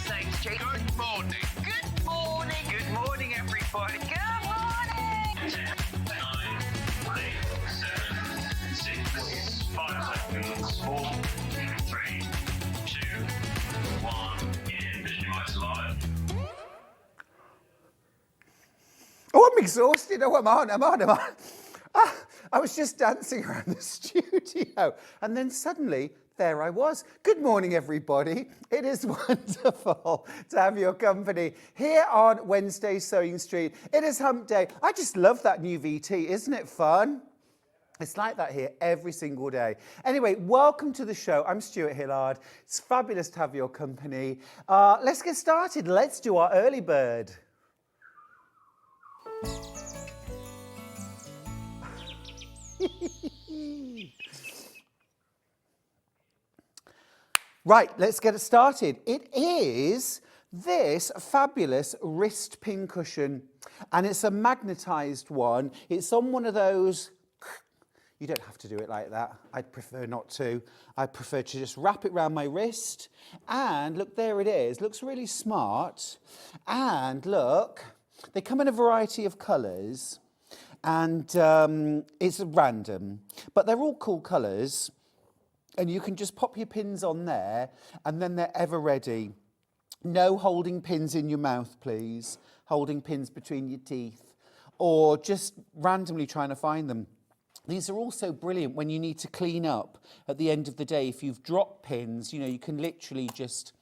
Thanks, Jake. Good morning. Good morning. Good morning, everybody. Good morning. 10, 9, 8, 7, 6, 5 seconds, 4, 3, 2, 1, and vision device live. Oh, I'm exhausted. Oh, I'm on. I was just dancing around the studio and then suddenly there I was. Good morning, everybody. It is wonderful to have your company here on Wednesday Sewing Street. It is hump day. I just love that new VT. Isn't it fun? It's like that here every single day. Anyway, welcome to the show. I'm Stuart Hillard. It's fabulous to have your company. Let's get started. Let's do our early bird. Right, let's get it started. It is this fabulous wrist pincushion, and it's a magnetized one. It's on one of those, you don't have to do it like that. I'd prefer not to. I prefer to just wrap it around my wrist, and look, there it is. Looks really smart. And look, they come in a variety of colours, and it's random, but they're all cool colours. And you can just pop your pins on there, and then they're ever ready. No holding pins in your mouth, please. Holding pins between your teeth, or just randomly trying to find them. These are also brilliant when you need to clean up at the end of the day. If you've dropped pins, you know, you can literally just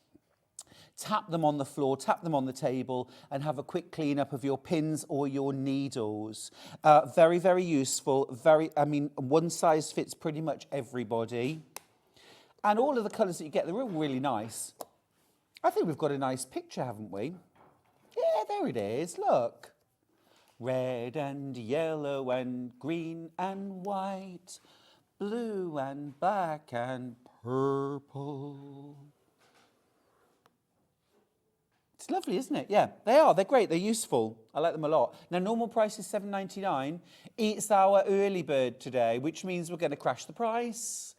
tap them on the floor, tap them on the table, and have a quick clean up of your pins or your needles. Very, very useful. One size fits pretty much everybody. And all of the colours that you get, they're all really nice. I think we've got a nice picture, haven't we? Yeah, there it is, look. Red and yellow and green and white, blue and black and purple. It's lovely, isn't it? Yeah, they are. They're great. They're useful. I like them a lot. Now, normal price is $7.99. It's our early bird today, which means we're going to crash the price.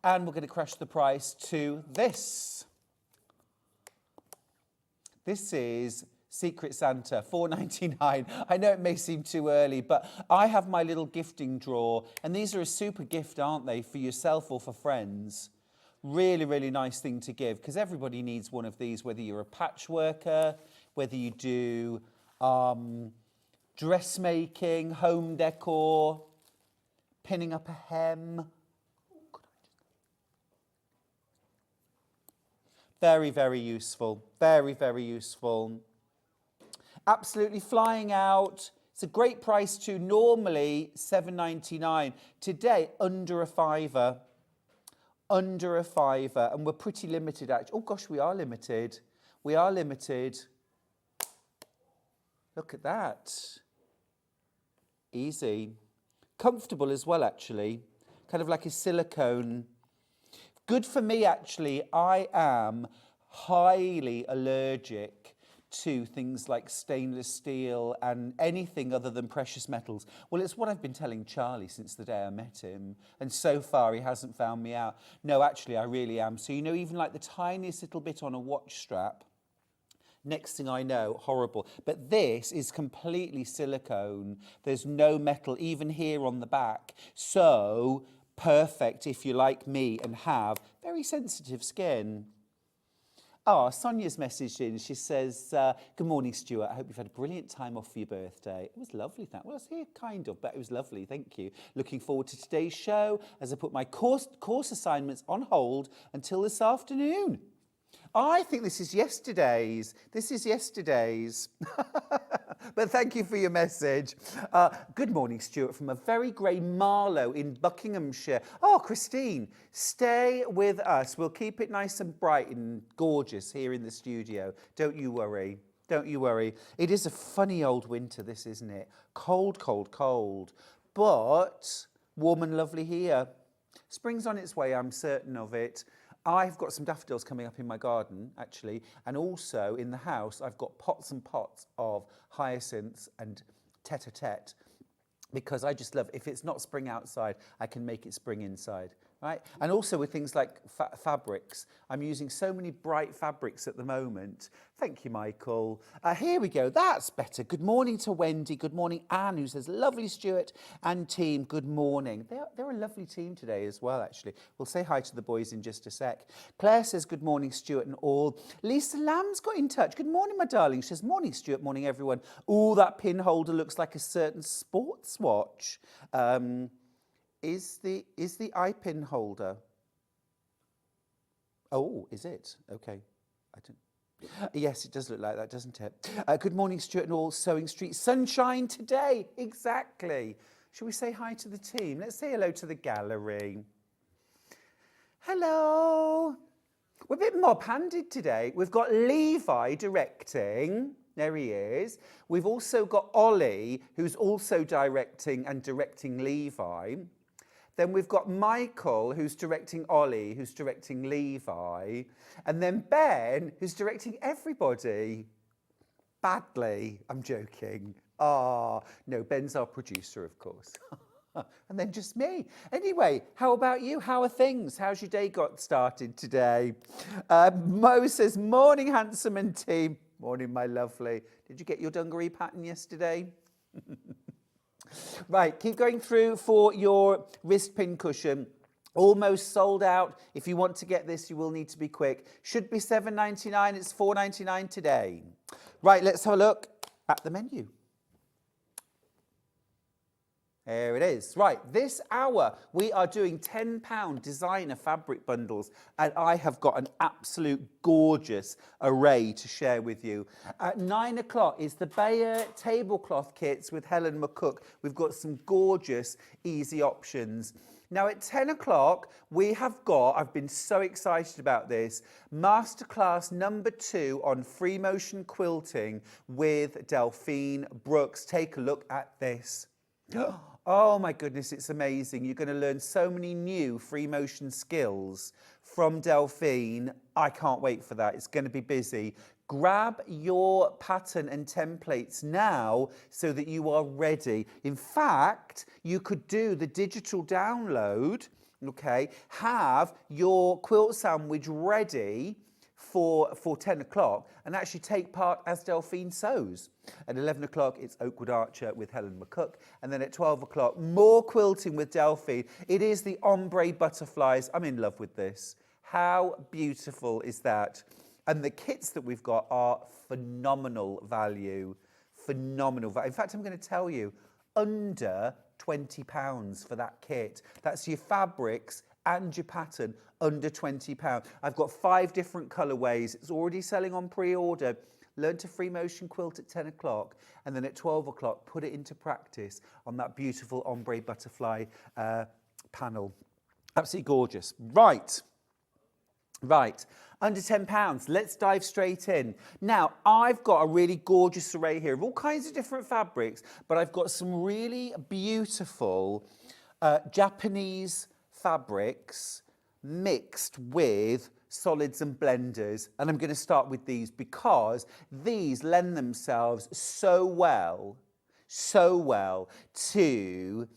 And we're going to crash the price to this. This is Secret Santa, $4.99. I know it may seem too early, but I have my little gifting drawer, and these are a super gift, aren't they, for yourself or for friends? Really, really nice thing to give, because everybody needs one of these, whether you're a patchworker, whether you do dressmaking, home decor, pinning up a hem. Very, very useful. Very, very useful. Absolutely flying out. It's a great price too. Normally $7.99. Today, under a fiver. Under a fiver. And we're pretty limited, actually. Oh, gosh, we are limited. We are limited. Look at that. Easy. Comfortable as well, actually. Kind of like a silicone. Good for me, actually. I am highly allergic to things like stainless steel and anything other than precious metals. Well, it's what I've been telling Charlie since the day I met him. And so far, he hasn't found me out. No, actually, I really am. So, you know, even like the tiniest little bit on a watch strap, next thing I know, horrible. But this is completely silicone. There's no metal, even here on the back. So perfect if you're like me and have very sensitive skin. Sonia's messaged in. She says, good morning, Stuart. I hope you've had a brilliant time off for your birthday. It was lovely. Well, I was here kind of, but it was lovely. Thank you. Looking forward to today's show as I put my course assignments on hold until this afternoon. I think this is yesterday's. This is yesterday's. But thank you for your message. Good morning, Stuart, from a very grey Marlow in Buckinghamshire. Oh, Christine, stay with us. We'll keep it nice and bright and gorgeous here in the studio. Don't you worry. Don't you worry. It is a funny old winter, this, isn't it? Cold, cold, cold. But warm and lovely here. Spring's on its way, I'm certain of it. I've got some daffodils coming up in my garden, actually, and also in the house I've got pots and pots of hyacinths and tete-a-tete, because I just love, if it's not spring outside, I can make it spring inside. right? And also with things like fabrics. I'm using so many bright fabrics at the moment. Thank you, Michael. Here we go. That's better. Good morning to Wendy. Good morning, Anne, who says, lovely Stuart and team. Good morning. They're a lovely team today as well, actually. We'll say hi to the boys in just a sec. Claire says, good morning, Stuart and all. Lisa Lamb's got in touch. Good morning, my darling. She says, morning, Stuart. Morning, everyone. Oh, that pin holder looks like a certain sports watch. Is the eye pin holder? Oh, is it? Okay. I don't. Yes, it does look like that, doesn't it? Good morning, Stuart and all. Sewing Street. Sunshine today. Exactly. Shall we say hi to the team? Let's say hello to the gallery. Hello. We're a bit mob-handed today. We've got Levi directing. There he is. We've also got Ollie, who's also directing Levi. Then we've got Michael, who's directing Ollie, who's directing Levi. And then Ben, who's directing everybody. Badly. I'm joking. Ah, no, Ben's our producer, of course. And then just me. Anyway, how about you? How are things? How's your day got started today? Mo says, morning, handsome and team. Morning, my lovely. Did you get your dungaree pattern yesterday? Right, keep going through for your wrist pin cushion. Almost sold out. If you want to get this, you will need to be quick. Should be $7.99. It's $4.99 today. Right, let's have a look at the menu. There it is. Right, this hour we are doing £10 designer fabric bundles, and I have got an absolute gorgeous array to share with you. At 9 o'clock is the Beijer Tablecloth kits with Helen McCook. We've got some gorgeous, easy options. Now at 10 o'clock, we have got, I've been so excited about this, masterclass number 2 on free motion quilting with Delphine Brooks. Take a look at this. Oh my goodness, it's amazing. You're going to learn so many new free motion skills from Delphine. I can't wait for that. It's going to be busy. Grab your pattern and templates now so that you are ready. In fact, you could do the digital download, okay, have your quilt sandwich ready for 10 o'clock and actually take part as Delphine sews. At 11 o'clock, it's Oakwood Archer with Helen McCook. And then at 12 o'clock, more quilting with Delphine. It is the ombre butterflies. I'm in love with this. How beautiful is that? And the kits that we've got are phenomenal value. Phenomenal value. In fact, I'm going to tell you, under £20 for that kit. That's your fabrics and your pattern, under £20. I've got 5 different colourways. It's already selling on pre-order. Learn to free motion quilt at 10 o'clock, and then at 12 o'clock, put it into practice on that beautiful ombre butterfly panel. Absolutely gorgeous. Right. Under £10. Let's dive straight in. Now, I've got a really gorgeous array here of all kinds of different fabrics, but I've got some really beautiful Japanese fabrics mixed with solids and blenders, and I'm going to start with these because these lend themselves so well to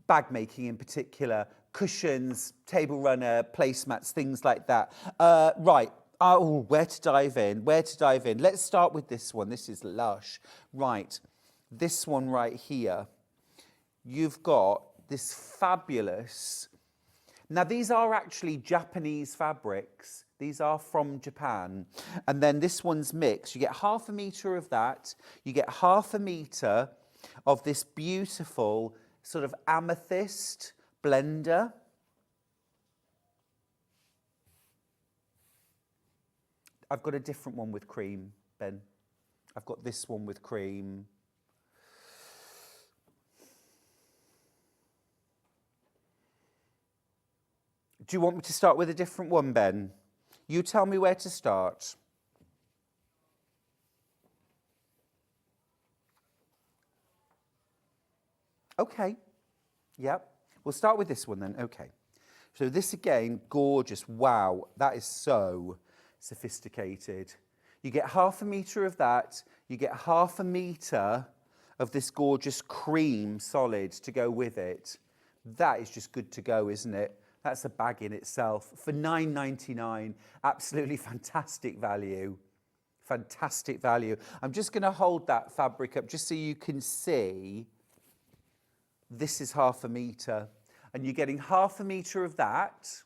bag making in particular, cushions, table runner, placemats, things like that. Right. Oh, where to dive in? Let's start with this one. This is lush. Right. This one right here. You've got this fabulous. Now, these are actually Japanese fabrics. These are from Japan. And then this one's mixed. You get ½ metre of that. You get ½ metre of this beautiful sort of amethyst blender. I've got a different one with cream, Ben. I've got this one with cream. Do you want me to start with a different one, Ben? You tell me where to start. Okay. Yep. We'll start with this one then. Okay. So this again, gorgeous. Wow. That is so sophisticated. You get ½ metre of that. You get ½ metre of this gorgeous cream solid to go with it. That is just good to go, isn't it? That's a bag in itself for £9.99. Absolutely fantastic value. Fantastic value. I'm just going to hold that fabric up just so you can see. This is 1/2 metre, and you're getting 1/2 metre of that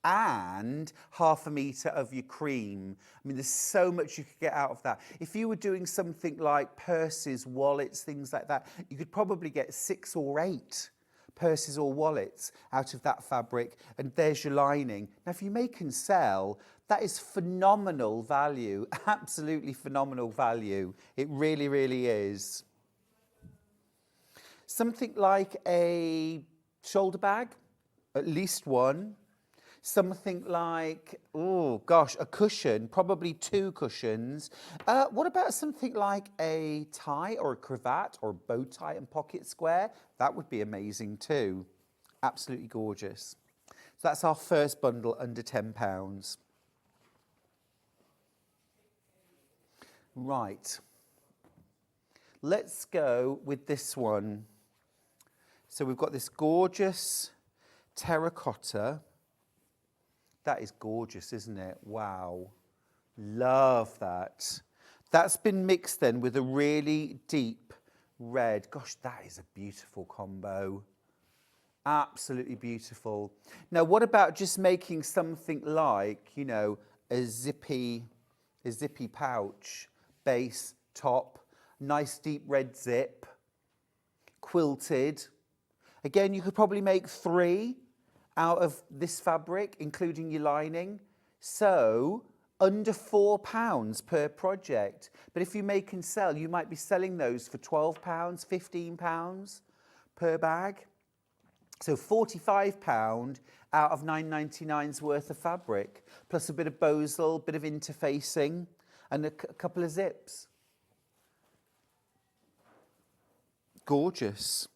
and 1/2 metre of your cream. I mean, there's so much you could get out of that. If you were doing something like purses, wallets, things like that, you could probably get 6 or 8 purses or wallets out of that fabric, and there's your lining. Now, if you make and sell, that is phenomenal value, absolutely phenomenal value. It really, really is. Something like a shoulder bag, at least one. Something like, oh gosh, a cushion, probably 2 cushions. What about something like a tie or a cravat or a bow tie and pocket square? That would be amazing too. Absolutely gorgeous. So that's our first bundle under £10. Right. Let's go with this one. So we've got this gorgeous terracotta. That is gorgeous, isn't it? Wow. Love that. That's been mixed then with a really deep red. Gosh, that is a beautiful combo. Absolutely beautiful. Now, what about just making something like, you know, a zippy pouch, base, top, nice deep red zip, quilted. Again, you could probably make 3 out of this fabric, including your lining. So under £4 per project. But if you make and sell, you might be selling those for £12, £15 per bag. So £45 out of £9.99's worth of fabric, plus a bit of bosal, bit of interfacing, and a couple of zips. Gorgeous.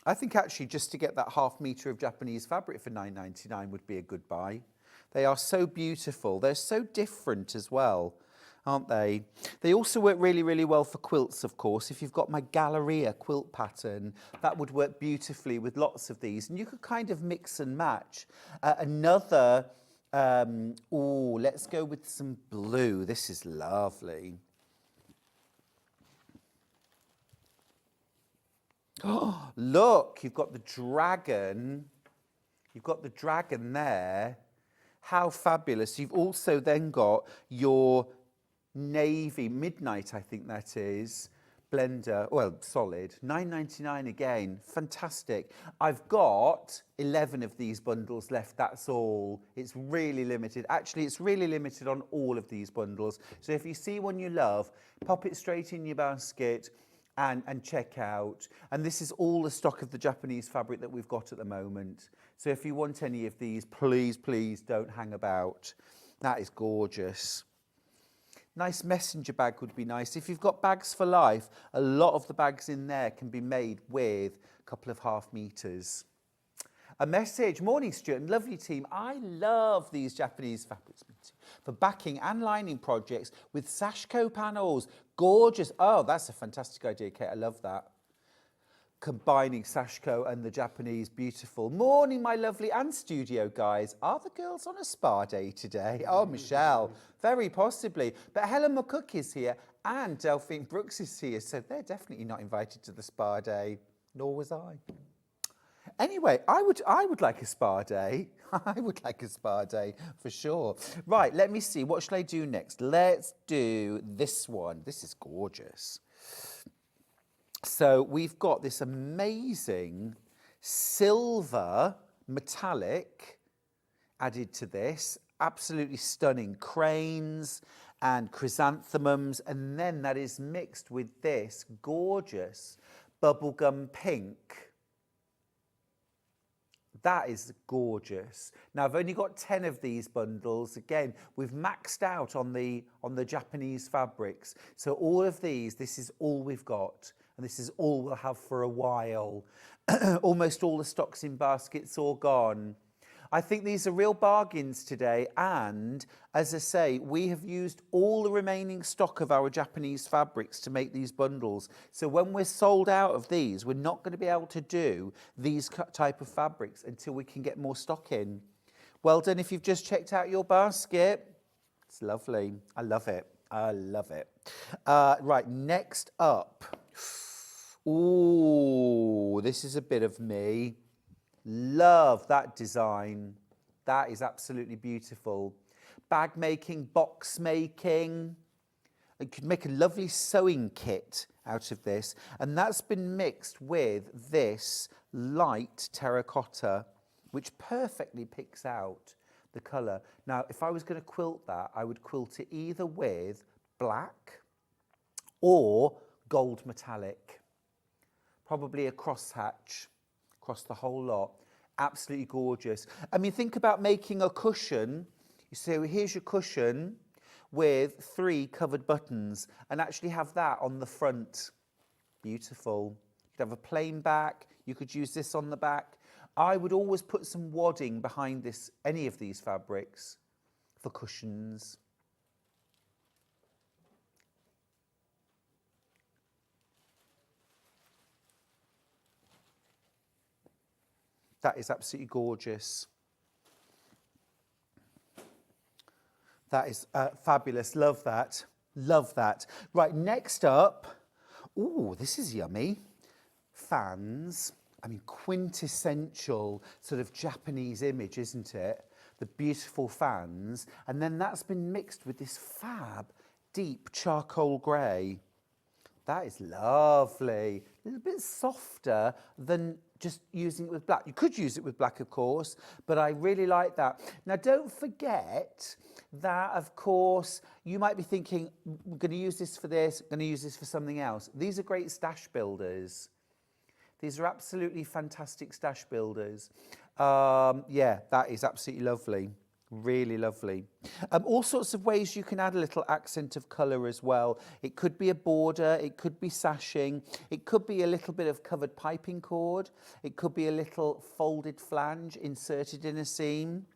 I think actually just to get that 1/2 metre of Japanese fabric for £9.99 would be a good buy. They are so beautiful. They're so different as well, aren't they? They also work really, really well for quilts, of course. If you've got my Galleria quilt pattern, that would work beautifully with lots of these. And you could kind of mix and match. Let's go with some blue. This is lovely. Oh, look, you've got the dragon. You've got the dragon there. How fabulous. You've also then got your navy, midnight, I think that is, blender, well, solid, £9.99 again. Fantastic. I've got 11 of these bundles left, that's all. It's really limited. Actually, it's really limited on all of these bundles. So if you see one you love, pop it straight in your basket and check out. And this is all the stock of the Japanese fabric that we've got at the moment. So if you want any of these, please, please don't hang about. That is gorgeous. Nice messenger bag would be nice. If you've got bags for life, a lot of the bags in there can be made with a couple of 1/2 meters. A message. Morning, Stuart and lovely team. I love these Japanese fabrics for backing and lining projects with Sashiko panels. Gorgeous. Oh, that's a fantastic idea, Kate. I love that. Combining Sashiko and the Japanese, beautiful. Morning, my lovely and studio guys. Are the girls on a spa day today? Oh, Michelle, very possibly. But Helen McCook is here and Delphine Brooks is here, so they're definitely not invited to the spa day. Nor was I. Anyway, I would like a spa day. I would like a spa day for sure. Right, let me see. What shall I do next? Let's do this one. This is gorgeous. So we've got this amazing silver metallic added to this. Absolutely stunning. Cranes and chrysanthemums. And then that is mixed with this gorgeous bubblegum pink. That is gorgeous. Now, I've only got 10 of these bundles. Again, we've maxed out on the Japanese fabrics. So all of these, this is all we've got. And this is all we'll have for a while. Almost all the stocks in baskets all gone. I think these are real bargains today, and as I say, we have used all the remaining stock of our Japanese fabrics to make these bundles. So when we're sold out of these, we're not going to be able to do these type of fabrics until we can get more stock in. Well done if you've just checked out your basket. It's lovely. I love it. I love it. Right, next up. Ooh, this is a bit of me. Love that design. That is absolutely beautiful. Bag making, box making. You could make a lovely sewing kit out of this. And that's been mixed with this light terracotta, which perfectly picks out the colour. Now, if I was going to quilt that, I would quilt it either with black or gold metallic. Probably a crosshatch across the whole lot. Absolutely gorgeous. I mean, think about making a cushion. You say, well, here's your cushion with 3 covered buttons, and actually have that on the front. Beautiful. You could have a plain back. You could use this on the back. I would always put some wadding behind this, any of these fabrics, for cushions. That is absolutely gorgeous. That is fabulous. Love that. Love that. Right, next up. Ooh, this is yummy. Fans. I mean, quintessential sort of Japanese image, isn't it? The beautiful fans. And then that's been mixed with this fab, deep charcoal grey. That is lovely. A little bit softer than just using it with black. You could use it with black, of course, but I really like that. Now, don't forget that, of course, you might be thinking, I'm going to use this for this, I'm going to use this for something else. These are great stash builders. These are absolutely fantastic stash builders. Yeah, that is absolutely lovely. Really lovely. All sorts of ways you can add a little accent of colour as well. It could be a border, it could be sashing, it could be a little bit of covered piping cord, it could be a little folded flange inserted in a seam.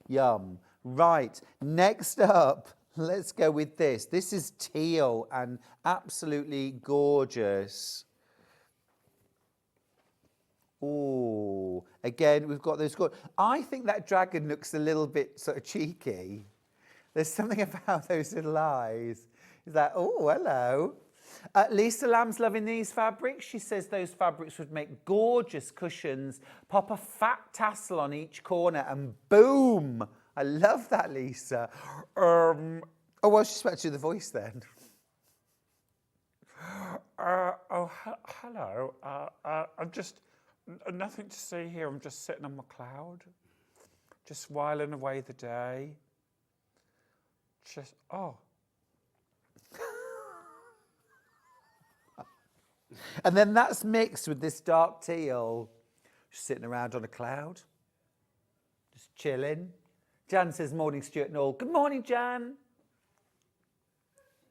Yum. Right, next up, let's go with this. This is teal and absolutely gorgeous. Oh, again, we've got those. I think that dragon looks a little bit sort of cheeky. There's something about those little eyes. Is that, oh, hello. Lisa Lamb's loving these fabrics. She says those fabrics would make gorgeous cushions. Pop a fat tassel on each corner and boom. I love that, Lisa. Oh, well, she's about to do the voice then. Hello. I'm just... Nothing to see here. I'm just sitting on my cloud, just whiling away the day. Just, oh. And then that's mixed with this dark teal. Just sitting around on a cloud, just chilling. Jan says, morning, Stuart and all. Good morning, Jan.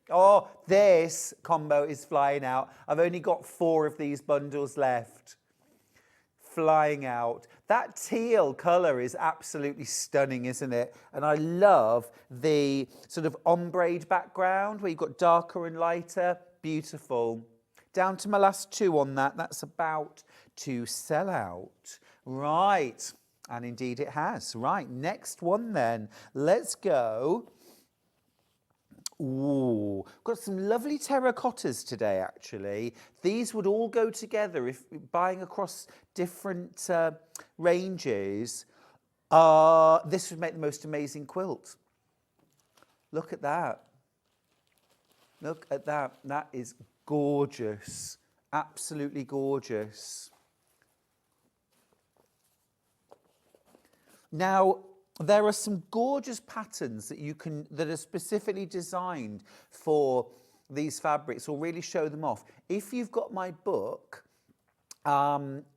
Oh, this combo is flying out. I've only got 4 of these bundles left. Flying out. That teal colour is absolutely stunning, isn't it? And I love the sort of ombre background where you've got darker and lighter. Beautiful. Down to my last 2 on that. That's about to sell out. Right. And indeed it has. Right. Next one then. Let's go. Ooh, got some lovely terracottas today, actually. These would all go together if buying across different ranges. This would make the most amazing quilt. Look at that. Look at that. That is gorgeous. Absolutely gorgeous. Now, there are some gorgeous patterns that are specifically designed for these fabrics. We'll really show them off. If you've got my book,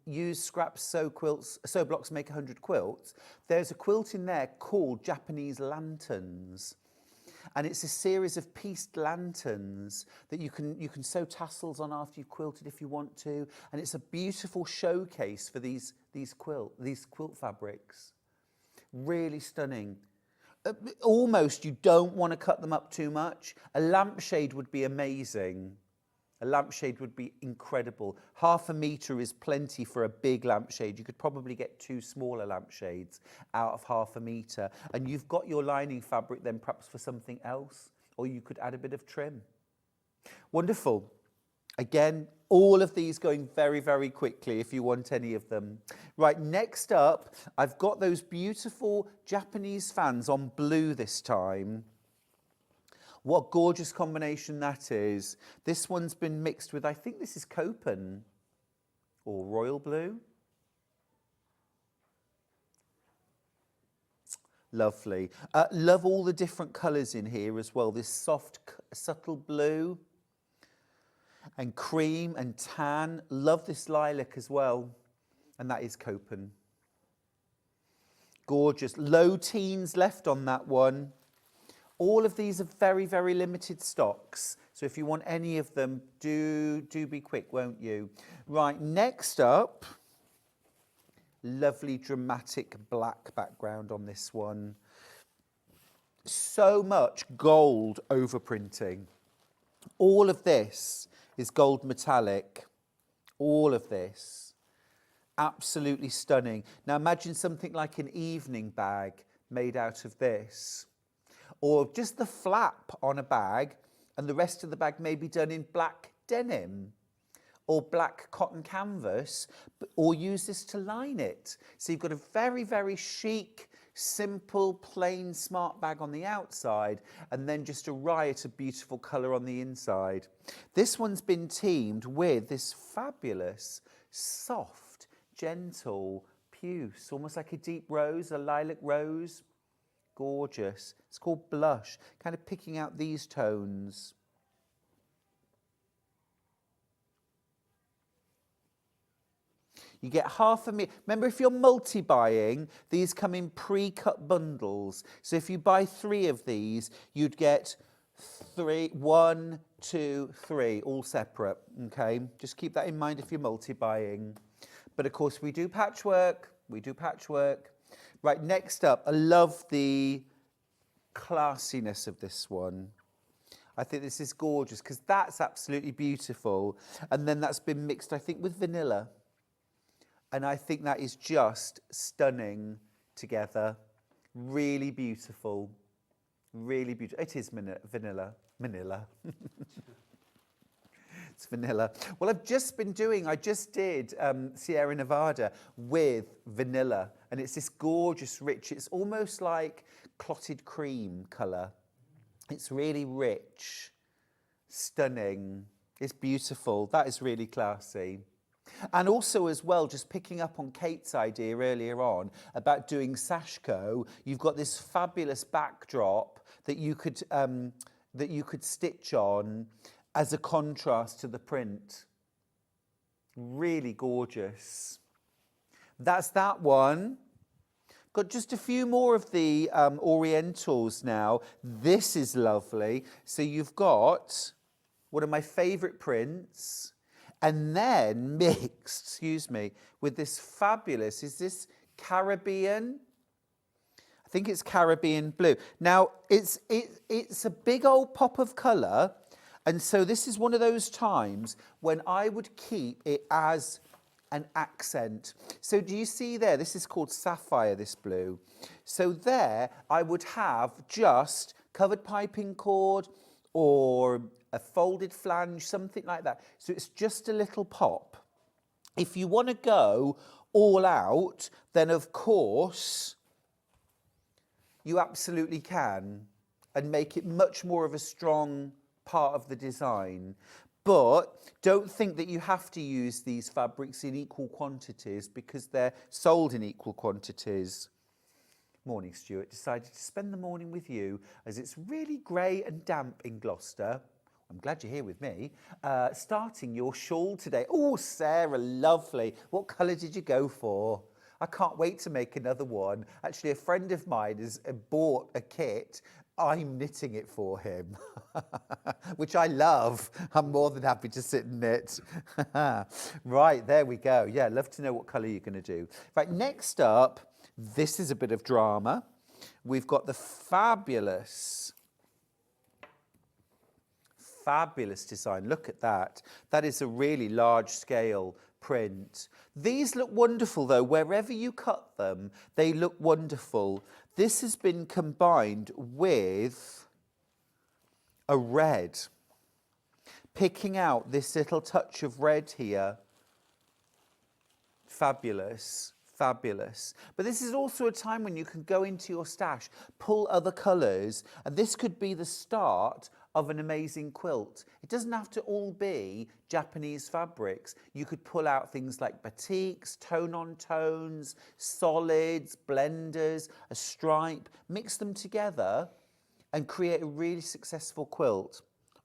Use Scraps Sew Blocks Make 100 Quilts, there's a quilt in there called Japanese Lanterns. And it's a series of pieced lanterns that you can sew tassels on after you've quilted if you want to. And it's a beautiful showcase for these quilt fabrics. Really stunning. Almost you don't want to cut them up too much. A lampshade would be amazing. A lampshade would be incredible. 1/2 metre is plenty for a big lampshade. You could probably get 2 smaller lampshades out of 1/2 metre. And you've got your lining fabric then perhaps for something else, or you could add a bit of trim. Wonderful. Again, all of these going very, very quickly if you want any of them. Right, next up, I've got those beautiful Japanese fans on blue this time. What gorgeous combination that is. This one's been mixed with, I think this is Copen or royal blue. Lovely. Love all the different colours in here as well. This soft, subtle blue and cream and tan. Love this lilac as well. And that is Copen. Gorgeous. Low teens left on that one. All of these are very, very limited stocks. So if you want any of them, do be quick, won't you? Right, next up, lovely dramatic black background on this one. So much gold overprinting. All of this is gold metallic. All of this. Absolutely stunning. Now imagine something like an evening bag made out of this. Or just the flap on a bag and the rest of the bag may be done in black denim or black cotton canvas, or use this to line it. So you've got a very, very chic, simple, plain, smart bag on the outside, and then just a riot of beautiful colour on the inside. This one's been teamed with this fabulous, soft, gentle puce, almost like a deep rose, a lilac rose. Gorgeous. It's called Blush, kind of picking out these tones. You get 1/2 metre. Remember, if you're multi-buying, these come in pre-cut bundles. So if you buy 3 of these, you'd get 1, 2, 3, all separate, okay? Just keep that in mind if you're multi-buying. But of course, we do patchwork. Right, next up, I love the classiness of this one. I think this is gorgeous because that's absolutely beautiful. And then that's been mixed, I think, with vanilla. And I think that is just stunning together. Really beautiful. Really beautiful. It is vanilla. It's vanilla. Well, I just did Sierra Nevada with vanilla. And it's this gorgeous, rich, it's almost like clotted cream colour. It's really rich, stunning. It's beautiful. That is really classy. And also as well, just picking up on Kate's idea earlier on about doing sashko, you've got this fabulous backdrop that you could stitch on as a contrast to the print. Really gorgeous. That's that one. Got just a few more of the Orientals now. This is lovely. So you've got one of my favourite prints. And then mixed, with this fabulous, is this Caribbean? I think it's Caribbean blue. Now, it's a big old pop of colour. And so this is one of those times when I would keep it as an accent. So do you see there? This is called Sapphire, this blue. So there I would have just covered piping cord or a folded flange, something like that. So it's just a little pop. If you want to go all out, then of course you absolutely can and make it much more of a strong part of the design. But don't think that you have to use these fabrics in equal quantities because they're sold in equal quantities. Morning, Stuart. Decided to spend the morning with you as it's really grey and damp in Gloucester. I'm glad you're here with me. Starting your shawl today. Oh, Sarah, lovely. What colour did you go for? I can't wait to make another one. Actually, a friend of mine has bought a kit. I'm knitting it for him, which I love. I'm more than happy to sit and knit. Right, there we go. Yeah, love to know what colour you're going to do. Right, next up, this is a bit of drama. We've got the fabulous design. Look at that. That is a really large scale print. These look wonderful though. Wherever you cut them, they look wonderful. This has been combined with a red. Picking out this little touch of red here. Fabulous. Fabulous. But this is also a time when you can go into your stash, pull other colours, and this could be the start of an amazing quilt. It doesn't have to all be Japanese fabrics. You could pull out things like batiks, tone-on tones, solids, blenders, a stripe, mix them together and create a really successful quilt,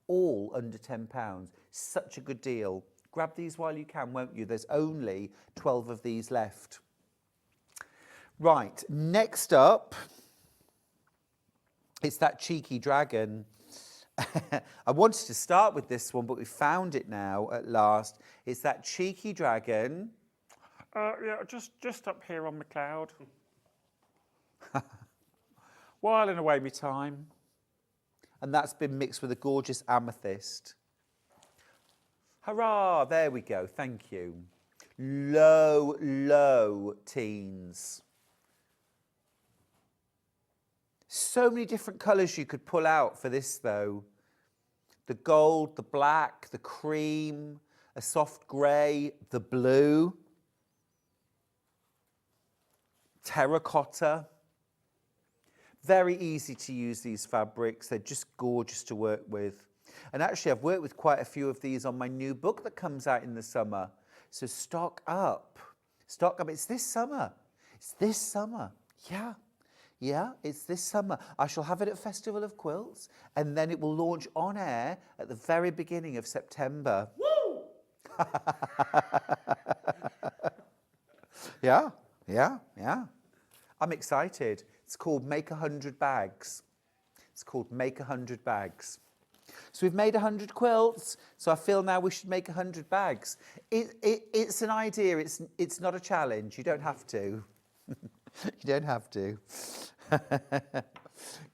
all under £10. Such a good deal. Grab these while you can, won't you? There's only 12 of these left. Right, next up, it's that cheeky dragon. I wanted to start with this one, but we found it now at last. It's that cheeky dragon. Yeah, just up here on the cloud. Whiling away me time. And that's been mixed with a gorgeous amethyst. Hurrah, there we go, thank you. Low, low teens. So many different colours you could pull out for this though. The gold, the black, the cream, a soft grey, the blue, terracotta. Very easy to use these fabrics. They're just gorgeous to work with. And actually I've worked with quite a few of these on my new book that comes out in the summer. So stock up. Stock up. It's this summer. It's this summer. Yeah. Yeah, it's this summer. I shall have it at Festival of Quilts, and then it will launch on air at the very beginning of September. Woo! Yeah. I'm excited. It's called Make 100 Bags. It's called Make 100 Bags. So we've made 100 quilts, so I feel now we should make 100 bags. It's an idea. It's not a challenge. You don't have to. You don't have to.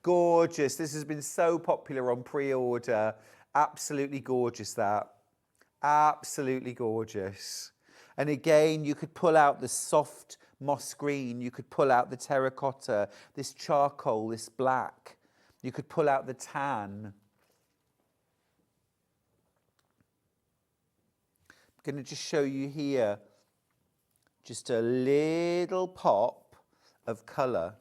Gorgeous. This has been so popular on pre-order. Absolutely gorgeous, that. Absolutely gorgeous. And again, you could pull out the soft moss green. You could pull out the terracotta, this charcoal, this black. You could pull out the tan. I'm going to just show you here just a little pop of colour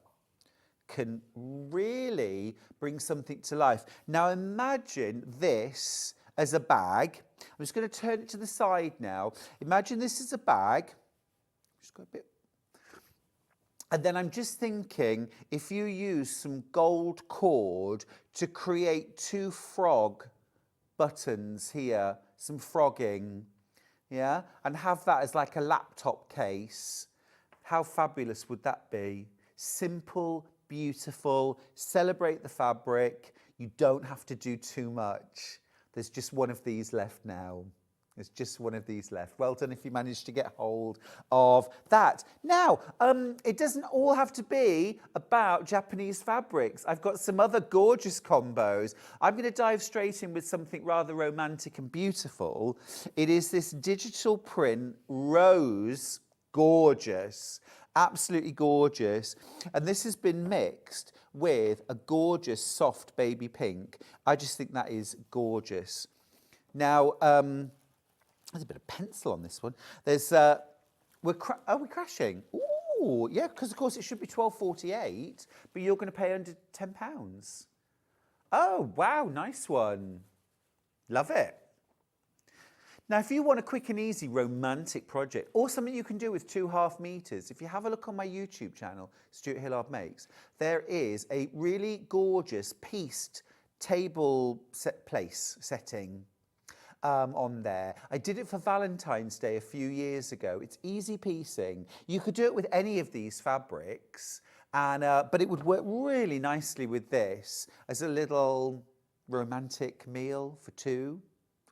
can really bring something to life. Now imagine this as a bag. I'm just going to turn it to the side now. Imagine this as a bag. Just go a bit. And then I'm just thinking, if you use some gold cord to create 2 frog buttons here, some frogging, yeah, and have that as like a laptop case. How fabulous would that be? Simple, beautiful, celebrate the fabric. You don't have to do too much. There's just one of these left now. There's just one of these left. Well done if you managed to get hold of that. Now, it doesn't all have to be about Japanese fabrics. I've got some other gorgeous combos. I'm going to dive straight in with something rather romantic and beautiful. It is this digital print rose. Gorgeous, absolutely gorgeous. And this has been mixed with a gorgeous soft baby pink. I just think that is gorgeous. Now, there's a bit of pencil on this one. There's, are we crashing? Ooh, yeah, because of course it should be £12.48, but you're going to pay under £10. Oh, wow, nice one. Love it. Now, if you want a quick and easy romantic project or something you can do with 2.5 meters, if you have a look on my YouTube channel, Stuart Hillard Makes, there is a really gorgeous pieced table setting on there. I did it for Valentine's Day a few years ago. It's easy piecing. You could do it with any of these fabrics. And, but it would work really nicely with this as a little romantic meal for 2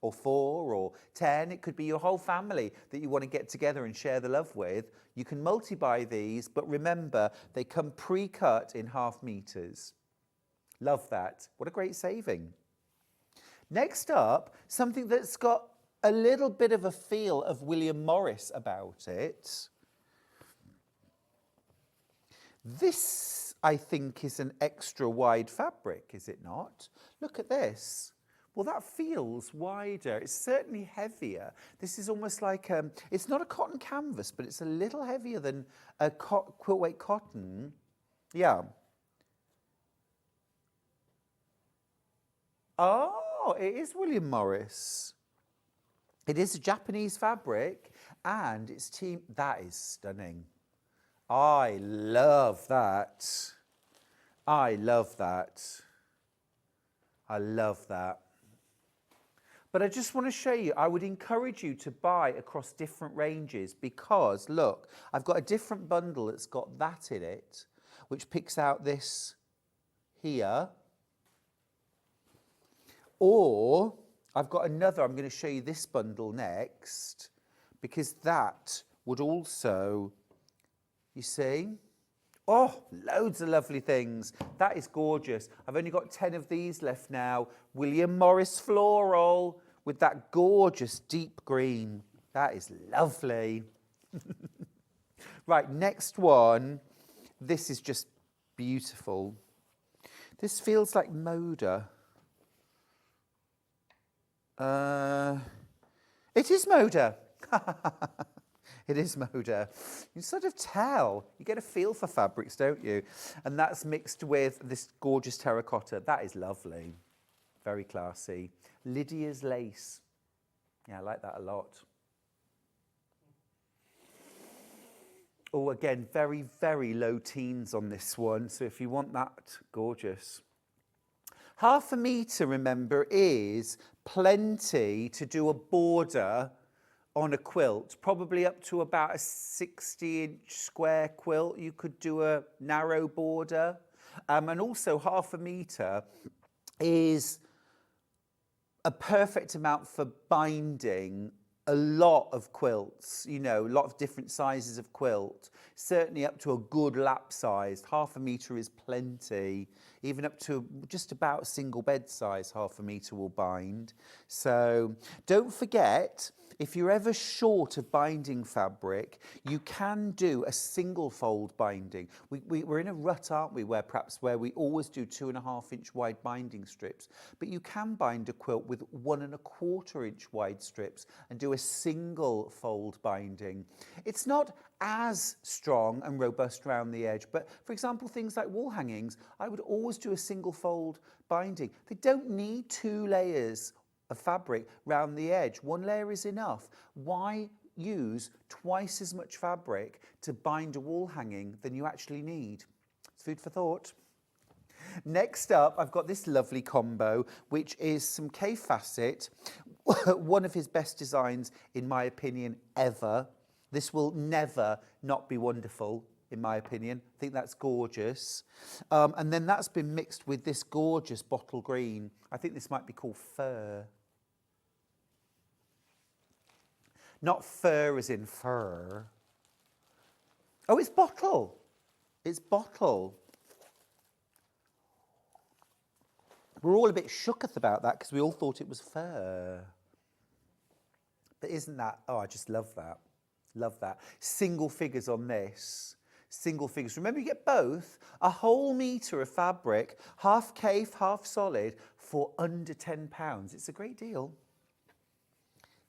or 4 or 10. It could be your whole family that you want to get together and share the love with. You can multi-buy these, but remember, they come pre-cut in 1/2 meters. Love that. What a great saving. Next up, something that's got a little bit of a feel of William Morris about it. This, I think, is an extra wide fabric, is it not? Look at this. Well, that feels wider. It's certainly heavier. This is almost like, it's not a cotton canvas, but it's a little heavier than a quilt weight cotton. Yeah. Oh, it is William Morris. It is a Japanese fabric, and it's team. That is stunning. I love that. I love that. I love that. But I just want to show you, I would encourage you to buy across different ranges because, look, I've got a different bundle that's got that in it, which picks out this here. Or I've got another, I'm going to show you this bundle next, because that would also, you see? Oh, loads of lovely things. That is gorgeous. I've only got 10 of these left now. William Morris floral with that gorgeous deep green. That is lovely. Right, next one. This is just beautiful. This feels like Moda. It is Moda. It is Moda. You sort of tell. You get a feel for fabrics, don't you? And that's mixed with this gorgeous terracotta. That is lovely. Very classy. Lydia's lace. Yeah, I like that a lot. Oh, again, very, very low teens on this one. So if you want that, gorgeous. 1/2 meter, remember, is plenty to do a border on a quilt, probably up to about a 60-inch square quilt. You could do a narrow border. And also 1/2 meter is a perfect amount for binding a lot of quilts, you know, a lot of different sizes of quilt, certainly up to a good lap size. 1/2 meter is plenty, even up to just about single bed size, 1/2 meter will bind. So don't forget, if you're ever short of binding fabric, you can do a single fold binding. We're in a rut, aren't we, where we always do 2.5 inch wide binding strips, but you can bind a quilt with 1.25 inch wide strips and do a single fold binding. It's not as strong and robust around the edge, but for example, things like wall hangings, I would always do a single fold binding. They don't need 2 layers of fabric round the edge. 1 layer is enough. Why use twice as much fabric to bind a wall hanging than you actually need? It's food for thought. Next up, I've got this lovely combo, which is some K Facet, one of his best designs, in my opinion, ever. This will never not be wonderful, in my opinion. I think that's gorgeous. And then that's been mixed with this gorgeous bottle green. I think this might be called fur. Not fur as in fur. Oh, it's bottle. It's bottle. We're all a bit shooketh about that because we all thought it was fur. But isn't that, oh, I just love that. Love that. Single figures on this. Single figures. Remember, you get both. A whole metre of fabric, half cave, half solid, for under £10. It's a great deal.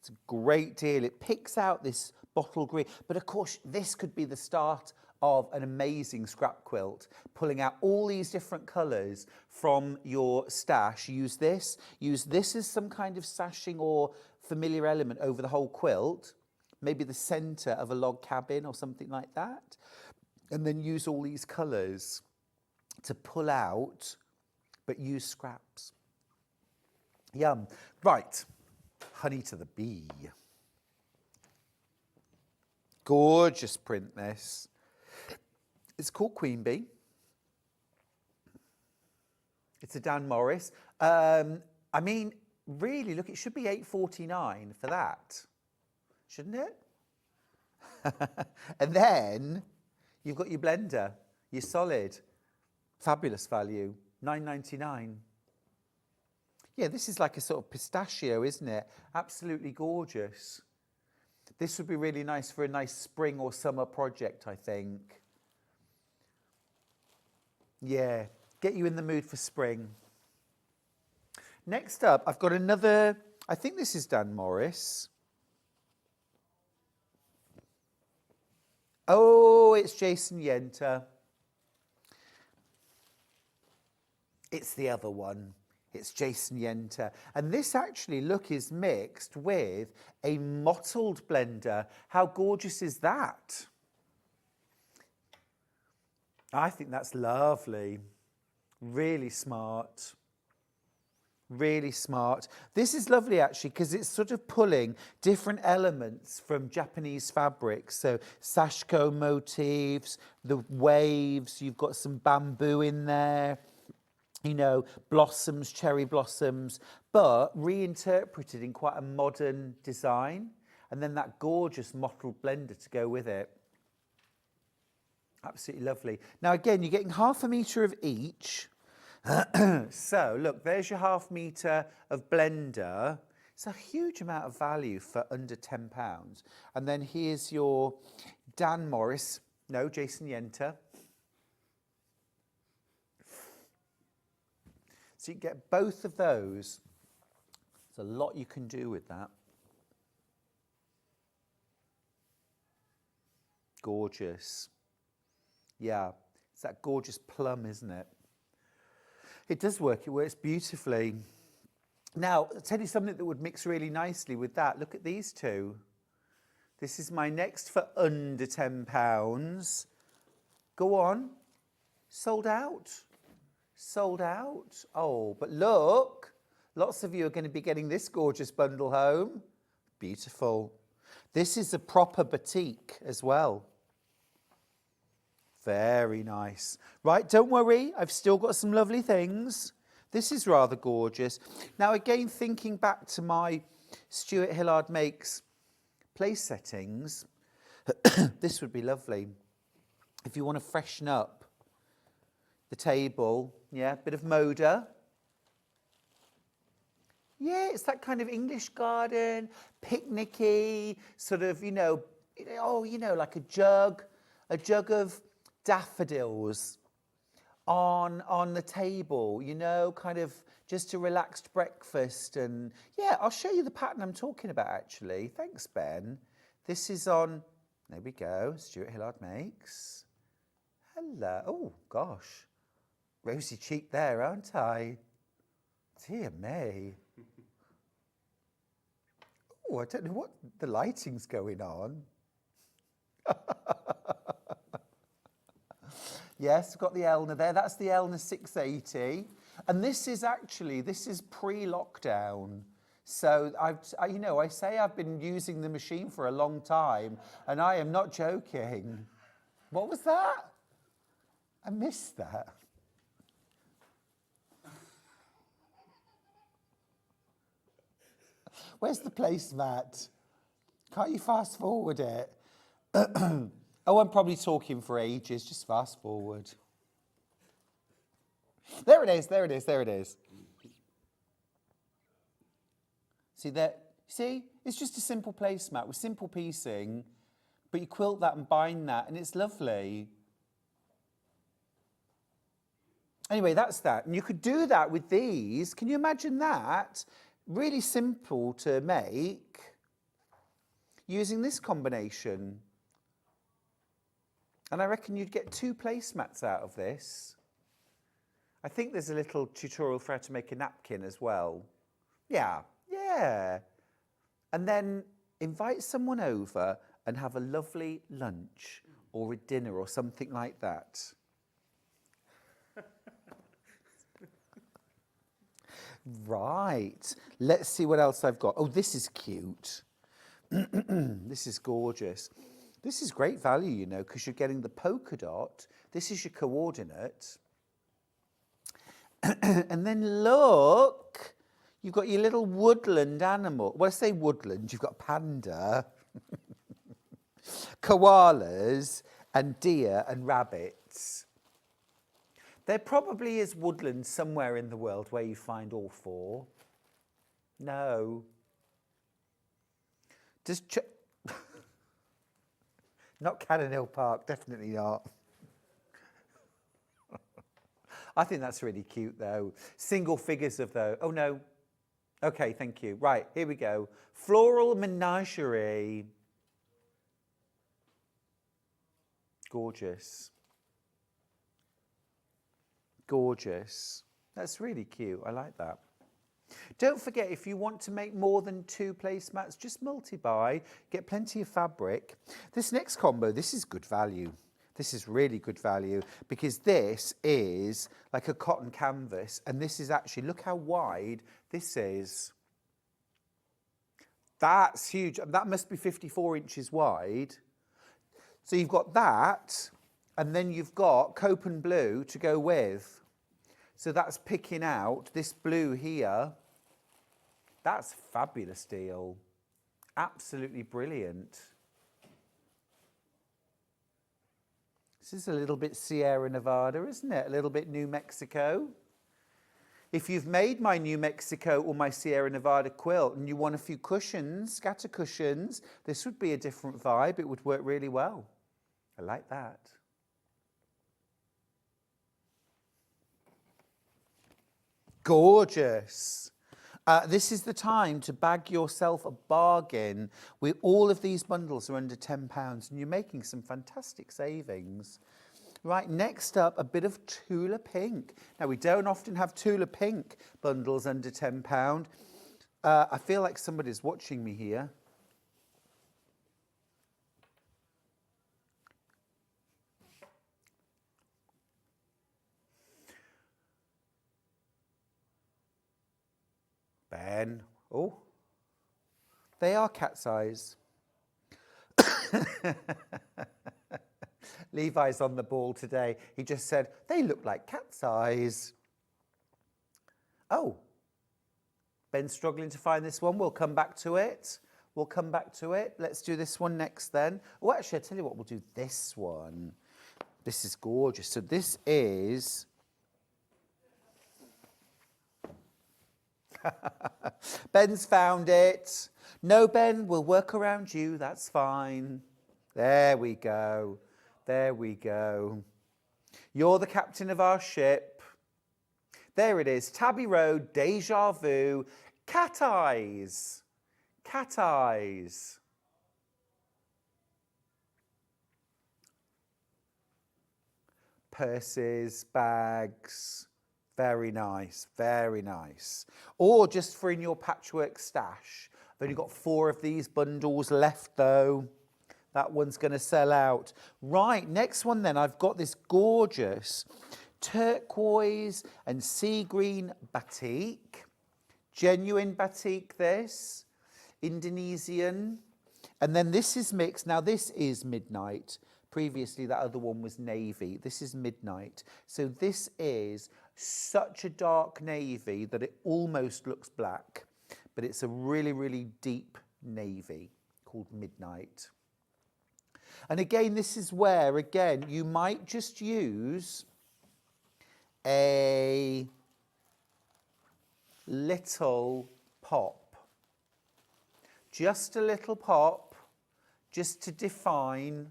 It's a great deal. It picks out this bottle green. But of course, this could be the start of an amazing scrap quilt, pulling out all these different colours from your stash. Use this as some kind of sashing or familiar element over the whole quilt, maybe the centre of a log cabin or something like that, and then use all these colours to pull out, but use scraps. Yum. Right, honey to the bee. Gorgeous print, this. It's called Queen Bee. It's a Dan Morris. I mean, really, look, it should be £8.49 for that, shouldn't it? And then you've got your blender, your solid, fabulous value, £9.99. Yeah, this is like a sort of pistachio, isn't it? Absolutely gorgeous. This would be really nice for a nice spring or summer project, I think. Yeah, get you in the mood for spring. Next up, I've got another, I think this is Dan Morris. Oh, it's Jason Yenter. It's the other one. It's Jason Yenter. And this actually, look, is mixed with a mottled blender. How gorgeous is that? I think that's lovely. Really smart. Really smart. This is lovely actually because it's sort of pulling different elements from Japanese fabrics. So sashiko motifs, the waves, you've got some bamboo in there, you know, blossoms, cherry blossoms, but reinterpreted in quite a modern design. And then that gorgeous mottled blender to go with it. Absolutely lovely. Now again, you're getting ½ metre of each. So look, there's your ½ metre of blender. It's a huge amount of value for under £10. And then here's your Dan Morris, no, Jason Yenter. So you get both of those. There's a lot you can do with that. Gorgeous. Yeah, it's that gorgeous plum, isn't it? It does work, it works beautifully. Now, I'll tell you something that would mix really nicely with that. Look at these two. This is my next for under £10. Go on. Sold out. Sold out. Oh, but look, lots of you are going to be getting this gorgeous bundle home. Beautiful. This is a proper batik as well. Very nice. Right, don't worry, I've still got some lovely things. This is rather gorgeous. Now again, thinking back to my Stuart Hillard Makes place settings, this would be lovely. If you want to freshen up the table, yeah, bit of moda. Yeah, it's that kind of English garden, picnicky, sort of, like a jug of daffodils on the table, kind of just a relaxed breakfast. And yeah, I'll show you the pattern I'm talking about actually. Thanks, Ben. This is on, there we go, Stuart Hillard Makes. Hello, oh gosh, rosy cheek there, aren't I? Dear me. Oh, I don't know what the lighting's going on. Yes, we've got the Elna there. That's the Elna 680. And this is pre-lockdown. So I say I've been using the machine for a long time, and I am not joking. What was that? I missed that. Where's the placemat? Can't you fast forward it? Oh, I'm probably talking for ages. Just fast forward. There it is, there it is, there it is. See that? See? It's just a simple placemat with simple piecing, but you quilt that and bind that, and it's lovely. Anyway, that's that. And you could do that with these. Can you imagine that? Really simple to make using this combination. And I reckon you'd get 2 placemats out of this. I think there's a little tutorial for how to make a napkin as well. Yeah. And then invite someone over and have a lovely lunch or a dinner or something like that. Right. Let's see what else I've got. Oh, this is cute. This is gorgeous. This is great value, because you're getting the polka dot. This is your coordinate. And then look, you've got your little woodland animal. Well, I say woodland, you've got panda, koalas, and deer and rabbits. There probably is woodland somewhere in the world where you find all four. No. Just not Cannon Hill Park, definitely not. I think that's really cute though. Single figures of those. Oh no. Okay, thank you. Right, here we go. Floral menagerie. Gorgeous. Gorgeous. That's really cute. I like that. Don't forget, if you want to make more than 2 placemats, just multi-buy, get plenty of fabric. This next combo, this is good value. This is really good value because this is like a cotton canvas and this is actually, look how wide this is. That's huge. That must be 54 inches wide. So you've got that and then you've got Copen blue to go with. So that's picking out this blue here. That's a fabulous deal. Absolutely brilliant. This is a little bit Sierra Nevada, isn't it? A little bit New Mexico. If you've made my New Mexico or my Sierra Nevada quilt and you want a few cushions, scatter cushions, this would be a different vibe. It would work really well. I like that. Gorgeous. This is the time to bag yourself a bargain. All of these bundles are under £10 and you're making some fantastic savings. Right, next up, a bit of Tula Pink. Now, we don't often have Tula Pink bundles under £10. I feel like somebody's watching me here. Ben, oh, they are cat's eyes. Levi's on the ball today. He just said, they look like cat's eyes. Oh, Ben's struggling to find this one. We'll come back to it. We'll come back to it. Let's do this one next then. Oh, actually, I'll tell you what, we'll do this one. This is gorgeous. So this is... Ben's found it. No, Ben, we'll work around you. That's fine. There we go. There we go. You're the captain of our ship. There it is. Tabby Road, Deja Vu, cat eyes. Cat eyes. Purses, bags. Very nice, very nice. Or just for in your patchwork stash. I've only got 4 of these bundles left though. That one's going to sell out. Right, next one then. I've got this gorgeous turquoise and sea green batik. Genuine batik this. Indonesian. And then this is mixed. Now this is midnight. Previously that other one was navy. This is midnight. So this is such a dark navy that it almost looks black. But it's a really, really deep navy called midnight. And again, this is where, again, you might just use a little pop. Just a little pop, just to define.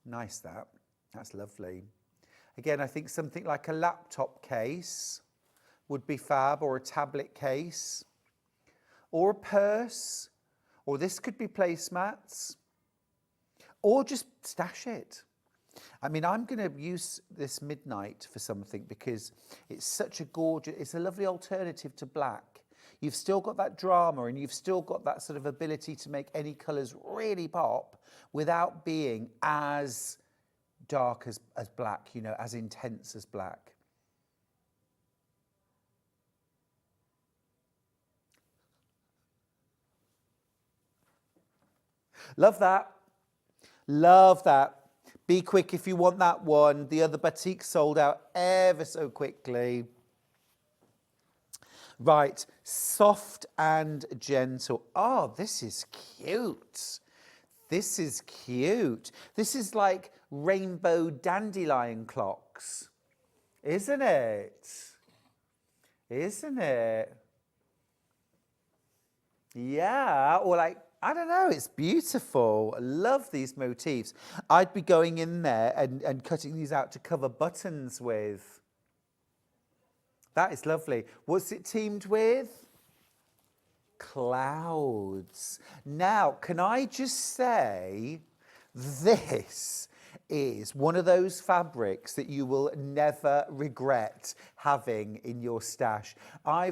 Nice that. That's lovely. Again, I think something like a laptop case would be fab, or a tablet case, or a purse. Or this could be placemats, or just stash it. I mean, I'm going to use this midnight for something because it's such a gorgeous, it's a lovely alternative to black. You've still got that drama and you've still got that sort of ability to make any colours really pop without being as dark as black, you know, as intense as black. Love that. Love that. Be quick if you want that one. The other batik sold out ever so quickly. Right, soft and gentle. Oh, this is cute. This is cute. This is like rainbow dandelion clocks, isn't it? Isn't it? Yeah, or like, I don't know, it's beautiful. I love these motifs. I'd be going in there and cutting these out to cover buttons with. That is lovely. What's it teamed with? Clouds. Now, can I just say, this is one of those fabrics that you will never regret having in your stash. I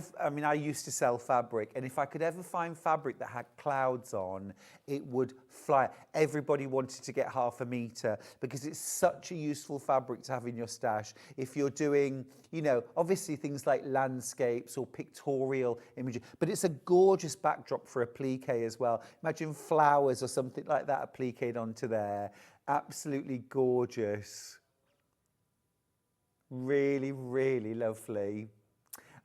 used to sell fabric, and if I could ever find fabric that had clouds on, it would fly. Everybody wanted to get 1/2 metre because it's such a useful fabric to have in your stash. If you're doing, you know, obviously things like landscapes or pictorial images, but it's a gorgeous backdrop for applique as well. Imagine flowers or something like that appliqued onto there. Absolutely gorgeous. Really, really lovely.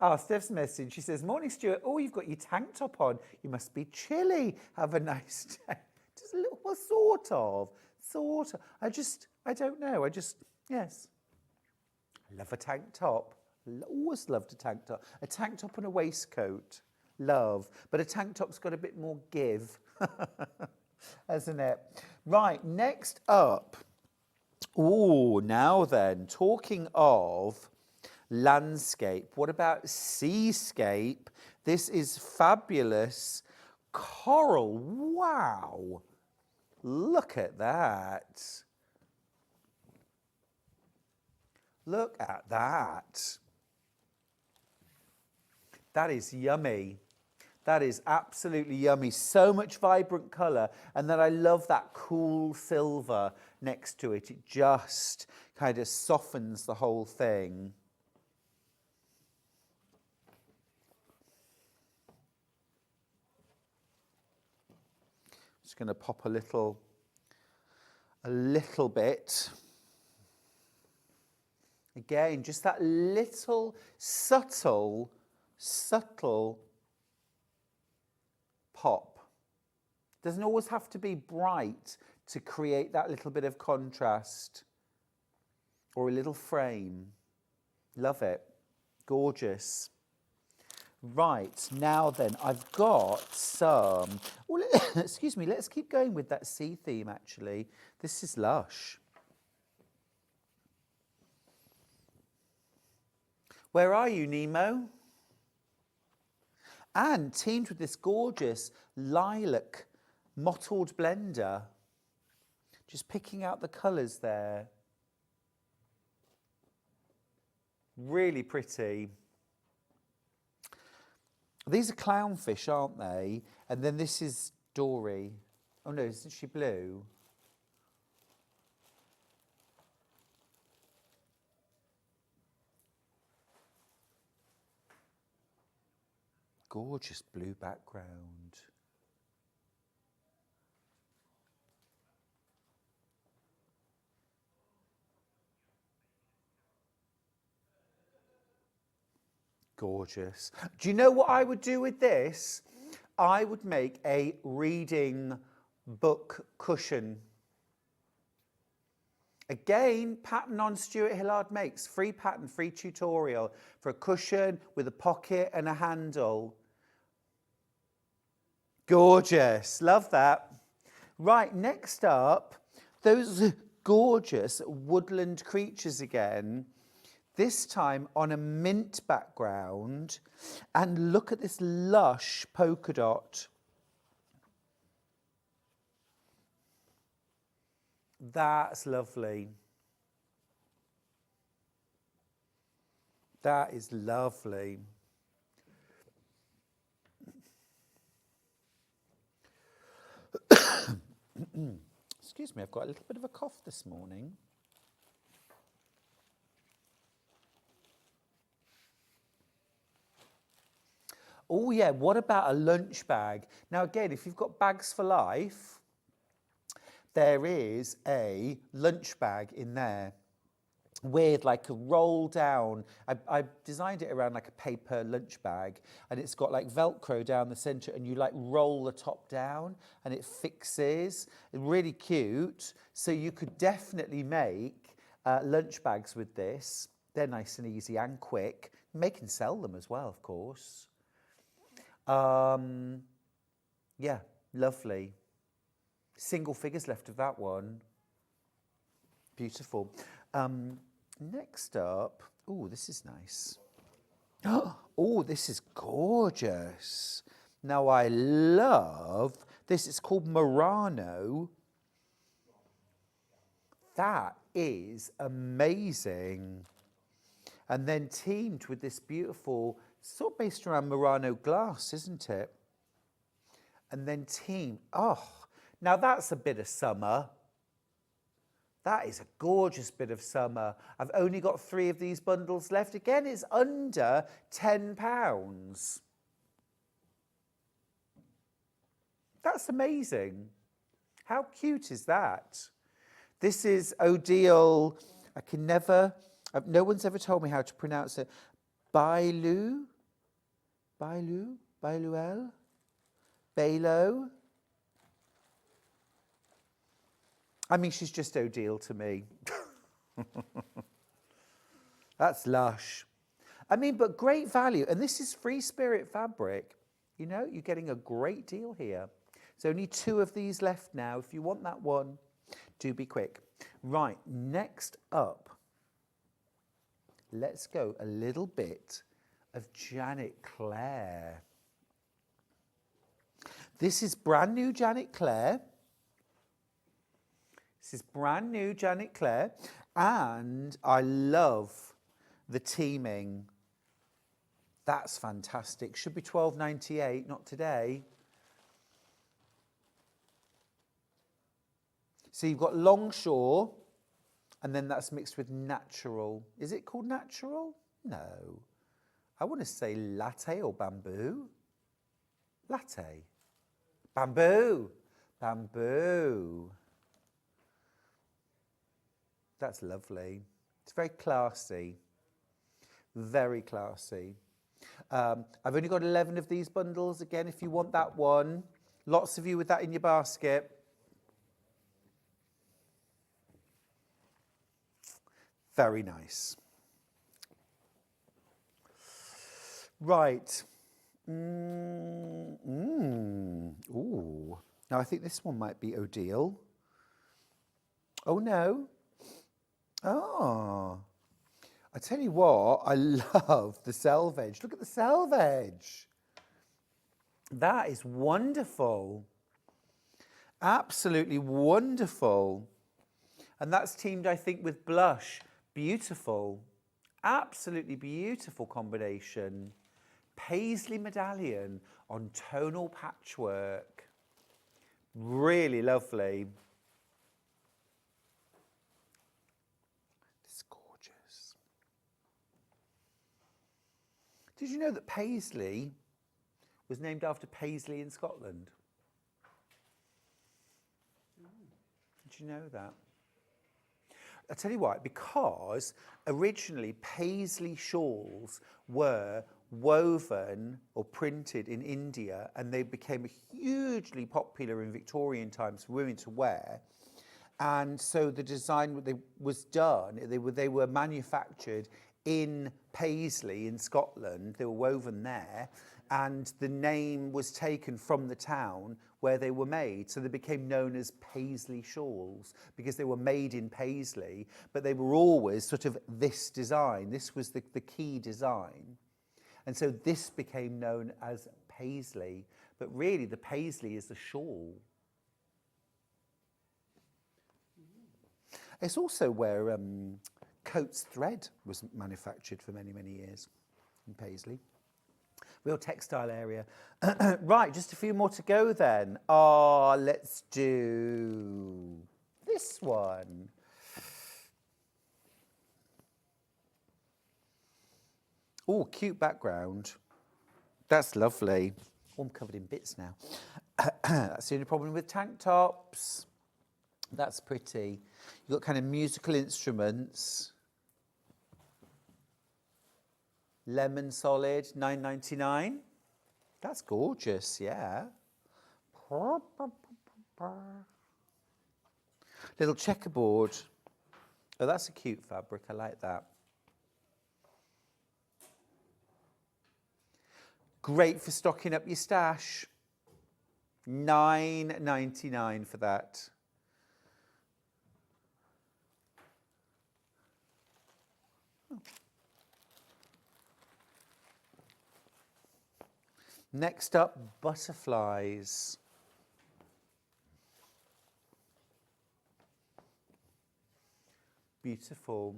Oh, Steph's message, she says, morning, Stuart. Oh, you've got your tank top on. You must be chilly. Have a nice day. Just a little, well, sort of. I don't know. Yes. I love a tank top. Always loved a tank top. A tank top and a waistcoat. Love. But a tank top's got a bit more give. Hasn't it? Right, next up. Oh, now then, talking of landscape, what about seascape? This is fabulous coral. Wow. Look at that. Look at that. That is yummy. That is absolutely yummy. So much vibrant colour. And then I love that cool silver next to it. It just kind of softens the whole thing. Just going to pop a little bit. Again, just that little subtle pop. Doesn't always have to be bright to create that little bit of contrast or a little frame. Love it. Gorgeous. Right, now then, I've got some, excuse me, let's keep going with that sea theme actually. This is lush. Where are you, Nemo? And teamed with this gorgeous lilac mottled blender. Just picking out the colours there. Really pretty. These are clownfish, aren't they? And then this is Dory. Oh no, isn't she blue? Gorgeous blue background. Gorgeous. Do you know what I would do with this? I would make a reading book cushion. Again, pattern on Stuart Hillard Makes. Free pattern, free tutorial for a cushion with a pocket and a handle. Gorgeous. Love that. Right, next up, those gorgeous woodland creatures again. This time on a mint background. And look at this lush polka dot. That's lovely. That is lovely. Excuse me, I've got a little bit of a cough this morning. Oh yeah, what about a lunch bag? Now again, if you've got bags for life, there is a lunch bag in there with like a roll down. I designed it around like a paper lunch bag, and it's got like Velcro down the center, and you like roll the top down and it fixes. Really cute. So you could definitely make lunch bags with this. They're nice and easy and quick. Make and sell them as well, of course. Yeah, lovely. Single figures left of that one. Beautiful. Next up, oh, this is nice. Oh, this is gorgeous. Now I love this. It's called Murano. That is amazing. And then teamed with this beautiful, sort of based around Murano glass, isn't it? And then teamed, oh, now that's a bit of summer. That is a gorgeous bit of summer. I've only got 3 of these bundles left. Again, it's under £10. That's amazing. How cute is that? This is Odile. I can never, no one's ever told me how to pronounce it. Bailuel? Bailuel? Balo? I mean, she's just Odile to me. That's lush. I mean, but great value. And this is Free Spirit fabric. You know, you're getting a great deal here. There's only 2 of these left now. If you want that one, do be quick. Right, next up, let's go a little bit of Janet Clare. This is brand new Janet Clare. This is brand new Janet Clare, and I love the teaming. That's fantastic. Should be £12.98, not today. So you've got Longshore, and then that's mixed with natural. Is it called natural? No. I want to say latte or bamboo. Latte. Bamboo. Bamboo. That's lovely. It's very classy. Very classy. I've only got 11 of these bundles. Again, if you want that one. Lots of you with that in your basket. Very nice. Right. Ooh. Now, I think this one might be Odile. Oh, no. Oh. I tell you what, I love the selvage. Look at the selvage. That is wonderful. Absolutely wonderful. And that's teamed, I think, with blush. Beautiful. Absolutely beautiful combination. Paisley medallion on tonal patchwork. Really lovely. It's gorgeous. Did you know that Paisley was named after Paisley in Scotland? Did you know that? I'll tell you why, because originally Paisley shawls were woven or printed in India, and they became hugely popular in Victorian times for women to wear. And so the design was done, they were manufactured in Paisley in Scotland, they were woven there, and the name was taken from the town where they were made. So they became known as Paisley shawls because they were made in Paisley, but they were always sort of this design. This was the key design. And so this became known as Paisley, but really the Paisley is the shawl. It's also where Coates thread was manufactured for many, many years in Paisley. Real textile area. Right, just a few more to go then. Let's do this one. Oh, cute background. That's lovely. Oh, I'm covered in bits now. That's the only problem with tank tops. That's pretty. You've got kind of musical instruments. Lemon solid, £9.99. That's gorgeous, yeah. Little checkerboard. Oh, that's a cute fabric. I like that. Great for stocking up your stash. £9.99 for that. Next up, butterflies. Beautiful.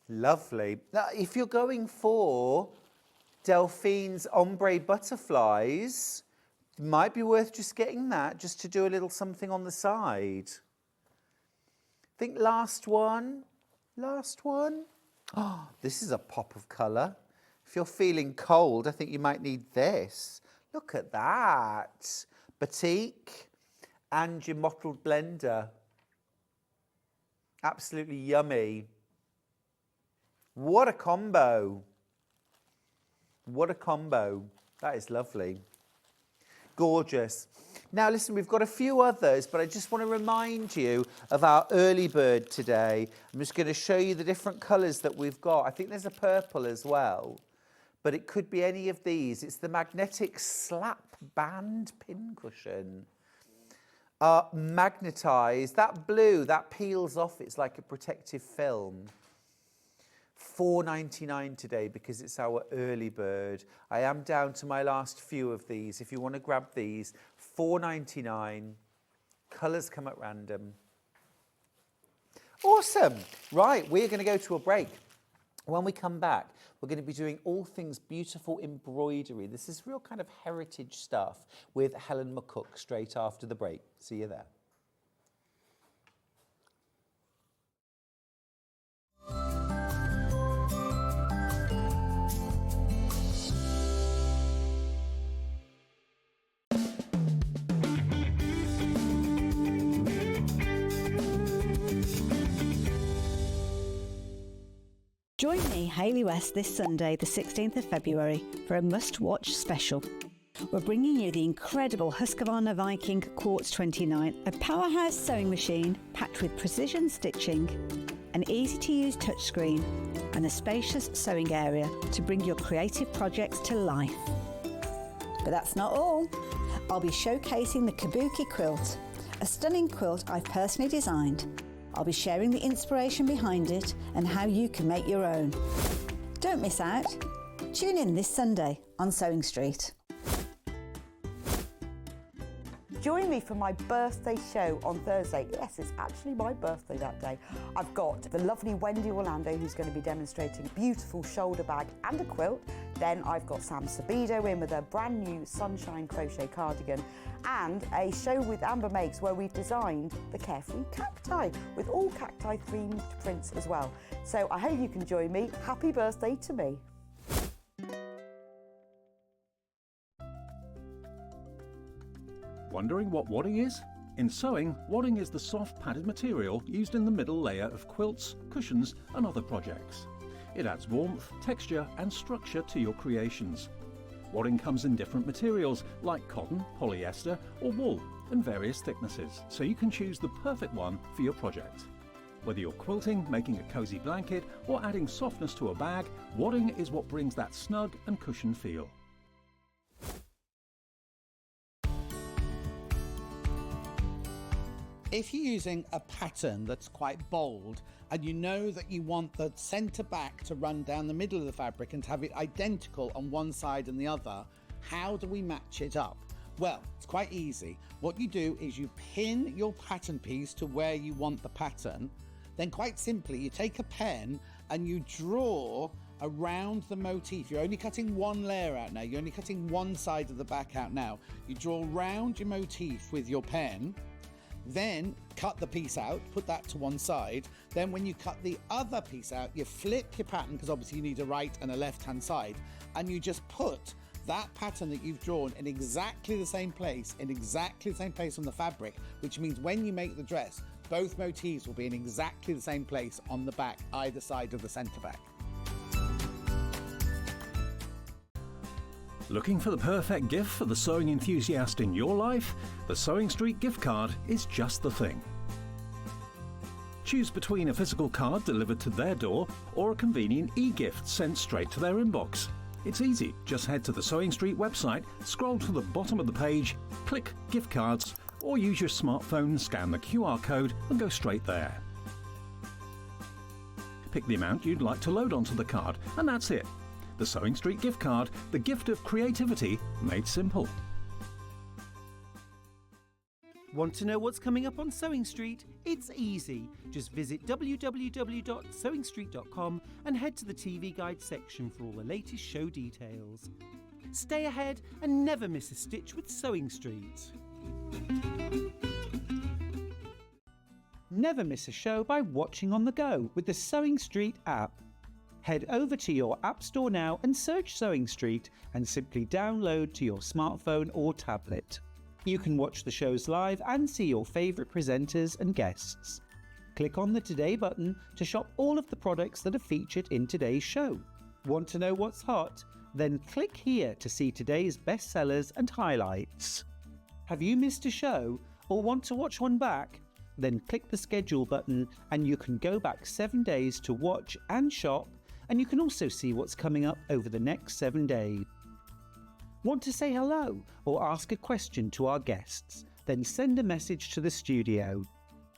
Lovely. Now, if you're going for Delphine's ombre butterflies, it might be worth just getting that, just to do a little something on the side. I think last one. Oh, this is a pop of colour. If you're feeling cold, I think you might need this. Look at that. Batik and your mottled blender. Absolutely yummy. What a combo. What a combo. That is lovely. Gorgeous. Now listen, we've got a few others, but I just want to remind you of our early bird today. I'm just going to show you the different colours that we've got. I think there's a purple as well, but it could be any of these. It's the magnetic slap band pincushion. Magnetised. That blue, that peels off. It's like a protective film. £4.99 today because it's our early bird. I am down to my last few of these. If you want to grab these, £4.99. Colours come at random. Awesome. Right, we're going to go to a break. When we come back, we're going to be doing all things beautiful embroidery. This is real kind of heritage stuff with Helen McCook straight after the break. See you there. Join me, Hayley West, this Sunday, the 16th of February, for a must-watch special. We're bringing you the incredible Husqvarna Viking Quartz 29, a powerhouse sewing machine packed with precision stitching, an easy-to-use touchscreen, and a spacious sewing area to bring your creative projects to life. But that's not all. I'll be showcasing the Kabuki quilt, a stunning quilt I've personally designed. I'll be sharing the inspiration behind it and how you can make your own. Don't miss out. Tune in this Sunday on Sewing Street. Join me for my birthday show on Thursday. Yes, it's actually my birthday that day. I've got the lovely Wendy Orlando, who's going to be demonstrating a beautiful shoulder bag and a quilt. Then I've got Sam Sabido in with a brand new sunshine crochet cardigan, and a show with Amber Makes where we've designed the Carefree cacti with all cacti themed prints as well. So I hope you can join me. Happy birthday to me. Wondering what wadding is? In sewing, wadding is the soft padded material used in the middle layer of quilts, cushions and other projects. It adds warmth, texture and structure to your creations. Wadding comes in different materials like cotton, polyester or wool and various thicknesses, so you can choose the perfect one for your project. Whether you're quilting, making a cosy blanket or adding softness to a bag, wadding is what brings that snug and cushioned feel. If you're using a pattern that's quite bold and you know that you want the centre back to run down the middle of the fabric and to have it identical on one side and the other, how do we match it up? Well, it's quite easy. What you do is you pin your pattern piece to where you want the pattern. Then quite simply, you take a pen and you draw around the motif. You're only cutting one layer out now. You're only cutting one side of the back out now. You draw around your motif with your pen. Then cut the piece out, put that to one side. Then when you cut the other piece out, you flip your pattern, because obviously you need a right and a left hand side, and you just put that pattern that you've drawn in exactly the same place, on the fabric, which means when you make the dress, both motifs will be in exactly the same place on the back, either side of the centre back. Looking for the perfect gift for the sewing enthusiast in your life? The Sewing Street gift card is just the thing. Choose between a physical card delivered to their door or a convenient e-gift sent straight to their inbox. It's easy. Just head to the Sewing Street website, scroll to the bottom of the page, click Gift Cards, or use your smartphone, scan the QR code and go straight there. Pick the amount you'd like to load onto the card, and that's it. The Sewing Street gift card, the gift of creativity made simple. Want to know what's coming up on Sewing Street? It's easy. Just visit www.sewingstreet.com and head to the TV Guide section for all the latest show details. Stay ahead and never miss a stitch with Sewing Street. Never miss a show by watching on the go with the Sewing Street app. Head over to your app store now and search Sewing Street and simply download to your smartphone or tablet. You can watch the shows live and see your favourite presenters and guests. Click on the Today button to shop all of the products that are featured in today's show. Want to know what's hot? Then click here to see today's bestsellers and highlights. Have you missed a show or want to watch one back? Then click the schedule button and you can go back 7 days to watch and shop, and you can also see what's coming up over the next 7 days. Want to say hello or ask a question to our guests? Then send a message to the studio.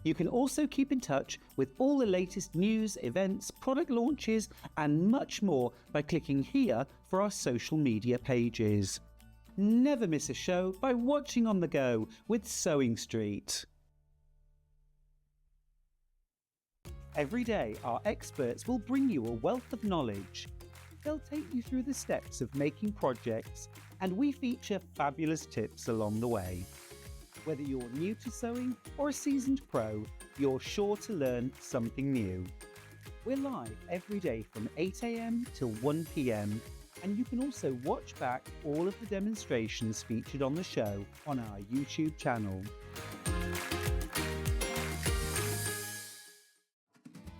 You can also keep in touch with all the latest news, events, product launches and much more by clicking here for our social media pages. Never miss a show by watching on the go with Sewing Street. Every day, our experts will bring you a wealth of knowledge. They'll take you through the steps of making projects, and we feature fabulous tips along the way. Whether you're new to sewing or a seasoned pro, you're sure to learn something new. We're live every day from 8 a.m. till 1 p.m, and you can also watch back all of the demonstrations featured on the show on our YouTube channel.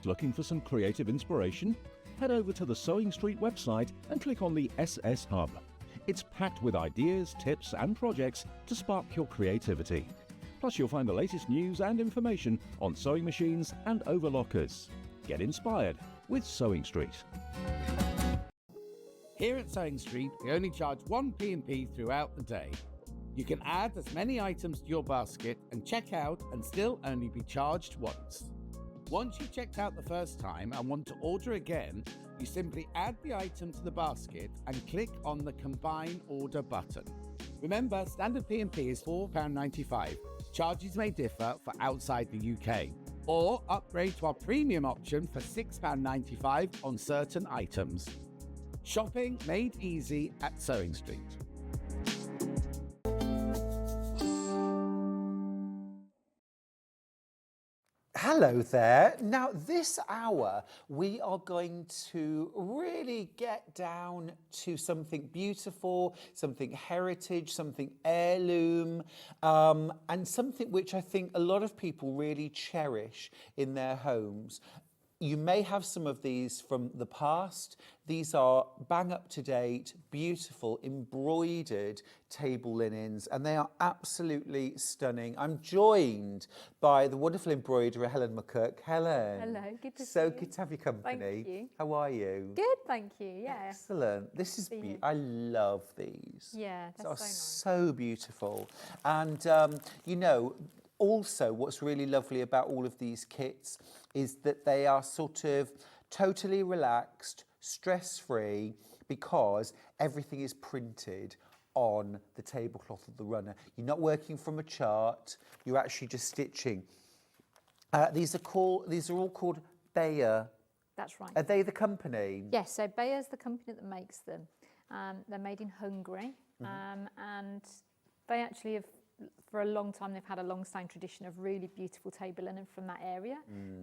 Looking for some creative inspiration? Head over to the Sewing Street website and click on the SS Hub. It's packed with ideas, tips and projects to spark your creativity. Plus you'll find the latest news and information on sewing machines and overlockers. Get inspired with Sewing Street. Here at Sewing Street, we only charge one P&P throughout the day. You can add as many items to your basket and check out and still only be charged once. Once you've checked out the first time and want to order again, you simply add the item to the basket and click on the Combine Order button. Remember, standard P&P is £4.95. Charges may differ for outside the UK. Or upgrade to our premium option for £6.95 on certain items. Shopping made easy at Sewing Street. Hello there. Now this hour we are going to really get down to something beautiful, something heritage, something heirloom, and something which I think a lot of people really cherish in their homes. You may have some of these from the past. These are bang up to date, beautiful, embroidered table linens, and they are absolutely stunning. I'm joined by the wonderful embroiderer, Helen McCook. Helen. Hello, good to see So you. good to have your company. Thank you. How are you? Good, thank you, yeah. Excellent. This is Be here. I love these. Yeah, They are that's so beautiful. And, you know, also what's really lovely about all of these kits is that they are sort of totally relaxed, stress-free, because everything is printed on the tablecloth of the runner. You're not working from a chart, you're actually just stitching. These are all called Beijer. That's right. Are they the company? Yes, so Beijer's the company that makes them. They're made in Hungary, and they actually have for a long time they've had a long-standing tradition of really beautiful table linen from that area,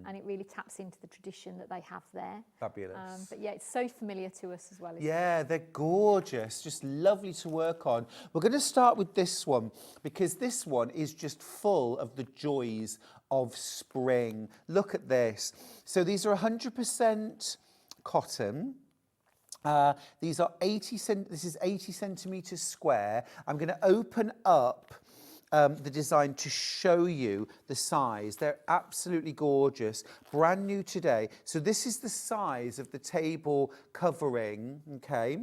and it really taps into the tradition that they have there. Fabulous. But yeah, it's so familiar to us as well. Isn't Yeah, they're gorgeous, just lovely to work on. We're going to start with this one because this one is just full of the joys of spring. Look at this. So these are 100% cotton. These are this is 80 centimetres square. I'm going to open up the design to show you the size. They're absolutely gorgeous, brand new today. So this is the size of the table covering, okay?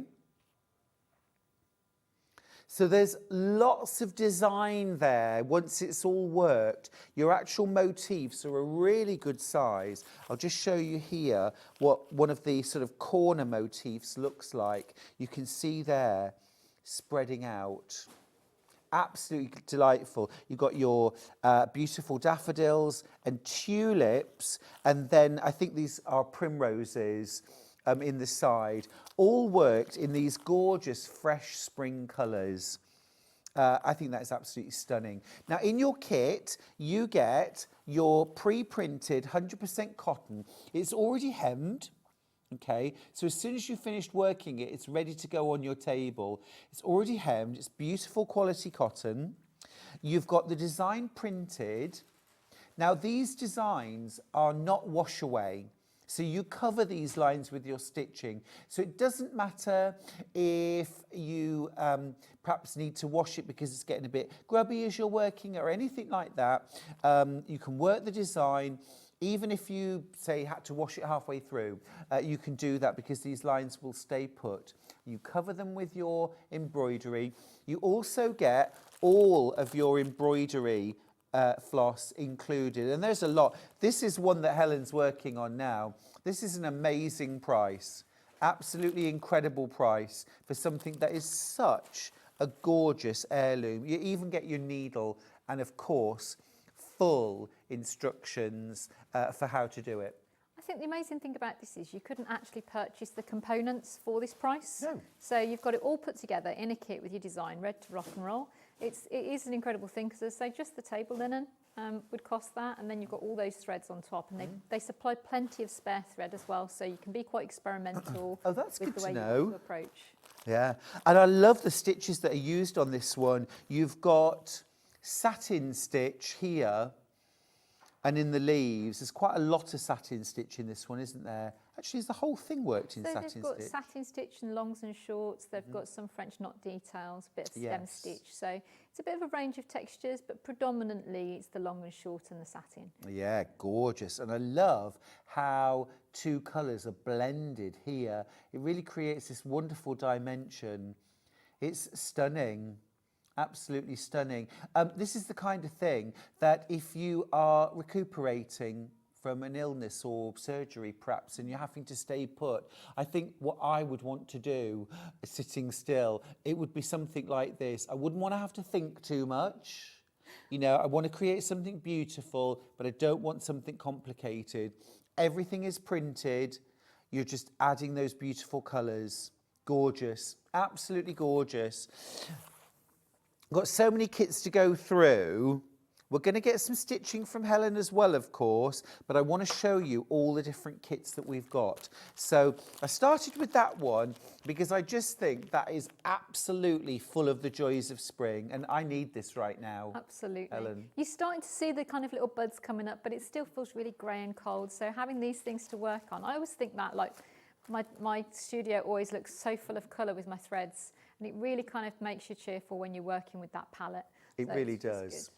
So there's lots of design there once it's all worked. Your actual motifs are a really good size. I'll just show you here what one of the sort of corner motifs looks like. You can see there spreading out. Absolutely delightful. You've got your beautiful daffodils and tulips, and then I think these are primroses in the side, all worked in these gorgeous fresh spring colours. I think that's absolutely stunning. Now in your kit, you get your pre-printed 100% cotton. It's already hemmed. Okay, so as soon as you've finished working it, it's ready to go on your table. It's already hemmed, it's beautiful quality cotton. You've got the design printed. Now these designs are not wash away. So you cover these lines with your stitching. So it doesn't matter if you perhaps need to wash it because it's getting a bit grubby as you're working or anything like that. You can work the design. Even if you, say, had to wash it halfway through, you can do that because these lines will stay put. You cover them with your embroidery. You also get all of your embroidery floss included, and there's a lot. This is one that Helen's working on now. This is an amazing price, absolutely incredible price for something that is such a gorgeous heirloom. You even get your needle and, of course, full instructions for how to do it. I think the amazing thing about this is you couldn't actually purchase the components for this price. No. So you've got it all put together in a kit with your design, ready to rock and roll. It is an incredible thing because, as I say, just the table linen would cost that, and then you've got all those threads on top, and they supply plenty of spare thread as well, so you can be quite experimental Oh, that's with good the way to you know. want to approach. Yeah, and I love the stitches that are used on this one. You've got satin stitch here, and in the leaves, there's quite a lot of satin stitch in this one, isn't there? Actually, is the whole thing worked in So satin they've got stitch? satin stitch and longs and shorts. They've got some French knot details, a bit of stem Yes. stitch. So it's a bit of a range of textures, but predominantly it's the long and short and the satin. Yeah, gorgeous. And I love how two colours are blended here. It really creates this wonderful dimension. It's stunning. Absolutely stunning. This is the kind of thing that if you are recuperating from an illness or surgery perhaps and you're having to stay put, I think what I would want to do sitting still, it would be something like this. I wouldn't want to have to think too much. You know, I want to create something beautiful, but I don't want something complicated. Everything is printed. You're just adding those beautiful colours. Gorgeous, absolutely gorgeous. I've got so many kits to go through. We're going to get some stitching from Helen as well, of course, but I want to show you all the different kits that we've got. So I started with that one because I just think that is absolutely full of the joys of spring, and I need this right now. Absolutely. Helen. You're starting to see the kind of little buds coming up, but it still feels really grey and cold. So having these things to work on, I always think that, like, my studio always looks so full of colour with my threads, and it really kind of makes you cheerful when you're working with that palette. It So really it's just does. good.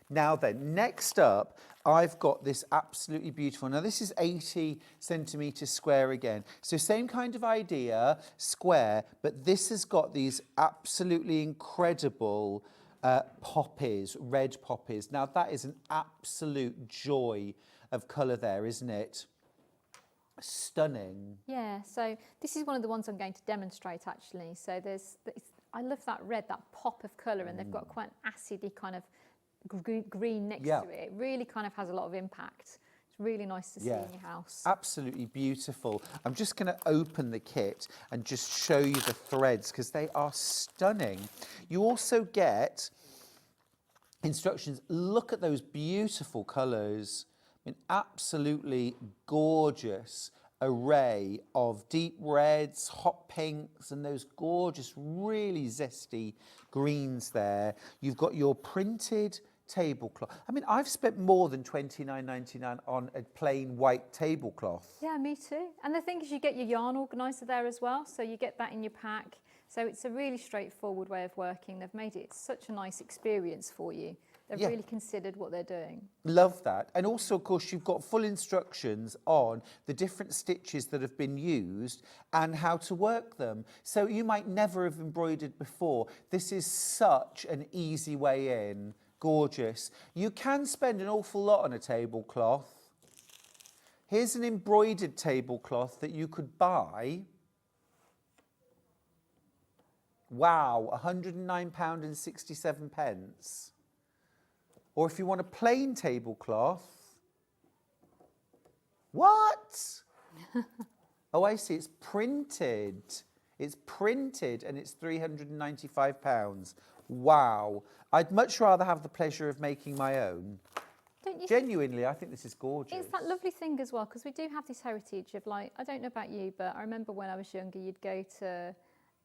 Now then, next up, I've got this absolutely beautiful. Now this is 80 centimetres square again. So same kind of idea, square, but this has got these absolutely incredible poppies, red poppies. Now that is an absolute joy of colour there, isn't it? Stunning. Yeah, so this is one of the ones I'm going to demonstrate actually. So I love that red, that pop of colour, and they've got quite an acidy kind of green next to it. It really kind of has a lot of impact. It's really nice to see in your house. Absolutely beautiful. I'm just going to open the kit and just show you the threads because they are stunning. You also get instructions. Look at those beautiful colours. I mean, absolutely gorgeous array of deep reds, hot pinks, and those gorgeous, really zesty greens there. You've got your printed tablecloth. I mean, I've spent more than £29.99 on a plain white tablecloth. Yeah, me too. And the thing is, you get your yarn organiser there as well, so you get that in your pack. So it's a really straightforward way of working. They've made it such a nice experience for you. They've really considered what they're doing. Love that. And also, of course, you've got full instructions on the different stitches that have been used and how to work them. So you might never have embroidered before. This is such an easy way in. Gorgeous. You can spend an awful lot on a tablecloth. Here's an embroidered tablecloth that you could buy. Wow, £109.67. Or if you want a plain tablecloth, what? Oh, I see, it's printed. It's printed and it's £395. Wow. I'd much rather have the pleasure of making my own. Don't you Genuinely, I think this is gorgeous. It's that lovely thing as well, because we do have this heritage of, like, I don't know about you, but I remember when I was younger, you'd go to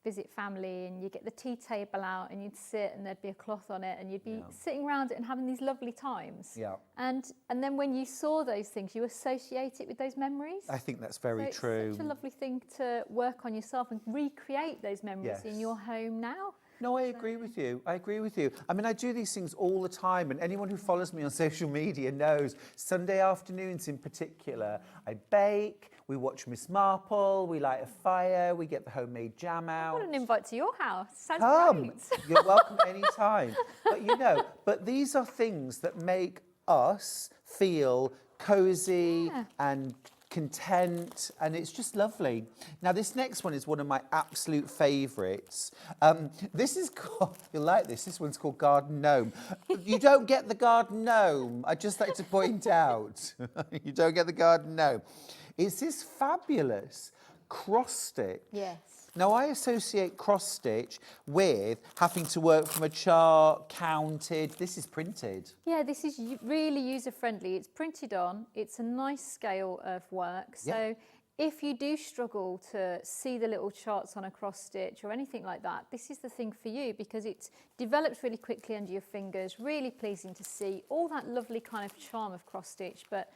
visit family and you get the tea table out and you'd sit and there'd be a cloth on it and you'd be sitting around it and having these lovely times. Yeah. And then when you saw those things, you associate it with those memories. I think that's very true. It's such a lovely thing to work on yourself and recreate those memories in your home now. No, I agree with you. I agree with you. I mean, I do these things all the time, and anyone who follows me on social media knows Sunday afternoons in particular, I bake, we watch Miss Marple, we light a fire, we get the homemade jam out. What an invite to your house. Sounds great. You're welcome anytime. But you know, but these are things that make us feel cosy and content, and it's just lovely. Now, this next one is one of my absolute favourites. This is called, you'll like this one's called Garden Gnome. You don't get the Garden Gnome, I'd just like to point out. You don't get the Garden Gnome. It's this fabulous cross stitch. Yes. Now, I associate cross stitch with having to work from a chart, counted. This is printed. Yeah, this is really user-friendly. It's printed on. It's a nice scale of work. So if you do struggle to see the little charts on a cross stitch or anything like that, this is the thing for you, because it develops really quickly under your fingers, really pleasing to see, all that lovely kind of charm of cross stitch, but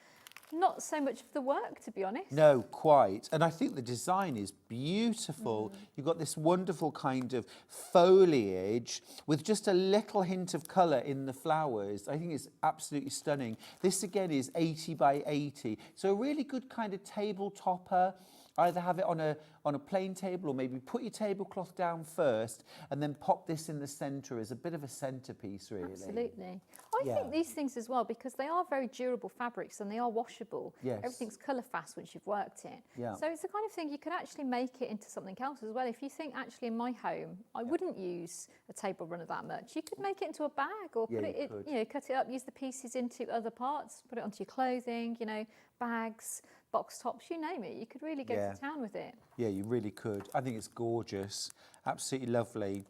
not so much of the work, to be honest. No, quite. And I think the design is beautiful. You've got this wonderful kind of foliage with just a little hint of colour in the flowers. I think it's absolutely stunning. This again is 80 by 80. So a really good kind of table topper. Either have it on a plain table, or maybe put your tablecloth down first and then pop this in the centre as a bit of a centrepiece, really. Absolutely. I think these things as well, because they are very durable fabrics and they are washable. Yes. Everything's colour fast once you've worked it. Yeah. So it's the kind of thing you could actually make it into something else as well. If you think, actually, in my home, I wouldn't use a table runner that much. You could make it into a bag, or put it, cut it up, use the pieces into other parts, put it onto your clothing, bags, box tops, you name it. You could really go to town with it. Yeah, you really could. I think it's gorgeous. Absolutely lovely.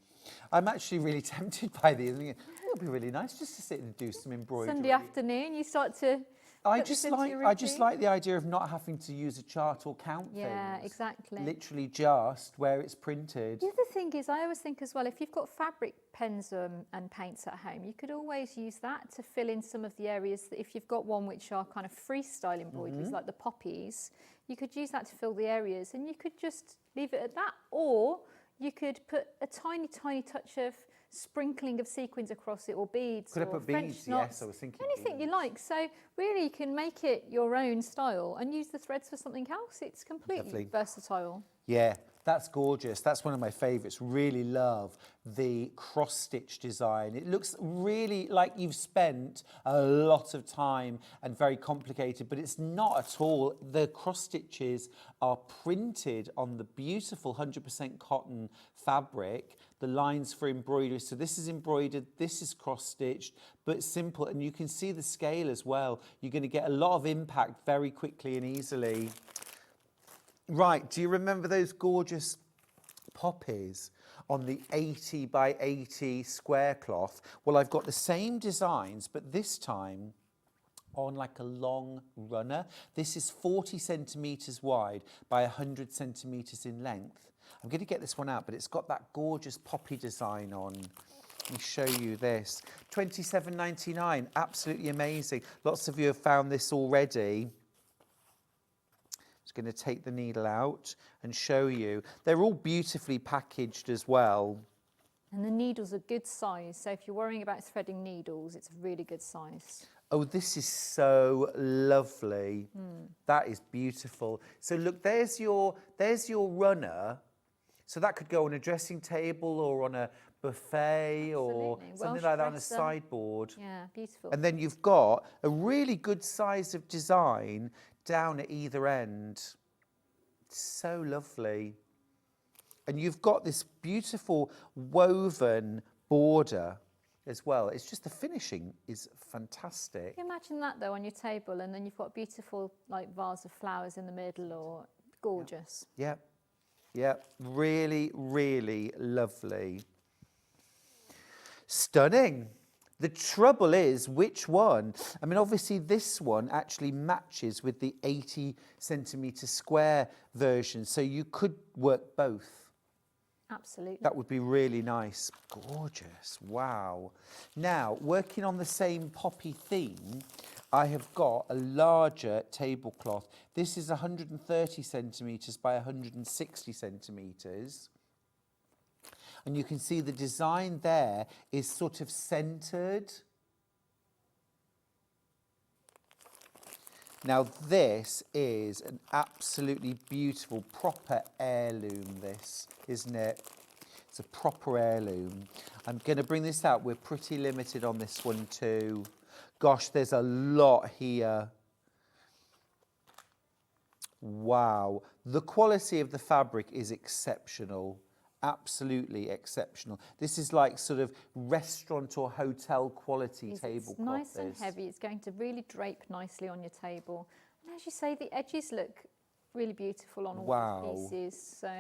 I'm actually really tempted by these. I think it would be really nice just to sit and do some embroidery. Sunday afternoon, you start to... I just like the idea of not having to use a chart or count things. Yeah, exactly. Literally just where it's printed. The other thing is, I always think as well, if you've got fabric pens and paints at home, you could always use that to fill in some of the areas that, if you've got one which are kind of freestyle embroideries, like the poppies, you could use that to fill the areas, and you could just leave it at that. Or you could put a tiny, tiny touch of sprinkling of sequins across it, or beads. Could I put French beads? knots, Yes, I was thinking anything beads. you like. So really, you can make it your own style and use the threads for something else. It's completely versatile. Yeah, that's gorgeous. That's one of my favourites. Really love the cross-stitch design. It looks really like you've spent a lot of time and very complicated, but it's not at all. The cross-stitches are printed on the beautiful 100% cotton fabric. The lines for embroidery. So this is embroidered, this is cross-stitched, but simple. And you can see the scale as well. You're going to get a lot of impact very quickly and easily. Right, do you remember those gorgeous poppies? on the 80 by 80 square cloth. Well, I've got the same designs, but this time on like a long runner. This is 40 centimetres wide by 100 centimetres in length. I'm going to get this one out, but it's got that gorgeous poppy design on. Let me show you this. £27.99, absolutely amazing. Lots of you have found this already. Just going to take the needle out and show you. They're all beautifully packaged as well. And the needles are good size, so if you're worrying about threading needles, it's a really good size. Oh, this is so lovely. That is beautiful. So look, there's your runner. So that could go on a dressing table or on a buffet or something like that on a sideboard. Yeah, beautiful. And then you've got a really good size of design down at either end. So lovely. And you've got this beautiful woven border as well. It's just the finishing is fantastic. Can you imagine that though on your table, and then you've got a beautiful like vase of flowers in the middle, or gorgeous. Yep. Yep. Really, really lovely. Stunning. The trouble is, which one? I mean, obviously this one actually matches with the 80 centimetre square version, so you could work both. Absolutely. That would be really nice. Gorgeous. Wow. Now, working on the same poppy theme, I have got a larger tablecloth. This is 130 centimetres by 160 centimetres. And you can see the design there is sort of centred. Now this is an absolutely beautiful, proper heirloom, this, isn't it? It's a proper heirloom. I'm going to bring this out. We're pretty limited on this one too. Gosh, there's a lot here. Wow. The quality of the fabric is exceptional. Absolutely exceptional. This is like sort of restaurant or hotel quality tablecloth. It's nice and heavy. It's going to really drape nicely on your table. And as you say, the edges look really beautiful on all the pieces. So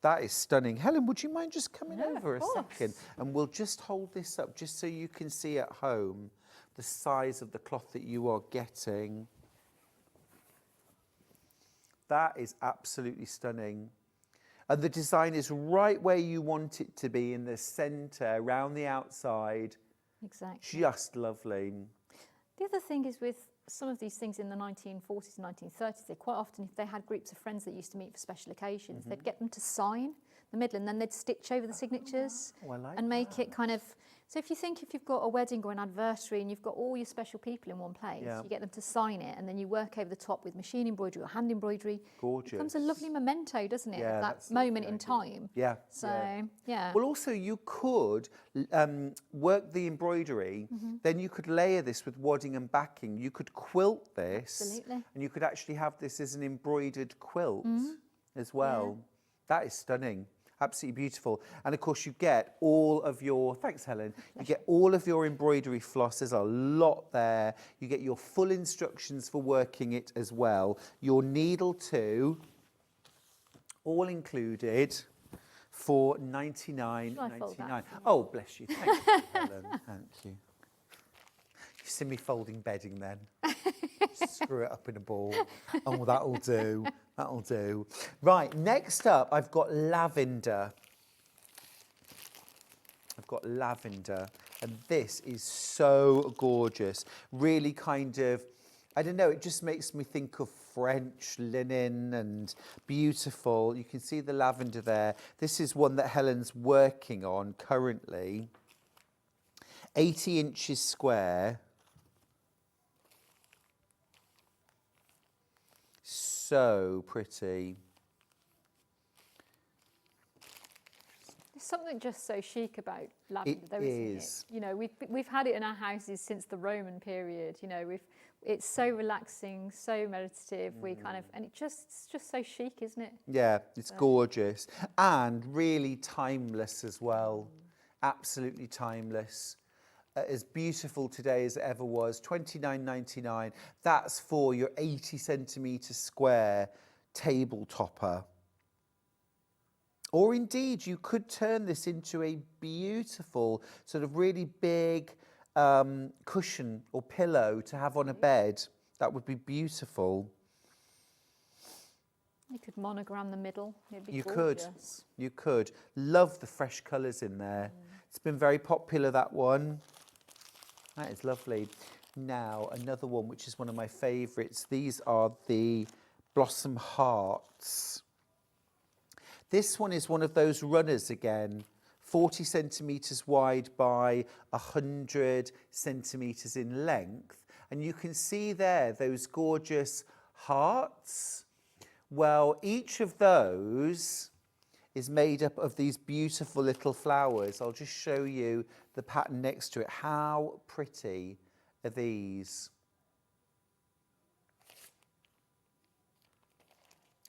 that is stunning. Helen, would you mind just coming Yeah, over of a course. second? And we'll just hold this up just so you can see at home the size of the cloth that you are getting. That is absolutely stunning. And the design is right where you want it to be, in the centre, around the outside. exactly. Just lovely. The other thing is with some of these things in the 1940s and 1930s, they quite often, if they had groups of friends that used to meet for special occasions, they'd get them to sign the middle, and then they'd stitch over the signatures and make it kind of. So if you've got a wedding or an anniversary and you've got all your special people in one place, you get them to sign it, and then you work over the top with machine embroidery or hand embroidery. Gorgeous. It becomes a lovely memento, doesn't it, Yeah, at that that's moment lovely in time. Yeah. So, yeah. Well, also you could work the embroidery, then you could layer this with wadding and backing. You could quilt this, Absolutely. and you could actually have this as an embroidered quilt as well. That is stunning. Absolutely beautiful. And of course you get all of your, thanks Helen, you get all of your embroidery floss. There's a lot there. You get your full instructions for working it as well. Your needle too, all included for $99.99. Oh, bless you. Thank you, Helen. Thank you. You see me folding bedding then? Screw it up in a ball. Oh, that'll do. That'll do. Right, next up, I've got lavender. And this is so gorgeous. Really kind of, I don't know, it just makes me think of French linen and beautiful. You can see the lavender there. This is one that Helen's working on currently. 80 inches square. So pretty. There's something just so chic about lavender, though, isn't is. it? You know, we've had it in our houses since the Roman period. You know, it's so relaxing, so meditative. We kind of, and it's just so chic, isn't it? Yeah, it's gorgeous and really timeless as well. Absolutely timeless. As beautiful today as it ever was. $29.99. That's for your 80 centimetre square table topper. Or indeed, you could turn this into a beautiful, sort of really big cushion or pillow to have on a bed. That would be beautiful. You could monogram the middle. It'd be You gorgeous. could. You could. Love the fresh colours in there. It's been very popular, that one. That is lovely. Now, another one, which is one of my favourites. These are the Blossom Hearts. This one is one of those runners again, 40 centimetres wide by 100 centimetres in length. And you can see there those gorgeous hearts. Well, each of those is made up of these beautiful little flowers. I'll just show you the pattern next to it. How pretty are these?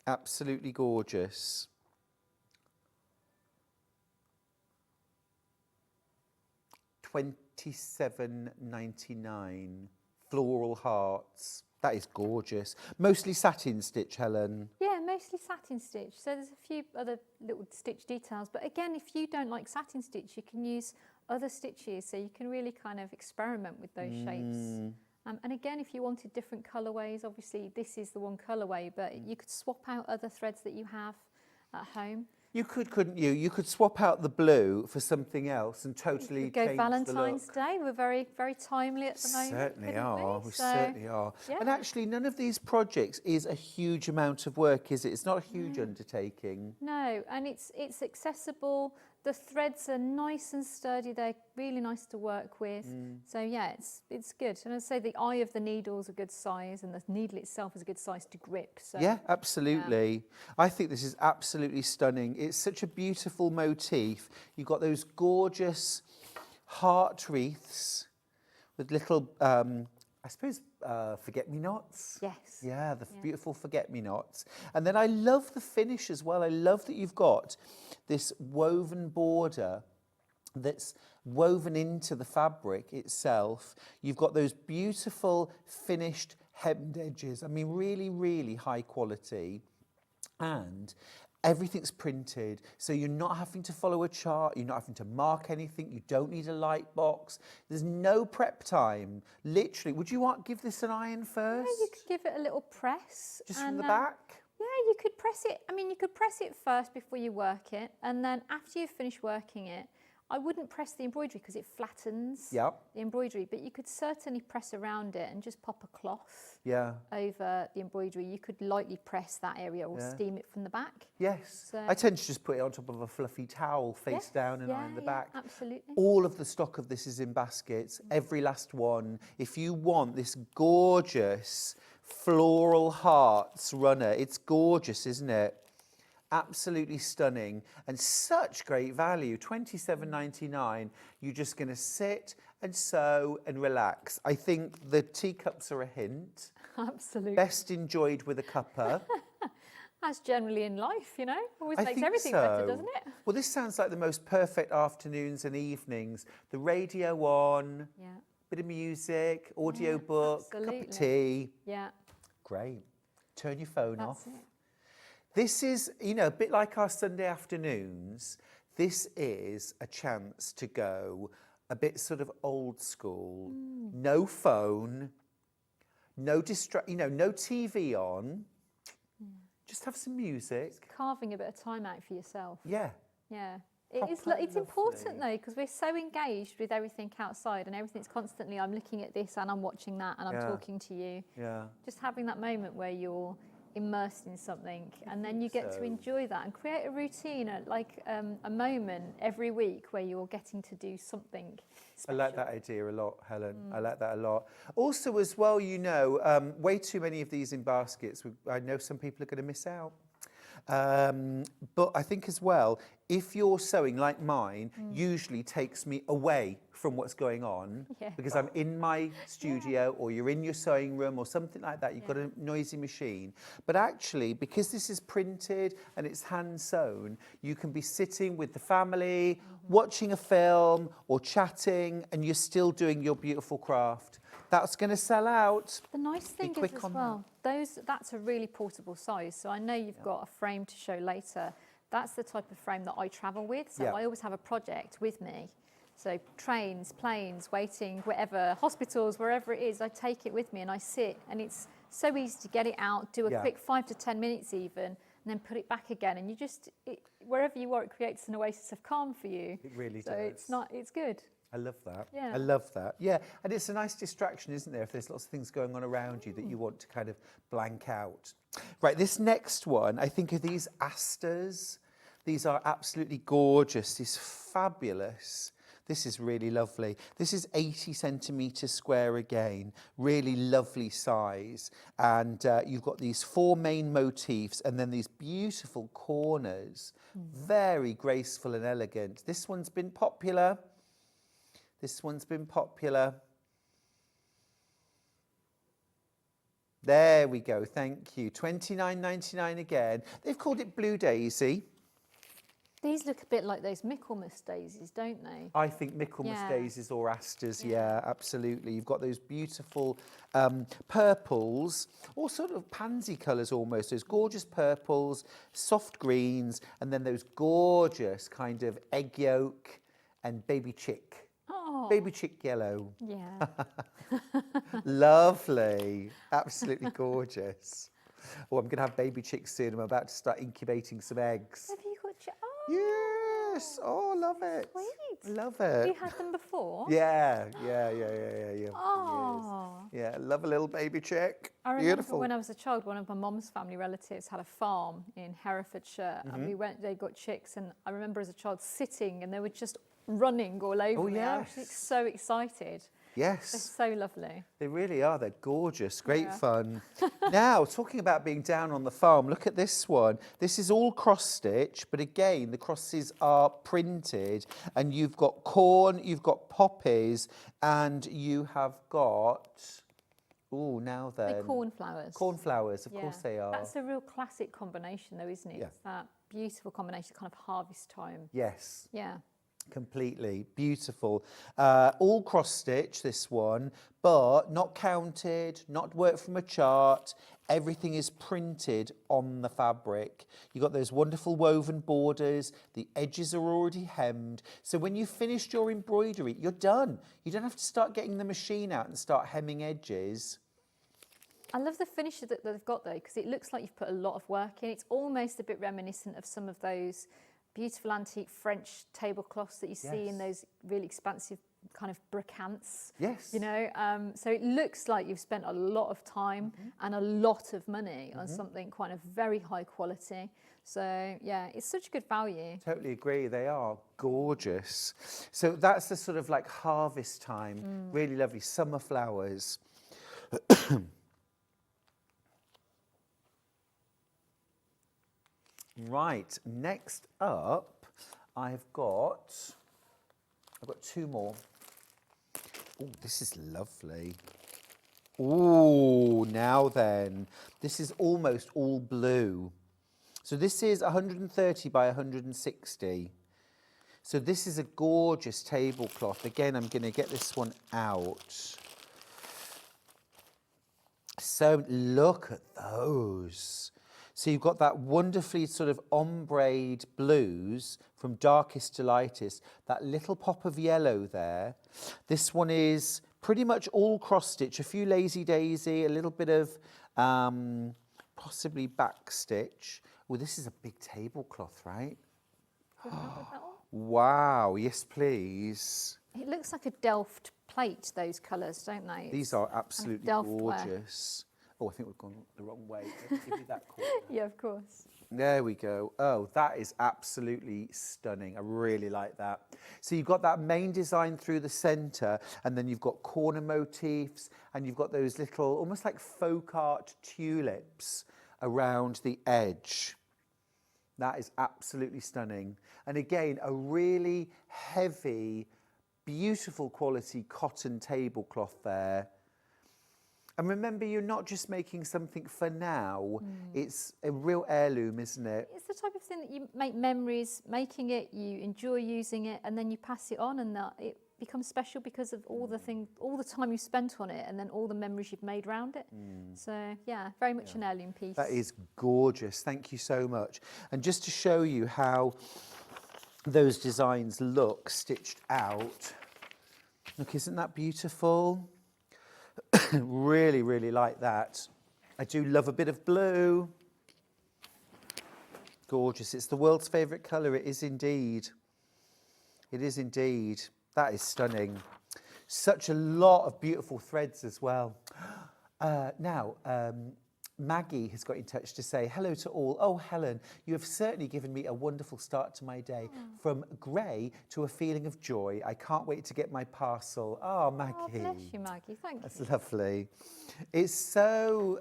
Absolutely gorgeous. £27.99. Floral hearts. That is gorgeous. Mostly satin stitch, Helen. Yeah, mostly satin stitch. So there's a few other little stitch details. But again, if you don't like satin stitch, you can use other stitches. So you can really kind of experiment with those shapes. And again, if you wanted different colourways, obviously this is the one colourway, but you could swap out other threads that you have at home. You could, couldn't you? You could swap out the blue for something else and totally You could go change Valentine's the look. Day. We're very, very timely at the moment. Certainly couldn't are. we? We So, certainly are. yeah. And actually, none of these projects is a huge amount of work, is it? It's not a huge undertaking. No, and it's accessible. The threads are nice and sturdy. They're really nice to work with. So yeah, it's good. And I'd say the eye of the needle is a good size, and the needle itself is a good size to grip. So Yeah, absolutely. I think this is absolutely stunning. It's such a beautiful motif. You've got those gorgeous heart wreaths with little, I suppose, forget-me-nots. Yes. Yeah, the beautiful forget-me-nots. And then I love the finish as well. I love that you've got this woven border that's woven into the fabric itself. You've got those beautiful finished hemmed edges. I mean, really, really high quality. And everything's printed, so you're not having to follow a chart, you're not having to mark anything, you don't need a light box. There's no prep time. Literally, would you give this an iron first? Yeah, you could give it a little press. Just from the back? Yeah, you could press it. I mean, you could press it first before you work it, and then after you've finished working it, I wouldn't press the embroidery because it flattens the embroidery, but you could certainly press around it and just pop a cloth over the embroidery. You could lightly press that area or steam it from the back. Yes. So, I tend to just put it on top of a fluffy towel face down and iron the back. Absolutely. All of the stock of this is in baskets, every last one. If you want this gorgeous floral hearts runner, it's gorgeous, isn't it? Absolutely stunning and such great value. £27.99. You're just going to sit and sew and relax. I think the teacups are a hint. Absolutely. Best enjoyed with a cuppa. As generally in life, you know, always I makes think everything so. better, doesn't it? Well, this sounds like the most perfect afternoons and evenings. The radio on, bit of music, audio book, cup of tea. Yeah. Great. Turn your phone off. That's it. This is, you know, a bit like our Sunday afternoons. This is a chance to go a bit sort of old school. No phone, no no TV on. Just have some music. Carving a bit of time out for yourself. Yeah. Yeah. Proper It's important though, because we're so engaged with everything outside and everything's constantly, I'm looking at this and I'm watching that and I'm talking to you. Yeah. Just having that moment where you're immersed in something and then you get to enjoy that and create a routine, a moment every week where you're getting to do something special. I like that idea a lot, Helen. I like that a lot. Also, as well, you know, way too many of these in baskets. I know some people are going to miss out. But I think as well, if you're sewing like mine, usually takes me away from what's going on because I'm in my studio or you're in your sewing room or something like that. You've got a noisy machine. But actually, because this is printed and it's hand sewn, you can be sitting with the family, watching a film or chatting, and you're still doing your beautiful craft. That's going to sell out. The nice thing is as well, that's a really portable size. So I know you've got a frame to show later. that's the type of frame that I travel with. So Yeah. I always have a project with me. So trains, planes, waiting, whatever, hospitals, wherever it is, I take it with me and I sit, and it's so easy to get it out, do a Yeah. quick 5 to 10 minutes even, and then put it back again. And you just, wherever you are, it creates an oasis of calm for you. It really so does. it's good. I love that. Yeah. I love that. Yeah, and it's a nice distraction, isn't there, if there's lots of things going on around you that you want to kind of blank out. Right, this next one, I think of these asters. These are absolutely gorgeous. These fabulous. This is really lovely. This is 80 centimetres square again, really lovely size. And you've got these 4 main motifs and then these beautiful corners, very graceful and elegant. This one's been popular. This one's been popular. There we go, thank you. £29.99 again. They've called it Blue Daisy. These look a bit like those Michaelmas daisies, don't they? I think Michaelmas Yeah. daisies or asters, yeah, absolutely. You've got those beautiful purples, all sort of pansy colours almost, those gorgeous purples, soft greens, and then those gorgeous kind of egg yolk and baby chick. Oh, Baby chick yellow. yeah. Lovely. Absolutely gorgeous. Oh, I'm going to have baby chicks soon. I'm about to start incubating some eggs. Have you got your... Yes. Oh, love it. Sweet. Love it. You had them before? Yeah. Oh. Yeah, love a little baby chick. I remember Beautiful. when I was a child, one of my mum's family relatives had a farm in Herefordshire, and we went, they got chicks, and I remember as a child sitting and they were just running all over me. I was yes. so excited. They're Yes, so lovely. they really are. They're gorgeous. Great Yeah. fun. Now, talking about being down on the farm, look at this one. This is all cross-stitch, but again, the crosses are printed, and you've got corn, you've got poppies, and you have got... Oh, now then. They're cornflowers. Cornflowers, of Yeah. course they are. That's a real classic combination though, isn't it? Yeah. It's that beautiful combination, kind of harvest time. Yes. Yeah. Completely beautiful. All cross stitch, this one, but not counted, not worked from a chart. Everything is printed on the fabric. You've got those wonderful woven borders. The edges are already hemmed. So when you've finished your embroidery, you're done. You don't have to start getting the machine out and start hemming edges. I love the finish that they've got though, because it looks like you've put a lot of work in. It's almost a bit reminiscent of some of those beautiful antique French tablecloths that you see in Yes. those really expansive kind of brocants. Yes. You know, so it looks like you've spent a lot of time and a lot of money on something quite a very high quality. So yeah, it's such good value. Totally agree. They are gorgeous. So that's the sort of like harvest time. Really lovely summer flowers. Right, next up, I've got 2 more. Oh, this is lovely. Oh, now then, this is almost all blue. So this is 130 by 160. So this is a gorgeous tablecloth. Again, I'm going to get this one out. So look at those. So you've got that wonderfully sort of ombre blues from darkest to lightest, that little pop of yellow there. This one is pretty much all cross stitch, a few lazy daisy, a little bit of possibly back stitch. Well, this is a big tablecloth, right? Wow, yes please. It looks like a Delft plate, those colours, don't they? These are absolutely Delftware. gorgeous. Oh, I think we've gone the wrong way. Let me give you that corner. Yeah, of course. There we go. Oh, that is absolutely stunning. I really like that. So you've got that main design through the centre, and then you've got corner motifs, and you've got those little, almost like folk art tulips around the edge. That is absolutely stunning. And again, a really heavy, beautiful quality cotton tablecloth there. And remember, you're not just making something for now. It's a real heirloom, isn't it? It's the type of thing that you make memories making it, you enjoy using it, and then you pass it on, and that it becomes special because of all the time you spent on it, and then all the memories you've made around it. So yeah, very much an heirloom piece. That is gorgeous. Thank you so much. And just to show you how those designs look stitched out, look, isn't that beautiful? Really, really like that. I do love a bit of blue. Gorgeous. It's the world's favourite colour. It is indeed. It is indeed. That is stunning. Such a lot of beautiful threads as well. Now, Maggie has got in touch to say, hello to all. Oh, Helen, you have certainly given me a wonderful start to my day. From grey to a feeling of joy. I can't wait to get my parcel. Oh, Maggie. Oh, bless you, Maggie. Thank you. That's lovely. It's so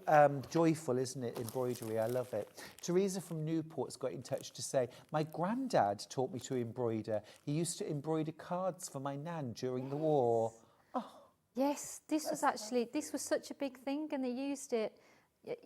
joyful, isn't it, embroidery? I love it. Teresa from Newport's got in touch to say, my granddad taught me to embroider. He used to embroider cards for my nan during the war. Oh, yes, this was such a big thing, and they used it.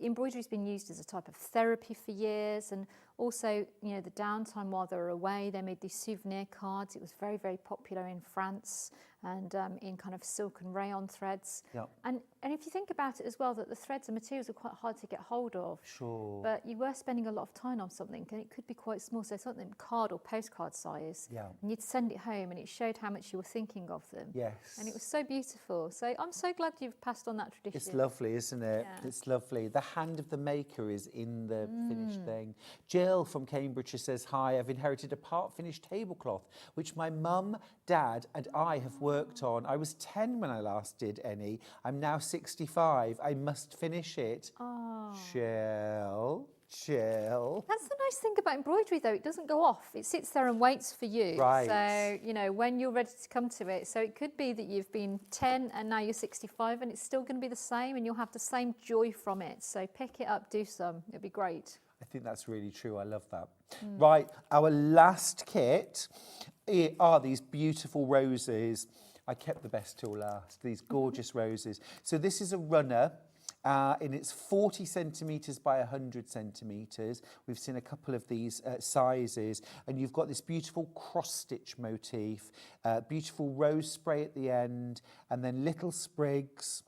Embroidery's been used as a type of therapy for years, and also, you know, the downtime while they were away, they made these souvenir cards. It was very, very popular in France, and in kind of silk and rayon threads. Yep. And if you think about it as well, that the threads and materials are quite hard to get hold of. sure. But you were spending a lot of time on something, and it could be quite small, so something card or postcard size. Yeah. And you'd send it home, and it showed how much you were thinking of them. Yes. And it was so beautiful. So I'm so glad you've passed on that tradition. It's lovely, isn't it? Yeah. It's lovely. The hand of the maker is in the finished thing. Jill from Cambridgeshire says, hi, I've inherited a part-finished tablecloth, which my mum, dad and I have worked on. I was 10 when I last did any. I'm now 65. I must finish it. Oh. Jill. That's the nice thing about embroidery, though. It doesn't go off. It sits there and waits for you. Right. So, you know, when you're ready to come to it. So it could be that you've been 10 and now you're 65, and it's still going to be the same, and you'll have the same joy from it. So pick it up, do some. It'll be great. I think that's really true. I love that. Right, our last kit are these beautiful roses. I kept the best till last, these gorgeous roses. So this is a runner. And it's 40 centimetres by 100 centimetres. We've seen a couple of these sizes, and you've got this beautiful cross-stitch motif, beautiful rose spray at the end, and then little sprigs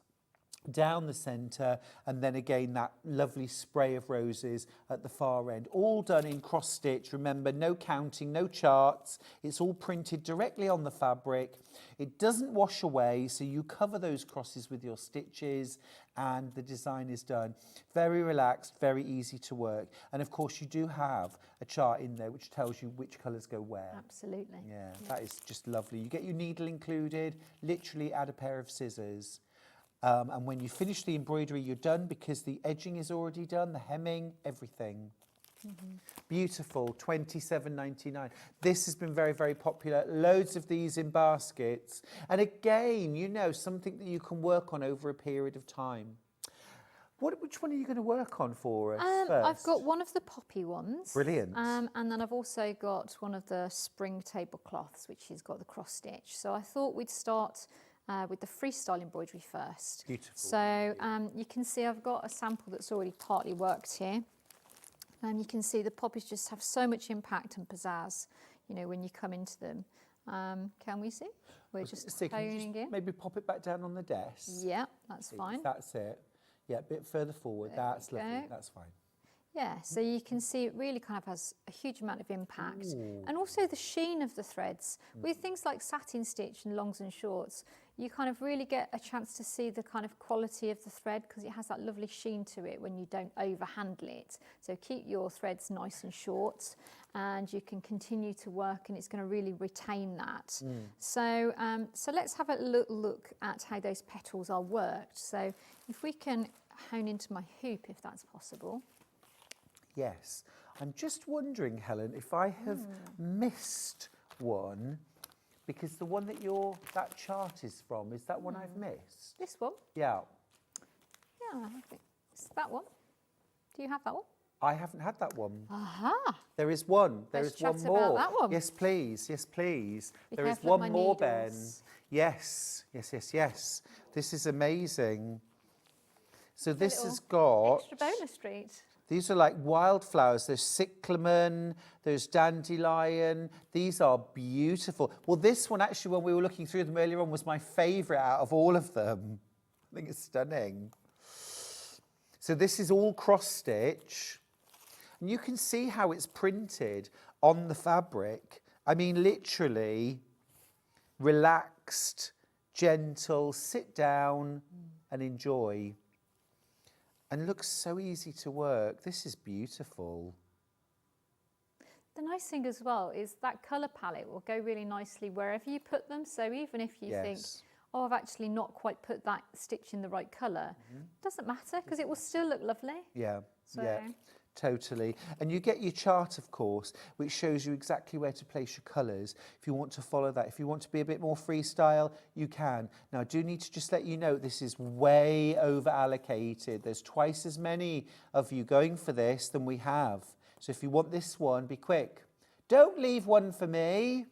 down the centre, and then again that lovely spray of roses at the far end, all done in cross stitch. Remember, no counting, no charts. It's all printed directly on the fabric. It doesn't wash away, so you cover those crosses with your stitches, and the design is done. Very relaxed, very easy to work, and of course you do have a chart in there which tells you which colours go where. Absolutely. Yeah, that is just lovely. You get your needle included, literally add a pair of scissors. And when you finish the embroidery, you're done, because the edging is already done, the hemming, everything. Beautiful, $27.99. This has been very, very popular. Loads of these in baskets. And again, you know, something that you can work on over a period of time. Which one are you going to work on for us first? I've got one of the poppy ones. Brilliant. And then I've also got one of the spring tablecloths, which has got the cross stitch. So I thought we'd start with the freestyle embroidery first. Beautiful. So you can see I've got a sample that's already partly worked here. And you can see the poppies just have so much impact and pizzazz, you know, when you come into them. Can we see? We're just honing in. Maybe pop it back down on the desk. Yeah, that's fine. That's it. Yeah, a bit further forward. That's lovely. That's fine. Yeah, so you can see it really kind of has a huge amount of impact. And also the sheen of the threads. With things like satin stitch and longs and shorts, you kind of really get a chance to see the kind of quality of the thread, because it has that lovely sheen to it when you don't overhandle it. So keep your threads nice and short, and you can continue to work, and it's going to really retain that. So let's have a little look at how those petals are worked. So if we can hone into my hoop, if that's possible. Yes. I'm just wondering, Helen, if I have missed one, because the one that that chart is from, is that one I've missed? This one? Yeah. Yeah, I think it's that one. Do you have that one? I haven't had that one. Aha! There is one. There Let's is one chat more. about that one. Yes, please. Yes, please. Be There is careful of one my more, Ben. needles. Yes. Yes, yes, yes. This is amazing. So this little has got, extra bonus street. these are like wildflowers. There's cyclamen, there's dandelion. These are beautiful. Well, this one actually, when we were looking through them earlier on, was my favourite out of all of them. I think it's stunning. So this is all cross stitch. And you can see how it's printed on the fabric. I mean, literally relaxed, gentle, sit down and enjoy. And looks so easy to work. This is beautiful. The nice thing as well is that colour palette will go really nicely wherever you put them. So even if you think, oh, I've actually not quite put that stitch in the right colour, doesn't matter because it will still look lovely. Yeah, So- yeah, totally. And you get your chart, of course, which shows you exactly where to place your colours. If you want to follow that, if you want to be a bit more freestyle, you can. Now, I do need to just let you know this is way over allocated. There's twice as many of you going for this than we have. So if you want this one, be quick. Don't leave one for me.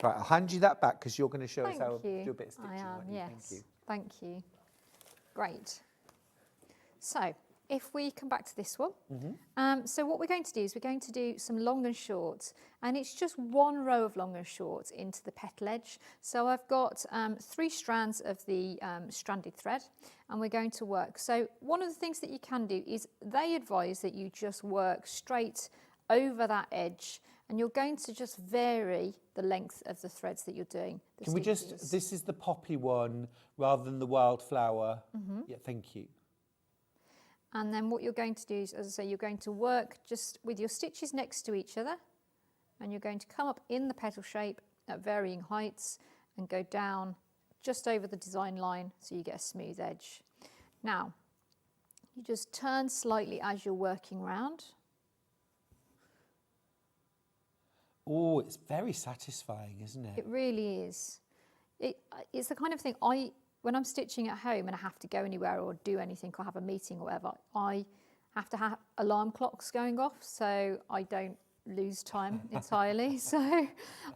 Right, I'll hand you that back because you're going to show us how to do a bit of stitching. I am, aren't you? yes. Thank you. Thank you. Great. So if we come back to this one, so what we're going to do is we're going to do some long and short, and it's just one row of long and short into the petal edge. So I've got 3 strands of the stranded thread, and we're going to work. So one of the things that you can do is they advise that you just work straight over that edge, and you're going to just vary the length of the threads that you're doing. Can we just, this is the poppy one rather than the wildflower. Yeah, thank you. And then what you're going to do is, as I say, you're going to work just with your stitches next to each other, and you're going to come up in the petal shape at varying heights and go down just over the design line so you get a smooth edge. Now, you just turn slightly as you're working round. Oh, it's very satisfying, isn't it? It really is. It's the kind of thing when I'm stitching at home and I have to go anywhere or do anything or have a meeting or whatever, I have to have alarm clocks going off so I don't lose time entirely. So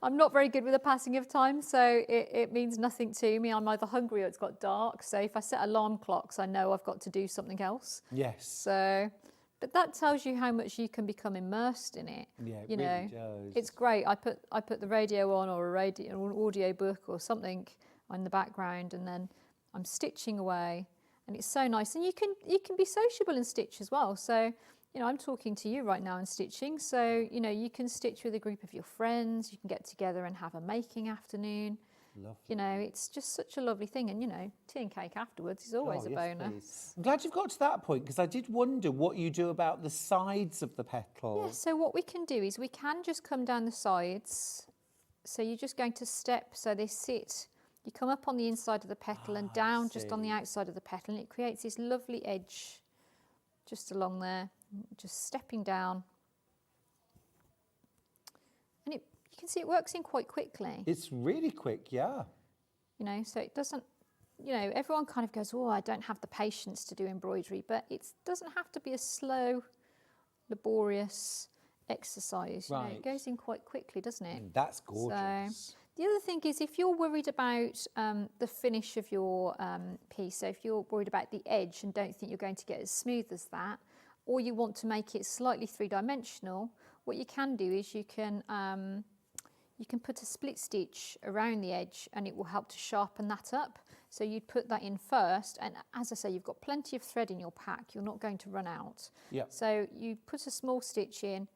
I'm not very good with the passing of time, so it means nothing to me. I'm either hungry or it's got dark. So if I set alarm clocks, I know I've got to do something else. Yes. So, but that tells you how much you can become immersed in it. Yeah, it you really know, does. it's great. I put the radio on or an audio book or something in the background, and then I'm stitching away, and it's so nice. And you can be sociable and stitch as well. So, you know, I'm talking to you right now and stitching. So, you know, you can stitch with a group of your friends. You can get together and have a making afternoon. Lovely. You know, it's just such a lovely thing. And, you know, tea and cake afterwards is always a bonus. Please. I'm glad you've got to that point because I did wonder what you do about the sides of the petal. Yeah, so what we can do is we can just come down the sides. So you're just going to step so they sit. You come up on the inside of the petal and down just on the outside of the petal, and it creates this lovely edge just along there, just stepping down. And you can see it works in quite quickly. It's really quick, yeah. You know, so it doesn't, you know, everyone kind of goes, oh, I don't have the patience to do embroidery, but it doesn't have to be a slow, laborious exercise. You know, it goes in quite quickly, doesn't it? That's gorgeous. So, the other thing is if you're worried about the finish of your piece, so if you're worried about the edge and don't think you're going to get as smooth as that, or you want to make it slightly three-dimensional, what you can do is you can put a split stitch around the edge and it will help to sharpen that up. So you'd put that in first, and as I say, you've got plenty of thread in your pack, you're not going to run out. Yep. So you put a small stitch in,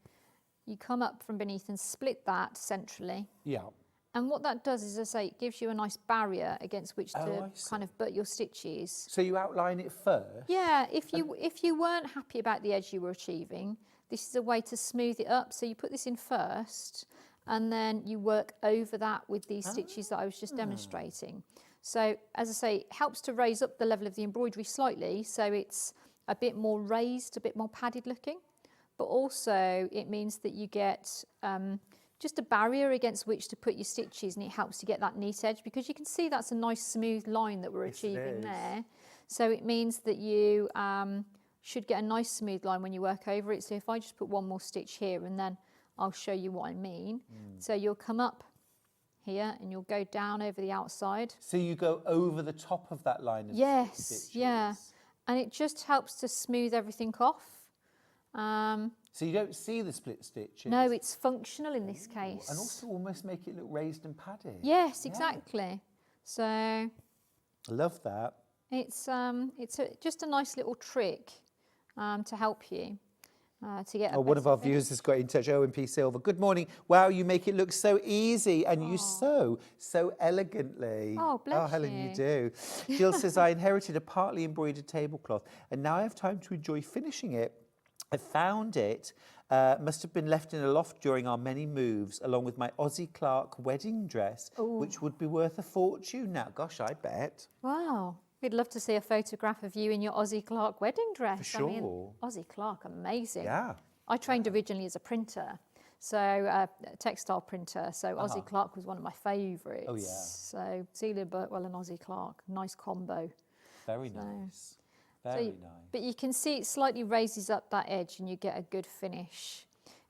you come up from beneath and split that centrally. Yeah. And what that does is, as I say, it gives you a nice barrier against which to kind of butt your stitches. So you outline it first? Yeah, if you weren't happy about the edge you were achieving, this is a way to smooth it up. So you put this in first, and then you work over that with these stitches that I was just demonstrating. So, as I say, it helps to raise up the level of the embroidery slightly, so it's a bit more raised, a bit more padded looking. But also, it means that you get just a barrier against which to put your stitches, and it helps to get that neat edge, because you can see that's a nice smooth line that we're achieving there. So it means that you should get a nice smooth line when you work over it. So if I just put one more stitch here, and then I'll show you what I mean. So you'll come up here, and you'll go down over the outside. So you go over the top of that line of Yes, stitches. yeah. And it just helps to smooth everything off. So you don't see the split stitches. No, it's functional in this case. And also almost make it look raised and padded. Yes, exactly. So I love that. it's just a nice little trick to help you to get. One of our viewers has got in touch. OMP Silver. Good morning. Wow, you make it look so easy, and you sew so elegantly. Oh, bless Helen, you. you do. Jill says, I inherited a partly embroidered tablecloth, and now I have time to enjoy finishing it. I found it, must have been left in a loft during our many moves, along with my Aussie Clark wedding dress, which would be worth a fortune now. Gosh, I bet. Wow. We'd love to see a photograph of you in your Aussie Clark wedding dress. For sure. I mean, Aussie Clark, amazing. Yeah. I trained originally as a printer, so a textile printer. So Aussie Clark was one of my favourites. Oh, yeah. So Celia Birtwell and Aussie Clark, nice combo. Very nice. Very nice. But you can see it slightly raises up that edge and you get a good finish.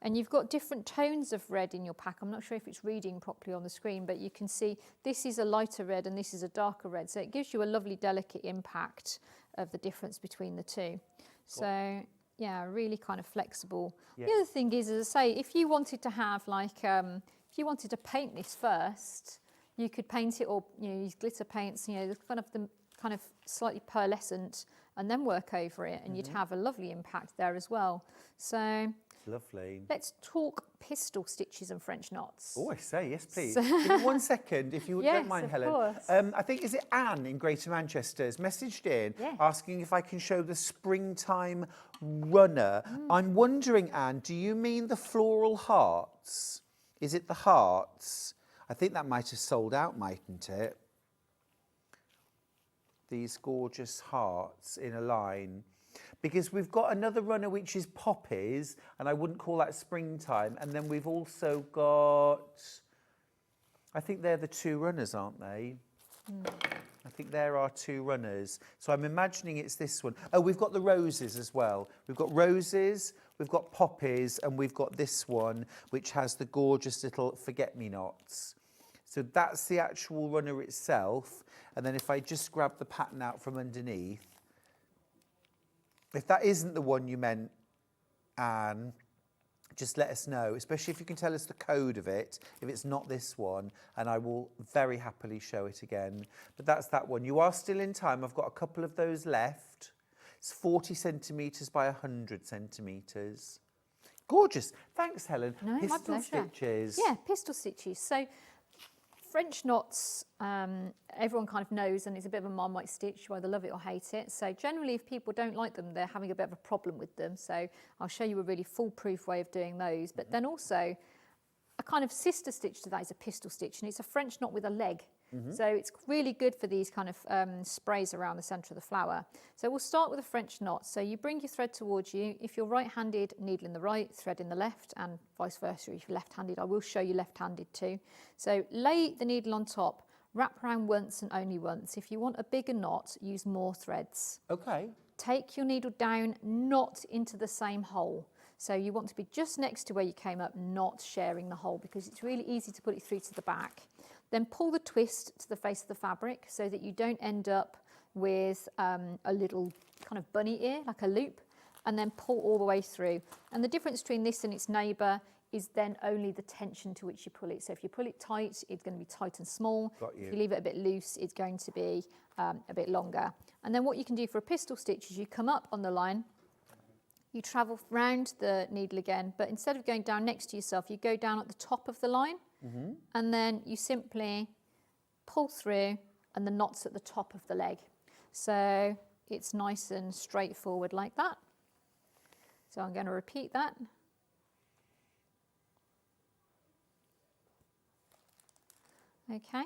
And you've got different tones of red in your pack. I'm not sure if it's reading properly on the screen, but you can see this is a lighter red and this is a darker red. So it gives you a lovely, delicate impact of the difference between the two. So, yeah, really kind of flexible. Yeah. The other thing is, as I say, if you wanted to have like, if you wanted to paint this first, you could paint it, or use glitter paints, the kind of slightly pearlescent, and then work over it, and you'd have a lovely impact there as well. So lovely. Let's talk pistol stitches and French knots. Oh, I say, yes, please. Give me 1 second, if you don't mind, Helen. Course. I think, is it Anne in Greater Manchester has messaged in Yeah. asking if I can show the springtime runner. I'm wondering, Anne, do you mean the floral hearts? Is it the hearts? I think that might have sold out, mightn't it? These gorgeous hearts in a line. Because we've got another runner which is poppies, and I wouldn't call that springtime. And then we've also got, I think they're the two runners, aren't they? I think there are two runners. So I'm imagining it's this one. Oh, we've got the roses as well. We've got roses, we've got poppies, and we've got this one, which has the gorgeous little forget-me-nots. So that's the actual runner itself. And then if I just grab the pattern out from underneath, if that isn't the one you meant, Anne, just let us know, especially if you can tell us the code of it, if it's not this one, and I will very happily show it again. But that's that one. You are still in time. I've got a couple of those left. It's 40 centimetres by 100 centimetres. Gorgeous. Thanks, Helen. No, Pistol my pleasure. stitches. Yeah, pistol stitches. So French knots, everyone kind of knows, and it's a bit of a Marmite stitch. You either love it or hate it. So generally, if people don't like them, they're having a bit of a problem with them. So I'll show you a really foolproof way of doing those. But then also, a kind of sister stitch to that is a pistol stitch, and it's a French knot with a leg. So it's really good for these kind of sprays around the centre of the flower. So we'll start with a French knot. So you bring your thread towards you. If you're right-handed, needle in the right, thread in the left, and vice versa. If you're left-handed, I will show you left-handed too. So lay the needle on top, wrap around once and only once. If you want a bigger knot, use more threads. Okay. Take your needle down, not into the same hole. So you want to be just next to where you came up, not sharing the hole, because it's really easy to put it through to the back. Then pull the twist to the face of the fabric so that you don't end up with a little kind of bunny ear, like a loop, and then pull all the way through. And the difference between this and its neighbour is then only the tension to which you pull it. So if you pull it tight, it's going to be tight and small. Got you. If you leave it a bit loose, it's going to be a bit longer. And then what you can do for a pistol stitch is you come up on the line, you travel round the needle again, but instead of going down next to yourself, you go down at the top of the line, and then you simply pull through, and the knot's at the top of the leg. So it's nice and straightforward like that. So I'm going to repeat that. Okay,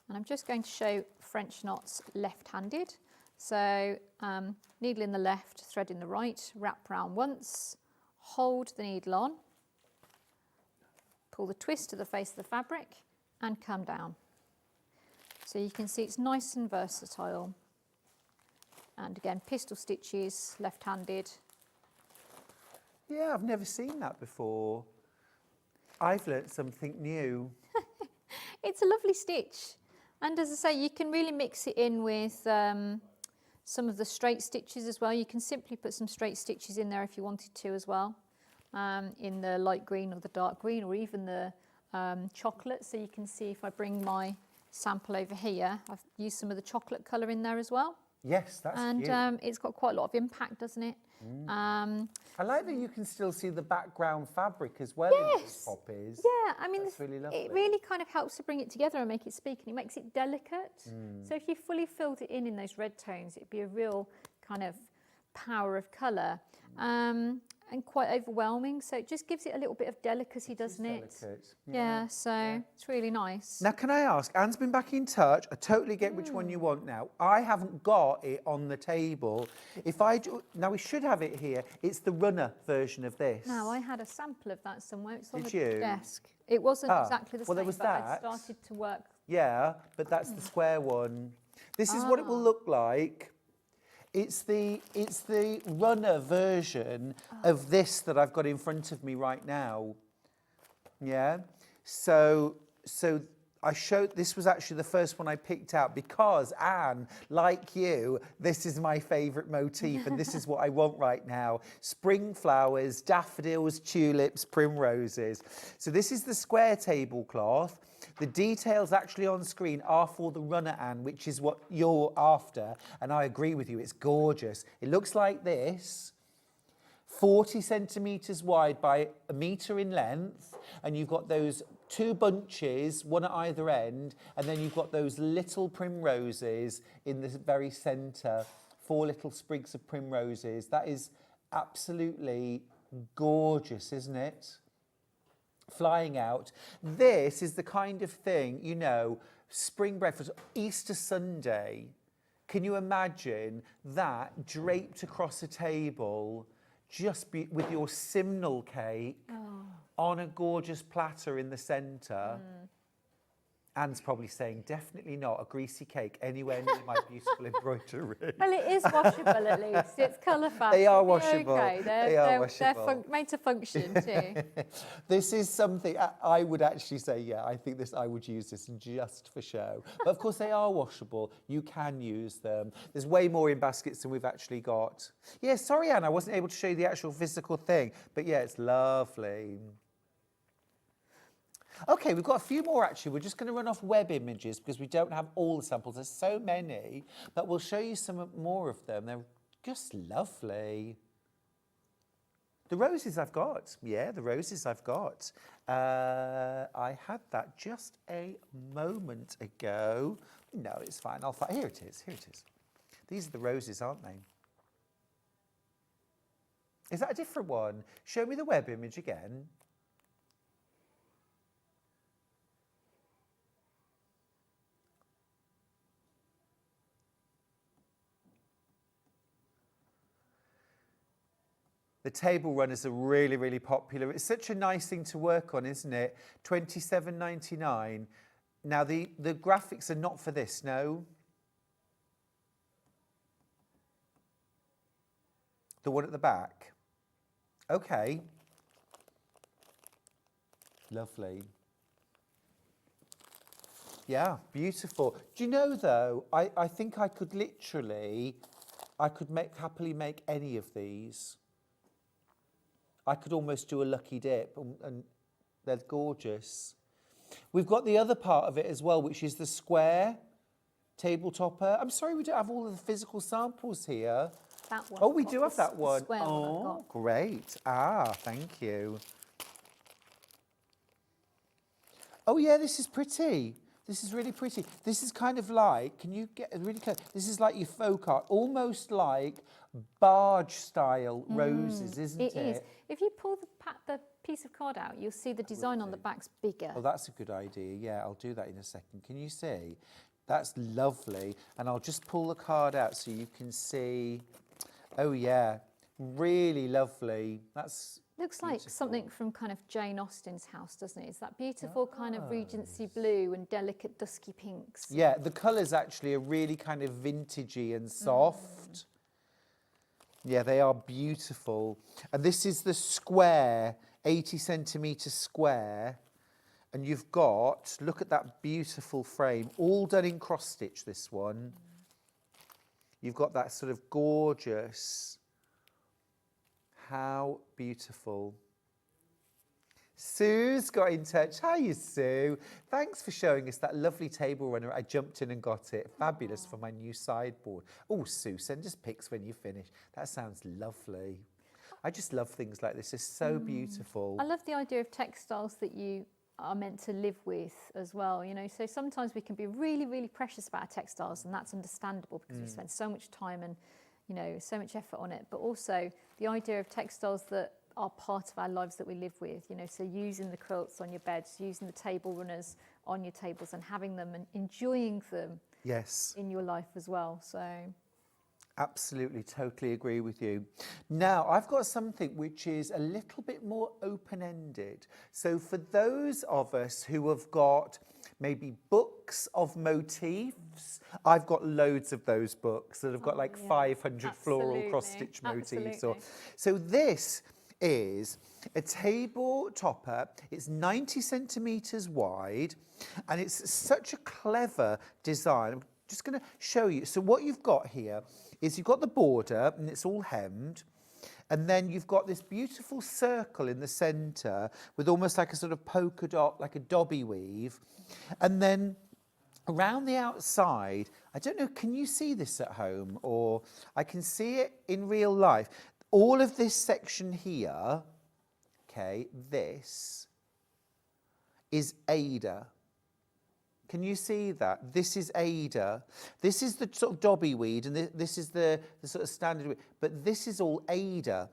and I'm just going to show French knots left-handed. So needle in the left, thread in the right, wrap round once, hold the needle on, pull the twist to the face of the fabric and come down. So you can see it's nice and versatile. And again, pistol stitches, left-handed. Yeah, I've never seen that before. I've learnt something new. It's a lovely stitch. And as I say, you can really mix it in with some of the straight stitches as well. You can simply put some straight stitches in there if you wanted to as well, in the light green or the dark green, or even the chocolate. So you can see if I bring my sample over here, I've used some of the chocolate colour in there as well. Yes, that's cute. And it's got quite a lot of impact, doesn't it? I like that you can still see the background fabric as well in these poppies. Yeah, I mean, That's really lovely. it really kind of helps to bring it together and make it speak, and it makes it delicate. So if you fully filled it in those red tones, it'd be a real kind of power of colour. And quite overwhelming, so it just gives it a little bit of delicacy, doesn't it? Delicate. Yeah, so it's really nice. Now, can I ask, Anne's been back in touch. I totally get which one you want now. I haven't got it on the table. If I do, now we should have it here. It's the runner version of this. Now, I had a sample of that somewhere. It's on Did the you? desk. It wasn't exactly the well, there same, was but I that. started to work. Yeah, but that's the square one. This is what it will look like. It's the runner version of this that I've got in front of me right now. Yeah. So I showed, this was actually the first one I picked out because, Anne, like you, this is my favourite motif and this is what I want right now. Spring flowers, daffodils, tulips, primroses. So this is the square tablecloth. The details actually on screen are for the runner, Anne, which is what you're after. And I agree with you, it's gorgeous. It looks like this. 40 centimetres wide by a metre in length, and you've got those two bunches, one at either end, and then you've got those little primroses in the very centre, 4 little sprigs of primroses. That is absolutely gorgeous, isn't it? Flying out. This is the kind of thing, you know, spring breakfast, Easter Sunday. Can you imagine that draped across a table, just with your simnel cake on a gorgeous platter in the centre? Anne's probably saying, definitely not a greasy cake anywhere near my beautiful embroidery. Well, it is washable at least. It's colour fast. They are It'll be washable. Okay. They're washable. They're made to function too. This is something I would actually say, yeah, I think this, I would use this just for show. But of course they are washable. You can use them. There's way more in baskets than we've actually got. Yeah, sorry, Anne, I wasn't able to show you the actual physical thing. But yeah, it's lovely. Okay, we've got a few more actually. We're just going to run off web images because we don't have all the samples. There's so many, but we'll show you some more of them. They're just lovely. The roses I've got. Yeah, the roses I've got. I had that just a moment ago. No, it's fine. I'll find. Here it is. Here it is. These are the roses, aren't they? Is that a different one? Show me the web image again. The table runners are really, really popular. It's such a nice thing to work on, isn't it? $27.99. Now, the graphics are not for this, no? The one at the back? Okay. Lovely. Yeah, beautiful. Do you know, though, I think I could literally, happily make any of these. I could almost do a lucky dip, and they're gorgeous. We've got the other part of it as well, which is the square tabletopper. I'm sorry we don't have all of the physical samples here. That one. Oh, we do have that one. Square one I've Oh, got. great. Ah, thank you. Oh, yeah, this is pretty. This is really pretty. This is kind of like, can you get really close? This is like your folk art, almost like barge-style roses, isn't it? It is. If you pull the piece of card out, you'll see the design on the back's bigger. Oh, that's a good idea. Yeah, I'll do that in a second. Can you see? That's lovely. And I'll just pull the card out so you can see. Oh, yeah. Really lovely. That's Looks like something from kind of Jane Austen's house, doesn't it? It's that beautiful kind of Regency blue and delicate dusky pinks. Yeah, the colours actually are really kind of vintagey and soft. Yeah, they are beautiful. And this is the square, 80 centimetre square. And you've got, look at that beautiful frame, all done in cross stitch, this one. You've got that sort of gorgeous, how beautiful. Sue's got in touch. Hiya, Sue. Thanks for showing us that lovely table runner. I jumped in and got it. Fabulous for my new sideboard. Oh, Sue, send us pics when you finish. That sounds lovely. I just love things like this. It's so beautiful. I love the idea of textiles that you are meant to live with as well, you know. So sometimes we can be really, really precious about our textiles, and that's understandable because we spend so much time and, you know, so much effort on it. But also the idea of textiles that are part of our lives that we live with, you know, so using the quilts on your beds, using the table runners on your tables and having them and enjoying them in your life as well. So absolutely, totally agree with you. Now, I've got something which is a little bit more open-ended. So for those of us who have got maybe books of motifs, I've got loads of those books that have got like 500 floral cross-stitch motifs. So this is a table topper. It's 90 centimetres wide, and it's such a clever design. I'm just going to show you. So what you've got here is you've got the border, and it's all hemmed, and then you've got this beautiful circle in the centre with almost like a sort of polka dot, like a dobby weave, and then around the outside, I don't know, can you see this at home? Or I can see it in real life. All of this section here, okay, this is Ada. Can you see that? This is Ada. This is the sort of dobby weed, and this is the sort of standard weed. But this is all Ada.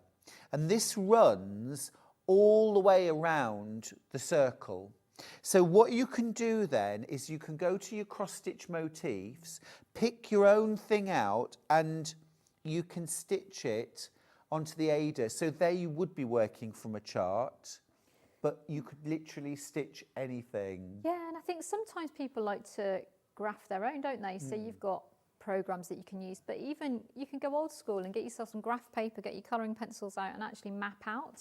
And this runs all the way around the circle. So what you can do then is you can go to your cross-stitch motifs, pick your own thing out, and you can stitch it onto the Ada. So there you would be working from a chart, but you could literally stitch anything. yeah, and I think sometimes people like to graph their own, don't they? So you've got programs that you can use, but even you can go old school and get yourself some graph paper, get your colouring pencils out and actually map out,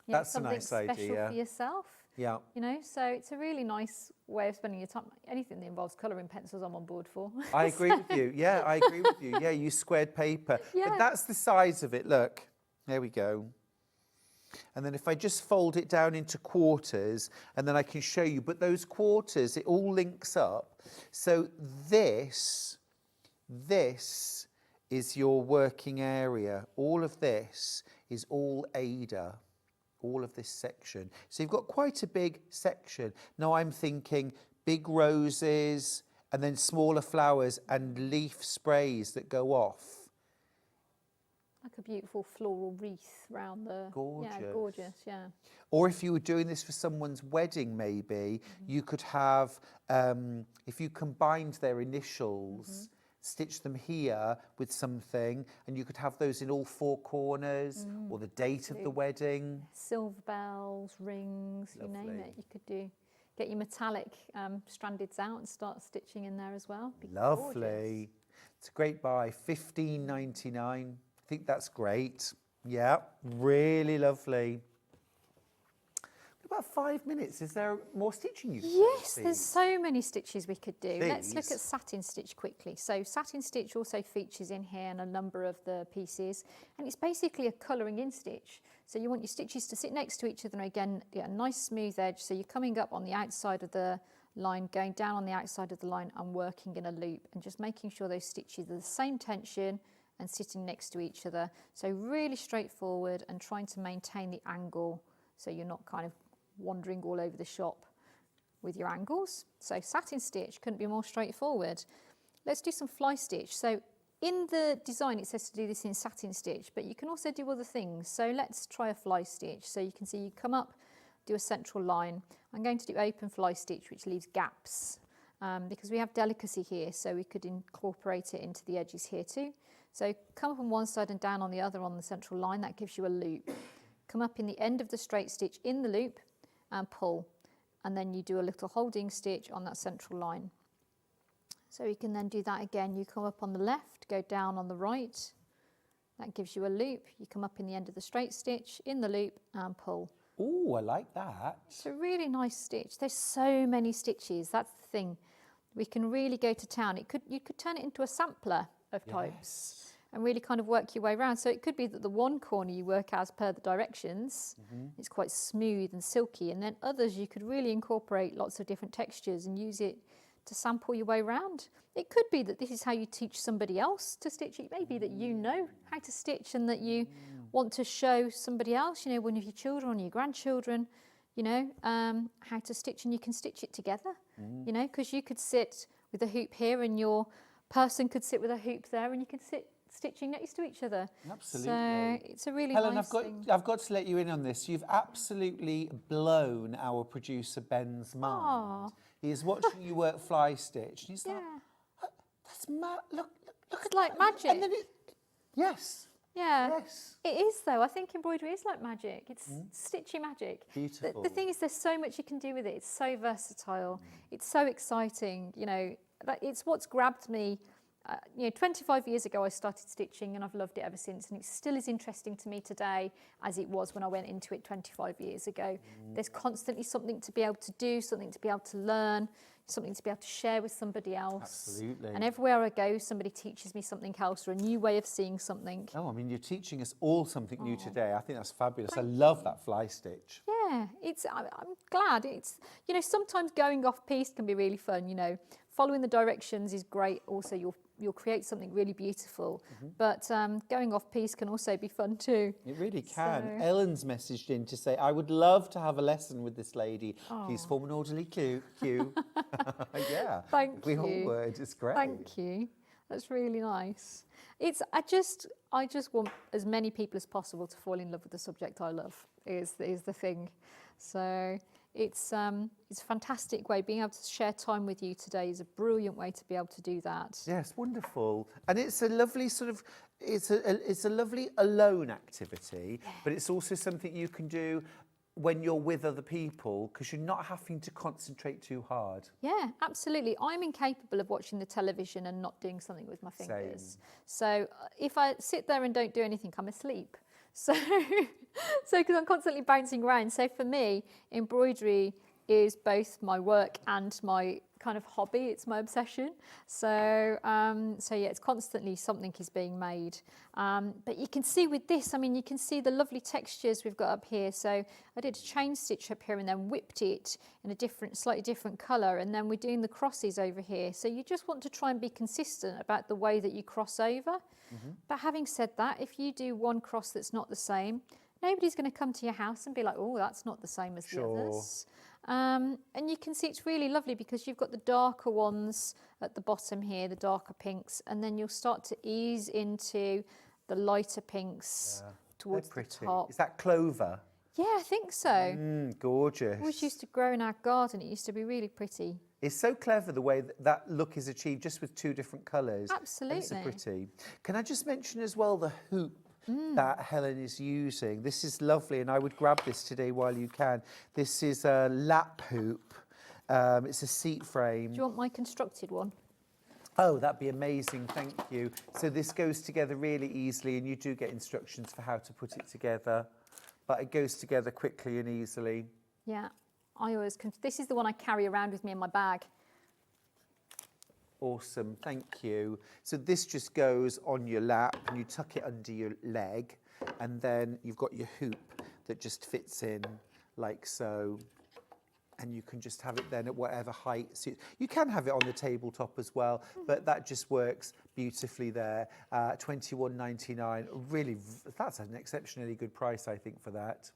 you know, That's a something nice special idea. for yourself. Yeah. You know, so it's a really nice way of spending your time. Anything that involves colouring pencils, I'm on board for. I agree with you. Yeah, I agree with you. Yeah, use squared paper. Yeah. But that's the size of it. Look, there we go. And then if I just fold it down into quarters, and then I can show you, but those quarters, it all links up. So this is your working area. All of this is all Ada, all of this section. So you've got quite a big section. Now I'm thinking big roses and then smaller flowers and leaf sprays that go off. Like a beautiful floral wreath round the... Gorgeous. Yeah, gorgeous, yeah. Or if you were doing this for someone's wedding, maybe, you could have, if you combined their initials, stitch them here with something, and you could have those in all four corners, or the date of the wedding. Silver bells, rings, you name it. You could do, get your metallic strandeds out and start stitching in there as well. Be Lovely. gorgeous. It's a great buy, $15.99. I think that's great. Yeah, really lovely. About 5 minutes. Is there more stitching you can do? Yes, there's so many stitches we could do. Let's look These? at satin stitch quickly. So satin stitch also features in here and a number of the pieces, and it's basically a colouring in stitch. So you want your stitches to sit next to each other, and again, get a nice smooth edge. So you're coming up on the outside of the line, going down on the outside of the line and working in a loop, and just making sure those stitches are the same tension and sitting next to each other. So really straightforward, and trying to maintain the angle so you're not kind of wandering all over the shop with your angles. So satin stitch couldn't be more straightforward. Let's do some fly stitch. So in the design it says to do this in satin stitch, but you can also do other things. So let's try a fly stitch. So you can see you come up, do a central line. I'm going to do open fly stitch, which leaves gaps because we have delicacy here, so we could incorporate it into the edges here too. So come up on one side and down on the other on the central line. That gives you a loop. Come up in the end of the straight stitch in the loop and pull, and then you do a little holding stitch on that central line. So you can then do that again. You come up on the left, go down on the right. That gives you a loop. You come up in the end of the straight stitch in the loop and pull. Oh, I like that. It's a really nice stitch. There's so many stitches. That's the thing. We can really go to town. You could turn it into a sampler of types and really kind of work your way around. So it could be that the one corner you work as per the directions. It's quite smooth and silky, and then others you could really incorporate lots of different textures and use it to sample your way around. It could be that this is how you teach somebody else to stitch. It may be that you know how to stitch and that you want to show somebody else, you know, one of your children or your grandchildren, you know, how to stitch, and you can stitch it together, you know, because you could sit with a hoop here and your person could sit with a hoop there, and you can sit stitching next to each other. Absolutely. So it's a really Helen, nice thing. I've got to let you in on this. You've absolutely blown our producer Ben's mind. He is watching you work fly stitch, and he's like, "Oh, that's look It's like magic. And then yes. Yeah, Yes. it is though. I think embroidery is like magic. It's stitchy magic. Beautiful. The thing is, there's so much you can do with it. It's so versatile. It's so exciting. You know, it's what's grabbed me. You know, 25 years ago I started stitching, and I've loved it ever since, and it still is interesting to me today as it was when I went into it 25 years ago. There's constantly something to be able to do, something to be able to learn, something to be able to share with somebody else. Absolutely. And everywhere I go, somebody teaches me something else or a new way of seeing something. Oh, I mean, you're teaching us all something new today. I think that's fabulous. I love that fly stitch. Yeah, I'm glad. It's, you know, sometimes going off piste can be really fun, you know. Following the directions is great. Also, you'll create something really beautiful. But going off piste can also be fun too. It really can. So- Ellen's messaged in to say, I would love to have a lesson with this lady. Please form an orderly queue. Yeah. Thank we you. all would. It's great. Thank you. That's really nice. I just want as many people as possible to fall in love with the subject I love. Is the thing. So it's a fantastic way. Being able to share time with you today is a brilliant way to be able to do that. Yes, wonderful. And it's a lovely sort of, it's a lovely alone activity, but it's also something you can do when you're with other people, because you're not having to concentrate too hard. Yeah, absolutely. I'm incapable of watching the television and not doing something with my fingers. Same. So if I sit there and don't do anything, I'm asleep. So because I'm constantly bouncing around. So for me, embroidery is both my work and my kind of hobby. It's my obsession. So yeah, it's constantly something is being made. But you can see with this, I mean, you can see the lovely textures we've got up here. So I did a chain stitch up here and then whipped it in a slightly different colour. And then we're doing the crosses over here. So you just want to try and be consistent about the way that you cross over. But having said that, if you do one cross that's not the same, nobody's going to come to your house and be like, oh, that's not the same as the others. And you can see it's really lovely because you've got the darker ones at the bottom here, the darker pinks, and then you'll start to ease into the lighter pinks towards the top. Is that clover? Yeah, I think so. Gorgeous. Always used to grow in our garden. It used to be really pretty. It's so clever the way that look is achieved just with two different colours. Absolutely. It's so pretty. Can I just mention as well the hoop that Helen is using? This is lovely, and I would grab this today while you can. This is a lap hoop. It's a seat frame. Do you want my constructed one? Oh, that'd be amazing, thank you. So this goes together really easily, and you do get instructions for how to put it together, but it goes together quickly and easily. Yeah, this is the one I carry around with me in my bag. Awesome, thank you. So this just goes on your lap and you tuck it under your leg, and then you've got your hoop that just fits in like so. And you can just have it then at whatever height suits. You can have it on the tabletop as well, but that just works beautifully there. $21.99, really, that's an exceptionally good price, I think, for that.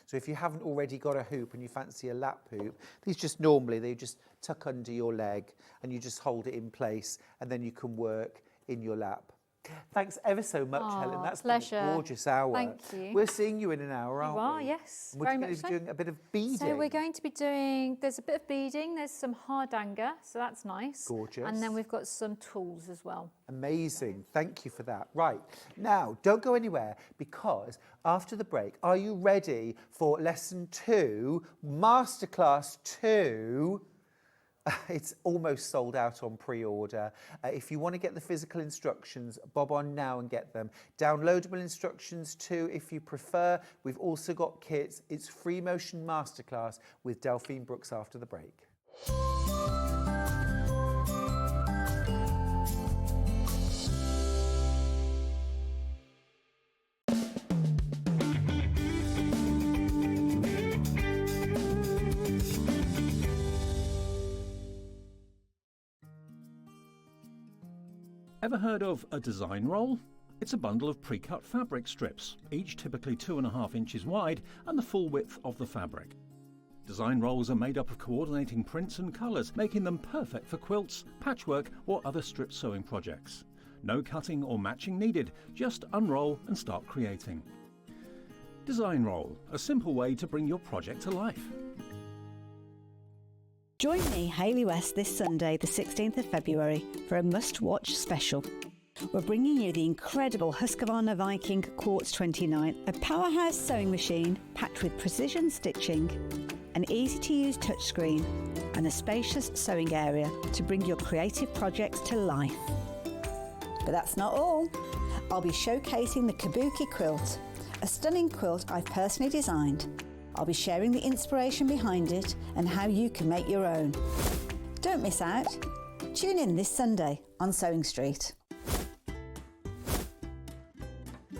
So if you haven't already got a hoop and you fancy a lap hoop, these just normally, they just tuck under your leg and you just hold it in place, and then you can work in your lap. Thanks ever so much, Helen. That's pleasure. been a gorgeous hour. Thank you. We're seeing you in an hour, aren't we? You are, yes. We're Very going much to be so. doing a bit of beading. So we're going to be doing, there's a bit of beading, there's some hardanger, so that's nice. Gorgeous. And then we've got some tools as well. Amazing. Thank you for that. Right. Now, don't go anywhere, because after the break, are you ready for lesson 2, masterclass 2, It's almost sold out on pre-order. If you want to get the physical instructions, bob on now and get them. Downloadable instructions too, if you prefer. We've also got kits. It's Free Motion Masterclass with Delphine Brooks after the break. Ever heard of a design roll? It's a bundle of pre-cut fabric strips, each typically 2.5 inches wide and the full width of the fabric. Design rolls are made up of coordinating prints and colours, making them perfect for quilts, patchwork or other strip sewing projects. No cutting or matching needed, just unroll and start creating. Design roll, a simple way to bring your project to life. Join me, Hayley West, this Sunday, the 16th of February, for a must-watch special. We're bringing you the incredible Husqvarna Viking Quartz 29, a powerhouse sewing machine packed with precision stitching, an easy-to-use touchscreen, and a spacious sewing area to bring your creative projects to life. But that's not all. I'll be showcasing the Kabuki quilt, a stunning quilt I've personally designed. I'll be sharing the inspiration behind it and how you can make your own. Don't miss out. Tune in this Sunday on Sewing Street.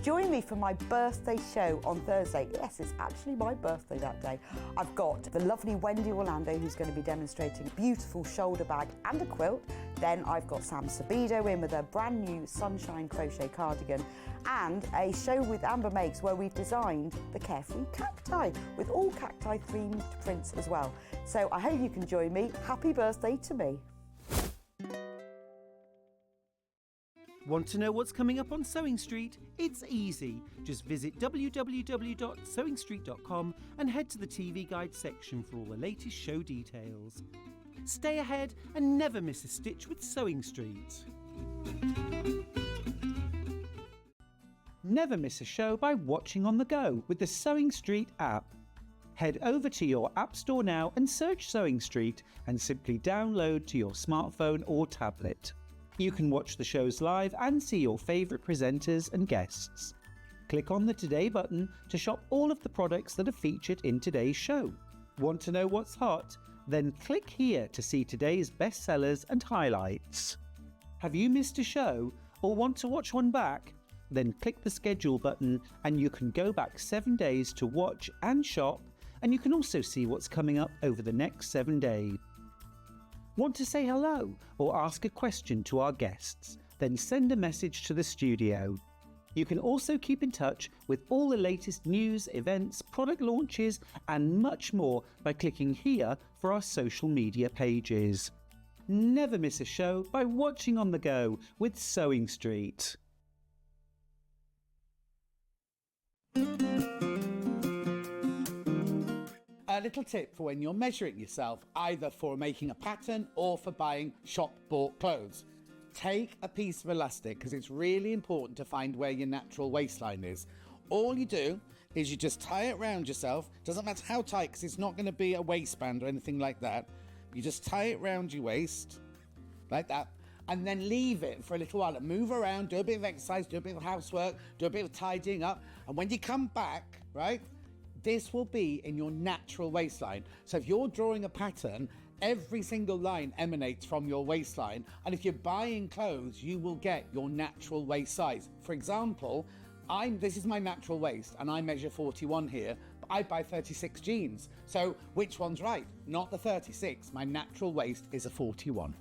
Join me for my birthday show on Thursday. Yes, it's actually my birthday that day. I've got the lovely Wendy Orlando who's going to be demonstrating a beautiful shoulder bag and a quilt. Then I've got Sam Sabido in with a brand new sunshine crochet cardigan and a show with Amber Makes where we've designed the Carefree cacti with all cacti themed prints as well. So I hope you can join me. Happy birthday to me. Want to know what's coming up on Sewing Street? It's easy. Just visit www.sewingstreet.com and head to the TV Guide section for all the latest show details. Stay ahead and never miss a stitch with Sewing Street. Never miss a show by watching on the go with the Sewing Street app. Head over to your App Store now and search Sewing Street and simply download to your smartphone or tablet. You can watch the shows live and see your favourite presenters and guests. Click on the Today button to shop all of the products that are featured in today's show. Want to know what's hot? Then click here to see today's bestsellers and highlights. Have you missed a show or want to watch one back? Then click the schedule button and you can go back 7 days to watch and shop, and you can also see what's coming up over the next 7 days. Want to say hello or ask a question to our guests? Then send a message to the studio. You can also keep in touch with all the latest news, events, product launches and much more by clicking here for our social media pages. Never miss a show by watching on the go with Sewing Street. A little tip for when you're measuring yourself, either for making a pattern or for buying shop-bought clothes. Take a piece of elastic because it's really important to find where your natural waistline is. All you do is you just tie it around yourself. Doesn't matter how tight because it's not going to be a waistband or anything like that. You just tie it around your waist like that and then leave it for a little while and move around, do a bit of exercise, do a bit of housework, do a bit of tidying up. And when you come back, right, this will be in your natural waistline. So if you're drawing a pattern, every single line emanates from your waistline. And if you're buying clothes, you will get your natural waist size. For example, this is my natural waist and I measure 41 here, but I buy 36 jeans. So which one's right? Not the 36. My natural waist is a 41.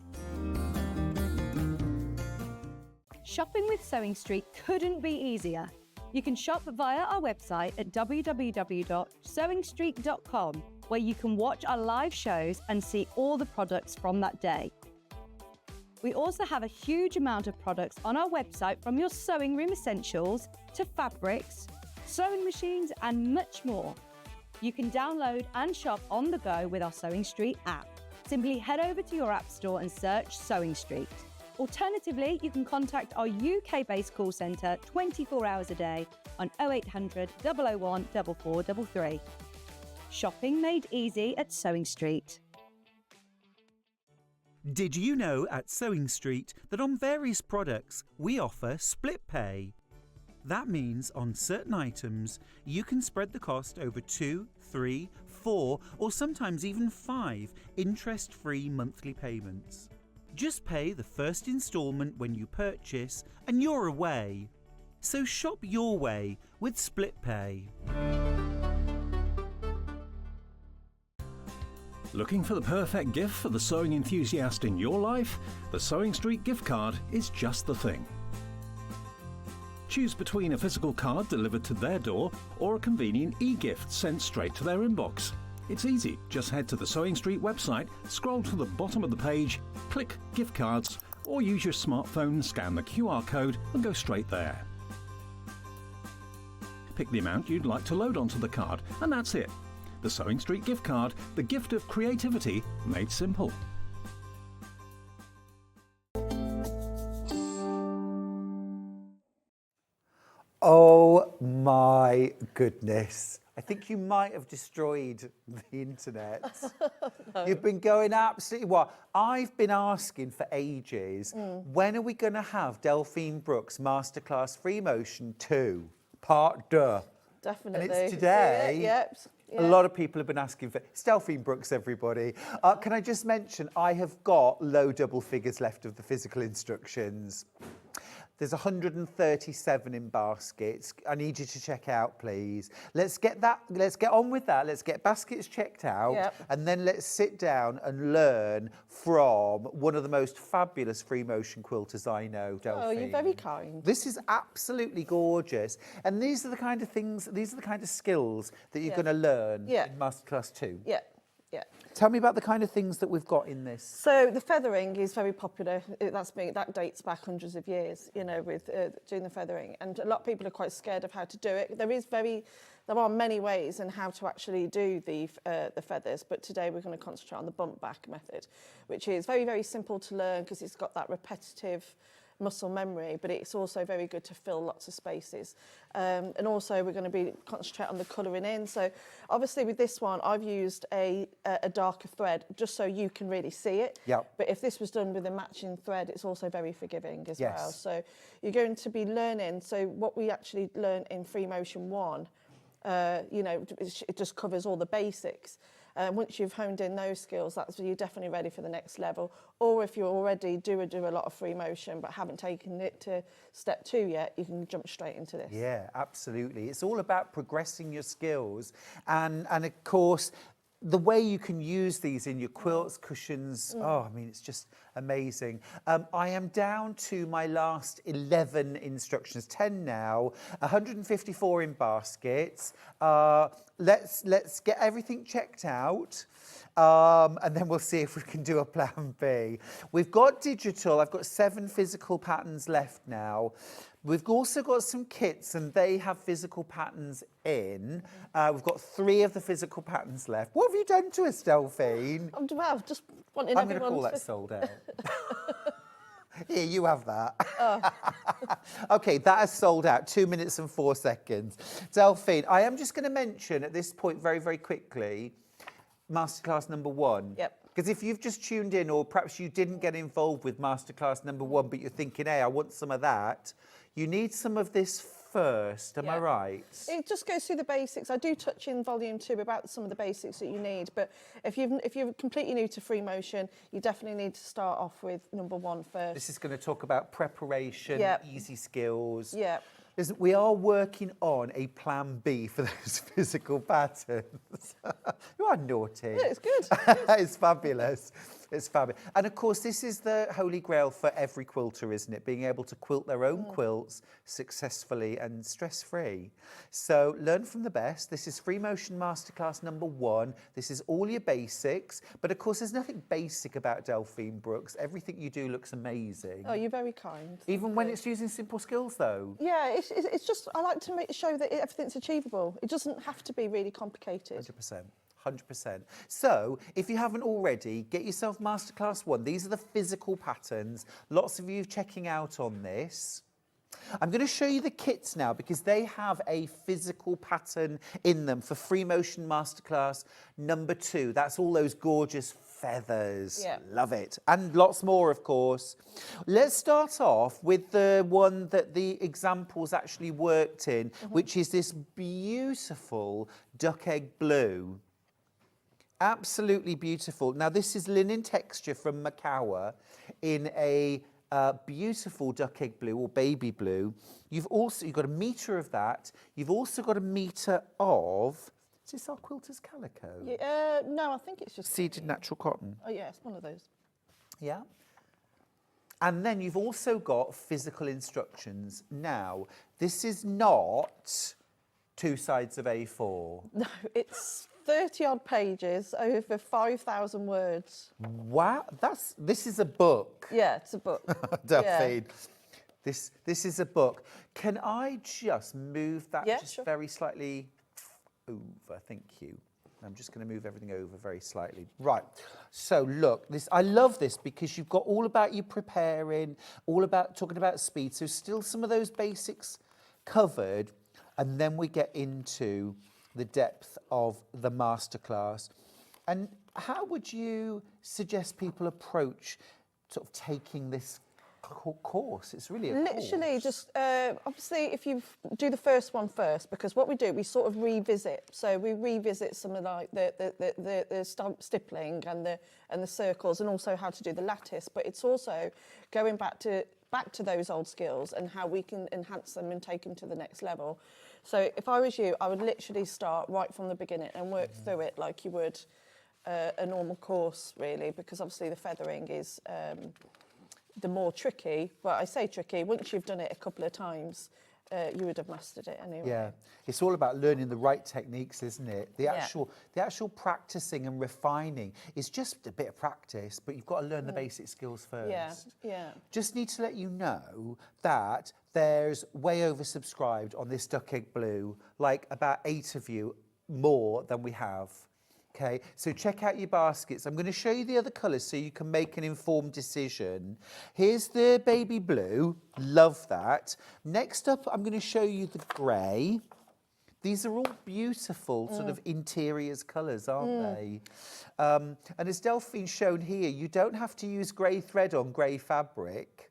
Shopping with Sewing Street couldn't be easier. You can shop via our website at www.sewingstreet.com, where you can watch our live shows and see all the products from that day. We also have a huge amount of products on our website, from your sewing room essentials to fabrics, sewing machines and much more. You can download and shop on the go with our Sewing Street app. Simply head over to your app store and search Sewing Street. Alternatively, you can contact our UK-based call centre 24 hours a day on 0800 001 4433. Shopping made easy at Sewing Street. Did you know at Sewing Street that on various products we offer split pay? That means on certain items you can spread the cost over 2, 3, 4 or sometimes even 5 interest-free monthly payments. Just pay the first instalment when you purchase and you're away. So shop your way with split pay. Looking for the perfect gift for the sewing enthusiast in your life? The Sewing Street gift card is just the thing. Choose between a physical card delivered to their door or a convenient e-gift sent straight to their inbox. It's easy. Just head to the Sewing Street website, scroll to the bottom of the page, click Gift Cards, or use your smartphone, scan the QR code and go straight there. Pick the amount you'd like to load onto the card, and that's it. The Sewing Street gift card, the gift of creativity made simple. Oh my goodness. I think you might have destroyed the internet. No. You've been going absolutely wild. I've been asking for ages, when are we going to have Delphine Brooks Masterclass Free Motion 2, Part 2? Definitely. And it's today. Yep. A lot of people have been asking for it's Delphine Brooks, everybody. Can I just mention, I have got low double figures left of the physical instructions. There's 137 in baskets. I need you to check out, please. Let's get on with that. Let's get baskets checked out, and then let's sit down and learn from one of the most fabulous free motion quilters I know, Delphine. Oh, you're very kind. This is absolutely gorgeous. And these are the kind of things, these are the kind of skills that you're going to learn in Masterclass 2. Yeah. Tell me about the kind of things that we've got in this. So the feathering is very popular. That dates back hundreds of years, you know, with doing the feathering. And a lot of people are quite scared of how to do it. There are many ways in how to actually do the feathers, but today we're going to concentrate on the bump back method, which is very, very simple to learn because it's got that repetitive muscle memory, but it's also very good to fill lots of spaces. And also we're going to concentrate on the colouring in. So obviously with this one, I've used a darker thread just so you can really see it. Yep. But if this was done with a matching thread, it's also very forgiving as well. So you're going to be learning. So what we actually learn in Free Motion 1, you know, it just covers all the basics. Once you've honed in those skills, that's when you're definitely ready for the next level. Or if you already do a lot of free motion but haven't taken it to step 2 yet, you can jump straight into this. Yeah, absolutely. It's all about progressing your skills. And of course, the way you can use these in your quilts, cushions, oh, I mean, it's just amazing. I am down to my last 11 instructions, 10 now, 154 in baskets. Let's get everything checked out. And then we'll see if we can do a plan B. We've got digital. I've got 7 physical patterns left now. We've also got some kits and they have physical patterns in. We've got 3 of the physical patterns left. What have you done to us, Delphine? Well, just wanting I'm going to call that sold out. Here, you have that. Oh. Okay, that is sold out. 2 minutes and 4 seconds. Delphine, I am just going to mention at this point very, very quickly, Masterclass number 1. Yep. Because if you've just tuned in or perhaps you didn't get involved with Masterclass number 1, but you're thinking, hey, I want some of that, you need some of this first, am I right? It just goes through the basics. I do touch in volume 2 about some of the basics that you need, but if you're completely new to free motion, you definitely need to start off with number 1 first. This is going to talk about preparation, easy skills. Yeah. Listen, we are working on a plan B for those physical patterns. You are naughty. Yeah, it's good. It's fabulous. It's fabulous. And of course, this is the holy grail for every quilter, isn't it? Being able to quilt their own quilts successfully and stress-free. So learn from the best. This is Free Motion Masterclass number 1. This is all your basics. But of course, there's nothing basic about Delphine Brooks. Everything you do looks amazing. Oh, you're very kind. Even when it's using simple skills, though. Yeah, it's just, I like to show that everything's achievable. It doesn't have to be really complicated. 100%. 100%. So, if you haven't already, get yourself Masterclass 1. These are the physical patterns. Lots of you checking out on this. I'm going to show you the kits now because they have a physical pattern in them for Free Motion Masterclass number 2. That's all those gorgeous feathers. Yeah. Love it. And lots more, of course. Let's start off with the one that the examples actually worked in, which is this beautiful duck egg blue. Absolutely beautiful. Now, this is linen texture from Macawa in a beautiful duck egg blue or baby blue. You've got a metre of that. You've also got a metre of... Is this our quilter's calico? Yeah, no, I think it's just... Seeded natural cotton. Oh, yeah, it's one of those. Yeah. And then you've also got physical instructions. Now, this is not 2 sides of A4. No, it's 30-odd pages, over 5,000 words. Wow, this is a book. Yeah, it's a book. Delphine. Yeah. This is a book. Can I just move that Sure. very slightly over? Thank you. I'm just going to move everything over very slightly. Right. So look, I love this because you've got all about you preparing, all about talking about speed. So still some of those basics covered, and then we get into the depth of the masterclass. And how would you suggest people approach sort of taking this course? It's really a Literally, course. just obviously, if you do the first one first, because what we do, we sort of revisit. So we revisit some of like the stippling and the circles, and also how to do the lattice. But it's also going back to those old skills and how we can enhance them and take them to the next level. So if I was you, I would literally start right from the beginning and work through it like you would a normal course, really, because obviously the feathering is the more tricky. But I say tricky, once you've done it a couple of times, you would have mastered it anyway. Yeah, it's all about learning the right techniques, isn't it? The actual practicing and refining is just a bit of practice, but you've got to learn the basic skills first. Yeah. Just need to let you know that there's way oversubscribed on this duck egg blue, like about 8 of you more than we have. Okay, so check out your baskets. I'm going to show you the other colours so you can make an informed decision. Here's the baby blue. Love that. Next up, I'm going to show you the grey. These are all beautiful sort of interiors colours, aren't they? And as Delphine's shown here, you don't have to use grey thread on grey fabric.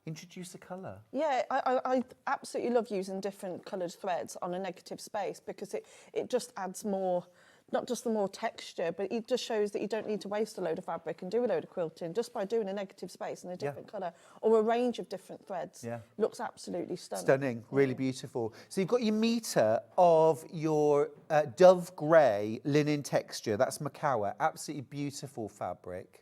Introduce a colour. Yeah, I absolutely love using different coloured threads on a negative space because it just adds more... Not just the more texture, but it just shows that you don't need to waste a load of fabric and do a load of quilting just by doing a negative space in a different colour or a range of different threads. Yeah. Looks absolutely stunning. Stunning, really beautiful. So you've got your metre of your dove grey linen texture. That's Macawa, absolutely beautiful fabric.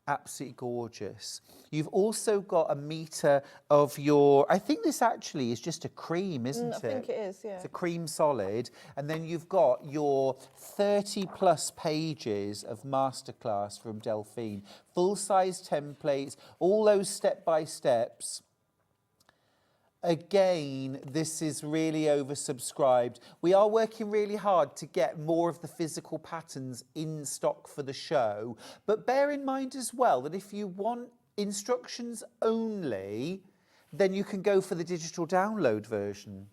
Absolutely gorgeous. You've also got a metre of your, I think this actually is just a cream, isn't it? I think it is, yeah. It's a cream solid. And then you've got your 30 plus pages of masterclass from Delphine. Full-size templates, all those step-by-steps. Again, this is really oversubscribed. We are working really hard to get more of the physical patterns in stock for the show. But bear in mind as well that if you want instructions only, then you can go for the digital download version.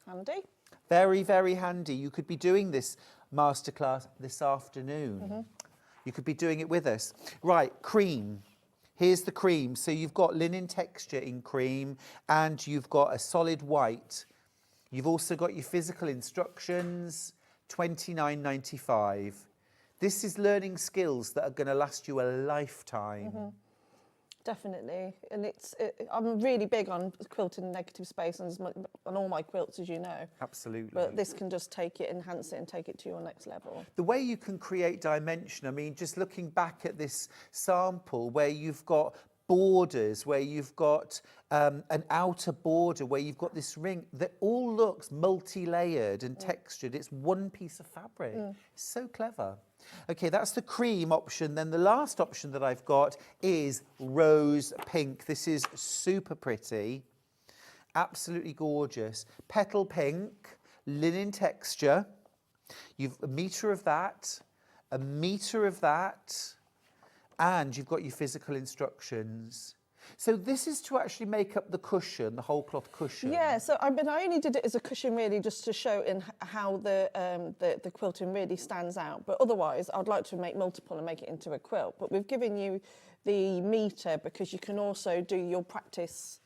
Handy. Very, very handy. You could be doing this masterclass this afternoon. You could be doing it with us. Right, cream. Here's the cream. So you've got linen texture in cream and you've got a solid white. You've also got your physical instructions, $29.95. This is learning skills that are going to last you a lifetime. Definitely. And I'm really big on quilting negative space on all my quilts, as you know. Absolutely. But this can just take it, enhance it, and take it to your next level. The way you can create dimension, I mean, just looking back at this sample where you've got borders, where you've got an outer border, where you've got this ring that all looks multi-layered and textured. It's one piece of fabric. It's so clever. Okay, that's the cream option. Then the last option that I've got is rose pink. This is super pretty, absolutely gorgeous. Petal pink, linen texture. You've a metre of that, a metre of that, and you've got your physical instructions. So this is to actually make up the cushion, the whole cloth cushion. Yeah, so I only did it as a cushion really just to show how the quilting really stands out. But otherwise, I'd like to make multiple and make it into a quilt. But we've given you the metre because you can also do your practice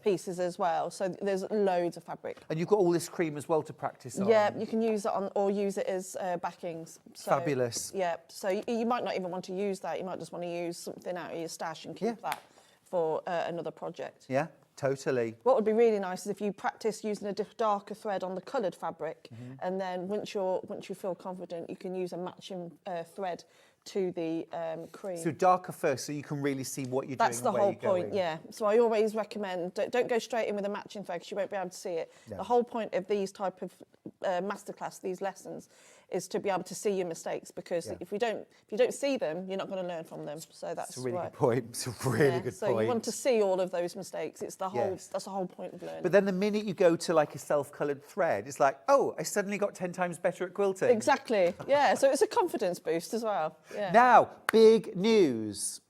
pieces as well. So there's loads of fabric. And you've got all this cream as well to practice on. Yeah, you can use it on or use it as backings. So, Fabulous. Yeah, so you might not even want to use that. You might just want to use something out of your stash and keep that for another project. Yeah, totally. What would be really nice is if you practice using a darker thread on the coloured fabric, and then once you feel confident, you can use a matching thread to the cream. So darker first, so you can really see what you're That's doing. the whole point, yeah. So I always recommend don't go straight in with a matching thread because you won't be able to see it. No. The whole point of these type of masterclass, these lessons, is to be able to see your mistakes because if you don't see them, you're not going to learn from them. So that's a really right. good point. It's a really good so point. So you want to see all of those mistakes. It's the whole. That's the whole point of learning. But then the minute you go to like a self-coloured thread, it's like, oh, I suddenly got 10 times better at quilting. Exactly. Yeah. So it's a confidence boost as well. Yeah. Now, big news.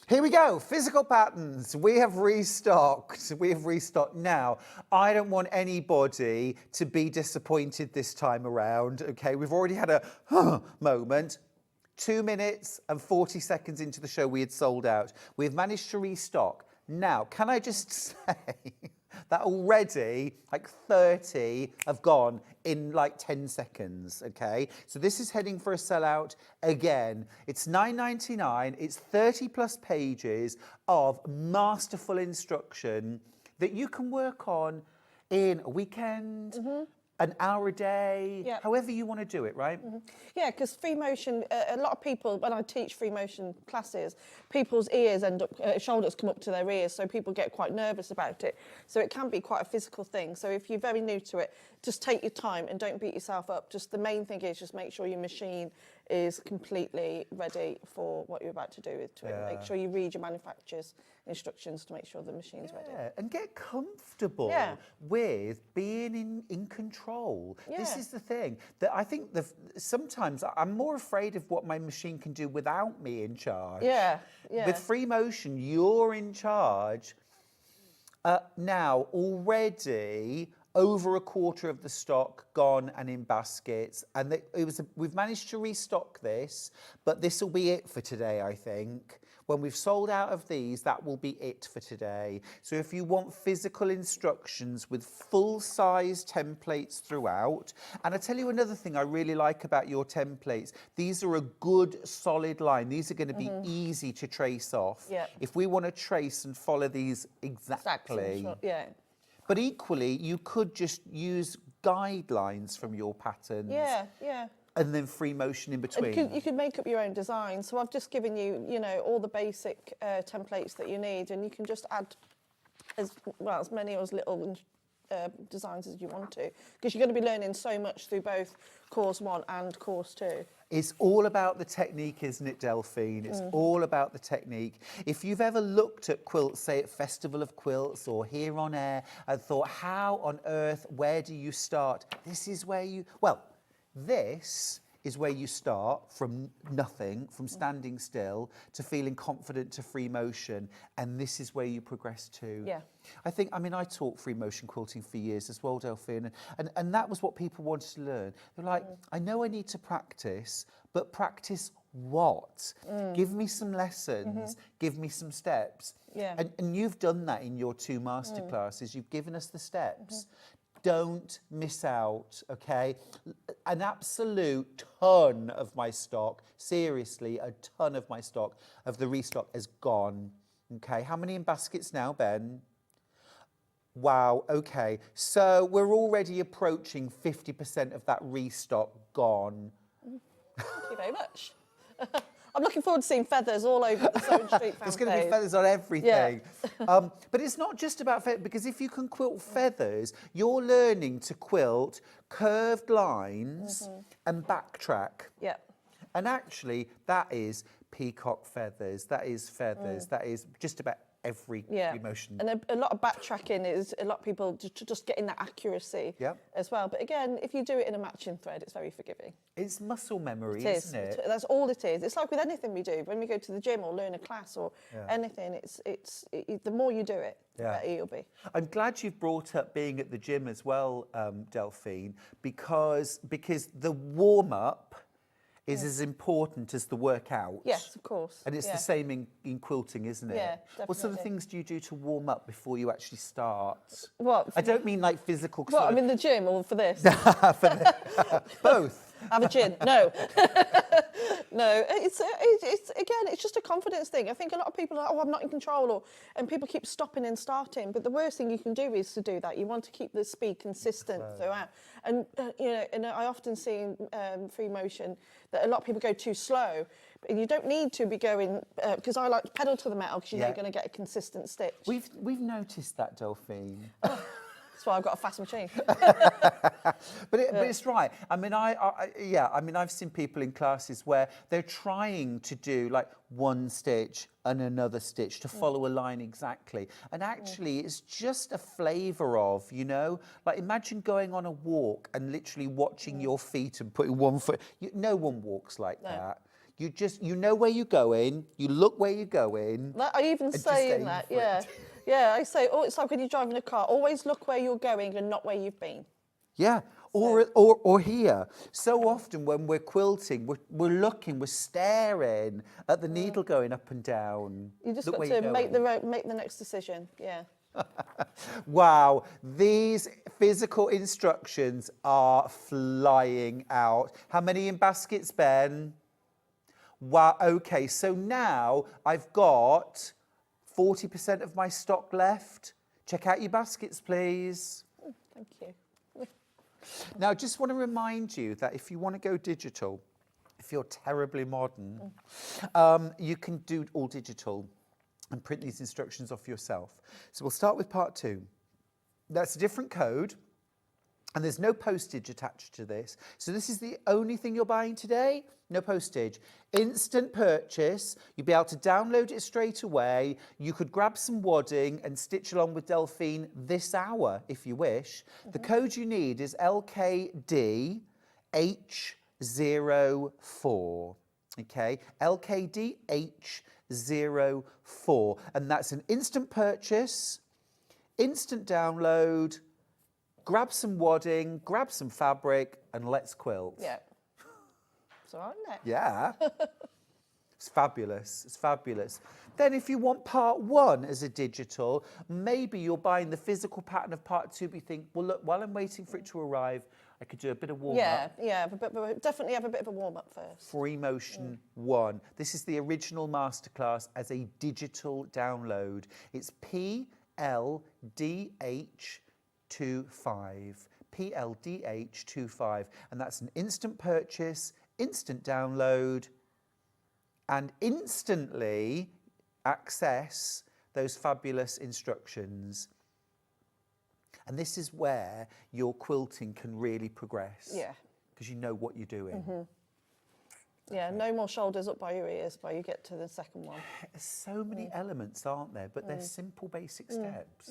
Here we go, physical patterns. We have restocked. Now, I don't want anybody to be disappointed this time around, okay? We've already had a moment. 2 minutes and 40 seconds into the show, we had sold out. We've managed to restock. Now, can I just say that already, like 30 have gone in like 10 seconds, okay? So this is heading for a sellout again. It's $9.99. It's 30 plus pages of masterful instruction that you can work on in a weekend, an hour a day, however you want to do it, right? Yeah, because free motion, a lot of people, when I teach free motion classes, people's ears end up, shoulders come up to their ears, so people get quite nervous about it. So it can be quite a physical thing. So if you're very new to it, just take your time and don't beat yourself up. Just the main thing is just make sure your machine is completely ready for what you're about to do to it. Make sure you read your manufacturer's instructions to make sure the machine's ready. And get comfortable with being in control. This is the thing that I think sometimes I'm more afraid of what my machine can do without me in charge. With free motion, you're in charge. Now, already over a quarter of the stock gone and in baskets, and we've managed to restock this, but this will be it for today, I think. When we've sold out of these, that will be it for today. So if you want physical instructions with full-size templates throughout, and I tell you another thing I really like about your templates, these are a good, solid line. These are going to be easy to trace off. If we want to trace and follow these exactly. But equally, you could just use guidelines from your patterns. And then free motion in between. You could make up your own design. So I've just given you, all the basic templates that you need, and you can just add as many or as little designs as you want to, because you're going to be learning so much through both course 1 and course 2. It's all about the technique, isn't it, Delphine? It's all about the technique. If you've ever looked at quilts, say at Festival of Quilts or here on air, and thought, how on earth, where do you start? This is where you start from nothing, from standing still, to feeling confident, to free motion, and this is where you progress to. I taught free motion quilting for years as well, Delphine, and that was what people wanted to learn. They're like, I know I need to practice, but practice what? Give me some lessons, give me some steps. And you've done that in your 2 masterclasses. You've given us the steps. Don't miss out, okay? An absolute ton of my stock, seriously, a ton of my stock of the restock has gone, okay? How many in baskets now, Ben? Wow, okay. So we're already approaching 50% of that restock gone. Thank you very much. I'm looking forward to seeing feathers all over the Sewing Street fan There's going to be feathers on everything. But it's not just about feathers, because if you can quilt feathers, you're learning to quilt curved lines and backtrack. And actually, that is peacock feathers, that is feathers, that is just about every motion. And a lot of backtracking is a lot of people just getting that accuracy as well. But again, if you do it in a matching thread, it's very forgiving. It's muscle memory, isn't it? That's all it is. It's like with anything we do. When we go to the gym or learn a class or anything, the more you do it, the better you'll be. I'm glad you've brought up being at the gym as well, Delphine, because the warm-up is as important as the workout. Yes, of course. And it's the same in quilting, isn't it? Yeah, definitely. What sort of things do you do to warm up before you actually start? What? I don't mean like physical. What, I'm in the gym or for this? Both. Have a gin. No. No, it's again, it's just a confidence thing. I think a lot of people are like, oh, I'm not in control, and people keep stopping and starting. But the worst thing you can do is to do that. You want to keep the speed consistent throughout. And and I often see in free motion that a lot of people go too slow. And you don't need to be going, because I like to pedal to the metal because you know you're going to get a consistent stitch. We've noticed that, Delphine. That's why I've got a fast machine. but it's right. I mean, I've seen people in classes where they're trying to do like one stitch and another stitch to follow a line exactly. And actually, it's just a flavour of, like imagine going on a walk and literally watching your feet and putting one foot. No one walks like that. You know where you're going, you look where you're going. I even say in that, Yeah, I say, it's like when you're driving a car, always look where you're going and not where you've been. Yeah, or here. So often when we're quilting, we're looking, we're staring at the needle going up and down. You just got to make the next decision, yeah. Wow, these physical instructions are flying out. How many in baskets, Ben? Wow, okay, so now I've got 40% of my stock left. Check out your baskets, please. Oh, thank you. Now, I just want to remind you that if you want to go digital, if you're terribly modern, you can do all digital and print these instructions off yourself. So we'll start with part 2. That's a different code, and there's no postage attached to this. So this is the only thing you're buying today. No postage. Instant purchase. You'll be able to download it straight away. You could grab some wadding and stitch along with Delphine this hour if you wish. The code you need is LKDH04. Okay, LKDH04. And that's an instant purchase, instant download. Grab some wadding, grab some fabric, and let's quilt. Yeah. It's all right, isn't it? Yeah. It's fabulous. It's fabulous. Then if you want part 1 as a digital, maybe you're buying the physical pattern of part 2, but you think, well, look, while I'm waiting for it to arrive, I could do a bit of warm-up. Yeah, but definitely have a bit of a warm-up first. Free Motion 1. This is the original masterclass as a digital download. It's PLDH25. PLDH25, and that's an instant purchase, instant download, and instantly access those fabulous instructions. And this is where your quilting can really progress. Yeah. Because you know what you're doing. Yeah, no more shoulders up by your ears while you get to the second one. There's so many elements, aren't there? But they're simple, basic steps.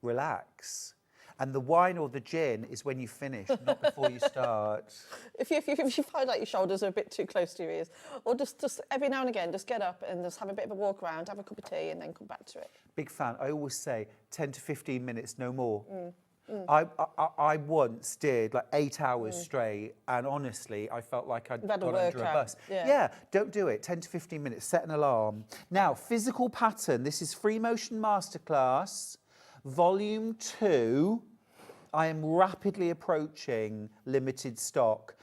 Relax. And the wine or the gin is when you finish, not before you start. If you find like your shoulders are a bit too close to your ears, or just every now and again, just get up and just have a bit of a walk around, have a cup of tea, and then come back to it. Big fan. I always say 10 to 15 minutes, no more. I once did like 8 hours straight, and honestly, I felt like I'd gone under a bus. Yeah, don't do it. 10 to 15 minutes. Set an alarm. Now, physical pattern. This is Free Motion Masterclass, Volume 2. I am rapidly approaching limited stock.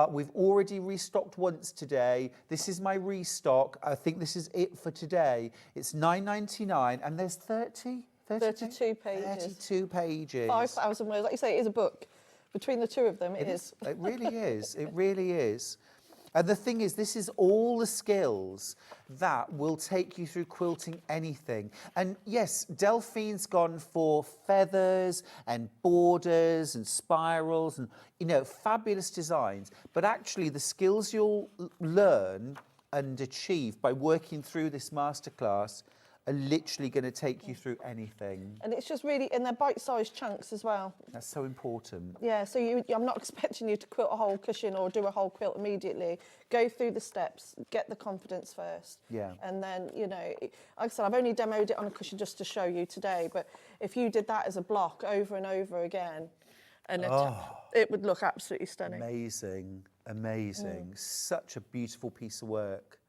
We've already restocked once today. This is my restock. I think this is it for today. It's $9.99, and there's 32 pages. 32 pages. 5,000 words. Like you say, it is a book. Between the two of them, it is. It really is. It really is. And the thing is, this is all the skills that will take you through quilting anything. And yes, Delphine's gone for feathers and borders and spirals and, fabulous designs. But actually, the skills you'll learn and achieve by working through this masterclass are literally going to take you through anything. And it's just really, and they're bite-sized chunks as well. That's so important. Yeah, so I'm not expecting you to quilt a whole cushion or do a whole quilt immediately. Go through the steps, get the confidence first. Yeah. And then, you know, like I said, I've only demoed it on a cushion just to show you today, but if you did that as a block over and over again, and it would look absolutely stunning. Amazing, amazing. Such a beautiful piece of work.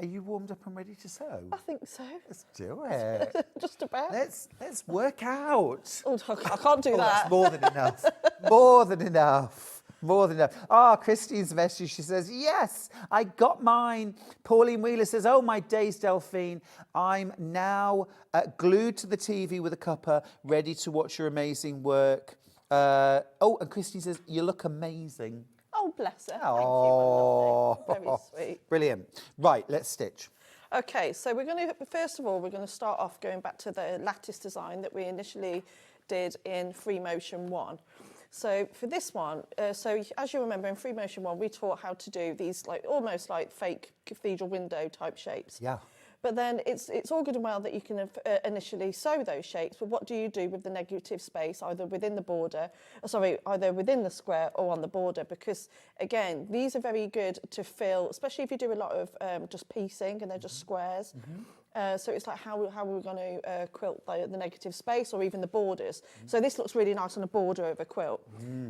Are you warmed up and ready to sew? I think so. Let's do it. Just about. Let's work out. Oh, I can't do that. That's more than enough. More than enough. More than enough. Ah, Christine's message, she says, yes, I got mine. Pauline Wheeler says, oh, my days, Delphine. I'm now glued to the TV with a cuppa, ready to watch your amazing work. Oh, and Christine says, you look amazing. Oh, bless her. Oh, thank you, my lovely. Very sweet. Brilliant. Right, let's stitch. Okay, so we're going to, first of all, we're going to start off going back to the lattice design that we initially did in Free Motion 1. So for this one, so as you remember in Free Motion 1, we taught how to do these like almost like fake cathedral window type shapes. Yeah. But then it's all good and well that you can initially sew those shapes, but what do you do with the negative space, either within the border, either within the square or on the border? Because again, these are very good to fill, especially if you do a lot of just piecing and they're just squares. So it's like how we're going to quilt the negative space or even the borders. So this looks really nice on a border of a quilt.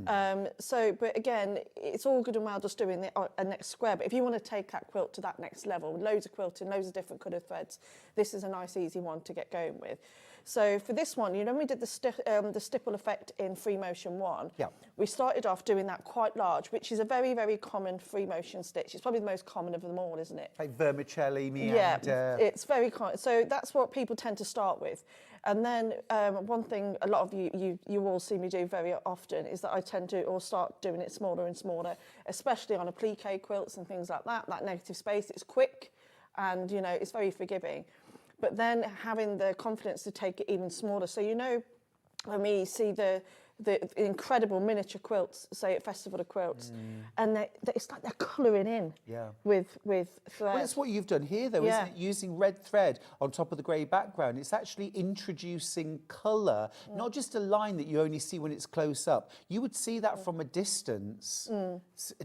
But again, it's all good and well just doing a next square. But if you want to take that quilt to that next level, loads of quilting, loads of different colour threads, this is a nice easy one to get going with. So for this one, you know, when we did the stipple effect in Free Motion 1, we started off doing that quite large, which is a very, very common free motion stitch. It's probably the most common of them all, isn't it? Like vermicelli, meander. Yeah, it's very common. So that's what people tend to start with. And then one thing a lot of you all see me do very often is that I tend to all start doing it smaller and smaller, especially on applique quilts and things like that. That negative space, it's quick and, you know, it's very forgiving. But then having the confidence to take it even smaller. So, you know, when we see the incredible miniature quilts, say at Festival of Quilts, and it's like they're colouring in with thread. Well, that's what you've done here, though, isn't it? Using red thread on top of the grey background. It's actually introducing colour, not just a line that you only see when it's close up. You would see that from a distance.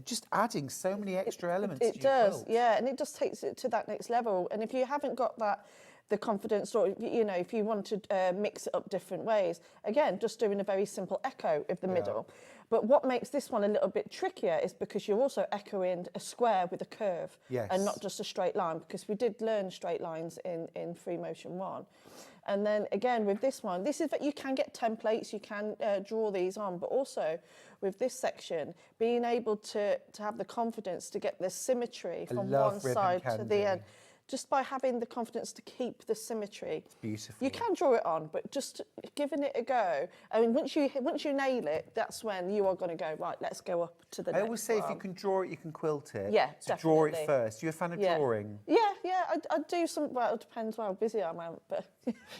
Just adding so many extra elements to your quilt. Yeah, and it just takes it to that next level. And if you haven't got the confidence, or you know, if you want to mix it up different ways, again, just doing a very simple echo of the middle. But what makes this one a little bit trickier is because you're also echoing a square with a curve and not just a straight line, because we did learn straight lines in Free Motion 1. And then again with this one, this is that you can get templates, you can draw these on, but also with this section, being able to have the confidence to get the symmetry from one side to the end. Just by having the confidence to keep the symmetry. It's beautiful. You can draw it on, but just giving it a go. I mean, once you nail it, that's when you are going to go, right, let's go up to the next one. I always say if you can draw it, you can quilt it. Yeah, so definitely. draw it first. You a fan of drawing? Yeah, I do some, well, it depends how busy I am, but...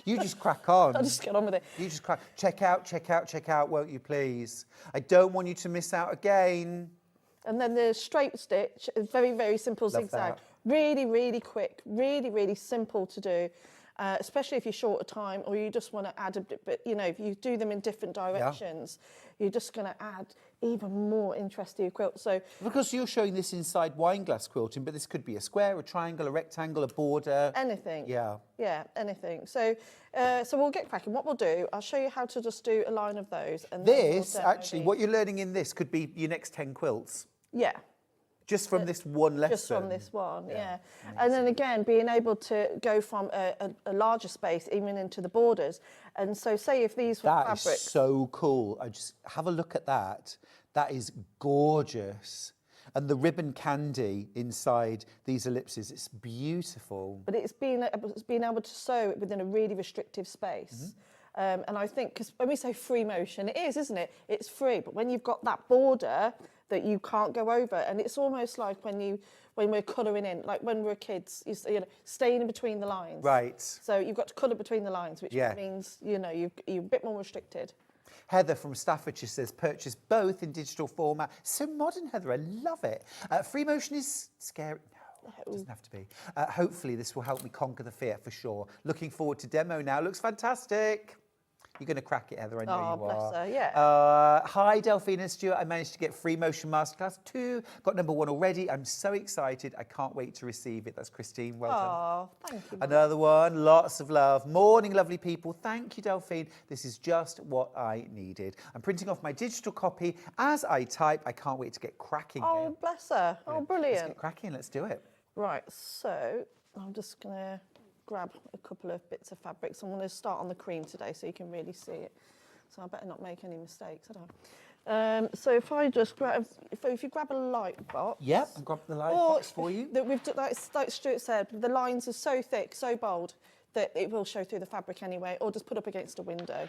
You just crack on. I'll just get on with it. You just crack. Check out, won't you please? I don't want you to miss out again. And then the straight stitch, very, very simple zigzag. Really, really quick, really, really simple to do, especially if you're short of time or you just want to add a bit, but you know, if you do them in different directions, you're just going to add even more interest to your quilt. So, because you're showing this inside wine glass quilting, but this could be a square, a triangle, a rectangle, a border. Anything. Yeah. Yeah, anything. So, so we'll get cracking. What we'll do, I'll show you how to just do a line of those. And this, actually, what you're learning in this could be your next 10 quilts. Yeah. Just from this one lesson? Just from this one, yeah. And then again, being able to go from a larger space even into the borders. And so say if these were fabric... That is so cool. I just have a look at that. That is gorgeous. And the ribbon candy inside these ellipses, it's beautiful. But it's being able to sew it within a really restrictive space. And I think, because when we say free motion, it is, isn't it? It's free, but when you've got that border that you can't go over, and it's almost like when we're colouring in, like when we're kids, you know, staying in between the lines. Right. So you've got to colour between the lines, which means, you know, you're a bit more restricted. Heather from Staffordshire says, purchase both in digital format. So modern, Heather, I love it. Free motion is scary. Doesn't have to be. Hopefully this will help me conquer the fear for sure. Looking forward to demo now. Looks fantastic. You're going to crack it, Heather. I know you are. Bless her, yeah. Hi, Delphine and Stuart. I managed to get free Motion Masterclass 2. Got number 1 already. I'm so excited. I can't wait to receive it. That's Christine. Well done. Oh, thank you. Mum. Another one. Lots of love. Morning, lovely people. Thank you, Delphine. This is just what I needed. I'm printing off my digital copy as I type. I can't wait to get cracking. Oh, bless her. Oh, brilliant. Let's get cracking. Let's do it. Right, so I'm just going to grab a couple of bits of fabric. So I'm going to start on the cream today so you can really see it. So I better not make any mistakes, had I? So if I just grab, if you grab a light box. Yep, I'll grab the light box for you. Like Stuart said, the lines are so thick, so bold, that it will show through the fabric anyway, or just put up against a window.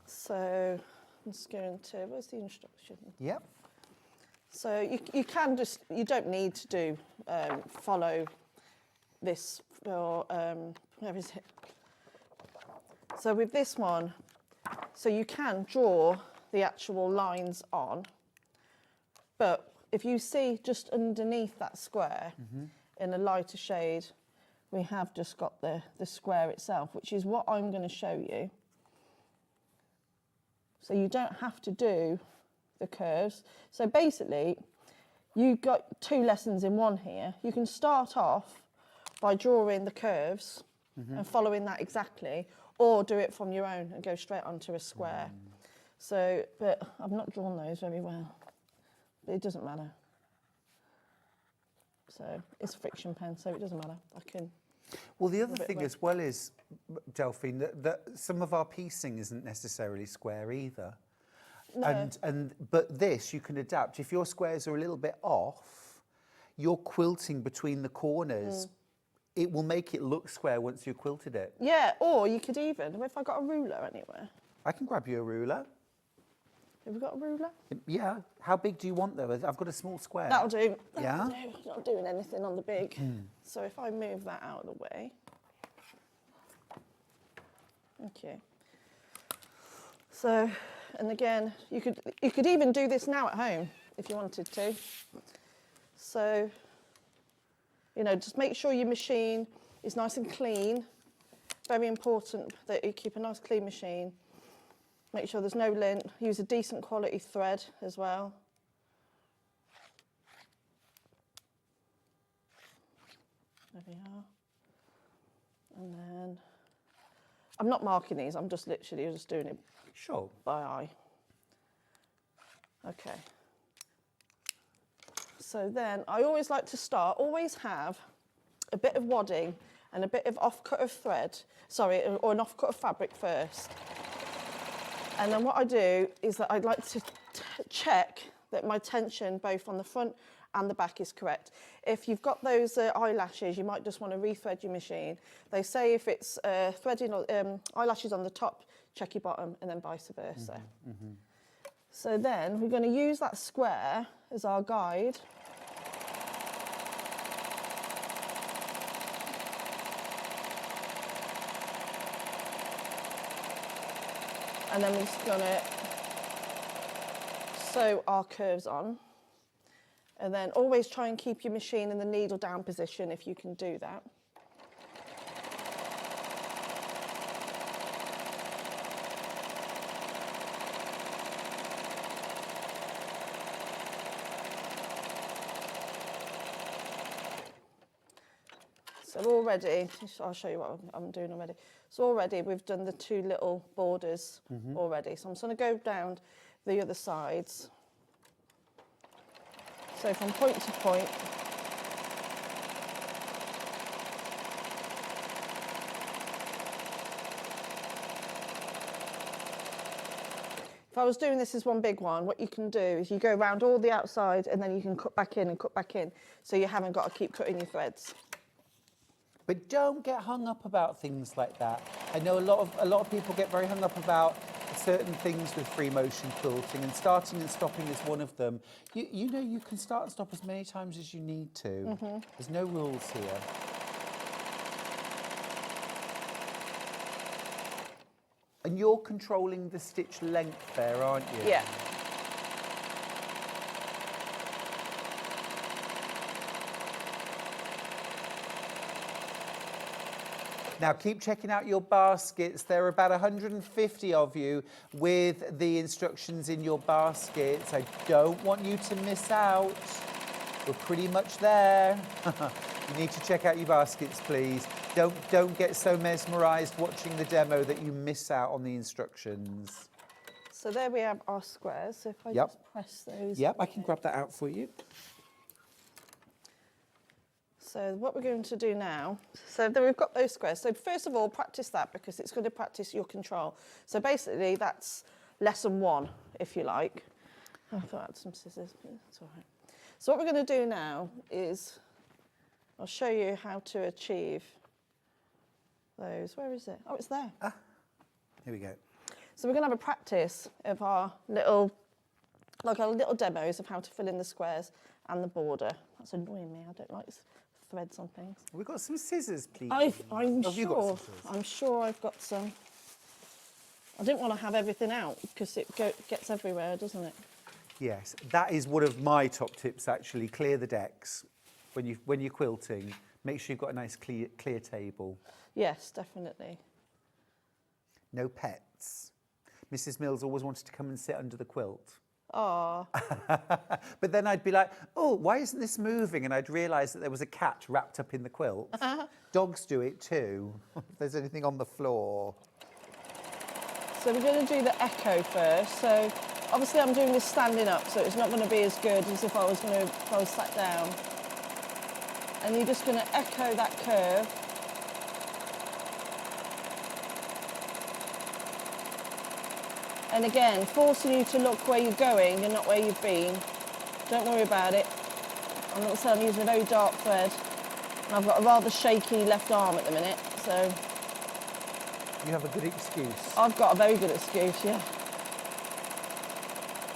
So I'm just going to, where's the instruction? Yep. So you can just, you don't need to do, follow this, or where is it? So with this one, so you can draw the actual lines on, but if you see just underneath that square, in a lighter shade, we have just got the square itself, which is what I'm going to show you. So you don't have to do the curves. So basically, you've got 2 lessons in one here. You can start off by drawing the curves and following that exactly, or do it from your own and go straight onto a square. So, but I've not drawn those very well, but it doesn't matter. So it's a friction pen, so it doesn't matter. I can. Well, the other thing as well is, Delphine, that some of our piecing isn't necessarily square either. No. But this you can adapt. If your squares are a little bit off, your quilting between the corners, it will make it look square once you've quilted it. Yeah, or you could even, if I got a ruler anywhere. I can grab you a ruler. Have you got a ruler? Yeah. How big do you want though? I've got a small square. That'll do. Yeah? That'll do. Not doing anything on the big. So if I move that out of the way. Okay. So, and again, you could even do this now at home if you wanted to. So, you know, just make sure your machine is nice and clean. Very important that you keep a nice clean machine. Make sure there's no lint. Use a decent quality thread as well. There we are. And then, I'm not marking these, I'm just literally just doing it by eye. Okay. So then, I always like to start, always have a bit of wadding and a bit of off-cut of thread, sorry, or an off-cut of fabric first. And then what I do is that I'd like to check that my tension both on the front and the back is correct. If you've got those eyelashes, you might just want to rethread your machine. They say if it's threading eyelashes on the top, check your bottom, and then vice versa. So then we're going to use that square as our guide. And then we're just going to sew our curves on. And then always try and keep your machine in the needle down position if you can do that. So already, I'll show you what I'm doing already. So already we've done the 2 little borders already. So I'm just going to go down the other sides. So from point to point. If I was doing this as one big one, what you can do is you go around all the outside and then you can cut back in and cut back in, so you haven't got to keep cutting your threads. But don't get hung up about things like that. I know a lot of people get very hung up about certain things with free motion quilting, and starting and stopping is one of them. You know, you can start and stop as many times as you need to. There's no rules here. And you're controlling the stitch length there, aren't you? Yeah. Now keep checking out your baskets. There are about 150 of you with the instructions in your baskets. I don't want you to miss out. We're pretty much there. You need to check out your baskets, please. Don't get so mesmerised watching the demo that you miss out on the instructions. So there we have our squares. So if I just press those. Yep, I can grab that out for you. So what we're going to do now, so then we've got those squares. So first of all, practice that because it's going to practice your control. So basically that's lesson 1, if you like. I thought I had some scissors, but it's all right. So what we're going to do now is, I'll show you how to achieve those. Where is it? Oh, it's there. Ah, here we go. So we're going to have a practice of our little, like our little demos of how to fill in the squares and the border. That's annoying me. I don't like threads on things. We've got some scissors, please. I'm sure I've got some. I didn't want to have everything out because it gets everywhere, doesn't it? Yes, that is one of my top tips actually. Clear the decks when you're quilting. Make sure you've got a nice clear table. Yes, definitely. No pets. Mrs. Mills always wanted to come and sit under the quilt. Oh. But then I'd be like, oh, why isn't this moving? And I'd realise that there was a cat wrapped up in the quilt. Dogs do it too, if there's anything on the floor. So we're going to do the echo first. So obviously I'm doing this standing up, so it's not going to be as good as if I was sat down. And you're just going to echo that curve. And again, forcing you to look where you're going and not where you've been. Don't worry about it. I'm not saying I'm using a very dark thread. And I've got a rather shaky left arm at the minute, so... You have a good excuse. I've got a very good excuse, yeah.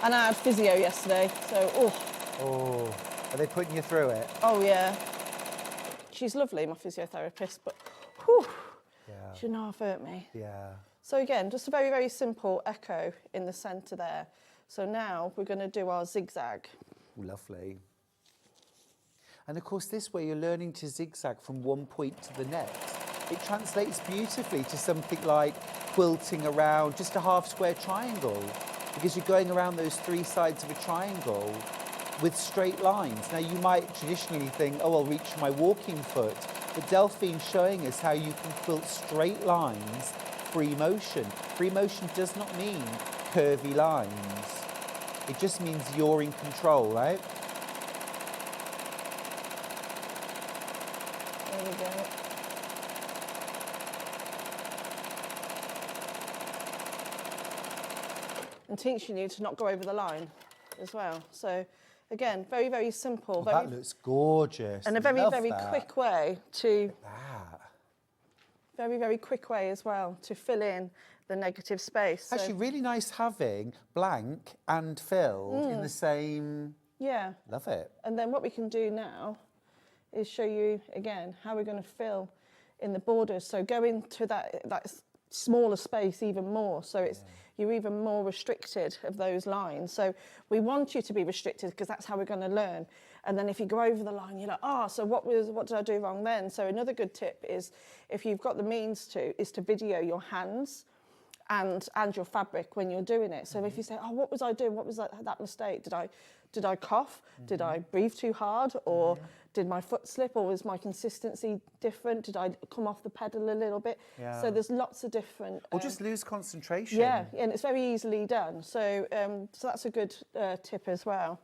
And I had physio yesterday, so, Oh, are they putting you through it? Oh, yeah. She's lovely, my physiotherapist, but, whew, yeah. She would half hurt me. Yeah. So again, just a very, very simple echo in the centre there. So now we're going to do our zigzag. Lovely. And of course, this way you're learning to zigzag from one point to the next. It translates beautifully to something like quilting around just a half square triangle, because you're going around those 3 sides of a triangle with straight lines. Now you might traditionally think, oh, I'll reach for my walking foot, but Delphine's showing us how you can quilt straight lines, free motion. Free motion does not mean curvy lines. It just means you're in control, right? There we go. And teaching you to not go over the line as well. So again, very, very simple. Oh, that looks gorgeous. And a very, very quick way to... Very, very quick way as well to fill in the negative space. Actually, So, really nice having blank and filled in the same... yeah. Love it. And then what we can do now is show you again how we're going to fill in the borders. So go into that smaller space even more. So it's you're even more restricted of those lines. So we want you to be restricted because that's how we're going to learn. And then if you go over the line, you're like, so what did I do wrong then? So another good tip is, if you've got the means to, is to video your hands and your fabric when you're doing it. So if you say, what was I doing? What was that mistake? Did I cough? Did I breathe too hard? Or did my foot slip? Or was my consistency different? Did I come off the pedal a little bit? Yeah. So there's lots of different... Or just lose concentration. Yeah, and it's very easily done. So, so that's a good tip as well.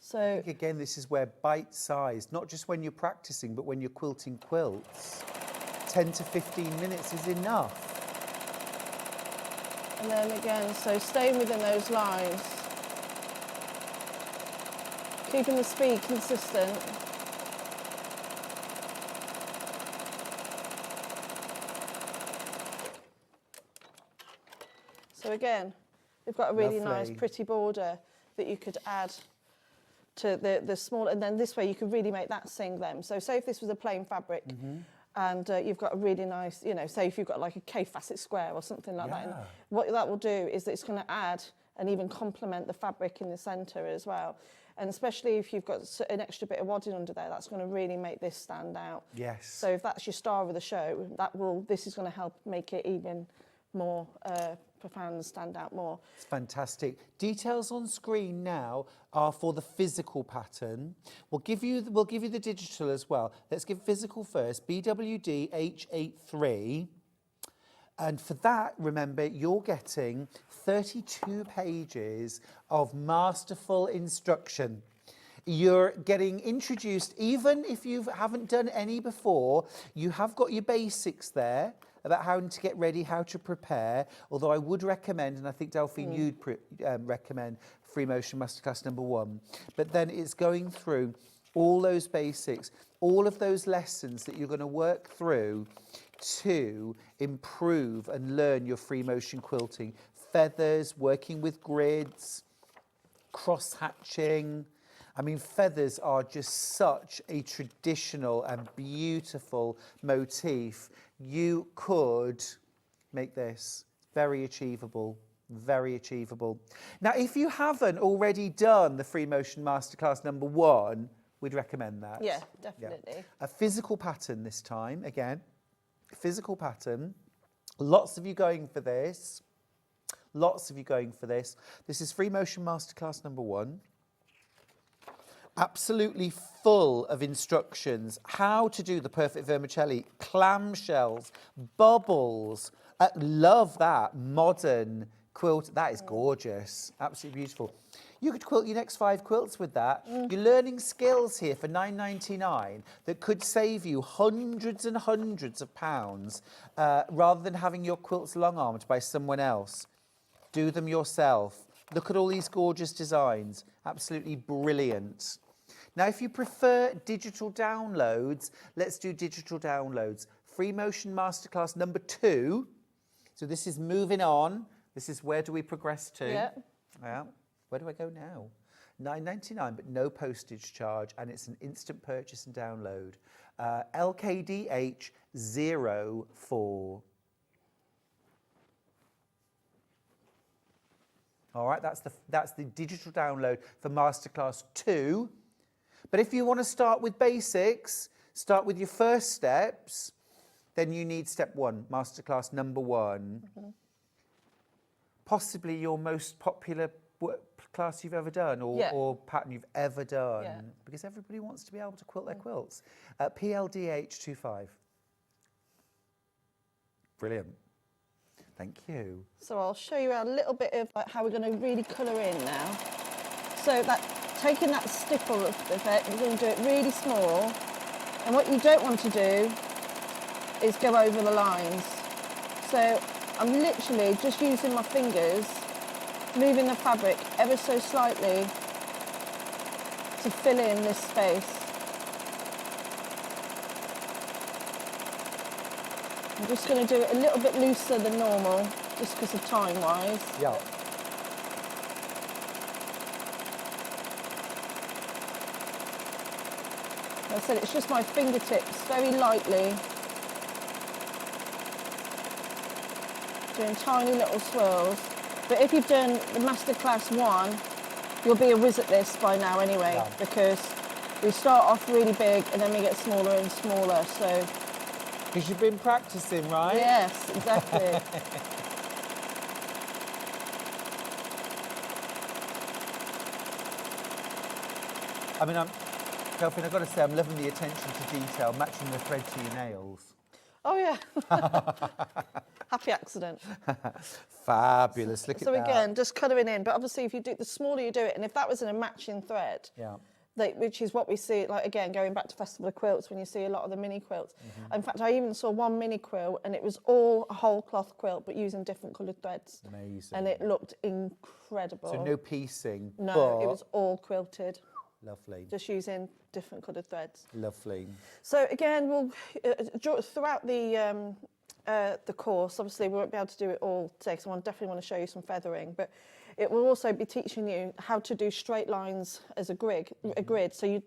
So I think again, this is where bite-sized, not just when you're practicing, but when you're quilting quilts, 10 to 15 minutes is enough. And then again, so staying within those lines, keeping the speed consistent. So again, we've got a really nice, pretty border that you could add to the small, and then this way you could really make that sing them. So say if this was a plain fabric, and you've got a really nice, say if you've got like a K-facet square or something like that, and what that will do is that it's going to add and even complement the fabric in the centre as well. And especially if you've got an extra bit of wadding under there, that's going to really make this stand out. Yes. So if that's your star of the show, this is going to help make it even more profound and stand out more. It's fantastic. Details on screen now are for the physical pattern. We'll give you the digital as well. Let's give physical first. BWD H83. And for that, remember, you're getting 32 pages of masterful instruction. You're getting introduced, even if you haven't done any before, you have got your basics there about how to get ready, how to prepare. Although I would recommend, and I think Delphine, you'd recommend Free Motion Masterclass #1. But then it's going through all those basics, all of those lessons that you're going to work through to improve and learn your free motion quilting. Feathers, working with grids, cross-hatching. I mean, feathers are just such a traditional and beautiful motif. You could make this very achievable, very achievable. Now, if you haven't already done the Free Motion Masterclass #1, we'd recommend that. Yeah, definitely. Yeah. A physical pattern this time, again. Physical pattern. Lots of you going for this. Lots of you going for this. This is Free Motion Masterclass #1. Absolutely full of instructions. How to do the perfect vermicelli, clamshells, bubbles. Love that modern quilt. That is gorgeous. Absolutely beautiful. You could quilt your next 5 quilts with that. You're learning skills here for £9.99 that could save you hundreds and hundreds of pounds rather than having your quilts long-armed by someone else. Do them yourself. Look at all these gorgeous designs. Absolutely brilliant. Now, if you prefer digital downloads, let's do digital downloads. Free Motion Masterclass #2. So this is moving on. This is where do we progress to? Yeah. Yeah. Where do I go now? £9.99, but no postage charge, and it's an instant purchase and download. LKDH04. All right, that's the digital download for Masterclass 2. But if you want to start with basics, start with your first steps, then you need step 1, Masterclass #1. Possibly your most popular class you've ever done or pattern you've ever done, because everybody wants to be able to quilt their quilts. PLDH25. Brilliant. Thank you. So I'll show you a little bit of how we're going to really colour in now. So taking that stipple of it, we're going to do it really small. And what you don't want to do is go over the lines. So I'm literally just using my fingers, moving the fabric ever so slightly to fill in this space. I'm just going to do it a little bit looser than normal, just because of time-wise. Yeah. Like I said, it's just my fingertips, very lightly. Doing tiny little swirls. But if you've done the Masterclass 1, you'll be a whiz at this by now anyway, because we start off really big and then we get smaller and smaller, so... Because you've been practicing, right? Yes, exactly. I mean, Delphine, I've got to say, I'm loving the attention to detail, matching the thread to your nails. Oh, yeah. Happy accident. Fabulous. Look at that. So again, just colouring in, but obviously if you do, the smaller you do it, and if that was in a matching thread, which is what we see, like again, going back to Festival of Quilts, when you see a lot of the mini quilts. In fact, I even saw one mini quilt, and it was all a whole cloth quilt, but using different coloured threads. Amazing. And it looked incredible. So no piecing. No, it was all quilted. Lovely. Just using different coloured threads. Lovely. So again, we'll throughout the course, obviously we won't be able to do it all today, because I definitely want to show you some feathering, but it will also be teaching you how to do straight lines as a grid. So you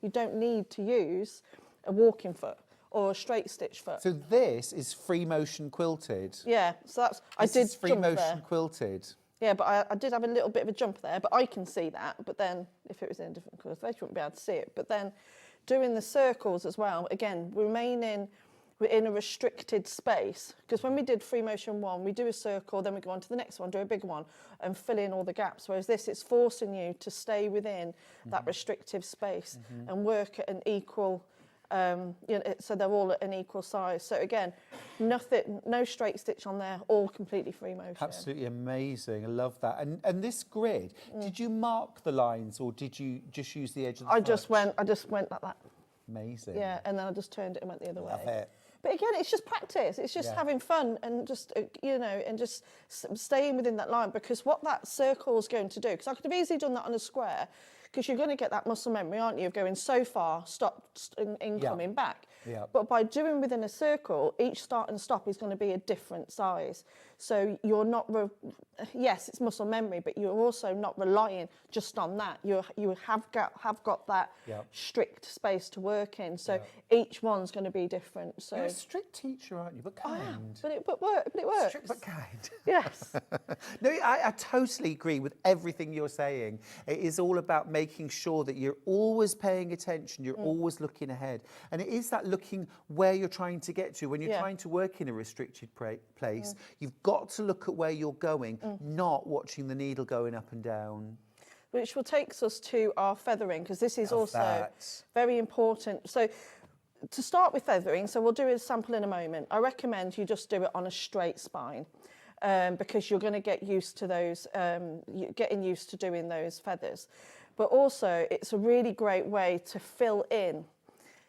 don't need to use a walking foot or a straight stitch foot. So this is free motion quilted. Yeah, so that's This is free motion quilted. Yeah, but I did have a little bit of a jump there, but I can see that. But then if it was in a different colour, they wouldn't be able to see it. But then doing the circles as well, again, remaining within a restricted space. Because when we did free motion 1, we do a circle, then we go on to the next one, do a big one, and fill in all the gaps. Whereas this, it's forcing you to stay within that restrictive space and work at an equal, so they're all at an equal size. So again, no straight stitch on there, all completely free motion. Absolutely amazing. I love that. And this grid, did you mark the lines or did you just use the edge of the I just went like that. Amazing. Yeah, and then I just turned it and went the other way. Love it. But again, it's just practice. It's just having fun and just, and just staying within that line, because what that circle is going to do, because I could have easily done that on a square, because you're going to get that muscle memory, aren't you, of going so far, stop, and coming back. Yeah. But by doing within a circle, each start and stop is going to be a different size. So you're not, yes, it's muscle memory, but you're also not relying just on that. You have got that strict space to work in. So each one's going to be different. So you're a strict teacher, aren't you? But kind. I am, but it works. Strict but kind. Yes. No, I totally agree with everything you're saying. It is all about making sure that you're always paying attention, you're always looking ahead. And it is that looking where you're trying to get to. When you're trying to work in a restricted place, you've got to look at where you're going, not watching the needle going up and down. Which will take us to our feathering, because this is also very important. So to start with feathering, so we'll do a sample in a moment. I recommend you just do it on a straight spine, because you're going to get used to those, getting used to doing those feathers. But also, it's a really great way to fill in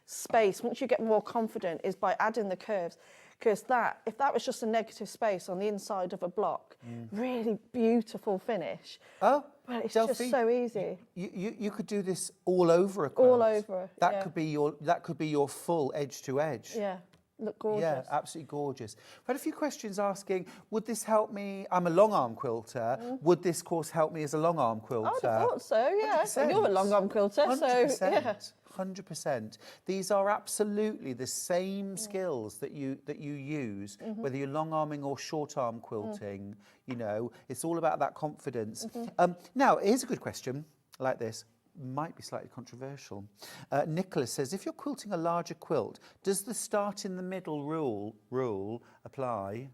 space once you get more confident, is by adding the curves. Because if that was just a negative space on the inside of a block, really beautiful finish. Oh, but it's Delphine, just so easy. You could do this all over a quilt. All over. That could be your full edge to edge. Yeah. Look gorgeous. Yeah, absolutely gorgeous. I've had a few questions asking, would this help me? I'm a long arm quilter. Would this course help me as a long arm quilter? I would have thought so, yeah. 100%. You're a long arm quilter, 100%. so yeah. 100%. These are absolutely the same skills that you use, whether you're long arming or short arm quilting. You know, it's all about that confidence. Now, here's a good question like this. Might be slightly controversial. Nicholas says, if you're quilting a larger quilt, does the start in the middle rule apply?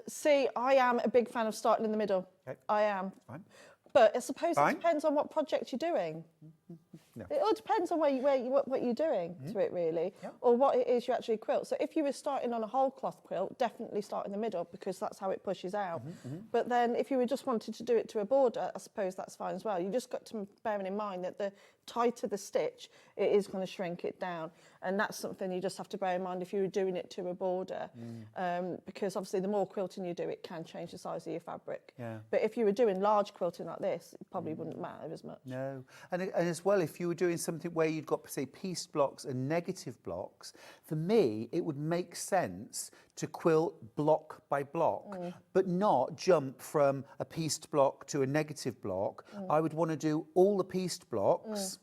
See, I am a big fan of starting in the middle. Okay. I am. Fine. But I suppose it depends on what project you're doing. No. It all depends on what you're doing to it, really, or what it is you actually quilt. So if you were starting on a whole cloth quilt, definitely start in the middle, because that's how it pushes out. But then if you were just wanted to do it to a border, I suppose that's fine as well. You just got to bear in mind that the tighter the stitch, it is going to shrink it down. And that's something you just have to bear in mind if you were doing it to a border, because obviously the more quilting you do, it can change the size of your fabric. Yeah. But if you were doing large quilting like this, it probably wouldn't matter as much. No. And as well, if you were doing something where you'd got, say, pieced blocks and negative blocks, for me, it would make sense to quilt block by block, but not jump from a pieced block to a negative block. I would want to do all the pieced blocks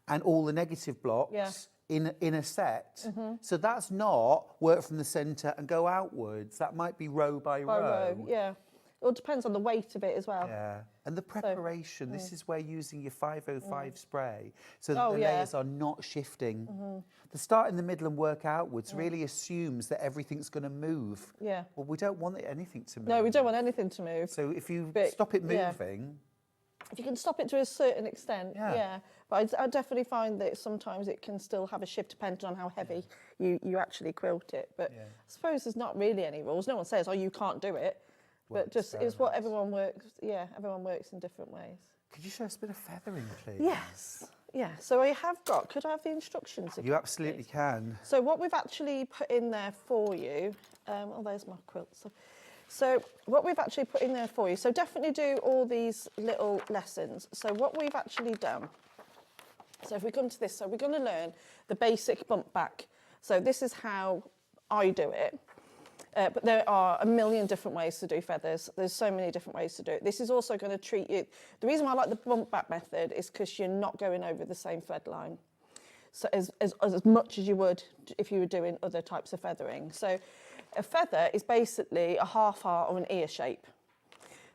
and all the negative blocks in a set. So that's not work from the centre and go outwards. That might be row by row. Yeah. It all depends on the weight of it as well. Yeah, and the preparation, this is where using your 505 spray, so that the layers are not shifting. The start in the middle and work outwards really assumes that everything's going to move. Yeah. Well, we don't want anything to move. No, we don't want anything to move. So if you stop it moving... If you can stop it to a certain extent, But I definitely find that sometimes it can still have a shift depending on how heavy you actually quilt it. But I suppose there's not really any rules. No one says, oh, you can't do it. But just it's what everyone works. Yeah, everyone works in different ways. Could you show us a bit of feathering, please? Yes. Yeah. So I have got. Could I have the instructions again? You absolutely can. So what we've actually put in there for you. Oh, there's my quilt. So what we've actually put in there for you. So definitely do all these little lessons. So what we've actually done. So if we come to this, so we're going to learn the basic bump back. So this is how I do it. But there are a million different ways to do feathers. There's so many different ways to do it. This is also going to treat you... The reason why I like the bump back method is because you're not going over the same thread line. So as much as you would if you were doing other types of feathering. So a feather is basically a half heart or an ear shape.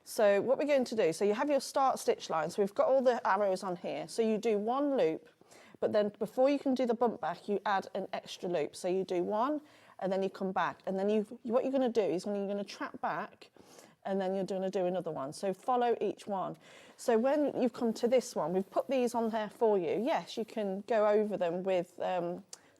So what we're going to do, so you have your start stitch line, so we've got all the arrows on here. So you do one loop, but then before you can do the bump back, you add an extra loop. So you do one, and then you come back, and then what you're going to do is you're going to trap back, and then you're going to do another one. So follow each one. So when you've come to this one, we've put these on there for you. Yes, you can go over them with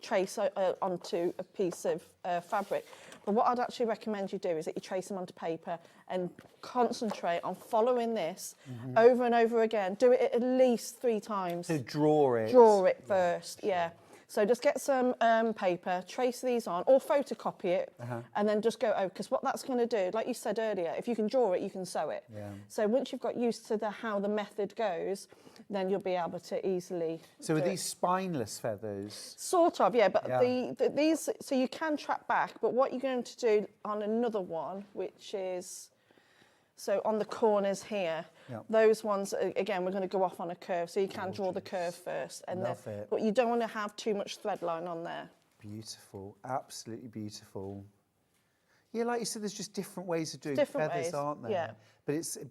trace onto a piece of fabric. But what I'd actually recommend you do is that you trace them onto paper and concentrate on following this over and over again. Do it at least 3 times. So draw it. Draw it first, yeah. So just get some paper, trace these on, or photocopy it, and then just go over. Because what that's going to do, like you said earlier, if you can draw it, you can sew it. Yeah. So once you've got used to how the method goes, then you'll be able to easily. So are these spineless feathers? Sort of, yeah. But these, so you can trap back. But what you're going to do on another one, which is. So on the corners here, those ones, again, we're going to go off on a curve. So you can draw the curve first. And Love it. But you don't want to have too much thread line on there. Beautiful, absolutely beautiful. Yeah, like you said, there's just different ways of doing Different feathers, ways, aren't there? yeah.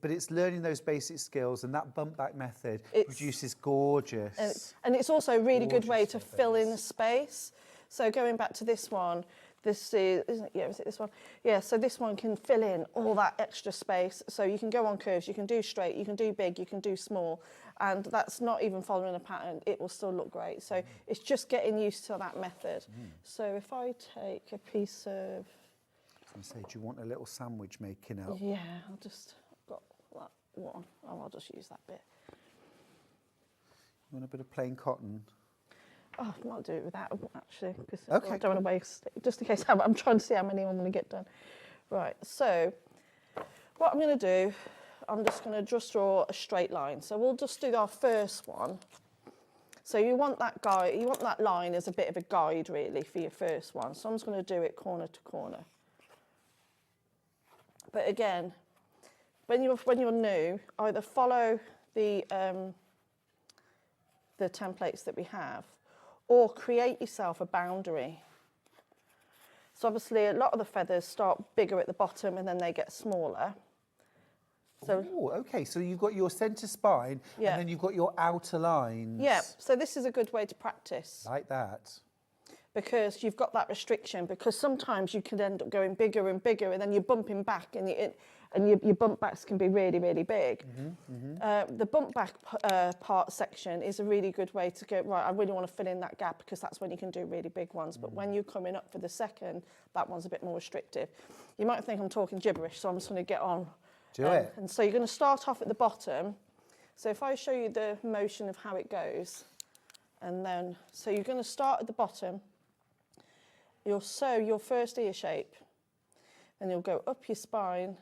But it's learning those basic skills, and that bump back method produces gorgeous. And it's also a really good way to fill in the space. So going back to this one, this is, isn't it? Yeah, is it this one? Yeah, so this one can fill in all that extra space. So you can go on curves, you can do straight, you can do big, you can do small. And that's not even following a pattern, it will still look great. So it's just getting used to that method. So if I take a piece of... I was going to say, do you want a little sandwich making up? Yeah, I've got that one. Oh, I'll just use that bit. You want a bit of plain cotton? Oh, I might do it without, actually, because Okay, I don't want to waste it, just in case I'm trying to see how many I'm going to get done. Right, so what I'm going to do, I'm just going to draw a straight line. So we'll just do our first one. So you want that line as a bit of a guide, really, for your first one. So I'm just going to do it corner to corner. But again, when you're new, either follow the templates that we have, or create yourself a boundary. So obviously a lot of the feathers start bigger at the bottom and then they get smaller. So, okay, so you've got your centre spine and then you've got your outer lines. Yeah, so this is a good way to practice. Like that. Because you've got that restriction, because sometimes you can end up going bigger and bigger and then you're bumping back and your bump backs can be really, really big. The bump back part section is a really good way to go, right, I really want to fill in that gap, because that's when you can do really big ones. But when you're coming up for the second, that one's a bit more restrictive. You might think I'm talking gibberish, so I'm just going to get on. Do it. And so you're going to start off at the bottom. So if I show you the motion of how it goes, and then, so you're going to start at the bottom. You'll sew your first ear shape, then you'll go up your spine,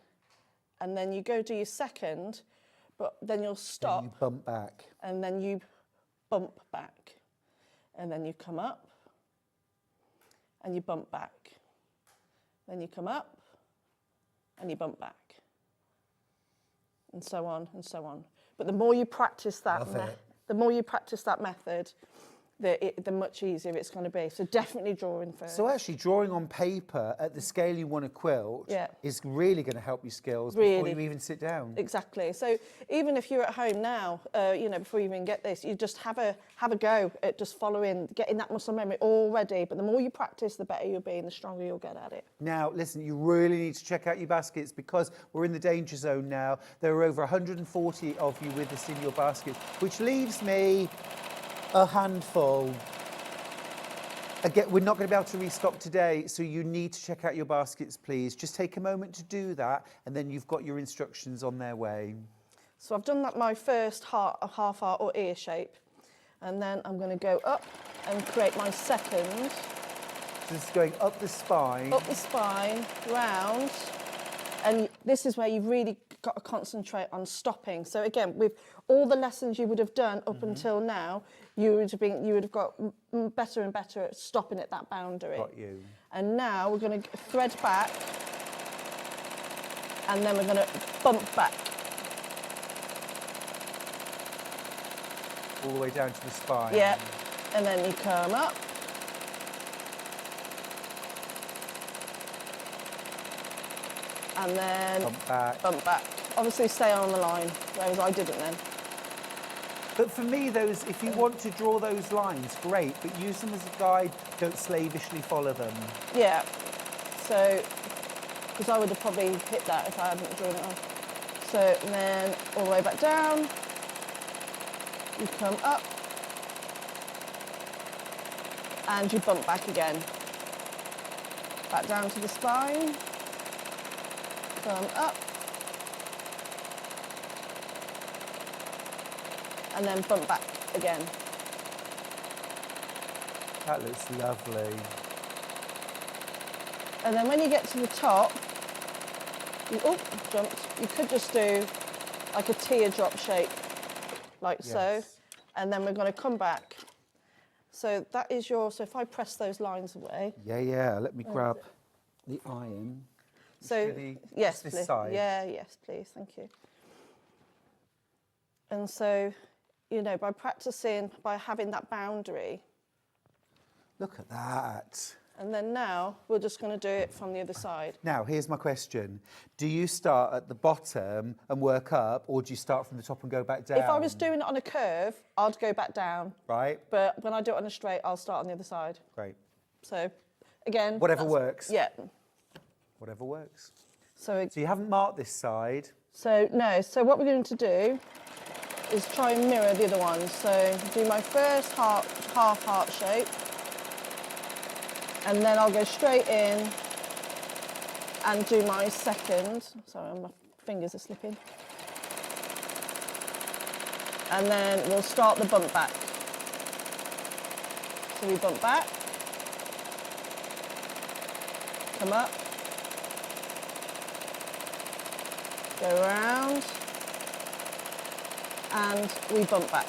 and then you go do your second, but then you'll stop. And you bump back. And then you bump back. And then you come up, and you bump back. Then you come up, and you bump back. And so on, and so on. But the more you practice that, method, the much easier it's going to be. So definitely drawing first. So actually drawing on paper at the scale you want to quilt is really going to help your skills before you even sit down. Exactly. So even if you're at home now, before you even get this, you just have a go at just following, getting that muscle memory already. But the more you practice, the better you'll be and the stronger you'll get at it. Now, listen, you really need to check out your baskets, because we're in the danger zone now. There are over 140 of you with us in your baskets, which leaves me a handful. Again, we're not going to be able to restock today, so you need to check out your baskets, please. Just take a moment to do that, and then you've got your instructions on their way. So I've done my first half heart or ear shape, and then I'm going to go up and create my second. So this is going up the spine. Up the spine, round, and this is where you've really got to concentrate on stopping. So again, with all the lessons you would have done up until now, you would have got better and better at stopping at that boundary. Got you. And now we're going to thread back, and then we're going to bump back. All the way down to the spine. Yeah, and then you come up. and then bump back. Obviously stay on the line, whereas I didn't then. But for me, those, if you want to draw those lines, great, but use them as a guide, don't slavishly follow them. Yeah, so, because I would have probably hit that if I hadn't drawn it on. So and then all the way back down, you come up, and you bump back again. Back down to the spine, come up, and then bump back again. That looks lovely. And then when you get to the top, you, jumped. You could just do like a teardrop shape, like so. And then we're going to come back. So that is your, so if I press those lines away. Yeah, let me grab the iron. So, yes, this please. side. Yeah, yes, please, thank you. And so, you know, by practicing, by having that boundary. Look at that. And then now, we're just going to do it from the other side. Now, here's my question. Do you start at the bottom and work up, or do you start from the top and go back down? If I was doing it on a curve, I'd go back down. Right. But when I do it on a straight, I'll start on the other side. Great. So, again... Whatever works. Yeah. Whatever works. So you haven't marked this side? So, no. So what we're going to do is try and mirror the other one. So do my first half heart shape. And then I'll go straight in and do my second. Sorry, my fingers are slipping. And then we'll start the bump back. So we bump back, come up, go around, and we bump back.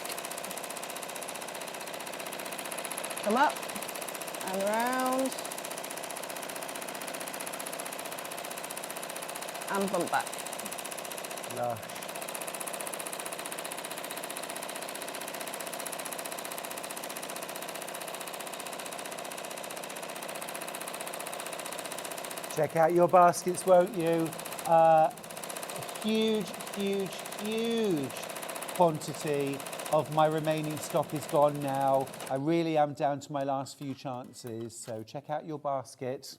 Come up, and round, and bump back. Lush. Check out your baskets, won't you? A huge, huge, huge quantity of my remaining stock is gone now. I really am down to my last few chances, so check out your basket.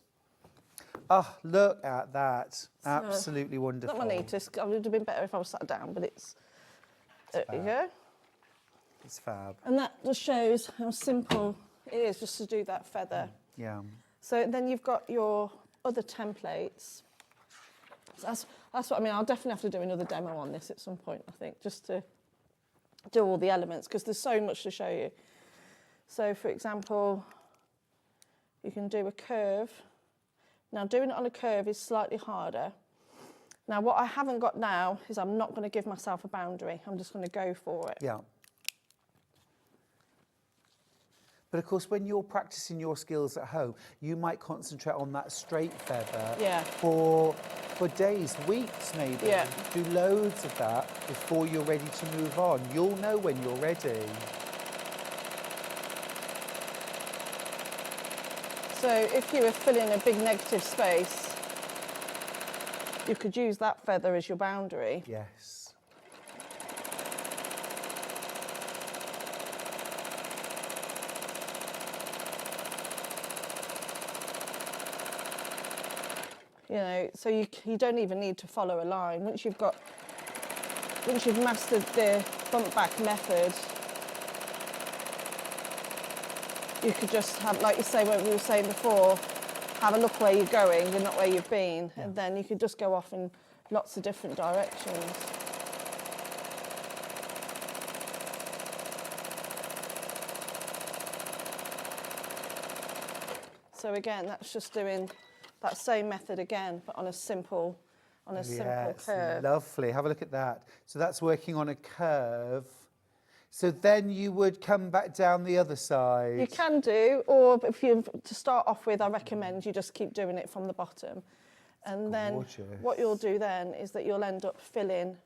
Oh, look at that. Absolutely wonderful. Not my neatest. It would have been better if I was sat down, but it's there you go. It's fab. And that just shows how simple it is just to do that feather. Yeah. So then you've got your other templates. So that's what I mean. I'll definitely have to do another demo on this at some point, I think, just to do all the elements, because there's so much to show you. So, for example, you can do a curve. Now, doing it on a curve is slightly harder. Now, what I haven't got now is I'm not going to give myself a boundary. I'm just going to go for it. Yeah. But of course, when you're practicing your skills at home, you might concentrate on that straight feather for days, weeks maybe. Yeah. Do loads of that before you're ready to move on. You'll know when you're ready. So if you were filling a big negative space, you could use that feather as your boundary. Yes. You know, so you don't even need to follow a line. Once you've mastered the bump back method, you could just have, like you say, what we were saying before, have a look where you're going and not where you've been, and then you could just go off in lots of different directions. So again, that's just doing that same method again, but on a simple curve. Lovely. Have a look at that. So that's working on a curve. So then you would come back down the other side. You can do, or if you to start off with, I recommend you just keep doing it from the bottom. And then what you'll do then is that you'll end up filling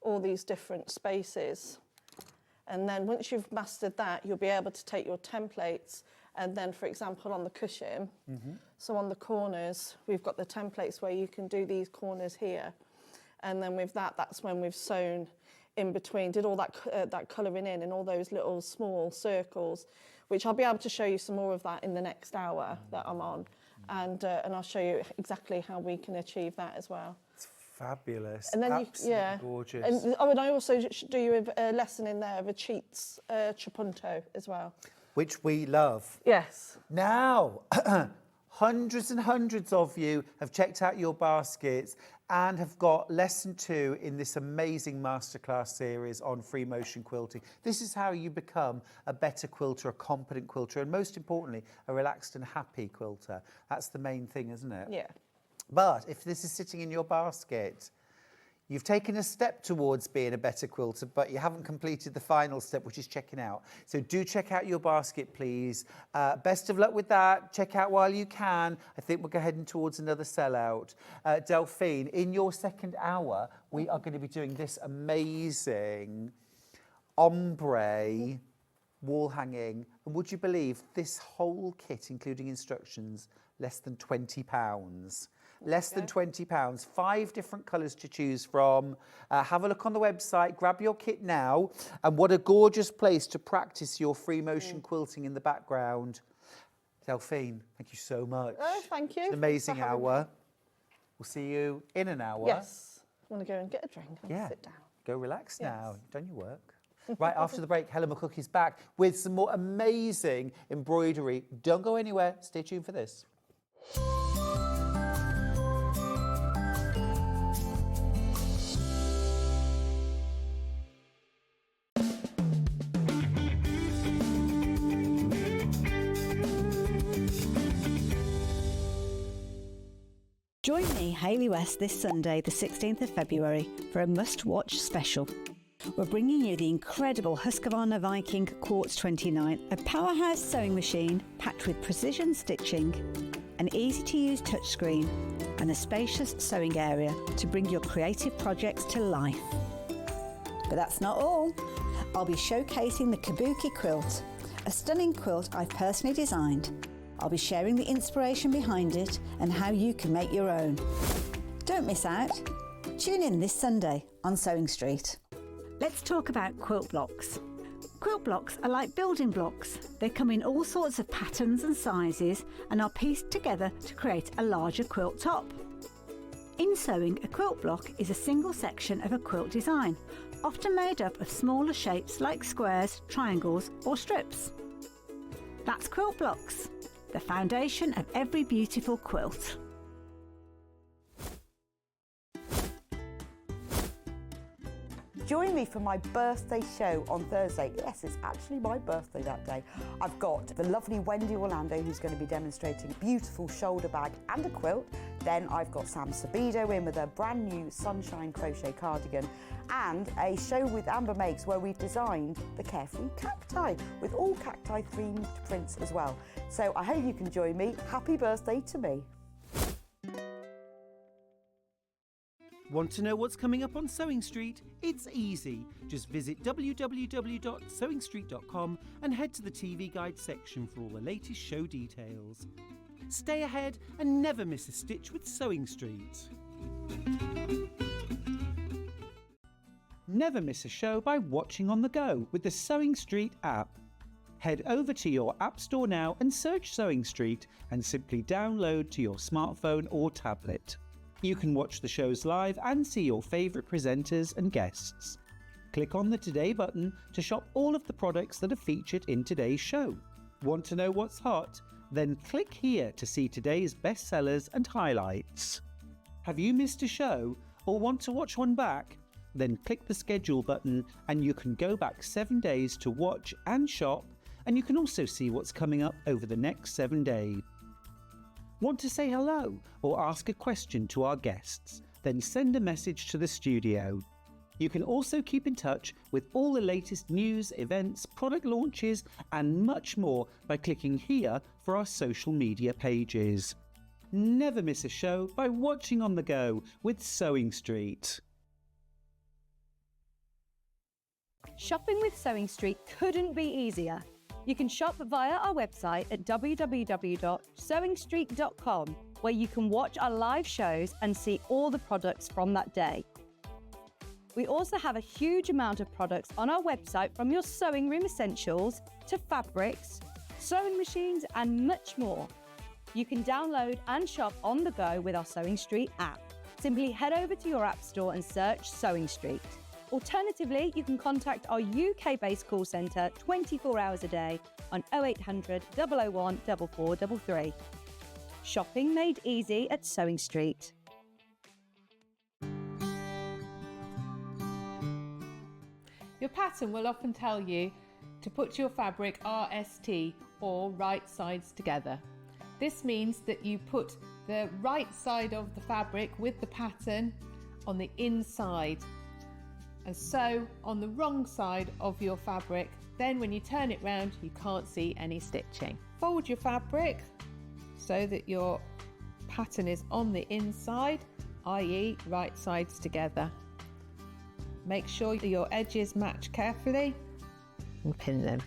all these different spaces. And then once you've mastered that, you'll be able to take your templates And then, for example, on the cushion, so on the corners, we've got the templates where you can do these corners here. And then with that, that's when we've sewn in between, did all that colouring in all those little small circles, which I'll be able to show you some more of that in the next hour that I'm on. And I'll show you exactly how we can achieve that as well. It's fabulous. And then absolutely gorgeous. And I also do you a lesson in there of a cheats trapunto as well. Which we love. Yes. Now, hundreds and hundreds of you have checked out your baskets and have got lesson 2 in this amazing masterclass series on free motion quilting. This is how you become a better quilter, a competent quilter, and most importantly, a relaxed and happy quilter. That's the main thing, isn't it? Yeah. But if this is sitting in your basket, you've taken a step towards being a better quilter, but you haven't completed the final step, which is checking out. So do check out your basket, please. Best of luck with that. Check out while you can. I think we're heading towards another sellout. Delphine, in your second hour, we are going to be doing this amazing ombre wall hanging. And would you believe this whole kit, including instructions, less than £20? Less than £20, 5 different colours to choose from. Have a look on the website, grab your kit now, and what a gorgeous place to practice your free motion quilting in the background. Delphine, thank you so much. Oh, thank you. It's an amazing hour. We'll see you in an hour. Yes. I want to go and get a drink and sit down. Go relax now. You've done your work. Right after the break, Helen McCook is back with some more amazing embroidery. Don't go anywhere. Stay tuned for this. Join me, Hayley West, this Sunday, the 16th of February, for a must-watch special. We're bringing you the incredible Husqvarna Viking Quartz 29, a powerhouse sewing machine packed with precision stitching, an easy-to-use touchscreen, and a spacious sewing area to bring your creative projects to life. But that's not all. I'll be showcasing the Kabuki quilt, a stunning quilt I've personally designed. I'll be sharing the inspiration behind it and how you can make your own. Don't miss out. Tune in this Sunday on Sewing Street. Let's talk about quilt blocks. Quilt blocks are like building blocks. They come in all sorts of patterns and sizes and are pieced together to create a larger quilt top. In sewing, a quilt block is a single section of a quilt design, often made up of smaller shapes like squares, triangles or strips. That's quilt blocks, the foundation of every beautiful quilt. Join me for my birthday show on Thursday. Yes, it's actually my birthday that day. I've got the lovely Wendy Orlando who's going to be demonstrating a beautiful shoulder bag and a quilt. Then I've got Sam Sabido in with a brand new sunshine crochet cardigan and a show with Amber Makes where we've designed the Carefree cacti with all cacti themed prints as well. So I hope you can join me. Happy birthday to me. Want to know what's coming up on Sewing Street? It's easy. Just visit www.sewingstreet.com and head to the TV Guide section for all the latest show details. Stay ahead and never miss a stitch with Sewing Street. Never miss a show by watching on the go with the Sewing Street app. Head over to your App Store now and search Sewing Street and simply download to your smartphone or tablet. You can watch the shows live and see your favourite presenters and guests. Click on the Today button to shop all of the products that are featured in today's show. Want to know what's hot? Then click here to see today's bestsellers and highlights. Have you missed a show or want to watch one back? Then click the schedule button and you can go back 7 days to watch and shop, and you can also see what's coming up over the next 7 days. Want to say hello or ask a question to our guests? Then send a message to the studio. You can also keep in touch with all the latest news, events, product launches and much more by clicking here for our social media pages. Never miss a show by watching on the go with Sewing Street. Shopping with Sewing Street couldn't be easier. You can shop via our website at www.sewingstreet.com, where you can watch our live shows and see all the products from that day. We also have a huge amount of products on our website, from your sewing room essentials to fabrics, sewing machines and much more. You can download and shop on the go with our Sewing Street app. Simply head over to your app store and search Sewing Street. Alternatively, you can contact our UK-based call centre 24 hours a day on 0800 001 4433. Shopping made easy at Sewing Street. Your pattern will often tell you to put your fabric RST, or right sides together. This means that you put the right side of the fabric with the pattern on the inside and sew on the wrong side of your fabric. Then when you turn it round, you can't see any stitching. Fold your fabric so that your pattern is on the inside, i.e. right sides together. Make sure that your edges match carefully and pin them.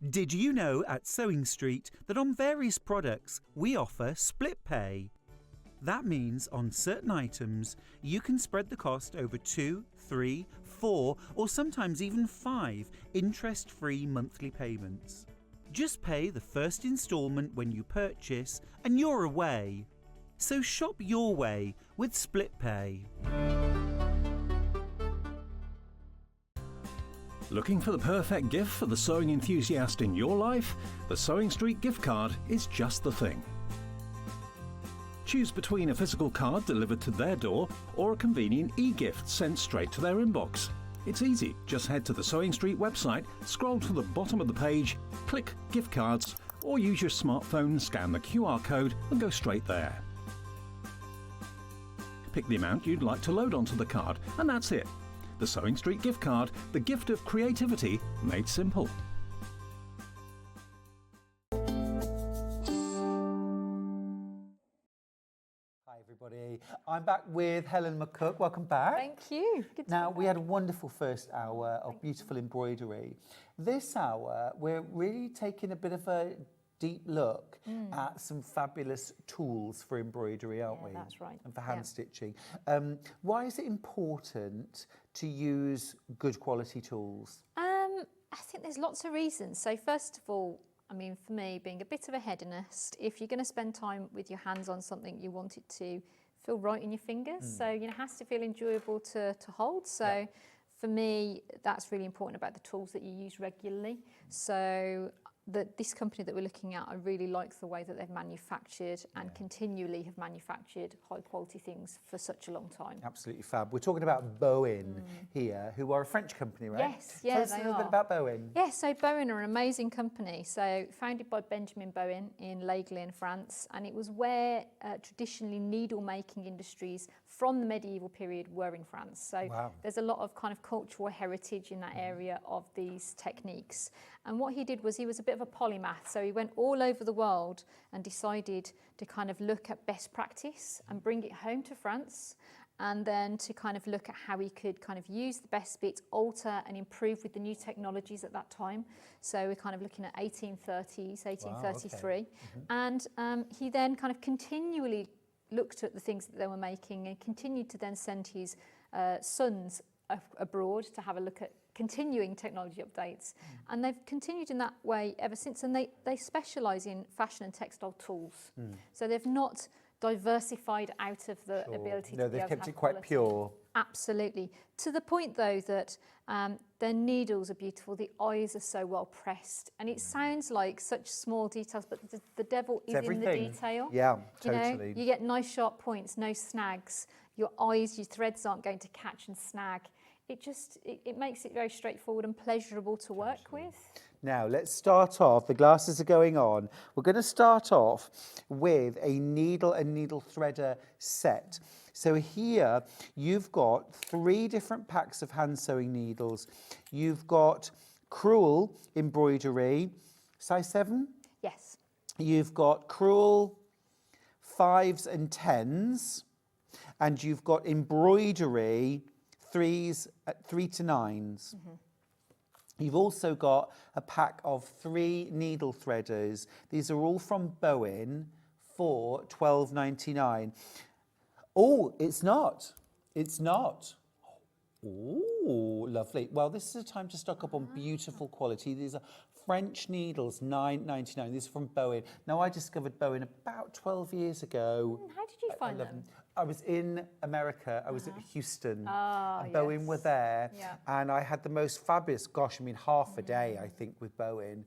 Did you know at Sewing Street that on various products we offer split pay? That means on certain items you can spread the cost over 2, 3, 4 or sometimes even 5 interest-free monthly payments. Just pay the first instalment when you purchase and you're away. So shop your way with split pay. Looking for the perfect gift for the sewing enthusiast in your life? The Sewing Street gift card is just the thing. Choose between a physical card delivered to their door or a convenient e-gift sent straight to their inbox. It's easy. Just head to the Sewing Street website, scroll to the bottom of the page, click Gift Cards, or use your smartphone, scan the QR code and go straight there. Pick the amount you'd like to load onto the card, and that's it. The Sewing Street gift card, the gift of creativity made simple. Hi everybody, I'm back with Helen McCook. Welcome back. Thank you. Good to Now, be we back. had a wonderful first hour of beautiful embroidery. This hour, we're really taking a bit of a deep look at some fabulous tools for embroidery, aren't we? That's right. And for hand stitching. Why is it important to use good quality tools? I think there's lots of reasons. So first of all, I mean, for me, being a bit of a hedonist, if you're going to spend time with your hands on something, you want it to feel right in your fingers. So, you know, it has to feel enjoyable to hold. So for me, that's really important about the tools that you use regularly. So this company that we're looking at, I really like the way that they've manufactured and continually have manufactured high quality things for such a long time. Absolutely fab. We're talking about Bohin here, who are a French company, right? Yes, yeah, Tell us a little bit about Bohin. Yeah, so Bohin are an amazing company. So founded by Benjamin Bohin in L'Aigle in France, and it was where traditionally needle making industries from the medieval period were in France. So there's a lot of kind of cultural heritage in that area of these techniques. And what he did was he was a bit of a polymath. So he went all over the world and decided to kind of look at best practice and bring it home to France, and then to kind of look at how he could kind of use the best bits, alter and improve with the new technologies at that time. So we're kind of looking at 1830s, 1833. And he then kind of continually looked at the things that they were making and continued to then send his sons abroad to have a look at continuing technology updates. And they've continued in that way ever since, and they specialise in fashion and textile tools. So they've not diversified out of the ability to be they've able kept to it have quite quality. pure. Absolutely. To the point though that their needles are beautiful, the eyes are so well pressed, and it sounds like such small details, but the devil is in the detail. Yeah, You know, totally. you get nice sharp points, no snags. Your eyes, your threads aren't going to catch and snag. It makes it very straightforward and pleasurable to work with. Now, let's start off. The glasses are going on. We're going to start off with a needle and needle threader set. So here you've got 3 different packs of hand sewing needles. You've got crewel embroidery, size 7? Yes. you've got crewel 5s and 10s, and you've got embroidery 3 to 9s. You've also got a pack of 3 needle threaders. These are all from Bohin for $12.99. Oh, it's not. It's not. Oh, lovely. Well, this is a time to stock up on beautiful quality. These are French needles, $9.99. These are from Bohin. Now, I discovered Bohin about 12 years ago. How did you find them? I was in America. I was at Houston. And yes. Bohin were there. Yeah. And I had the most fabulous, gosh, I mean, half a day, I think, with Bohin.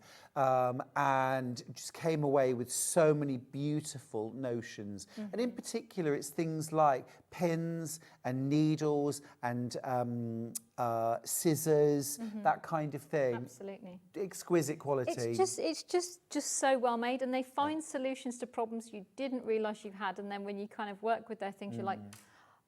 And just came away with so many beautiful notions. And in particular, it's things like pins and needles and scissors, that kind of thing. Absolutely. Exquisite quality. It's just so well made, and they find solutions to problems you didn't realise you had, and then when you kind of work with their things, you're like,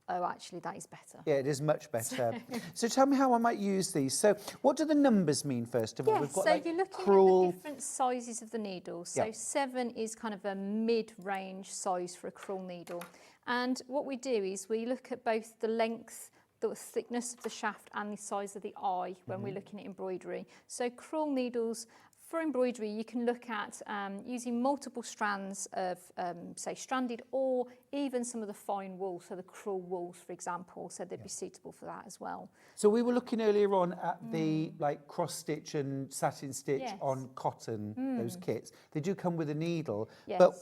oh, actually, that is better. Yeah, it is much better. So tell me how I might use these. So what do the numbers mean, first of all? Yes, We've got so like you're looking crewel. at the different sizes of the needles. So 7 is kind of a mid-range size for a crewel needle. And what we do is we look at both the length, the thickness of the shaft and the size of the eye when we're looking at embroidery. So crewel needles, for embroidery, you can look at using multiple strands of, say, stranded or even some of the fine wool, so the crewel wools, for example, so they'd be suitable for that as well. So we were looking earlier on at the like cross stitch and satin stitch on cotton, those kits. They do come with a needle, but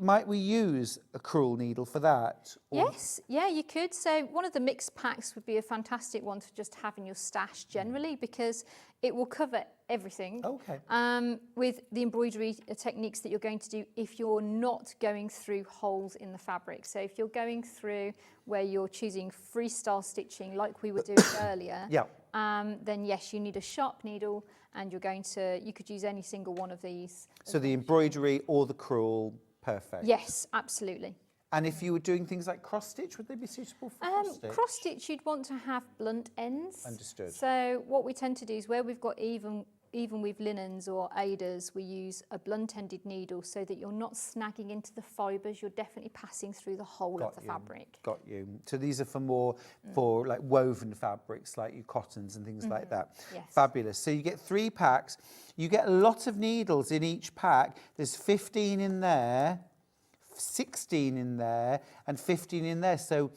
might we use a crewel needle for that? Or? Yes, yeah, you could. So one of the mixed packs would be a fantastic one to just have in your stash generally, because it will cover everything. Okay. With the embroidery techniques that you're going to do if you're not going through holes in the fabric. So if you're going through where you're choosing freestyle stitching like we were doing earlier, then yes, you need a sharp needle, and you could use any single one of these. So the embroidery or the crewel, perfect. Yes, absolutely. And if you were doing things like cross stitch, would they be suitable for cross stitch? Cross stitch, you'd want to have blunt ends. Understood. So what we tend to do is where we've got even with linens or Aidas, we use a blunt-ended needle so that you're not snagging into the fibres. You're definitely passing through the whole of the fabric. Got you. So these are for more for like woven fabrics, like your cottons and things like that. Yes. Fabulous. So you get 3 packs. You get a lot of needles in each pack. There's 15 in there, 16 in there, and 15 in there. So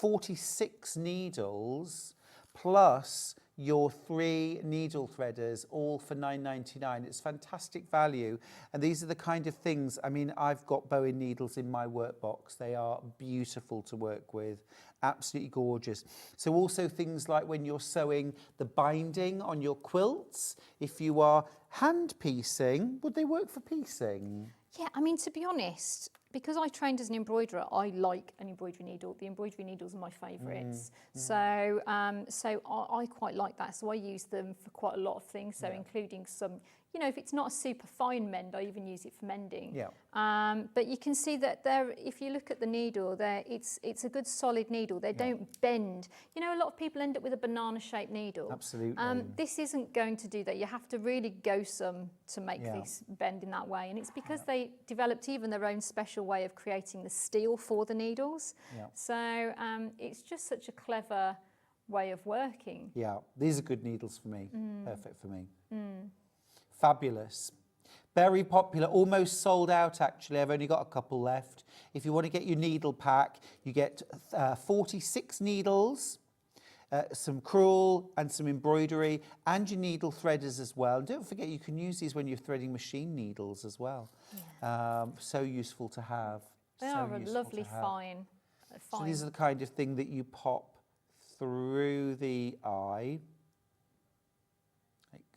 46 needles plus your 3 needle threaders, all for $9.99. It's fantastic value. And these are the kind of things, I mean, I've got Bohin needles in my workbox. They are beautiful to work with, absolutely gorgeous. So also things like when you're sewing the binding on your quilts, if you are hand piecing, would they work for piecing? Yeah, I mean, to be honest, because I trained as an embroiderer, I like an embroidery needle. The embroidery needles are my favourites. So I quite like that. So I use them for quite a lot of things, so including some, you know, if it's not a super fine mend, I even use it for mending. Yeah. But you can see that if you look at the needle, it's a good solid needle. They don't bend. You know, a lot of people end up with a banana-shaped needle. Absolutely. This isn't going to do that. You have to really go some to make this bend in that way. And it's because they developed even their own special way of creating the steel for the needles. Yeah. So it's just such a clever way of working. Yeah, these are good needles for me. Perfect for me. Fabulous. Very popular, almost sold out actually. I've only got a couple left. If you want to get your needle pack, you get 46 needles, some crewel and some embroidery, and your needle threaders as well. And don't forget, you can use these when you're threading machine needles as well. Yeah. So useful to have. They are a lovely fine. So these are the kind of thing that you pop through the eye.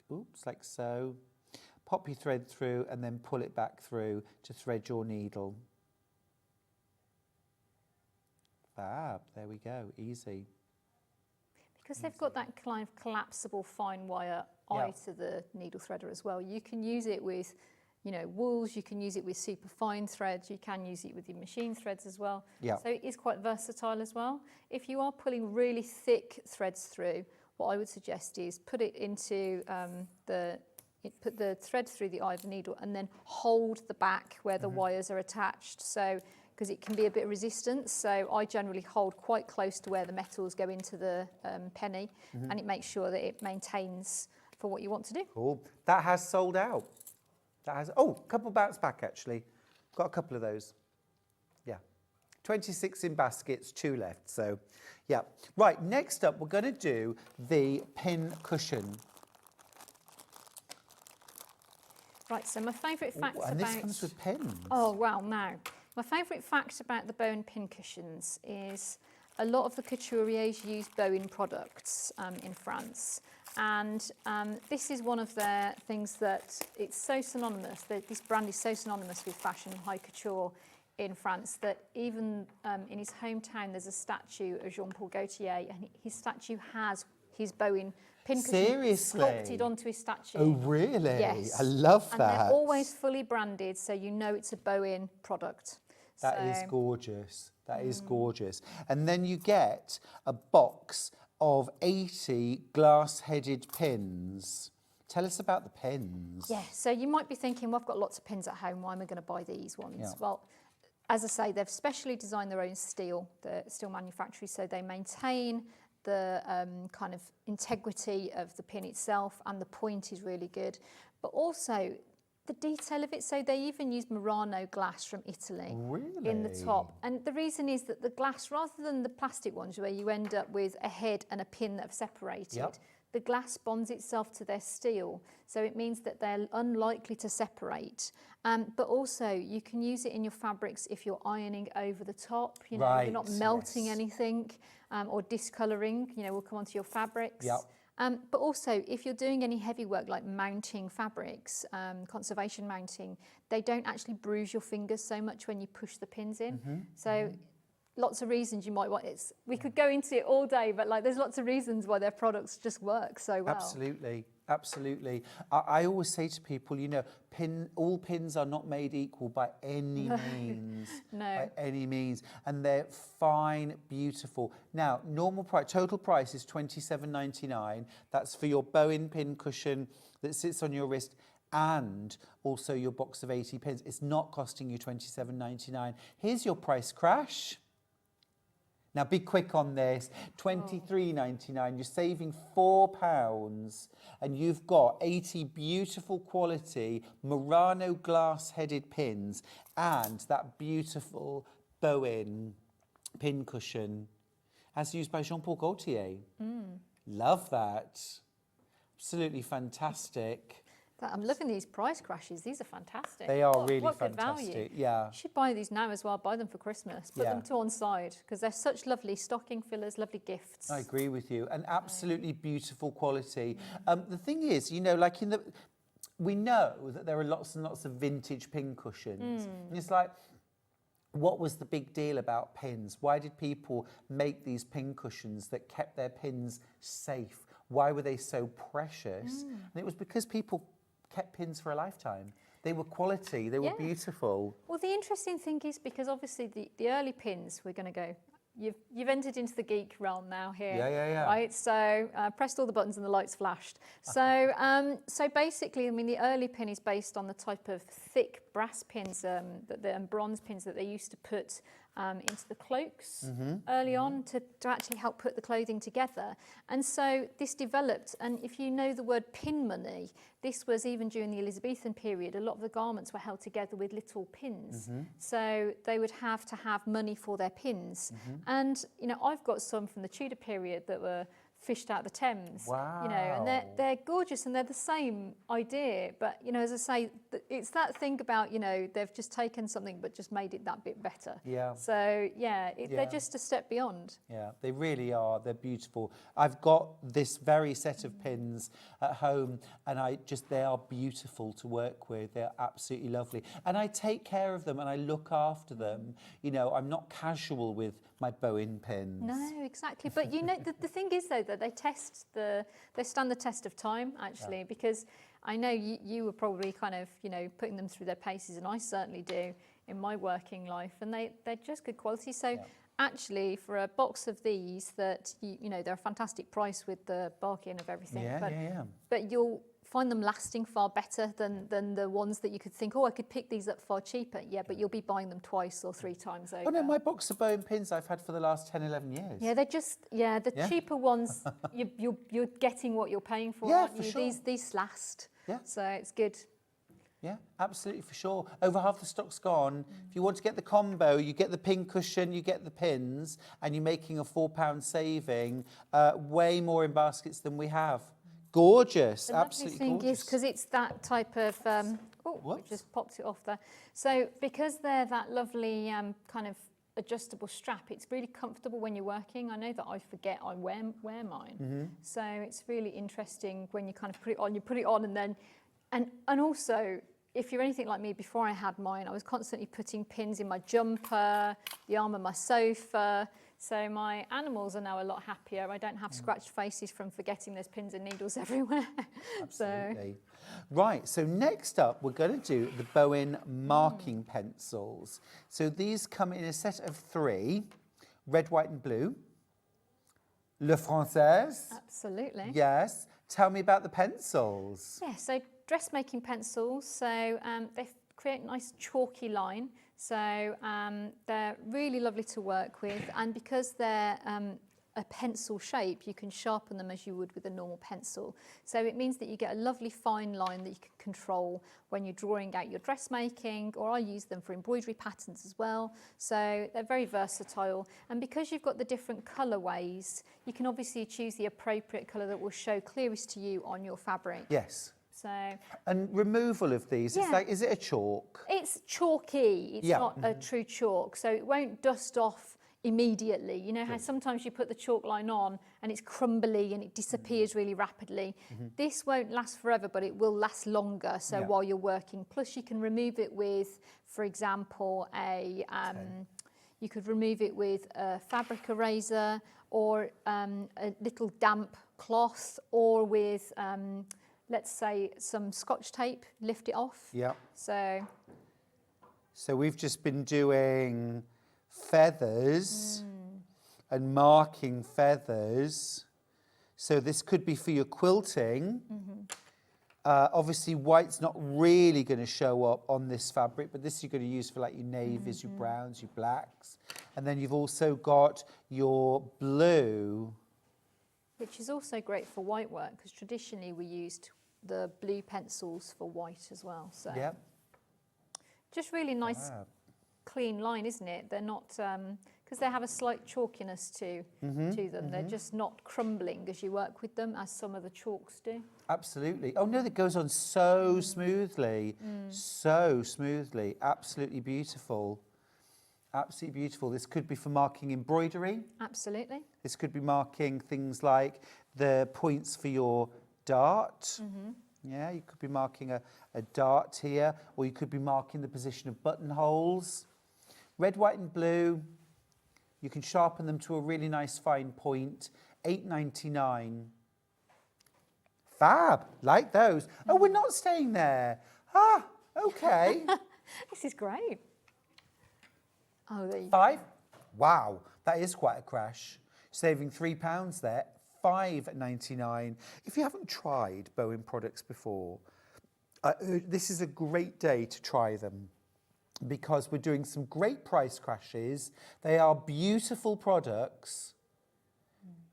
Like so. Pop your thread through and then pull it back through to thread your needle. Fab, there we go, easy. Because they've got that kind of collapsible fine wire eye to the needle threader as well. You can use it with, you know, wools, you can use it with super fine threads, you can use it with your machine threads as well. Yeah. So it is quite versatile as well. If you are pulling really thick threads through, what I would suggest is put it into put the thread through the eye of the needle and then hold the back where the wires are attached. So, because it can be a bit resistant, so I generally hold quite close to where the metals go into the penny, and it makes sure that it maintains for what you want to do. Cool. That has sold out. That has, oh, a couple bounce back actually. Got a couple of those. Yeah. 26 in baskets, 2 left. So, yeah. Right, next up, we're going to do the pin cushion. Right, so my favourite fact and this comes with pins. Oh, well, now, my favourite fact about the Bohin pin cushions is a lot of the couturiers use Bohin products in France. And this is one of their things that it's so synonymous, that this brand is so synonymous with fashion and high couture in France that even in his hometown there's a statue of Jean-Paul Gaultier, and his statue has his Bohin pin cushion Seriously? sculpted onto his statue. Oh, really? Yes. I love that. And they're always fully branded, so you know it's a Bohin product. That is gorgeous. That is gorgeous. And then you get a box of 80 glass-headed pins. Tell us about the pins. Yeah, so you might be thinking, well, I've got lots of pins at home, why am I going to buy these ones? Yeah. Well, as I say, they've specially designed their own steel, the steel manufacturers, so they maintain the kind of integrity of the pin itself, and the point is really good. But also, the detail of it, so they even use Murano glass from Italy in the top. And the reason is that the glass, rather than the plastic ones where you end up with a head and a pin that have separated, the glass bonds itself to their steel. So it means that they're unlikely to separate. But also you can use it in your fabrics if you're ironing over the top, you know, you're not melting anything or discolouring, you know, will come onto your fabrics. But also, if you're doing any heavy work like mounting fabrics, conservation mounting, they don't actually bruise your fingers so much when you push the pins in. So lots of reasons you might want it. We could go into it all day, but like there's lots of reasons why their products just work so well. Absolutely. Absolutely. I always say to people, you know, all pins are not made equal by any means. By any means. And they're fine, beautiful. Now, normal price, total price is $27.99. That's for your Bohin pin cushion that sits on your wrist and also your box of 80 pins. It's not costing you $27.99. Here's your price crash. Now, be quick on this, $23.99, you're saving £4 and you've got 80 beautiful quality Murano glass-headed pins and that beautiful Bohin pin cushion as used by Jean-Paul Gaultier. Love that. Absolutely fantastic. I'm loving these price crashes. These are fantastic. They are really what fantastic. Good value. Yeah. You should buy these now as well. Buy them for Christmas. Put them to one side because they're such lovely stocking fillers, lovely gifts. I agree with you. And absolutely beautiful quality. The thing is, you know, like we know that there are lots and lots of vintage pin cushions. And it's like, what was the big deal about pins? Why did people make these pin cushions that kept their pins safe? Why were they so precious? And it was because people kept pins for a lifetime. They were quality, they were beautiful. Well, the interesting thing is because obviously the early pins, we're going to go, you've entered into the geek realm now here. Right, so pressed all the buttons and the lights flashed. So so basically, I mean, the early pin is based on the type of thick brass pins and bronze pins that they used to put into the cloaks early on to actually help put the clothing together. And so this developed, and if you know the word pin money, this was even during the Elizabethan period, a lot of the garments were held together with little pins. So they would have to have money for their pins. And, you know, I've got some from the Tudor period that were fished out the Thames. Wow. You know, and they're gorgeous and they're the same idea. But, you know, as I say, it's that thing about, you know, they've just taken something but just made it that bit better. Yeah. So, they're just a step beyond. Yeah, they really are. They're beautiful. I've got this very set of pins at home and they are beautiful to work with. They're absolutely lovely. And I take care of them and I look after them. You know, I'm not casual with my Bohin pins. No, exactly. But you know, the thing is though that they stand the test of time actually, because I know you were probably kind of, you know, putting them through their paces, and I certainly do in my working life, and they're just good quality. So actually, for a box of these, that you know, they're a fantastic price with the bargain of everything. But you'll find them lasting far better than the ones that you could think, oh, I could pick these up far cheaper. Yeah, but you'll be buying them twice or 3 times over. Oh no, my box of Bohin pins I've had for the last 10, 11 years. Yeah, they're just, the cheaper ones, you're getting what you're paying for, Yeah, aren't for you? sure. These last. Yeah. So it's good. Yeah, absolutely, for sure. Over half the stock's gone. If you want to get the combo, you get the pin cushion, you get the pins, and you're making a £4 saving. Way more in baskets than we have. Gorgeous, The absolutely lovely thing gorgeous. is, because it's that type of, it just popped it off there. So because they're that lovely kind of adjustable strap, it's really comfortable when you're working. I know that I forget I wear mine. So it's really interesting when you kind of put it on and then, and also, if you're anything like me, before I had mine, I was constantly putting pins in my jumper, the arm of my sofa. So my animals are now a lot happier. I don't have scratched faces from forgetting there's pins and needles everywhere. Absolutely. Right, so next up, we're going to do the Bohin marking pencils. So these come in a set of 3, red, white and blue. Le Française. Absolutely. Yes. Tell me about the pencils. Yeah, so dressmaking pencils, so they create a nice chalky line, so they're really lovely to work with, and because they're a pencil shape, you can sharpen them as you would with a normal pencil. So it means that you get a lovely fine line that you can control when you're drawing out your dressmaking, or I use them for embroidery patterns as well. So they're very versatile, and because you've got the different colourways, you can obviously choose the appropriate colour that will show clearest to you on your fabric. Yes. So, and removal of these, it's like, is it a chalk? It's chalky, it's not a true chalk, so it won't dust off immediately. You know how sometimes you put the chalk line on and it's crumbly and it disappears really rapidly. This won't last forever, but it will last longer, so while you're working. Plus you can remove it with, for example, you could remove it with a fabric eraser, or a little damp cloth, or with let's say some Scotch tape, lift it off. Yeah. So we've just been doing feathers and marking feathers. So this could be for your quilting. Obviously white's not really going to show up on this fabric, but this you're going to use for like your navies, your browns, your blacks. And then you've also got your blue, which is also great for white work, because traditionally we used the blue pencils for white as well. So just really nice, clean line, isn't it? They're not, because they have a slight chalkiness to them. They're just not crumbling as you work with them, as some of the chalks do. Absolutely. Oh no, that goes on so smoothly, so smoothly. Absolutely beautiful. Absolutely beautiful. This could be for marking embroidery. Absolutely. This could be marking things like the points for your dart. Yeah, you could be marking a dart here, or you could be marking the position of buttonholes. Red, white and blue, you can sharpen them to a really nice fine point. £8.99. Fab, like those. Oh, we're not staying there. Ah, okay. This is great. Oh, there you go. Wow, that is quite a crash. Saving £3 there. £5.99. If you haven't tried Bohin products before, this is a great day to try them, because we're doing some great price crashes. They are beautiful products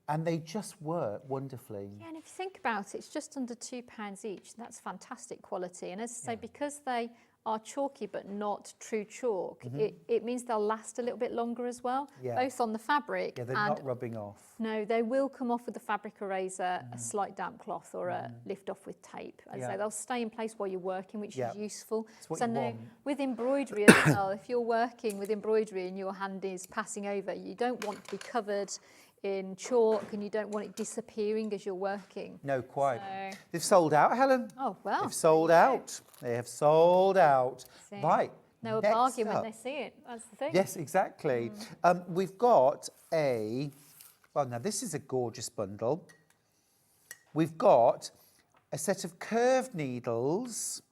and they just work wonderfully. Yeah, and if you think about it, it's just under £2 each. That's fantastic quality. And as I say, because they are chalky but not true chalk, it means they'll last a little bit longer as well, both on the fabric. Yeah, they're not rubbing off. No, they will come off with the fabric eraser, a slight damp cloth, or a lift off with tape. And so they'll stay in place while you're working, which is useful. So now, with embroidery as well, if you're working with embroidery and your hand is passing over, you don't want to be covered in chalk, and you don't want it disappearing as you're working. No, quite. So, they've sold out, Helen. Oh, well. They've sold out. They have sold out. Right. No bargain when they see it. That's the thing. Yes, exactly. We've got well, now this is a gorgeous bundle. We've got a set of curved needles,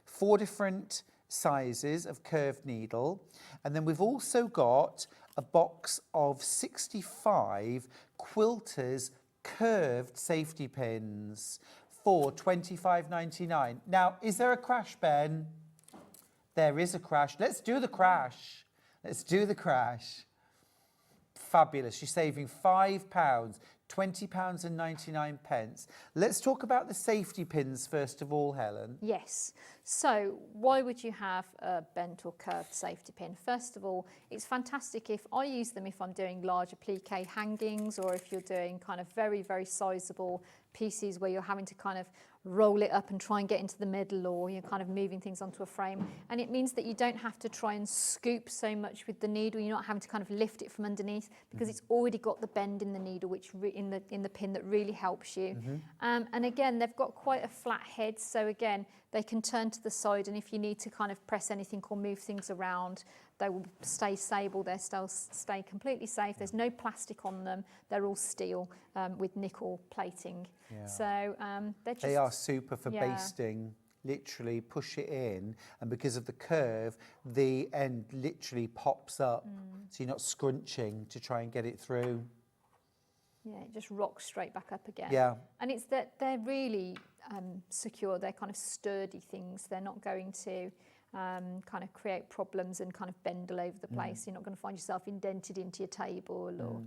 4 different sizes of curved needle. And then we've also got a box of 65 quilters curved safety pins for £25.99. Now, is there a crash, Ben? There is a crash. Let's do the crash. Let's do the crash. Fabulous. You're saving £5, £20.99. Let's talk about the safety pins first of all, Helen. Yes. So why would you have a bent or curved safety pin? First of all, it's fantastic if I use them if I'm doing large applique hangings, or if you're doing kind of very, very sizable pieces where you're having to kind of roll it up and try and get into the middle, or you're kind of moving things onto a frame. And it means that you don't have to try and scoop so much with the needle. You're not having to kind of lift it from underneath, because it's already got the bend in the needle, which in the pin, that really helps you. And again, they've got quite a flat head, so again, they can turn to the side, and if you need to kind of press anything or move things around, they will stay stable. They'll still stay completely safe. There's no plastic on them. They're all steel with nickel plating. Yeah. So they are super for basting. Literally push it in, and because of the curve, the end literally pops up, so you're not scrunching to try and get it through. Yeah, it just rocks straight back up again. Yeah. And it's that they're really secure. They're kind of sturdy things. They're not going to kind of create problems and kind of bend all over the place. You're not going to find yourself indented into your table, or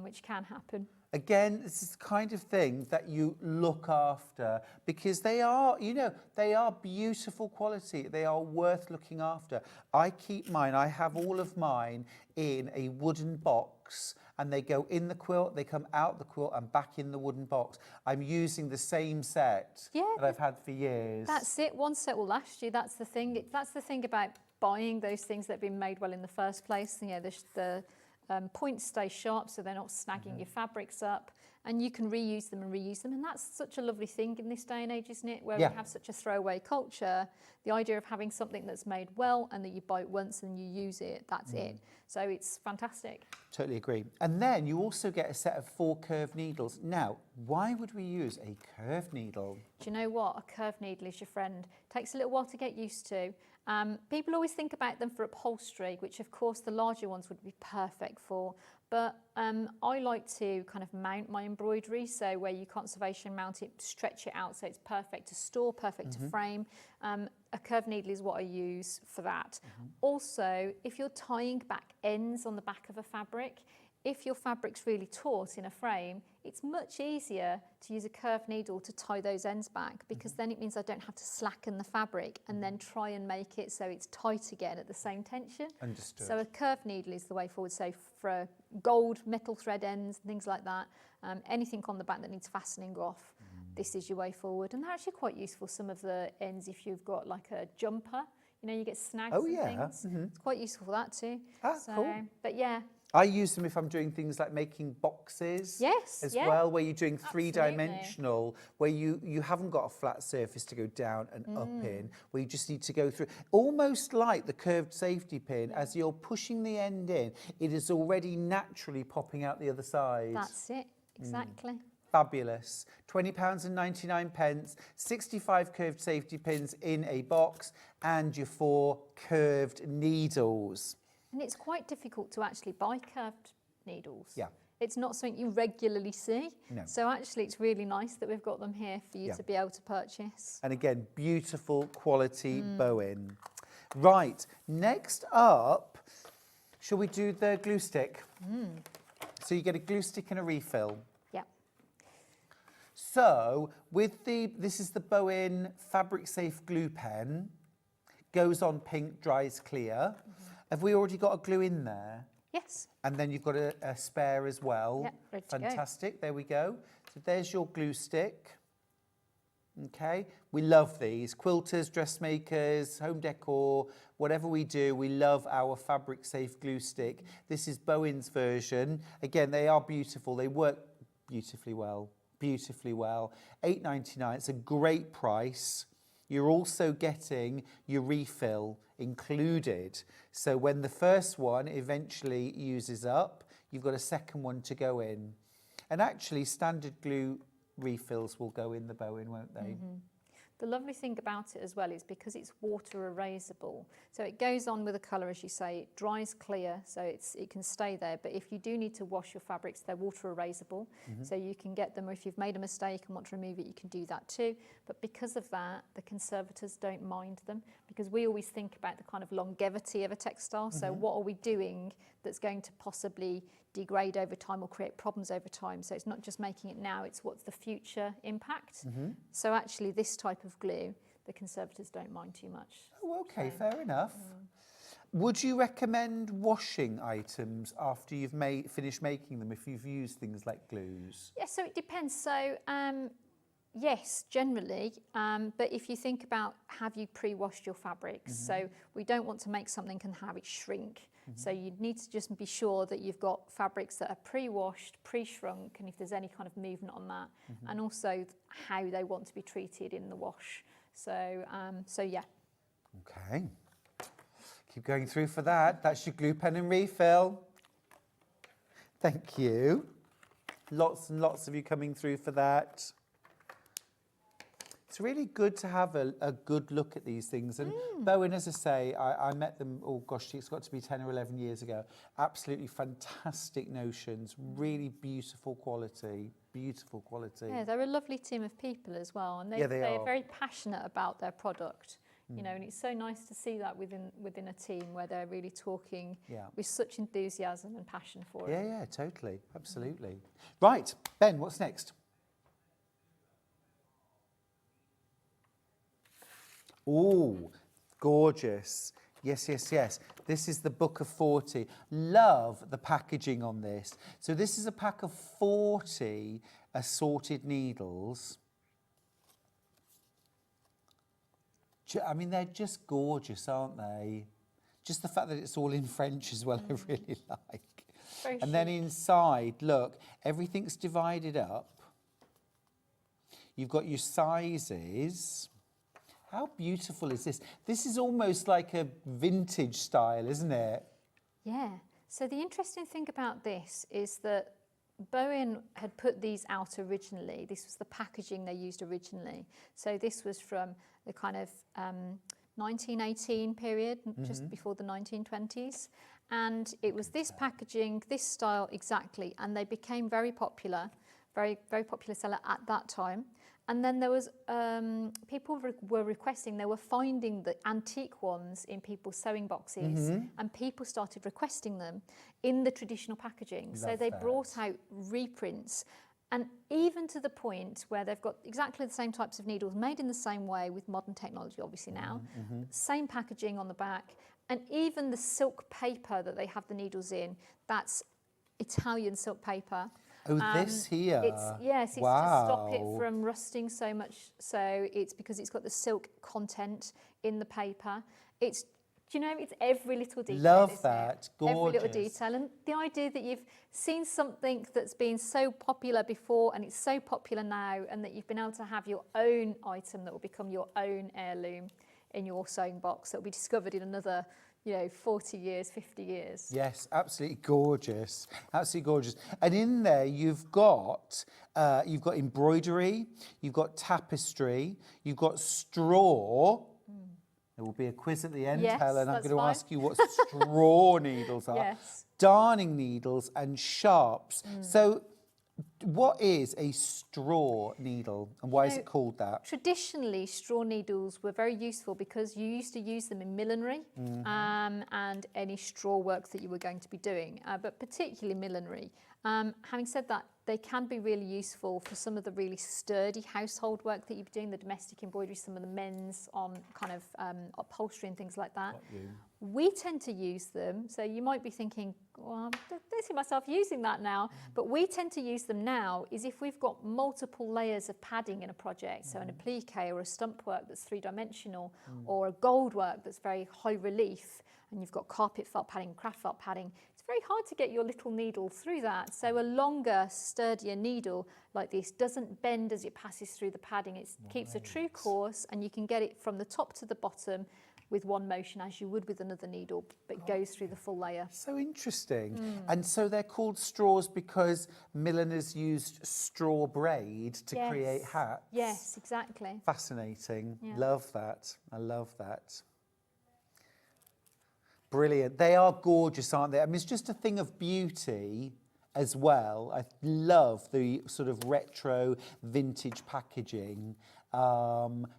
which can happen. Again, this is the kind of thing that you look after, because they are, you know, they are beautiful quality. They are worth looking after. I keep mine, I have all of mine in a wooden box, and they go in the quilt, they come out the quilt and back in the wooden box. I'm using the same set that I've had for years. That's it. One set will last you. That's the thing. That's the thing about buying those things that have been made well in the first place. You know, the points stay sharp, so they're not snagging your fabrics up, and you can reuse them, and that's such a lovely thing in this day and age, isn't it, where we have such a throwaway culture. The idea of having something that's made well and that you buy it once and you use it, that's it. So it's fantastic. Totally agree. And then you also get a set of 4 curved needles. Now, why would we use a curved needle? Do you know what? A curved needle is your friend. Takes a little while to get used to. People always think about them for upholstery, which of course the larger ones would be perfect for, but I like to kind of mount my embroidery, so where you conservation mount it, stretch it out so it's perfect to store, perfect to frame. A curved needle is what I use for that. Also, if you're tying back ends on the back of a fabric, if your fabric's really taut in a frame, it's much easier to use a curved needle to tie those ends back, because then it means I don't have to slacken the fabric and then try and make it so it's tight again at the same tension. Understood. So a curved needle is the way forward. So for gold metal thread ends and things like that, anything on the back that needs fastening off, this is your way forward. And they're actually quite useful, some of the ends, if you've got like a jumper, you know, you get snags and things. It's quite useful for that too. Cool. But yeah. I use them if I'm doing things like making boxes as well, where you're doing three-dimensional, where you haven't got a flat surface to go down and up in, where you just need to go through. Almost like the curved safety pin, as you're pushing the end in, it is already naturally popping out the other side. That's it, exactly. Fabulous. £20.99, 65 curved safety pins in a box, and your 4 curved needles. And it's quite difficult to actually buy curved needles. Yeah. It's not something you regularly see. No. So actually it's really nice that we've got them here for you to be able to purchase. And again, beautiful quality Bohin. Right, next up, shall we do the glue stick? So you get a glue stick and a refill. Yeah. So with this is the Bohin Fabric Safe Glue Pen. Goes on pink, dries clear. Have we already got a glue in there? Yes. And then you've got a spare as well. Yep, ready to go. Fantastic, there we go. So there's your glue stick. Okay, we love these. Quilters, dressmakers, home decor, whatever we do, we love our fabric safe glue stick. This is Bohin's version. Again, they are beautiful. They work beautifully well, beautifully well. £8.99, it's a great price. You're also getting your refill included. So when the first one eventually uses up, you've got a second one to go in. And actually standard glue refills will go in the Bohin, won't they? The lovely thing about it as well is because it's water erasable. So it goes on with the colour, as you say, it dries clear, so it can stay there. But if you do need to wash your fabrics, they're water erasable. So you can get them, or if you've made a mistake and want to remove it, you can do that too. But because of that, the conservators don't mind them, because we always think about the kind of longevity of a textile. So what are we doing that's going to possibly degrade over time or create problems over time? So it's not just making it now, it's what's the future impact. So actually this type of glue, the conservators don't mind too much. Oh, okay, fair enough. Would you recommend washing items after you've finished making them if you've used things like glues? Yeah, so it depends. So yes, generally, but if you think about, have you pre-washed your fabrics? So we don't want to make something and have it shrink. So you need to just be sure that you've got fabrics that are pre-washed, pre-shrunk, and if there's any kind of movement on that, and also how they want to be treated in the wash. So, so yeah. Okay. Keep going through for that. That's your glue pen and refill. Thank you. Lots and lots of you coming through for that. It's really good to have a good look at these things. And Bohin, as I say, I met them, oh gosh, it's got to be 10 or 11 years ago. Absolutely fantastic notions, really beautiful quality, beautiful quality. Yeah, they're a lovely team of people as well. And Yeah, they are are. very passionate about their product. You know, and it's so nice to see that within a team where they're really talking with such enthusiasm and passion for it. Yeah, totally, absolutely. Right, Ben, what's next? Oh, gorgeous. Yes, yes, yes. This is the Book of 40. Love the packaging on this. So this is a pack of 40 assorted needles. I mean, they're just gorgeous, aren't they? Just the fact that it's all in French as well, I really like. Very and then inside, look, everything's divided up. You've got your sizes. How beautiful is this? This is almost like a vintage style, isn't it? Yeah. So the interesting thing about this is that Bohin had put these out originally. This was the packaging they used originally. So this was from the kind of 1918 period, just before the 1920s. And it was this packaging, this style exactly, and they became very popular, very, very popular seller at that time. And then there was, people were requesting, they were finding the antique ones in people's sewing boxes, and people started requesting them in the traditional packaging. So they brought out reprints, and even to the point where they've got exactly the same types of needles made in the same way with modern technology, obviously now, same packaging on the back, and even the silk paper that they have the needles in, that's Italian silk paper. Oh, this here. It's to stop it from rusting so much. So it's because it's got the silk content in the paper. It's, you know, it's every little detail. Love that. Gorgeous. Every little detail. And the idea that you've seen something that's been so popular before and it's so popular now, and that you've been able to have your own item that will become your own heirloom in your sewing box that will be discovered in another, you know, 40 years, 50 years. Yes, absolutely gorgeous. Absolutely gorgeous. And in there you've got embroidery, you've got tapestry, you've got straw. There will be a quiz at the end, Yes, Helen. I'm that's going to fine. ask you what straw needles are. Yes. Darning needles and sharps. So what is a straw needle and why is it called that? Traditionally, straw needles were very useful because you used to use them in millinery and any straw work that you were going to be doing, but particularly millinery. Having said that, they can be really useful for some of the really sturdy household work that you're doing, the domestic embroidery, some of the men's on kind of upholstery and things like that. We tend to use them, so you might be thinking, well, I don't see myself using that now, but we tend to use them now is if we've got multiple layers of padding in a project, so an applique or a stump work that's three-dimensional, or a gold work that's very high relief, and you've got carpet felt padding, craft felt padding, it's very hard to get your little needle through that. So a longer, sturdier needle like this doesn't bend as it passes through the padding. It keeps a true course, and you can get it from the top to the bottom with one motion as you would with another needle, but goes through the full layer. So interesting. And so they're called straws because milliners used straw braid to create hats? Yes, exactly. Fascinating. Yeah. Love that. I love that. Brilliant. They are gorgeous, aren't they? I mean, it's just a thing of beauty as well. I love the sort of retro vintage packaging.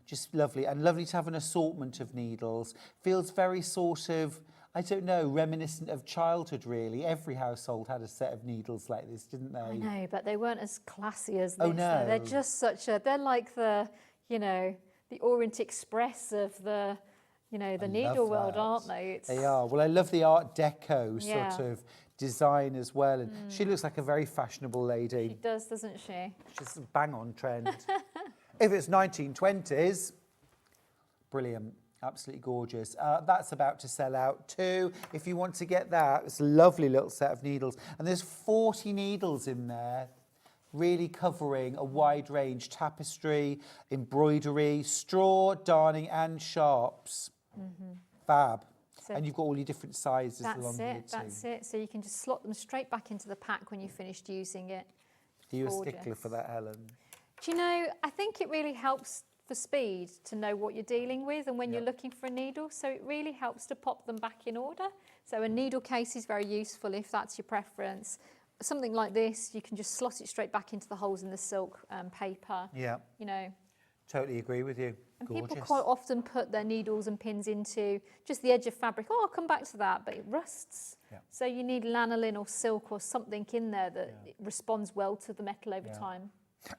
Just lovely. And lovely to have an assortment of needles. Feels very sort of, I don't know, reminiscent of childhood, really. Every household had a set of needles like this, didn't they? I know, but they weren't as classy as this. Oh, no. They're just such a, they're like the, you know, the Orient Express of the, you know, the needle world, aren't they? They are. Well, I love the Art Deco Yeah. sort of design as well. And she looks like a very fashionable lady. She does, doesn't she? She's a bang on trend. If it's 1920s, brilliant. Absolutely gorgeous. That's about to sell out too. If you want to get that, it's a lovely little set of needles. And there's 40 needles in there, really covering a wide range: tapestry, embroidery, straw, darning and sharps. Fab. So and you've got all your different sizes along here too. That's it. So you can just slot them straight back into the pack when you've finished using it. Are you Gorgeous. a stickler for that, Helen? Do you know, I think it really helps for speed to know what you're dealing with and when you're looking for a needle. So it really helps to pop them back in order. So a needle case is very useful if that's your preference. Something like this, you can just slot it straight back into the holes in the silk paper. Yeah. You know. Totally agree with you. And Gorgeous. people quite often put their needles and pins into just the edge of fabric. Oh, I'll come back to that, but it rusts. Yeah. So you need lanolin or silk or something in there that responds well to the metal over time.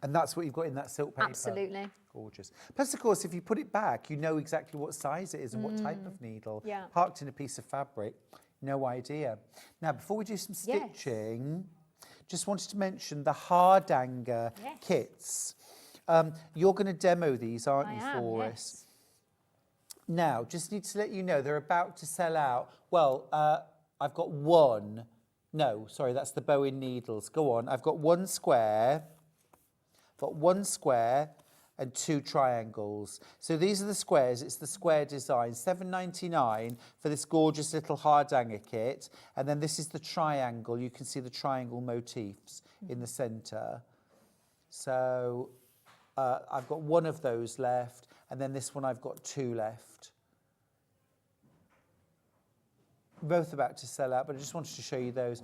And that's what you've got in that silk paper. Absolutely. Gorgeous. Plus, of course, if you put it back, you know exactly what size it is and what type of needle. Yeah. Parked in a piece of fabric, no idea. Now, before we do some stitching, just wanted to mention the Hardanger kits. You're going to demo these, aren't you, for us? Now, just need to let you know, they're about to sell out. Well, I've got one. No, sorry, that's the Bohin needles. Go on. I've got one square. Got one square and two triangles. So these are the squares. It's the square design. $7.99 for this gorgeous little Hardanger kit. And then this is the triangle. You can see the triangle motifs in the centre. So I've got one of those left. And then this one I've got two left. Both about to sell out, but I just wanted to show you those.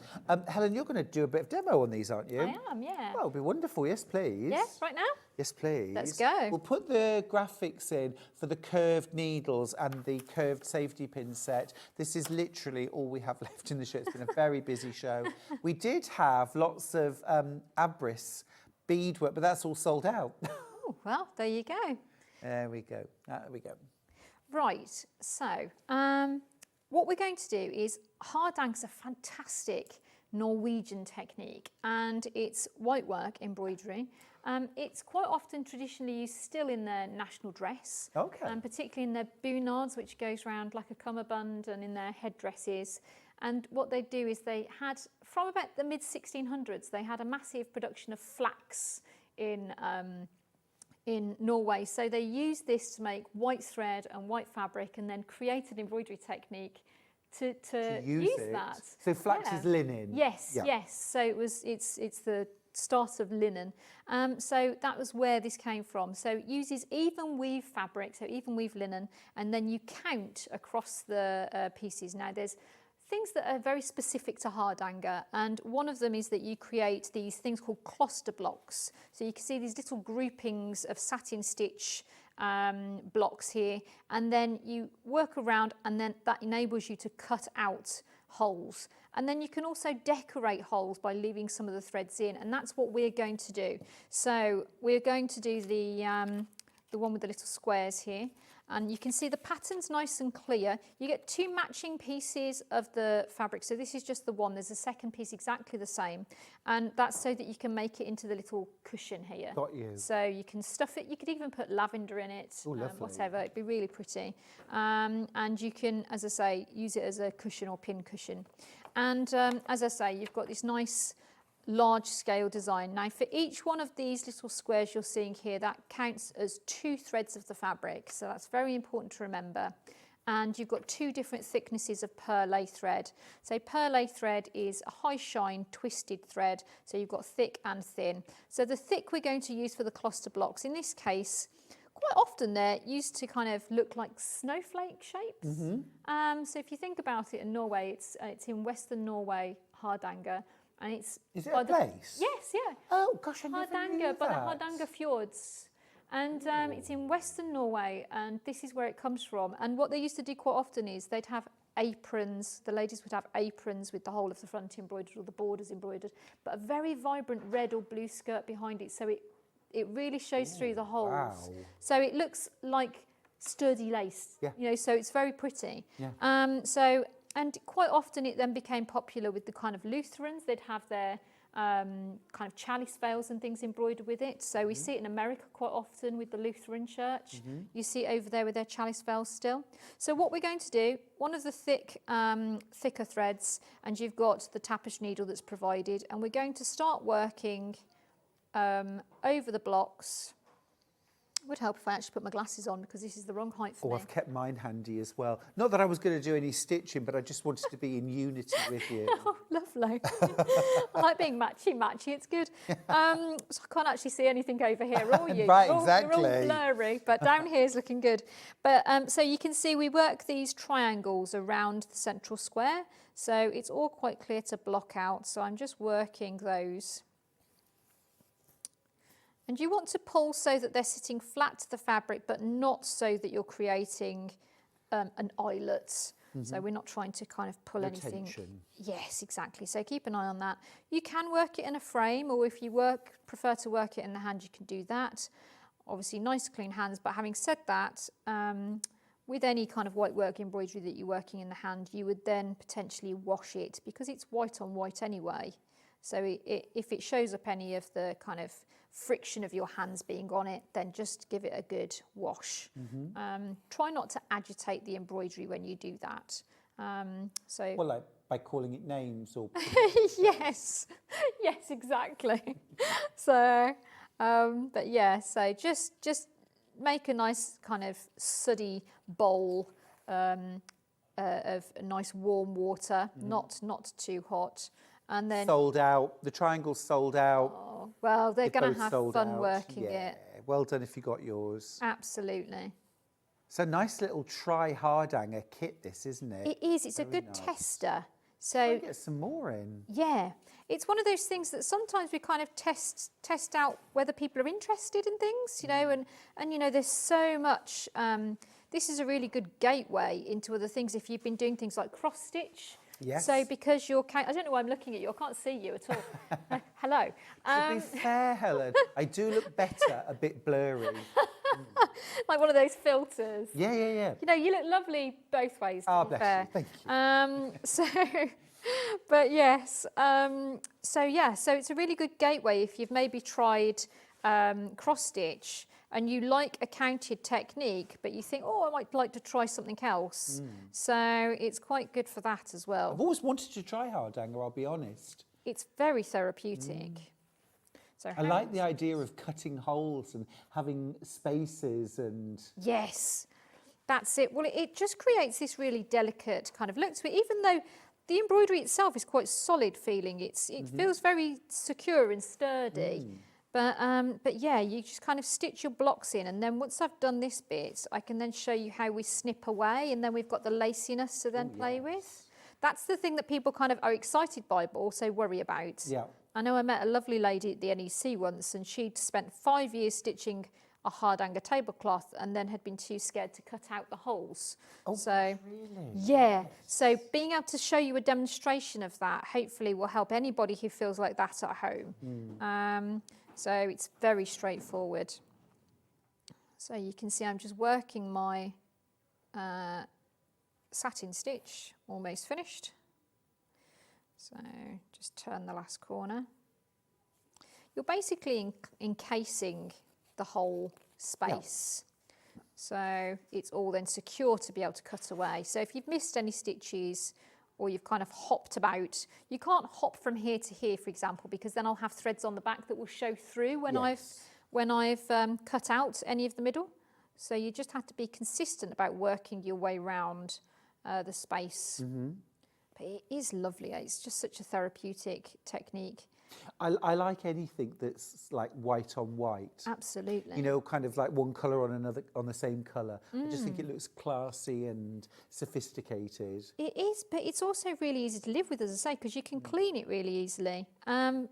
Helen, you're going to do a bit of demo on these, aren't you? I am, yeah. Well, it'll be wonderful. Yes, please. Yes, right now? Yes, please. Let's go. We'll put the graphics in for the curved needles and the curved safety pin set. This is literally all we have left in the show. It's been a very busy show. We did have lots of Abris beadwork, but that's all sold out. Oh, well, there you go. There we go. There we go. Right, so what we're going to do is Hardanger's a fantastic Norwegian technique, and it's whitework embroidery. It's quite often traditionally used still in their national dress, particularly in their bunards, which goes round like a cummerbund, and in their headdresses. And what they do is they had, from about the mid-1600s, they had a massive production of flax in Norway. So they used this to make white thread and white fabric, and then create an embroidery technique to use that. So flax is linen? Yes, yes. So it's the start of linen. So that was where this came from. So it uses even weave fabric, so even weave linen, and then you count across the pieces. Now there's things that are very specific to Hardanger, and one of them is that you create these things called cluster blocks. So you can see these little groupings of satin stitch blocks here, and then you work around, and then that enables you to cut out holes. And then you can also decorate holes by leaving some of the threads in, and that's what we're going to do. So we're going to do the one with the little squares here. And you can see the pattern's nice and clear. You get two matching pieces of the fabric. So this is just the one. There's a second piece exactly the same. And that's so that you can make it into the little cushion here. Got you. So you can stuff it. You could even put lavender in it, whatever. It'd be really pretty. And you can, as I say, use it as a cushion or pin cushion. And as I say, you've got this nice large scale design. Now for each one of these little squares you're seeing here, that counts as 2 threads of the fabric, so that's very important to remember. and you've got two different thicknesses of perlé thread. So perlé thread is a high shine twisted thread, so you've got thick and thin. So the thick we're going to use for the cluster blocks. In this case, quite often they're used to kind of look like snowflake shapes. So if you think about it, in Norway, it's in Western Norway, Hardanger, and it's... Is it a place? Yes, yeah. Oh gosh, I never knew Hardanger, by the that. Hardanger fjords. And it's in Western Norway, and this is where it comes from. And what they used to do quite often is they'd have aprons, the ladies would have aprons with the whole of the front embroidered or the borders embroidered, but a very vibrant red or blue skirt behind it, so it really shows through the holes. Wow. So it looks like sturdy lace, you know, so it's very pretty. Yeah. And quite often it then became popular with the kind of Lutherans. They'd have their kind of chalice veils and things embroidered with it. So we see it in America quite often with the Lutheran church. You see it over there with their chalice veils still. So what we're going to do, one of the thicker threads, and you've got the tapish needle that's provided, and we're going to start working over the blocks. It would help if I actually put my glasses on because this is the wrong height for me. I've kept mine handy as well. Not that I was going to do any stitching, but I just wanted to be in unity with you. Oh, lovely. I like being matchy-matchy, it's good. So I can't actually see anything over here, or you. Right, You're exactly. all blurry, but down here is looking good. But so you can see we work these triangles around the central square, so it's all quite clear to block out. So I'm just working those. And you want to pull so that they're sitting flat to the fabric, but not so that you're creating an eyelet. So we're not trying to kind of pull anything. Tension. Yes, exactly. So keep an eye on that. You can work it in a frame, or if you prefer to work it in the hand, you can do that. Obviously, nice clean hands. But having said that, with any kind of white work embroidery that you're working in the hand, you would then potentially wash it because it's white on white anyway. So if it shows up any of the kind of friction of your hands being on it, then just give it a good wash. Try not to agitate the embroidery when you do that. Well, like by calling it names or... yes, exactly. So, but yeah, so just make a nice kind of suddy bowl of nice warm water, not too hot. And then sold out. The triangle's sold out. Oh, well, they're going to have fun working it. Well done if you got yours. Absolutely. It's a nice little Hardanger kit, this, isn't it? It is. It's a good tester. So get some more in. Yeah, it's one of those things that sometimes we kind of test out whether people are interested in things, you know, and you know, there's so much. This is a really good gateway into other things if you've been doing things like cross stitch. Yes. So because you're, I don't know why I'm looking at you, I can't see you at all. Hello. To be fair, Helen, I do look better, a bit blurry. Like one of those filters. Yeah. You know, you look lovely both ways, to be bless fair. you, thank you. But yes, so it's a really good gateway if you've maybe tried cross stitch and you like a counted technique, but you think, oh, I might like to try something else. So it's quite good for that as well. I've always wanted to try Hardanger, I'll be honest. It's very therapeutic. So I like the idea of cutting holes and having spaces and... Yes, that's it. Well, it just creates this really delicate kind of look to it, even though the embroidery itself is quite solid feeling. It feels very secure and sturdy. But yeah, you just kind of stitch your blocks in, and then once I've done this bit, I can then show you how we snip away, and then we've got the laciness to then play with. That's the thing that people kind of are excited by, but also worry about. Yeah. I know I met a lovely lady at the NEC once, and she'd spent 5 years stitching a Hardanger tablecloth and then had been too scared to cut out the holes. Oh, so, really? Yeah. So being able to show you a demonstration of that hopefully will help anybody who feels like that at home. So it's very straightforward. So you can see I'm just working my satin stitch, almost finished. So just turn the last corner. You're basically encasing the whole space. Yeah. So it's all then secure to be able to cut away. So if you've missed any stitches or you've kind of hopped about, you can't hop from here to here, for example, because then I'll have threads on the back that will show through when I've cut out any of the middle. So you just have to be consistent about working your way around the space. But it is lovely. It's just such a therapeutic technique. I like anything that's like white on white. Absolutely. You know, kind of like one colour on another, on the same colour. I just think it looks classy and sophisticated. It is, but it's also really easy to live with, as I say, because you can clean it really easily.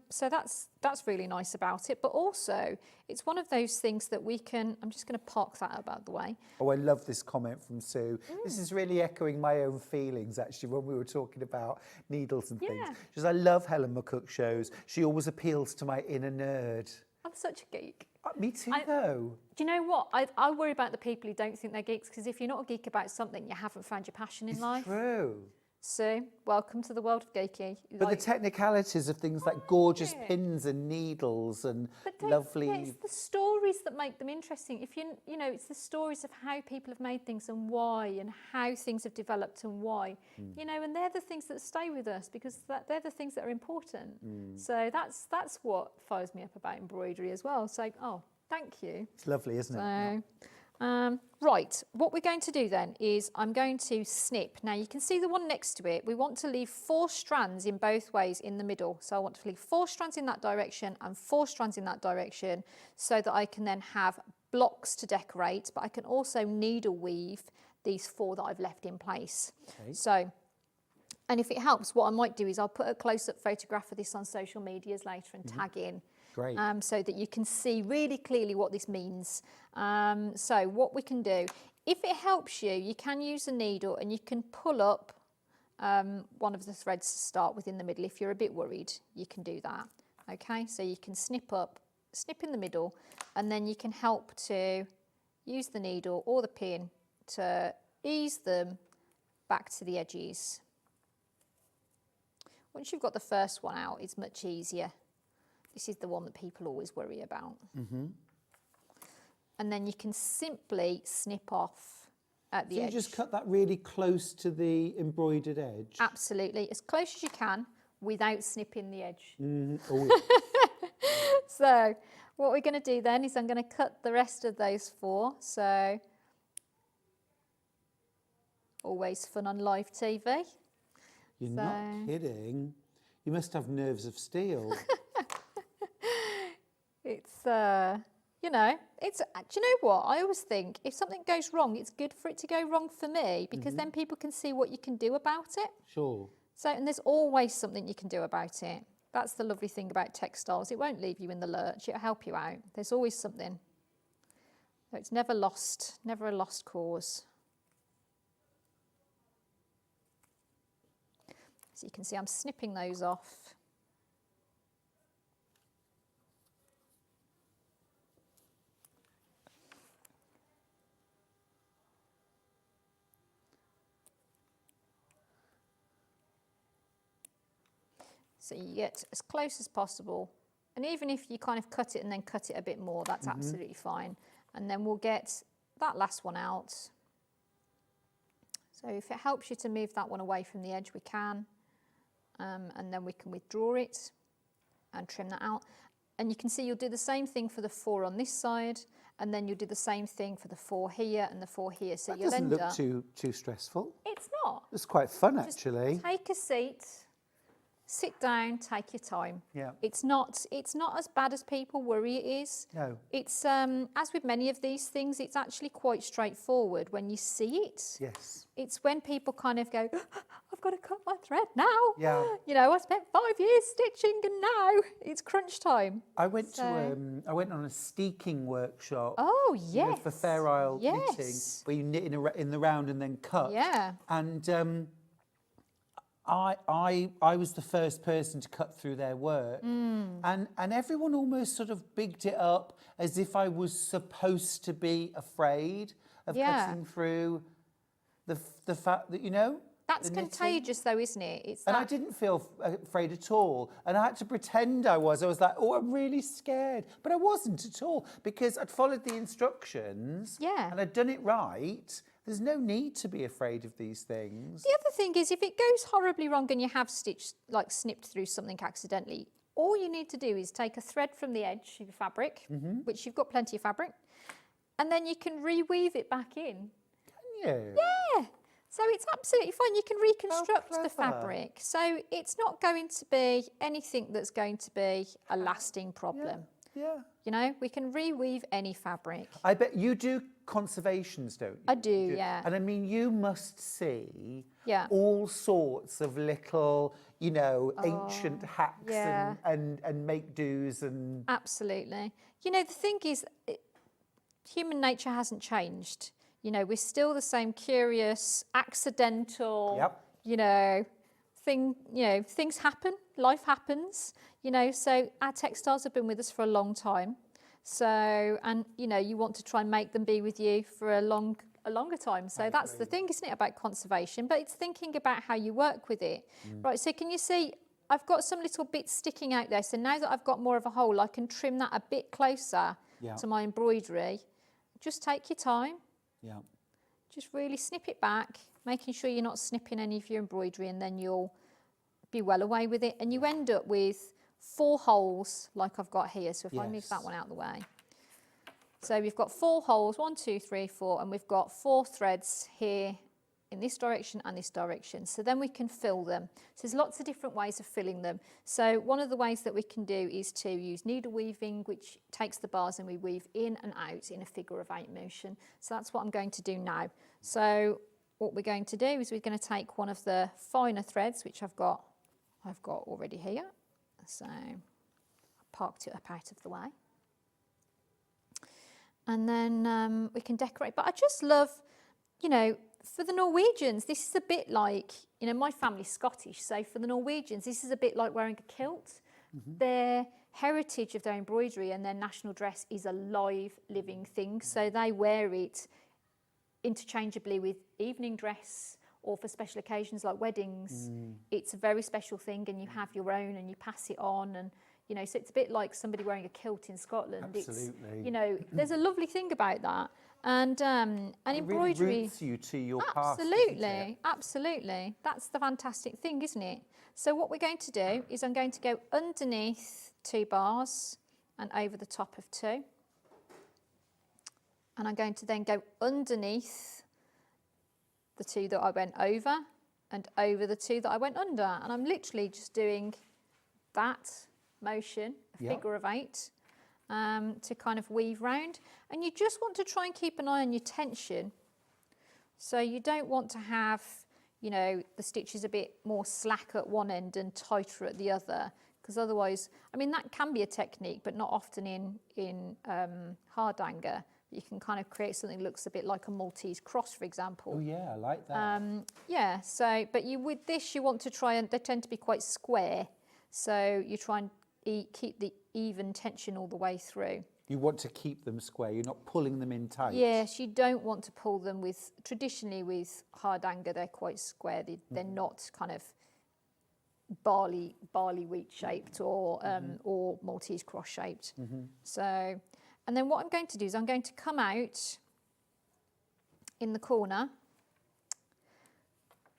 So that's really nice about it. But also, it's one of those things that we can. I'm just going to park that up out of the way. Oh, I love this comment from Sue. This is really echoing my own feelings, actually, when we were talking about needles and things. She says, I love Helen McCook shows. She always appeals to my inner nerd. I'm such a geek. Me too, though. Do you know what? I worry about the people who don't think they're geeks, because if you're not a geek about something, you haven't found your passion in life. True. So, welcome to the world of geeky. But the technicalities of things like gorgeous pins and needles and lovely... It's the stories that make them interesting. If you know, it's the stories of how people have made things and why, and how things have developed and why. You know, and they're the things that stay with us, because they're the things that are important. So that's what fires me up about embroidery as well. So, oh, thank you. It's lovely, isn't it? Right, what we're going to do then is I'm going to snip. Now you can see the one next to it. We want to leave 4 strands in both ways in the middle. So I want to leave 4 strands in that direction and 4 strands in that direction, so that I can then have blocks to decorate, but I can also needle weave these 4 that I've left in place. Okay. So, and if it helps, what I might do is I'll put a close-up photograph of this on social medias later and tag in. Great. So that you can see really clearly what this means. So what we can do, if it helps you, you can use a needle and you can pull up one of the threads to start with in the middle. If you're a bit worried, you can do that. Okay, so you can snip in the middle, and then you can help to use the needle or the pin to ease them back to the edges. Once you've got the first one out, it's much easier. This is the one that people always worry about. And then you can simply snip off at the edge. So you just cut that really close to the embroidered edge? Absolutely, as close as you can without snipping the edge. Oh, yeah. So what we're going to do then is I'm going to cut the rest of those 4. So always fun on live TV. You're not kidding. You must have nerves of steel. It's, you know, do you know what? I always think if something goes wrong, it's good for it to go wrong for me, because then people can see what you can do about it. Sure. So, and there's always something you can do about it. That's the lovely thing about textiles. It won't leave you in the lurch. It'll help you out. There's always something. So it's never lost, never a lost cause. So you can see I'm snipping those off. So you get as close as possible. And even if you kind of cut it and then cut it a bit more, that's absolutely fine. And then we'll get that last one out. So if it helps you to move that one away from the edge, we can. And then we can withdraw it and trim that out. And you can see you'll do the same thing for the 4 on this side, and then you'll do the same thing for the 4 here and the 4 here. So that you'll doesn't end look up... too stressful. It's not. It's quite fun, Just actually. take a seat. Sit down, take your time. Yeah. It's not as bad as people worry it is. No. It's as with many of these things, it's actually quite straightforward when you see it. Yes. It's when people kind of go, I've got to cut my thread now. Yeah. You know, I spent 5 years stitching and now it's crunch time. I went on a steeking workshop. Oh, yes. You know, for Fair Isle knitting, Yes. where you knit in the round and then cut. Yeah. And I was the first person to cut through their work, and everyone almost sort of bigged it up as if I was supposed to be afraid of cutting through the fact that, you know. That's contagious though, isn't it? It's and I didn't feel afraid at all. And I had to pretend I was. I was like, oh, I'm really scared. But I wasn't at all, because I'd followed the instructions. Yeah. And I'd done it right. There's no need to be afraid of these things. The other thing is, if it goes horribly wrong and you have snipped through something accidentally, all you need to do is take a thread from the edge of your fabric, which you've got plenty of fabric, and then you can reweave it back in. Can you? Yeah. So it's absolutely fine. You can reconstruct the clever. fabric. So it's not going to be anything that's going to be a lasting problem. Yeah. You know, we can reweave any fabric. I bet you do conservations, don't you? I do, yeah. And I mean, you must see Yeah. all sorts of little, you know, ancient hacks yeah. and make-dos and... Absolutely. You know, the thing is, human nature hasn't changed. You know, we're still the same curious, accidental, you know, things happen, life happens, you know, so our textiles have been with us for a long time. So, and, you know, you want to try and make them be with you for a longer time. So that's the thing, isn't it, about conservation? But it's thinking about how you work with it. Right, so can you see, I've got some little bits sticking out there. So now that I've got more of a hole, I can trim that a bit closer to my embroidery. Just take your time. Yeah. Just really snip it back, making sure you're not snipping any of your embroidery, and then you'll be well away with it. And you end up with 4 holes like I've got here. So if I move that one out of the way. So we've got 4 holes, 1, 2, 3, 4, and we've got 4 threads here in this direction and this direction. So then we can fill them. So there's lots of different ways of filling them. So one of the ways that we can do is to use needle weaving, which takes the bars and we weave in and out in a figure of 8 motion. So that's what I'm going to do now. So what we're going to do is we're going to take one of the finer threads, which I've got already here. So I parked it up out of the way. And then we can decorate. But I just love, you know, for the Norwegians, this is a bit like, you know, my family's Scottish, so for the Norwegians, this is a bit like wearing a kilt. Their heritage of their embroidery and their national dress is a live, living thing, so they wear it interchangeably with evening dress or for special occasions like weddings. It's a very special thing, and you have your own and you pass it on, and you know, so it's a bit like somebody wearing a kilt in Scotland. Absolutely. It's, you know, there's a lovely thing about that. And embroidery really roots you to your past. Absolutely, absolutely. That's the fantastic thing, isn't it? So what we're going to do is I'm going to go underneath 2 bars and over the top of 2. And I'm going to then go underneath the 2 that I went over and over the 2 that I went under. And I'm literally just doing that motion, a figure of 8. To kind of weave round, and you just want to try and keep an eye on your tension, so you don't want to have, you know, the stitches a bit more slack at one end and tighter at the other, because otherwise, I mean, that can be a technique, but not often in hardanger. You can kind of create something that looks a bit like a Maltese cross, for example. Oh yeah, I like that. Yeah, so, but with this, you want to try, and they tend to be quite square, so you try and keep the even tension all the way through. You want to keep them square, you're not pulling them in tight. Yes, you don't want to pull them with, traditionally with hardanger, they're quite square. They're not kind of barley wheat shaped or Maltese cross shaped. So, and then what I'm going to do is I'm going to come out in the corner,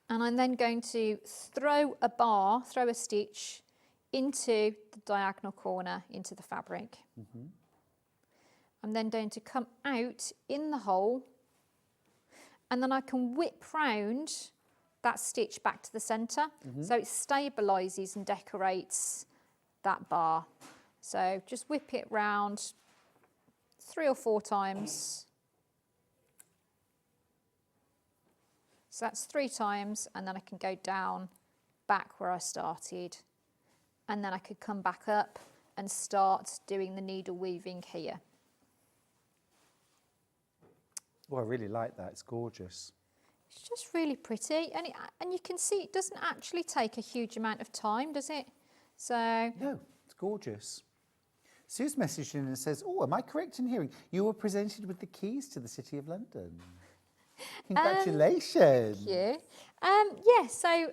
and I'm then going to throw a stitch into the diagonal corner into the fabric. I'm then going to come out in the hole, and then I can whip round that stitch back to the centre, so it stabilises and decorates that bar. So just whip it round 3 or 4 times. So that's 3 times, and then I can go down back where I started. And then I could come back up and start doing the needle weaving here. Well, I really like that, it's gorgeous. It's just really pretty, and you can see it doesn't actually take a huge amount of time, does it? So no, it's gorgeous. Sue's messaged in and says, oh, am I correct in hearing you were presented with the keys to the City of London? Congratulations. Thank you. Yeah, so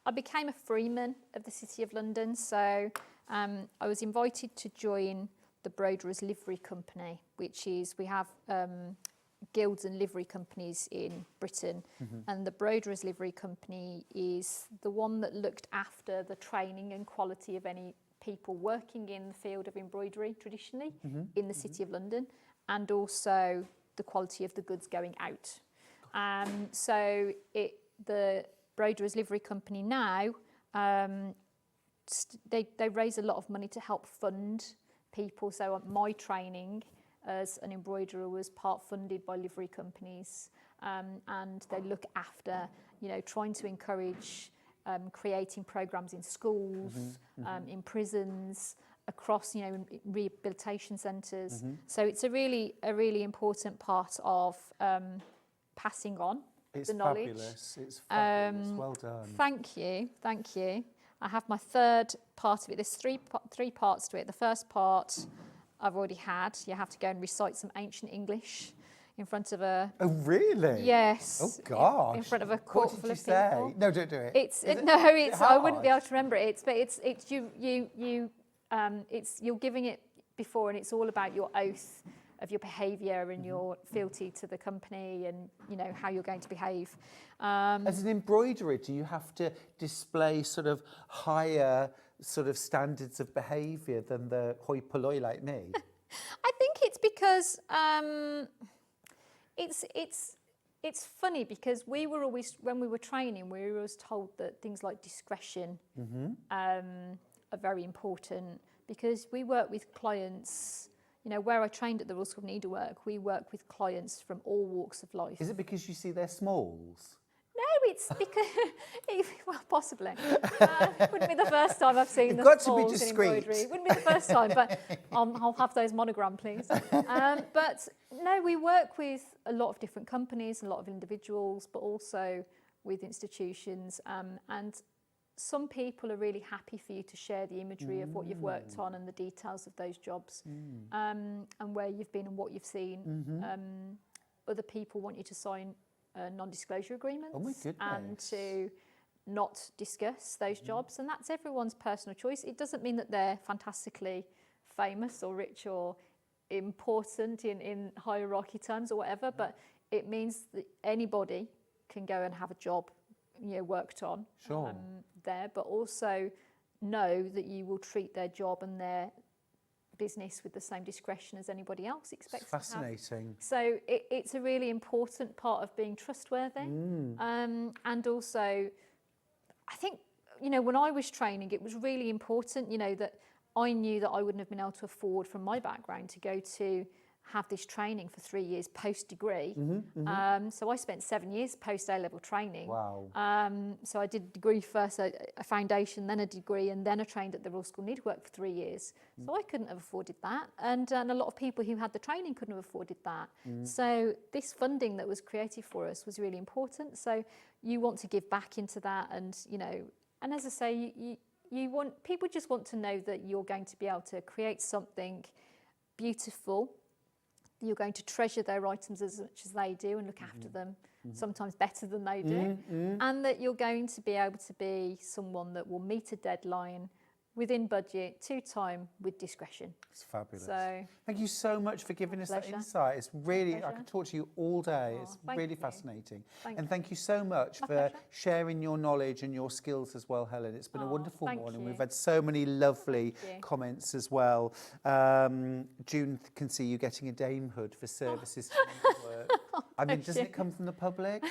I became a freeman of the City of London, so I was invited to join the Broderers Livery Company, which is, we have guilds and livery companies in Britain, and the Broderers Livery Company is the one that looked after the training and quality of any people working in the field of embroidery traditionally in the City of London, and also the quality of the goods going out. So the Broderers Livery Company now, they raise a lot of money to help fund people. So my training as an embroiderer was part funded by livery companies, and they look after, trying to encourage creating programs in schools, in prisons, across, in rehabilitation centres. So it's a really important part of passing on the knowledge. It's fabulous. Well done. Thank you. I have my third part of it. There's three parts to it. The first part I've already had. You have to go and recite some ancient English in front of a... Oh, really? Yes. Oh, gosh. In front of a court full of people. What did you say? No, don't do it. I wouldn't be able to remember it. You're giving it before, and it's all about your oath of your behaviour and your fealty to the company, and how you're going to behave. As an embroiderer, do you have to display sort of higher sort of standards of behaviour than the hoi polloi like me? I think it's because it's funny, because we were always, when we were training, we were always told that things like discretion are very important, because we work with clients. Where I trained at the Royal School of Needlework, we work with clients from all walks of life. Is it because you see their smalls? No, it's because, well, possibly. Wouldn't be the first time I've seen the smalls in embroidery. Wouldn't be the first time, but I'll have those monogram, please. But no, we work with a lot of different companies, a lot of individuals, but also with institutions. And some people are really happy for you to share the imagery of what you've worked on and the details of those jobs, and where you've been and what you've seen. Other people want you to sign non-disclosure agreements and to not discuss those jobs, and that's everyone's personal choice. It doesn't mean that they're fantastically famous or rich or important in hierarchy terms or whatever, but it means that anybody can go and have a job worked on there, but also know that you will treat their job and their business with the same discretion as anybody else expects to have. Fascinating. So it's a really important part of being trustworthy. And also, I think, when I was training, it was really important, that I knew that I wouldn't have been able to afford, from my background, to go to have this training for 3 years post-degree. So I spent 7 years post-A-level training. Wow. So I did a degree first, a foundation, then a degree, and then I trained at the Royal School of Needlework for 3 years. So I couldn't have afforded that. And a lot of people who had the training couldn't have afforded that. So this funding that was created for us was really important. So you want to give back into that, and, and as I say, people just want to know that you're going to be able to create something beautiful. You're going to treasure their items as much as they do and look after them, sometimes better than they do, and that you're going to be able to be someone that will meet a deadline within budget, to time, with discretion. It's fabulous. So, thank you so much for giving us that insight. It's really, I could talk to you all day. It's really fascinating. Thank you so much for sharing your knowledge and your skills as well, Helen. It's been a wonderful morning. We've had so many lovely comments as well. June can see you getting a damehood for services to work. I mean, doesn't it come from the public?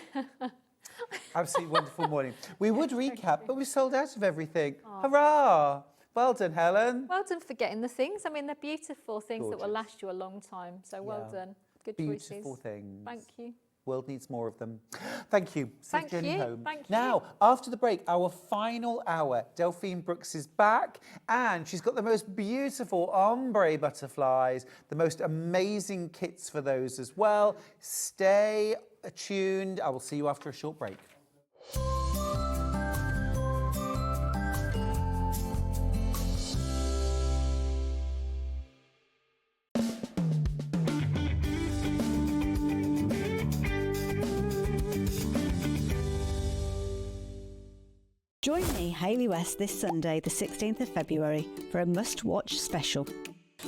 Absolutely wonderful morning. We would recap, but we've sold out of everything. Hurrah! Well done, Helen. Well done for getting the things. I mean, they're beautiful things that will last you a long time. So well done. Good choices. Beautiful things. Thank you. World needs more of them. Thank you. Safe journey home. Thank you. Now, after the break, our final hour, Delphine Brooks is back, and she's got the most beautiful ombre butterflies, the most amazing kits for those as well. Stay tuned. I will see you after a short break. Join me, Hayley West, this Sunday, the 16th of February, for a must-watch special.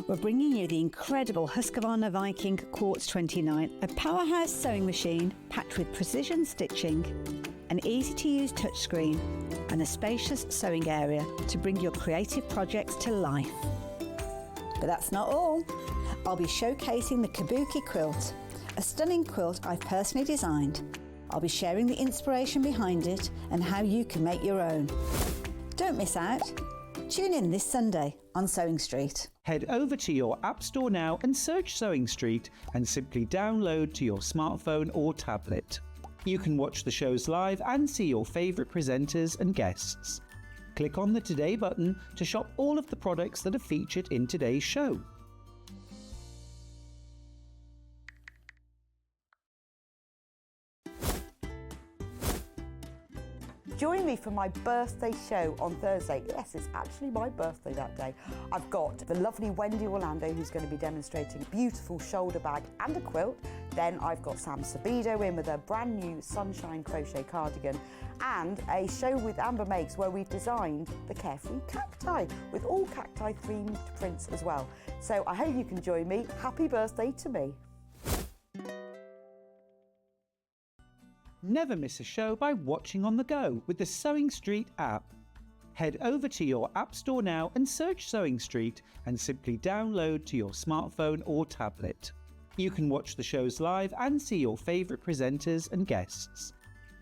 We're bringing you the incredible Husqvarna Viking Quartz 29, a powerhouse sewing machine packed with precision stitching, an easy-to-use touchscreen, and a spacious sewing area to bring your creative projects to life. But that's not all. I'll be showcasing the Kabuki quilt, a stunning quilt I've personally designed. I'll be sharing the inspiration behind it and how you can make your own. Don't miss out. Tune in this Sunday on Sewing Street. Head over to your App Store now and search Sewing Street and simply download to your smartphone or tablet. You can watch the shows live and see your favourite presenters and guests. Click on the Today button to shop all of the products that are featured in today's show. Join me for my birthday show on Thursday. Yes, it's actually my birthday that day. I've got the lovely Wendy Orlando who's going to be demonstrating a beautiful shoulder bag and a quilt. Then I've got Sam Sabido in with a brand new sunshine crochet cardigan and a show with Amber Makes where we've designed the Carefree cacti with all cacti themed prints as well. So I hope you can join me. Happy birthday to me. Never miss a show by watching on the go with the Sewing Street app. Head over to your App Store now and search Sewing Street and simply download to your smartphone or tablet. You can watch the shows live and see your favourite presenters and guests.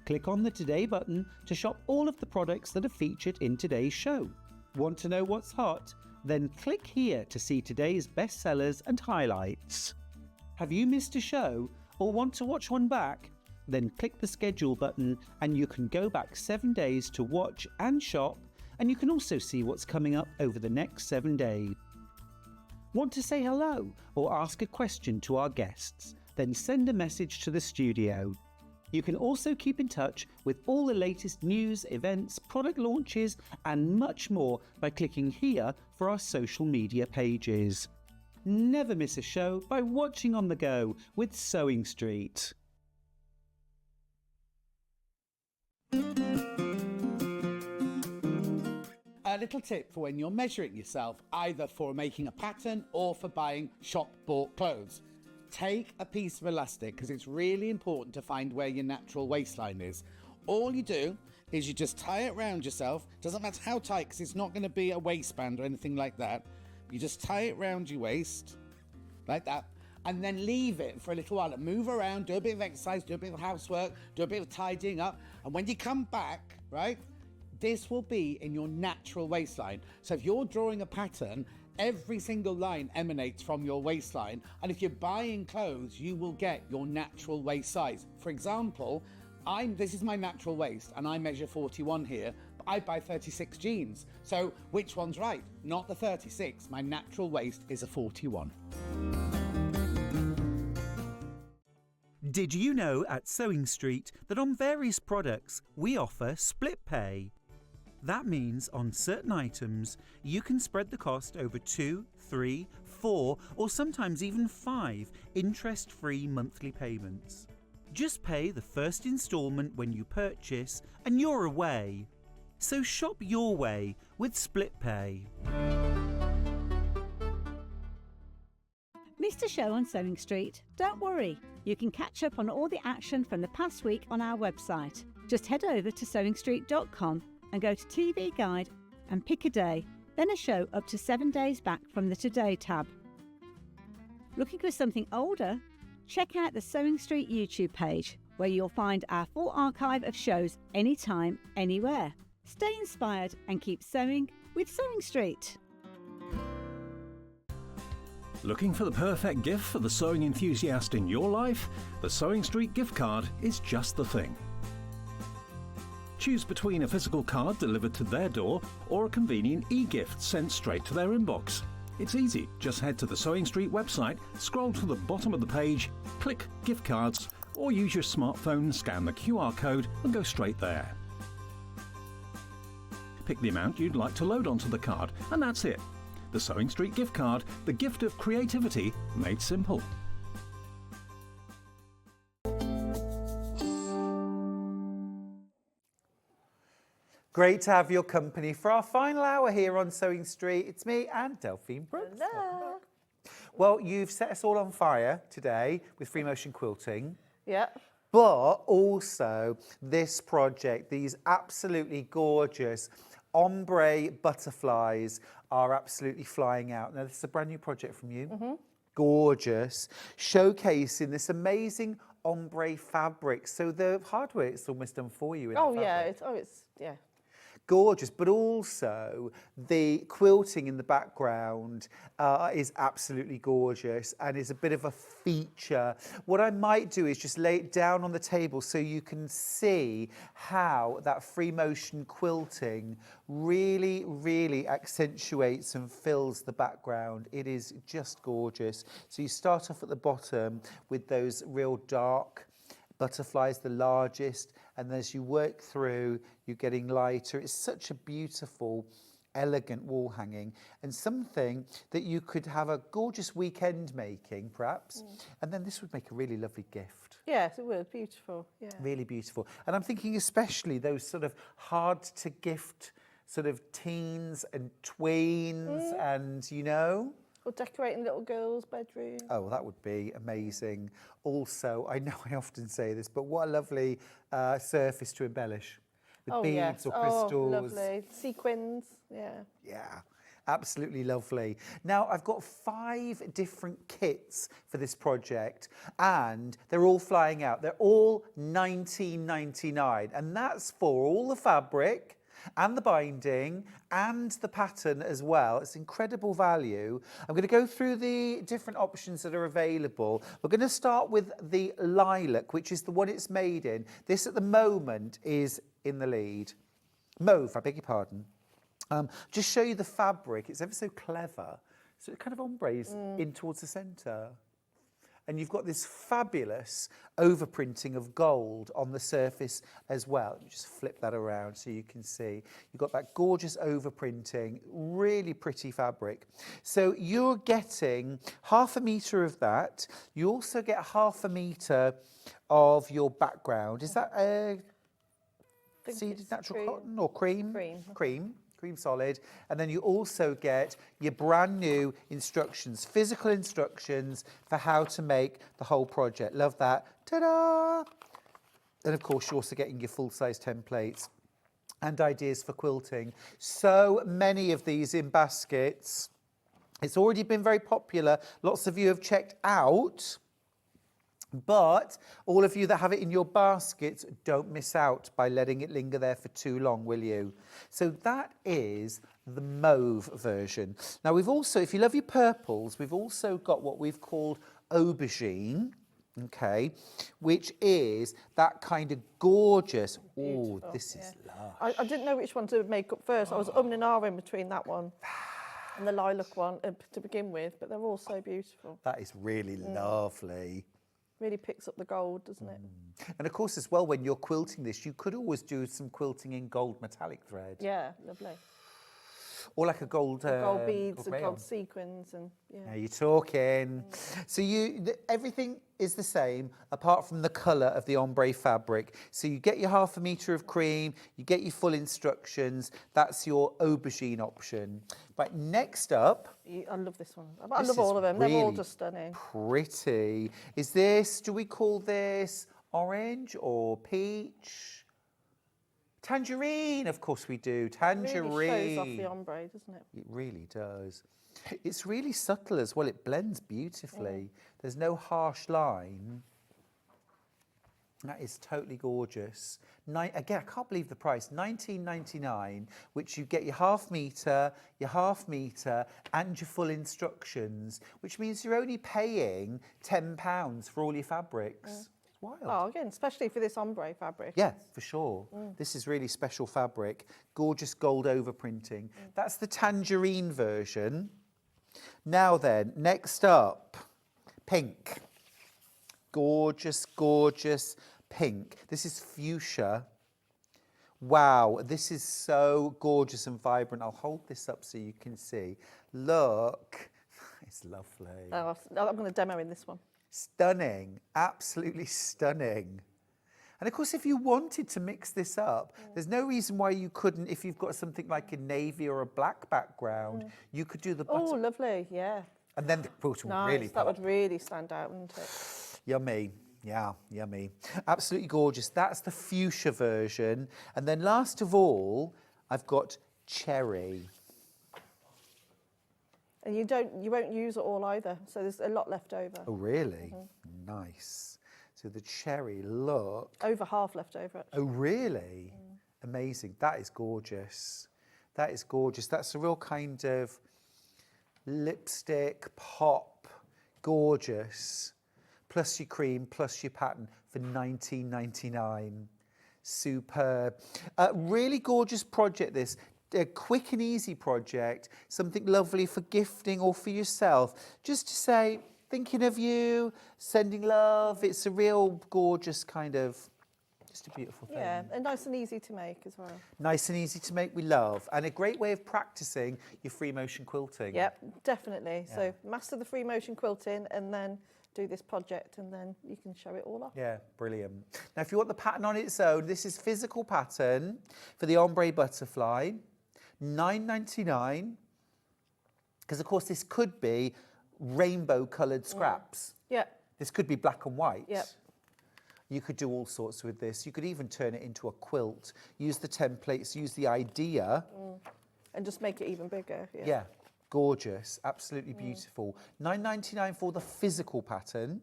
Click on the Today button to shop all of the products that are featured in today's show. Want to know what's hot? Then click here to see today's bestsellers and highlights. Have you missed a show or want to watch one back? Then click the schedule button and you can go back 7 days to watch and shop, and you can also see what's coming up over the next 7 days. Want to say hello or ask a question to our guests? Then send a message to the studio. You can also keep in touch with all the latest news, events, product launches and much more by clicking here for our social media pages. Never miss a show by watching on the go with Sewing Street. A little tip for when you're measuring yourself, either for making a pattern or for buying shop-bought clothes. Take a piece of elastic because it's really important to find where your natural waistline is. All you do is you just tie it around yourself. Doesn't matter how tight because it's not going to be a waistband or anything like that. You just tie it around your waist like that and then leave it for a little while and move around, do a bit of exercise, do a bit of housework, do a bit of tidying up, and when you come back, right, this will be in your natural waistline. So if you're drawing a pattern, every single line emanates from your waistline, and if you're buying clothes, you will get your natural waist size. For example, this is my natural waist and I measure 41 here, but I buy 36 jeans. So which one's right? Not the 36. My natural waist is a 41. Did you know at Sewing Street that on various products we offer split pay? That means on certain items you can spread the cost over 2, 3, 4 or sometimes even 5 interest-free monthly payments. Just pay the first instalment when you purchase and you're away. So shop your way with split pay. Missed a show on Sewing Street? Don't worry, you can catch up on all the action from the past week on our website. Just head over to sewingstreet.com and go to TV Guide and pick a day, then a show up to 7 days back from the Today tab. Looking for something older? Check out the Sewing Street YouTube page, where you'll find our full archive of shows anytime, anywhere. Stay inspired and keep sewing with Sewing Street. Looking for the perfect gift for the sewing enthusiast in your life? The Sewing Street gift card is just the thing. Choose between a physical card delivered to their door or a convenient e-gift sent straight to their inbox. It's easy. Just head to the Sewing Street website, scroll to the bottom of the page, click Gift Cards, or use your smartphone, scan the QR code and go straight there. Pick the amount you'd like to load onto the card, and that's it. The Sewing Street gift card, the gift of creativity made simple. Great to have your company for our final hour here on Sewing Street. It's me and Delphine Brooks. Hello. Well, you've set us all on fire today with free motion quilting. Yeah. But also this project, these absolutely gorgeous ombre butterflies are absolutely flying out. Now, this is a brand new project from you. Gorgeous. Showcasing this amazing ombre fabric. So the hardware is almost done for you. In the fabric. Yeah. Gorgeous, but also the quilting in the background is absolutely gorgeous and is a bit of a feature. What I might do is just lay it down on the table so you can see how that free motion quilting really, really accentuates and fills the background. It is just gorgeous. So you start off at the bottom with those real dark butterflies, the largest, and as you work through, you're getting lighter. It's such a beautiful, elegant wall hanging, and something that you could have a gorgeous weekend making, perhaps, and then this would make a really lovely gift. Yes, it would. Beautiful. Yeah. Really beautiful. And I'm thinking especially those sort of hard to gift sort of teens and tweens and, you know, or decorating little girls' bedrooms. Oh, that would be amazing. Also, I know I often say this, but what a lovely surface to embellish with beads or crystals. Oh, lovely. Sequins, yeah. Yeah, absolutely lovely. Now, I've got 5 different kits for this project, and they're all flying out. They're all $19.99, and that's for all the fabric and the binding and the pattern as well. It's incredible value. I'm going to go through the different options that are available. We're going to start with the lilac, which is the one it's made in. This at the moment is in the lead. Mauve, I beg your pardon. Just show you the fabric. It's ever so clever. So it kind of ombres in towards the centre. And you've got this fabulous overprinting of gold on the surface as well. You just flip that around so you can see. You've got that gorgeous overprinting, really pretty fabric. So you're getting 1/2 metre of that. You also get 1/2 metre of your background. Is that a seeded natural cotton or cream? Cream solid. And then you also get your brand new instructions, physical instructions for how to make the whole project. Love that. Ta-da! And of course, you're also getting your full-size templates and ideas for quilting. So many of these in baskets. It's already been very popular. Lots of you have checked out. But all of you that have it in your baskets, don't miss out by letting it linger there for too long, will you? So that is the mauve version. Now we've also, if you love your purples, we've also got what we've called aubergine, okay, which is that kind of gorgeous, this is lush. I didn't know which one to make up first. I was and ahhing between that one and the lilac one to begin with, but they're all so beautiful. That is really lovely. Really picks up the gold, doesn't it? And of course, as well, when you're quilting this, you could always do some quilting in gold metallic thread. Yeah, lovely. Or like a gold beads and gold sequins, and Now you're talking. So everything is the same apart from the colour of the ombre fabric. So you get your 1/2 metre of cream, you get your full instructions. That's your aubergine option. Right, next up. I love this one. I love all of them. They're all just stunning. Pretty. Is this? Do we call this orange or peach? Tangerine, of course we do. Tangerine. It really shows off the ombre, doesn't it? It really does. It's really subtle as well. It blends beautifully. There's no harsh line. That is totally gorgeous. Again, I can't believe the price. $19.99, which you get your 1/2 metre, your 1/2 metre, and your full instructions, which means you're only paying £10 for all your fabrics. Wild. Oh, again, especially for this ombre fabric. Yeah, for sure. This is really special fabric. Gorgeous gold overprinting. That's the tangerine version. Now then, next up, pink. Gorgeous, gorgeous pink. This is fuchsia. Wow, this is so gorgeous and vibrant. I'll hold this up so you can see. Look, it's lovely. Oh, I'm going to demo in this one. Stunning, absolutely stunning. And of course, if you wanted to mix this up, there's no reason why you couldn't, if you've got something like a navy or a black background, you could do the button. Oh, lovely, yeah. And then the quilt will Nice, really that pop. would really stand out, wouldn't it? Yummy. Yeah, yummy. Absolutely gorgeous. That's the fuchsia version. And then last of all, I've got cherry. And you won't use it all either, so there's a lot left over. Oh, really? Nice. So the cherry, look. Over half left over, actually. Oh, really? Amazing. That is gorgeous. That is gorgeous. That's a real kind of lipstick, pop, gorgeous. Plus your cream, plus your pattern for £19.99. Superb. Really gorgeous project, this. A quick and easy project, something lovely for gifting or for yourself. Just to say, thinking of you, sending love. It's a real gorgeous kind of, just a beautiful thing. Yeah, and nice and easy to make as well. Nice and easy to make, we love. And a great way of practicing your free motion quilting. Yep, definitely. Yeah. So master the free motion quilting and then do this project and then you can show it all off. Yeah, brilliant. Now, if you want the pattern on its own, this is physical pattern for the ombre butterfly, £9.99. Because, of course, this could be rainbow coloured scraps. Yeah. This could be black and white. Yep. You could do all sorts with this. You could even turn it into a quilt, use the templates, use the idea. And just make it even bigger. Yeah. Yeah. Gorgeous, absolutely beautiful. £9.99 for the physical pattern.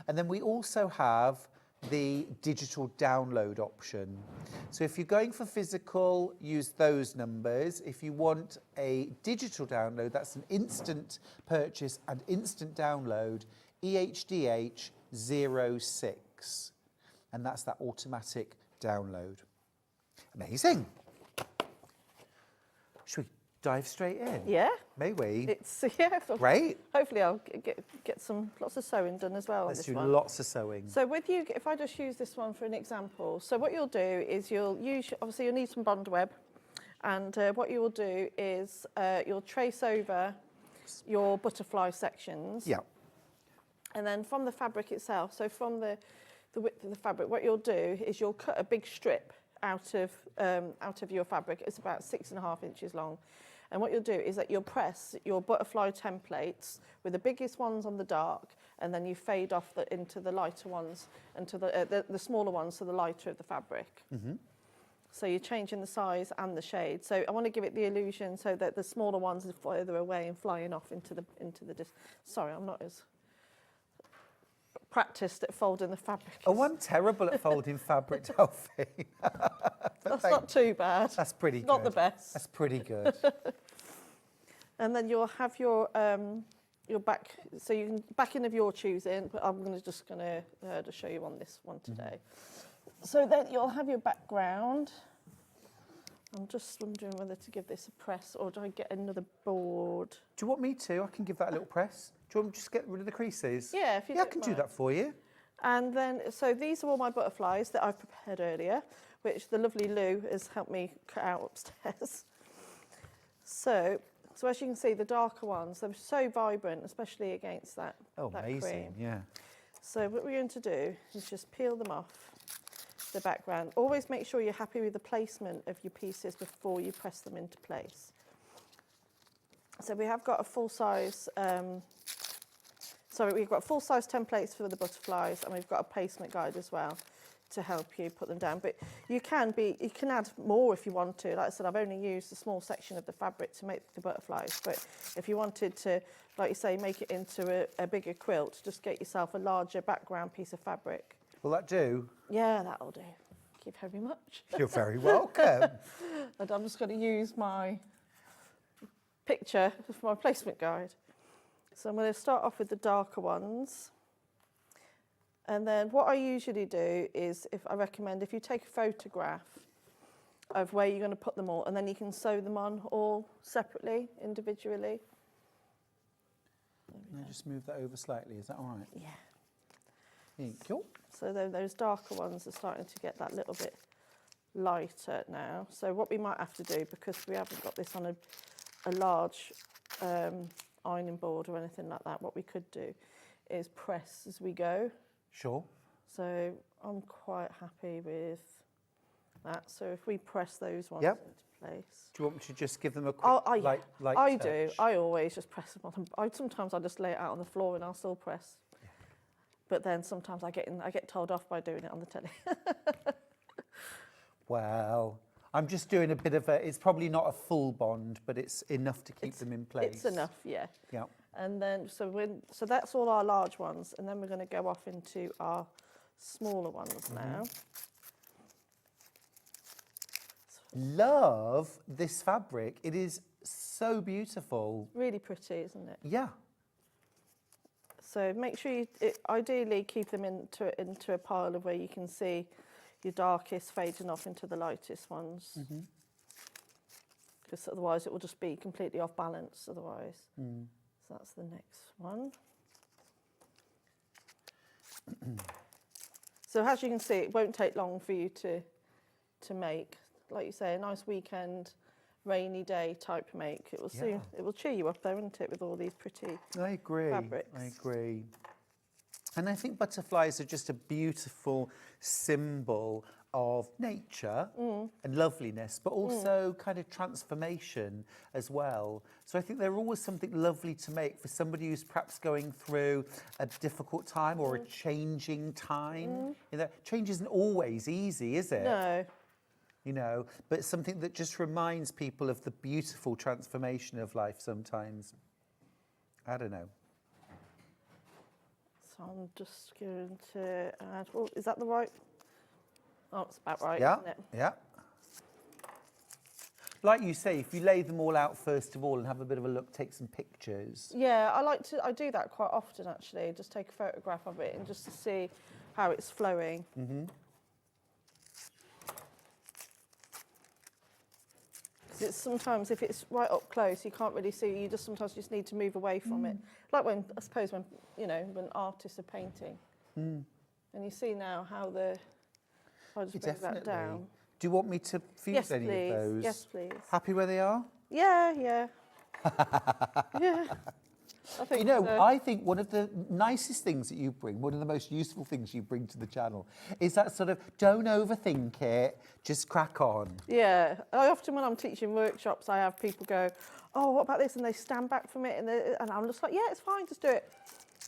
And then we also have the digital download option. So if you're going for physical, use those numbers. If you want a digital download, that's an instant purchase and instant download, EHDH 06. And that's that automatic download. Amazing. Should we dive straight in? Yeah. May we? It's, yeah. Great. Hopefully I'll get lots of sewing done as well. Let's do one. lots of sewing. So with you, if I just use this one for an example, so what you'll do is you'll need some bond web, and what you will do is you'll trace over your butterfly sections. Yeah. And then from the fabric itself, so from the width of the fabric, what you'll do is you'll cut a big strip out of your fabric. It's about 6.5 inches long. And what you'll do is that you'll press your butterfly templates with the biggest ones on the dark, and then you fade off into the lighter ones, and to the smaller ones to the lighter of the fabric. So you're changing the size and the shade. So I want to give it the illusion so that the smaller ones are further away and flying off into the sorry, I'm not as practiced at folding the fabric. Oh, I'm terrible at folding fabric, Delphine. That's not too bad. That's pretty good. Not the best. That's pretty good. And then you'll have your back, so you can backing of your choosing, but I'm just going to show you on this one today. So then you'll have your background. I'm just wondering whether to give this a press or do I get another board? Do you want me to? I can give that a little press. Do you want me to just get rid of the creases? Yeah, if you I can do that for you. And then, so these are all my butterflies that I've prepared earlier, which the lovely Lou has helped me cut out upstairs. So as you can see, the darker ones, they're so vibrant, especially against that, that amazing, cream. Yeah. So what we're going to do is just peel them off the background. Always make sure you're happy with the placement of your pieces before you press them into place. So we have got a full-size, we've got full-size templates for the butterflies, and we've got a placement guide as well to help you put them down. But you can add more if you want to. Like I said, I've only used a small section of the fabric to make the butterflies. But if you wanted to, like you say, make it into a bigger quilt, just get yourself a larger background piece of fabric. Will that do? Yeah, that'll do. Thank you very much. You're very welcome. And I'm just going to use my picture for my placement guide. So I'm going to start off with the darker ones. And then what I usually do is, if you take a photograph of where you're going to put them all, and then you can sew them on all separately, individually. Can I just move that over slightly? Is that all right? Yeah. Thank you. So those darker ones are starting to get that little bit lighter now. So what we might have to do, because we haven't got this on a large ironing board or anything like that, what we could do is press as we go. Sure. So I'm quite happy with that. So if we press those ones Yep. into place. Do you want me to just give them a quick light I touch? do. I always just press them on. Sometimes I just lay it out on the floor and I'll still press. But then sometimes I get told off by doing it on the telly. Well, I'm just doing a bit of a, it's probably not a full bond, but it's enough to keep them in place. It's enough, yeah. Yeah. And then, so that's all our large ones, and then we're going to go off into our smaller ones now. Love this fabric. It is so beautiful. Really pretty, isn't it? Yeah. So make sure you ideally keep them into a pile of where you can see your darkest fading off into the lightest ones. Because otherwise it will just be completely off balance otherwise. So that's the next one. So as you can see, it won't take long for you to make. Like you say, a nice weekend, rainy day type make. It will it will cheer you up there, won't it, with all these pretty fabrics. I agree. And I think butterflies are just a beautiful symbol of nature and loveliness, but also kind of transformation as well. So I think they're always something lovely to make for somebody who's perhaps going through a difficult time or a changing time. You know, change isn't always easy, is it? No. You know, but it's something that just reminds people of the beautiful transformation of life sometimes. I don't know. So I'm just going to add, oh, is that the right? Oh, it's about right, Yeah, isn't it? yeah. Like you say, if you lay them all out first of all and have a bit of a look, take some pictures. Yeah, I do that quite often actually, just take a photograph of it and just to see how it's flowing. Because it's sometimes, if it's right up close, you can't really see, you just sometimes just need to move away from it. Like when, I suppose when, you know, when artists are painting. And you see now how the, if I just bring that down. Do you want me to fuse any of those? Yes, please. Happy where they are? Yeah, yeah. Yeah. I think You know, so. I think one of the nicest things that you bring, one of the most useful things you bring to the channel, is that sort of don't overthink it, just crack on. Yeah, I often when I'm teaching workshops, I have people go, oh, what about this? And they stand back from it and I'm just like, yeah, it's fine, just do it.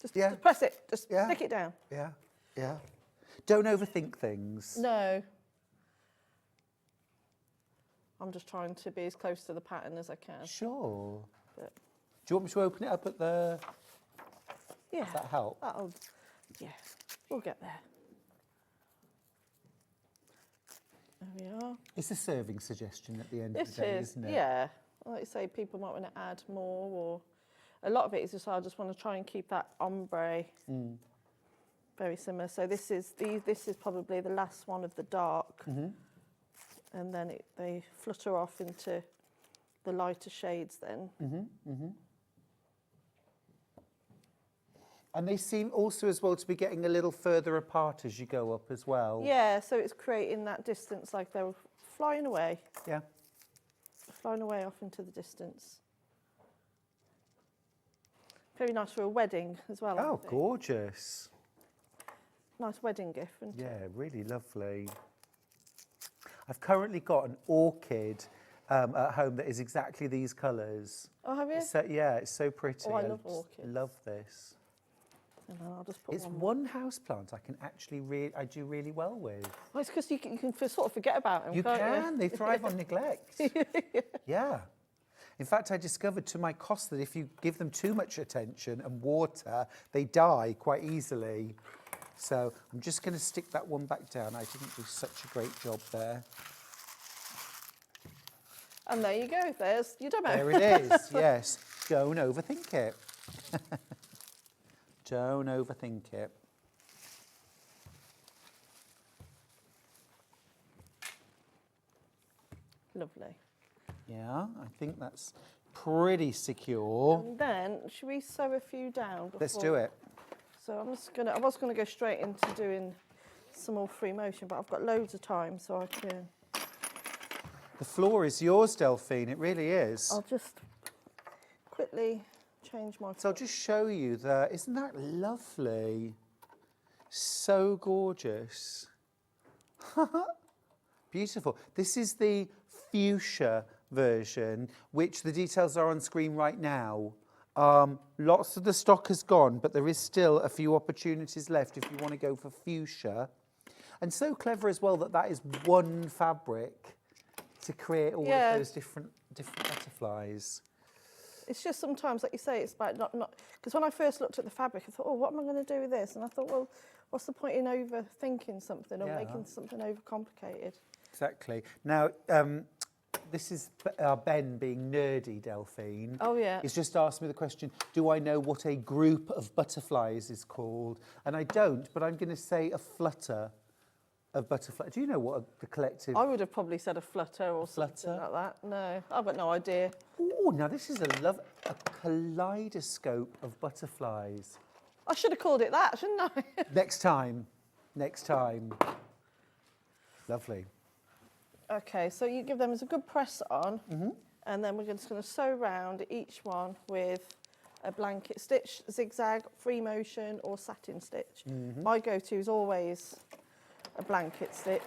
Just press it, just stick it down. Yeah, yeah. Don't overthink things. No. I'm just trying to be as close to the pattern as I can. Sure. But do you want me to open it up at the... yeah. Does that help? Yeah, we'll get there. There we are. It's a serving suggestion at the end of the day, isn't it? Yeah. Like you say, people might want to add more, or a lot of it is just I just want to try and keep that ombre very similar. So this is probably the last one of the dark, and then they flutter off into the lighter shades then. And they seem also as well to be getting a little further apart as you go up as well. Yeah, so it's creating that distance like they're flying away. Yeah. Flying away off into the distance. Very nice for a wedding as well. Oh, gorgeous. Nice wedding gift, isn't it? Yeah, really lovely. I've currently got an orchid at home that is exactly these colours. Oh, have you? So, yeah, it's so pretty. Oh, I love orchids. Love this. And then I'll just put It's one house plant I can actually do really well with. Well, it's because you can sort of forget about them. You can't can. They thrive on neglect. Yeah. In fact, I discovered to my cost that if you give them too much attention and water, they die quite easily. So I'm just going to stick that one back down. I didn't do such a great job there. And there you go. There's your demo. There it is. Yes. Don't overthink it. Don't overthink it. Lovely. Yeah, I think that's pretty secure. And then, should we sew a few down before? Let's do it. So I was gonna go straight into doing some more free motion, but I've got loads of time, so I can. The floor is yours, Delphine. It really is. I'll just quickly change my. So I'll just show you that. Isn't that lovely? So gorgeous. Beautiful. This is the fuchsia version, which the details are on screen right now. Lots of the stock has gone, but there is still a few opportunities left if you want to go for fuchsia. And so clever as well that is one fabric to create all of those different butterflies. It's just sometimes, like you say, it's about not because when I first looked at the fabric, I thought, oh, what am I going to do with this? And I thought, well, what's the point in overthinking something or making something overcomplicated? Exactly. Now, this is Ben being nerdy, Delphine. Oh, yeah. He's just asked me the question, do I know what a group of butterflies is called? And I don't, but I'm going to say a flutter of butterflies. Do you know what the collective... I would have probably said a flutter or something like that. No, I've got no idea. Oh, now this is a kaleidoscope of butterflies. I should have called it that, shouldn't I? Next time. Lovely. Okay, so you give them as a good press on, and then we're just going to sew round each one with a blanket stitch, zigzag, free motion or satin stitch. My go-to is always a blanket stitch.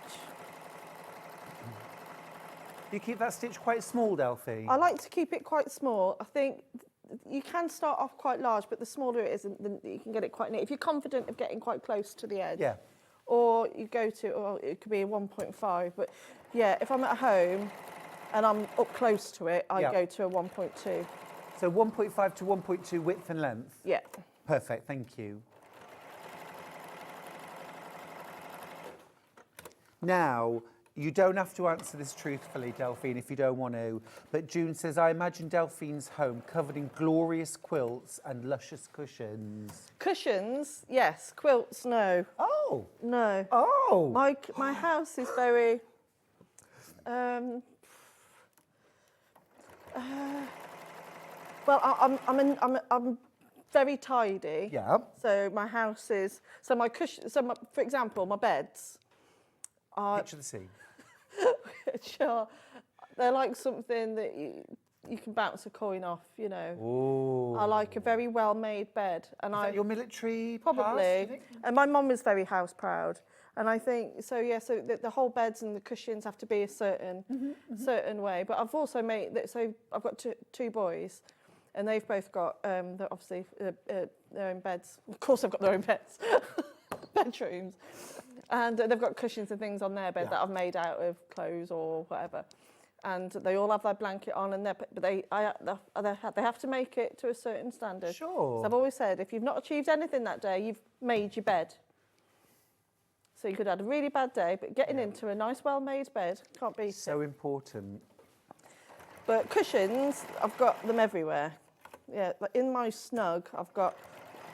You keep that stitch quite small, Delphine? I like to keep it quite small. I think you can start off quite large, but the smaller it is, then you can get it quite neat. If you're confident of getting quite close to the edge. Yeah. Or you go to, or it could be a 1.5, but yeah, if I'm at home and I'm up close to it, I go to a 1.2. So 1.5 to 1.2 width and length? Yeah. Perfect, thank you. Now, you don't have to answer this truthfully, Delphine, if you don't want to, but June says, I imagine Delphine's home covered in glorious quilts and luscious cushions. Cushions, yes. Quilts, no. Oh. No. Oh. My house is very... well, I'm very tidy. Yeah. So my house is... So my cushion... So, for example, my beds are... Picture the scene. Sure. They're like something that you can bounce a coin off, you know. Ooh. I like a very well-made bed. And Is that your military probably. past, do you think? And my mum was very house proud. And I think, so yeah, so the whole beds and the cushions have to be a certain way. But I've also made, so I've got two boys, and they've both got, obviously, their own beds. Of course they've got their own beds, bedrooms. And they've got cushions and things on their bed that I've made out of clothes or whatever. And they all have their blanket on, and but they have to make it to a certain standard. Sure. So I've always said, if you've not achieved anything that day, you've made your bed. So you could have had a really bad day, but getting into a nice, well-made bed can't beat it. So important. But cushions, I've got them everywhere. Yeah, like in my snug, I've got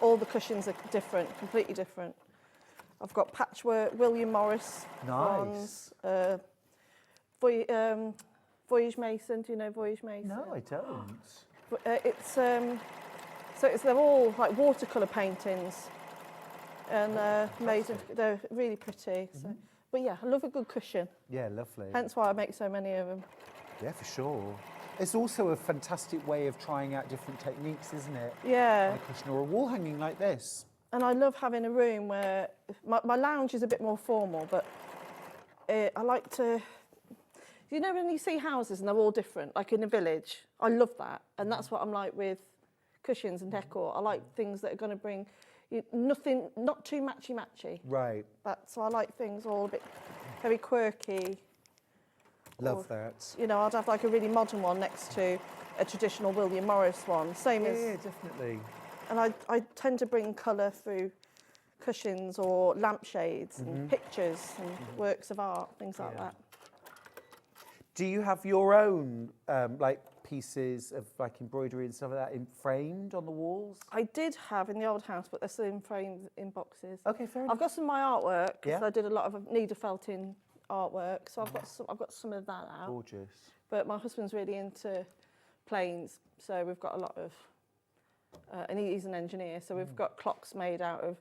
all the cushions are different, completely different. I've got patchwork, William Morris ones, Voyage Mason. Do you know Voyage Mason? No, I don't. They're all like watercolour paintings, and they're really pretty. So. But yeah, I love a good cushion. Yeah, lovely. Hence why I make so many of them. Yeah, for sure. It's also a fantastic way of trying out different techniques, isn't it? Yeah. On a cushion or a wall hanging like this. And I love having a room where my lounge is a bit more formal, but I like to... You know when you see houses and they're all different, like in a village? I love that. And that's what I'm like with cushions and decor. I like things that are going to bring nothing, not too matchy-matchy. Right. So I like things all a bit very quirky. Love that. You know, I'd have like a really modern one next to a traditional William Morris one. Same as... Yeah, definitely. And I tend to bring colour through cushions or lampshades and pictures and works of art, things like that. Do you have your own like pieces of like embroidery and stuff like that framed on the walls? I did have in the old house, but they're still in framed in boxes. Okay, fair enough. I've got some of my artwork because I did a lot of needle-felting artwork, so I've got some of that out. Gorgeous. But my husband's really into planes, so we've got a lot of. And he's an engineer, so we've got clocks made out of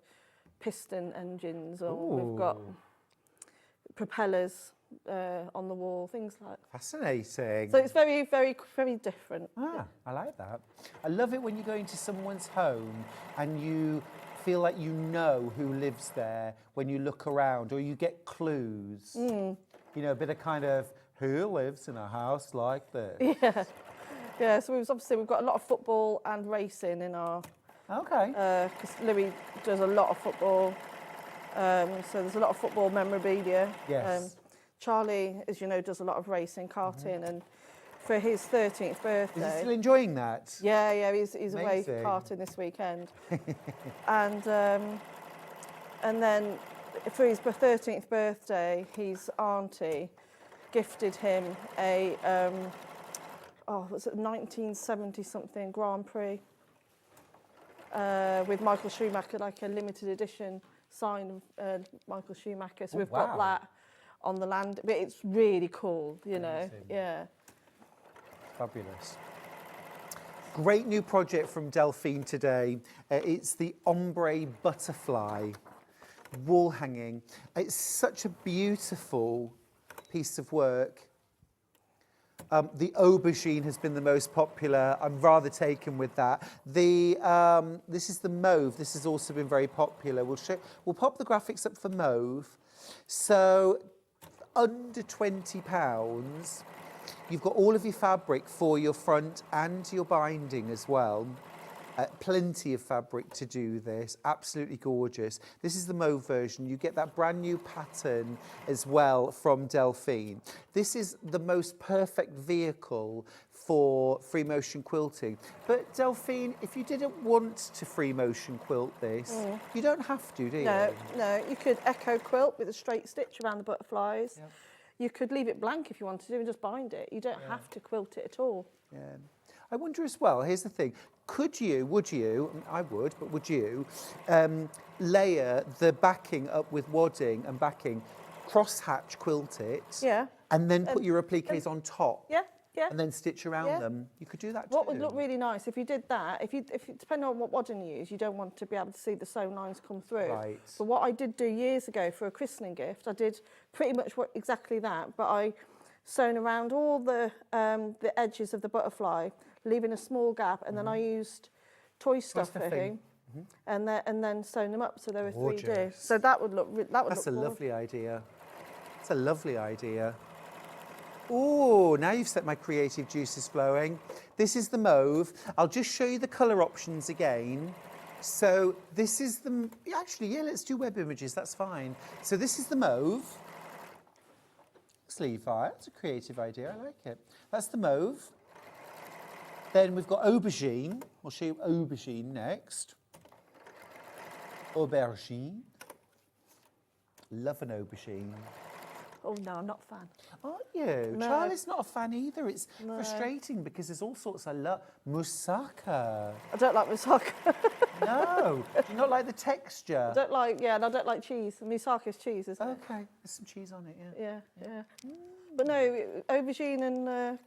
piston engines, or we've got propellers on the wall, things like that. Fascinating. So it's very, very, very different. Ah, I like that. I love it when you go into someone's home and you feel like you know who lives there when you look around, or you get clues. You know, a bit of kind of, who lives in a house like this? Yeah. Yeah, so we've got a lot of football and racing in our. Okay. Because Louis does a lot of football, so there's a lot of football memorabilia. Yes. Charlie, as you know, does a lot of racing, karting, and for his 13th birthday. Is he still enjoying that? Yeah, he's away Amazing. karting this weekend, and then for his 13th birthday, his auntie gifted him a was it 1970 something Grand Prix with Michael Schumacher, like a limited edition sign of Michael Schumacher. So we've got that on the land, but it's really cool, you know. Yeah. Fabulous. Great new project from Delphine today. It's the ombre butterfly wall hanging. It's such a beautiful piece of work. The aubergine has been the most popular. I'm rather taken with that. This is the mauve. This has also been very popular. We'll pop the graphics up for mauve. So under £20, you've got all of your fabric for your front and your binding as well. Plenty of fabric to do this, absolutely gorgeous. This is the mauve version. You get that brand new pattern as well from Delphine. This is the most perfect vehicle for free motion quilting. But Delphine, if you didn't want to free motion quilt this, you don't have to, do you? No, you could echo quilt with a straight stitch around the butterflies. Yep. You could leave it blank if you wanted to and just bind it. You don't have to quilt it at all. Yeah. I wonder as well, here's the thing, would you, I would, but would you layer the backing up with wadding and backing, cross-hatch quilt it, and then put your appliques on top? Yeah. And then stitch around them. You could do that too. What would look really nice if you did that, if depending on what wadding you use, you don't want to be able to see the sewn lines come through. Right. So what I did do years ago for a christening gift, I did pretty much exactly that, but I sewn around all the edges of the butterfly, leaving a small gap, and then I used toy stuffing. And then sewn them up so they were 3D. So that would look That's a lovely idea. It's a lovely idea. Oh, now you've set my creative juices flowing. This is the mauve. I'll just show you the colour options again. So this is the, actually, yeah, let's do web images, that's fine. So this is the mauve. Sleeve art, that's a creative idea, I like it. That's the mauve. Then we've got aubergine. I'll show you aubergine next. Aubergine. Love an aubergine. Oh no, I'm not a fan. Aren't you? No. Charlie's not a fan either. It's frustrating because there's all sorts I love. Moussaka. I don't like moussaka. No. Do you not like the texture? I don't like, and I don't like cheese. Moussaka is cheese, isn't it? Okay, there's some cheese on it, Yeah. But no, aubergine and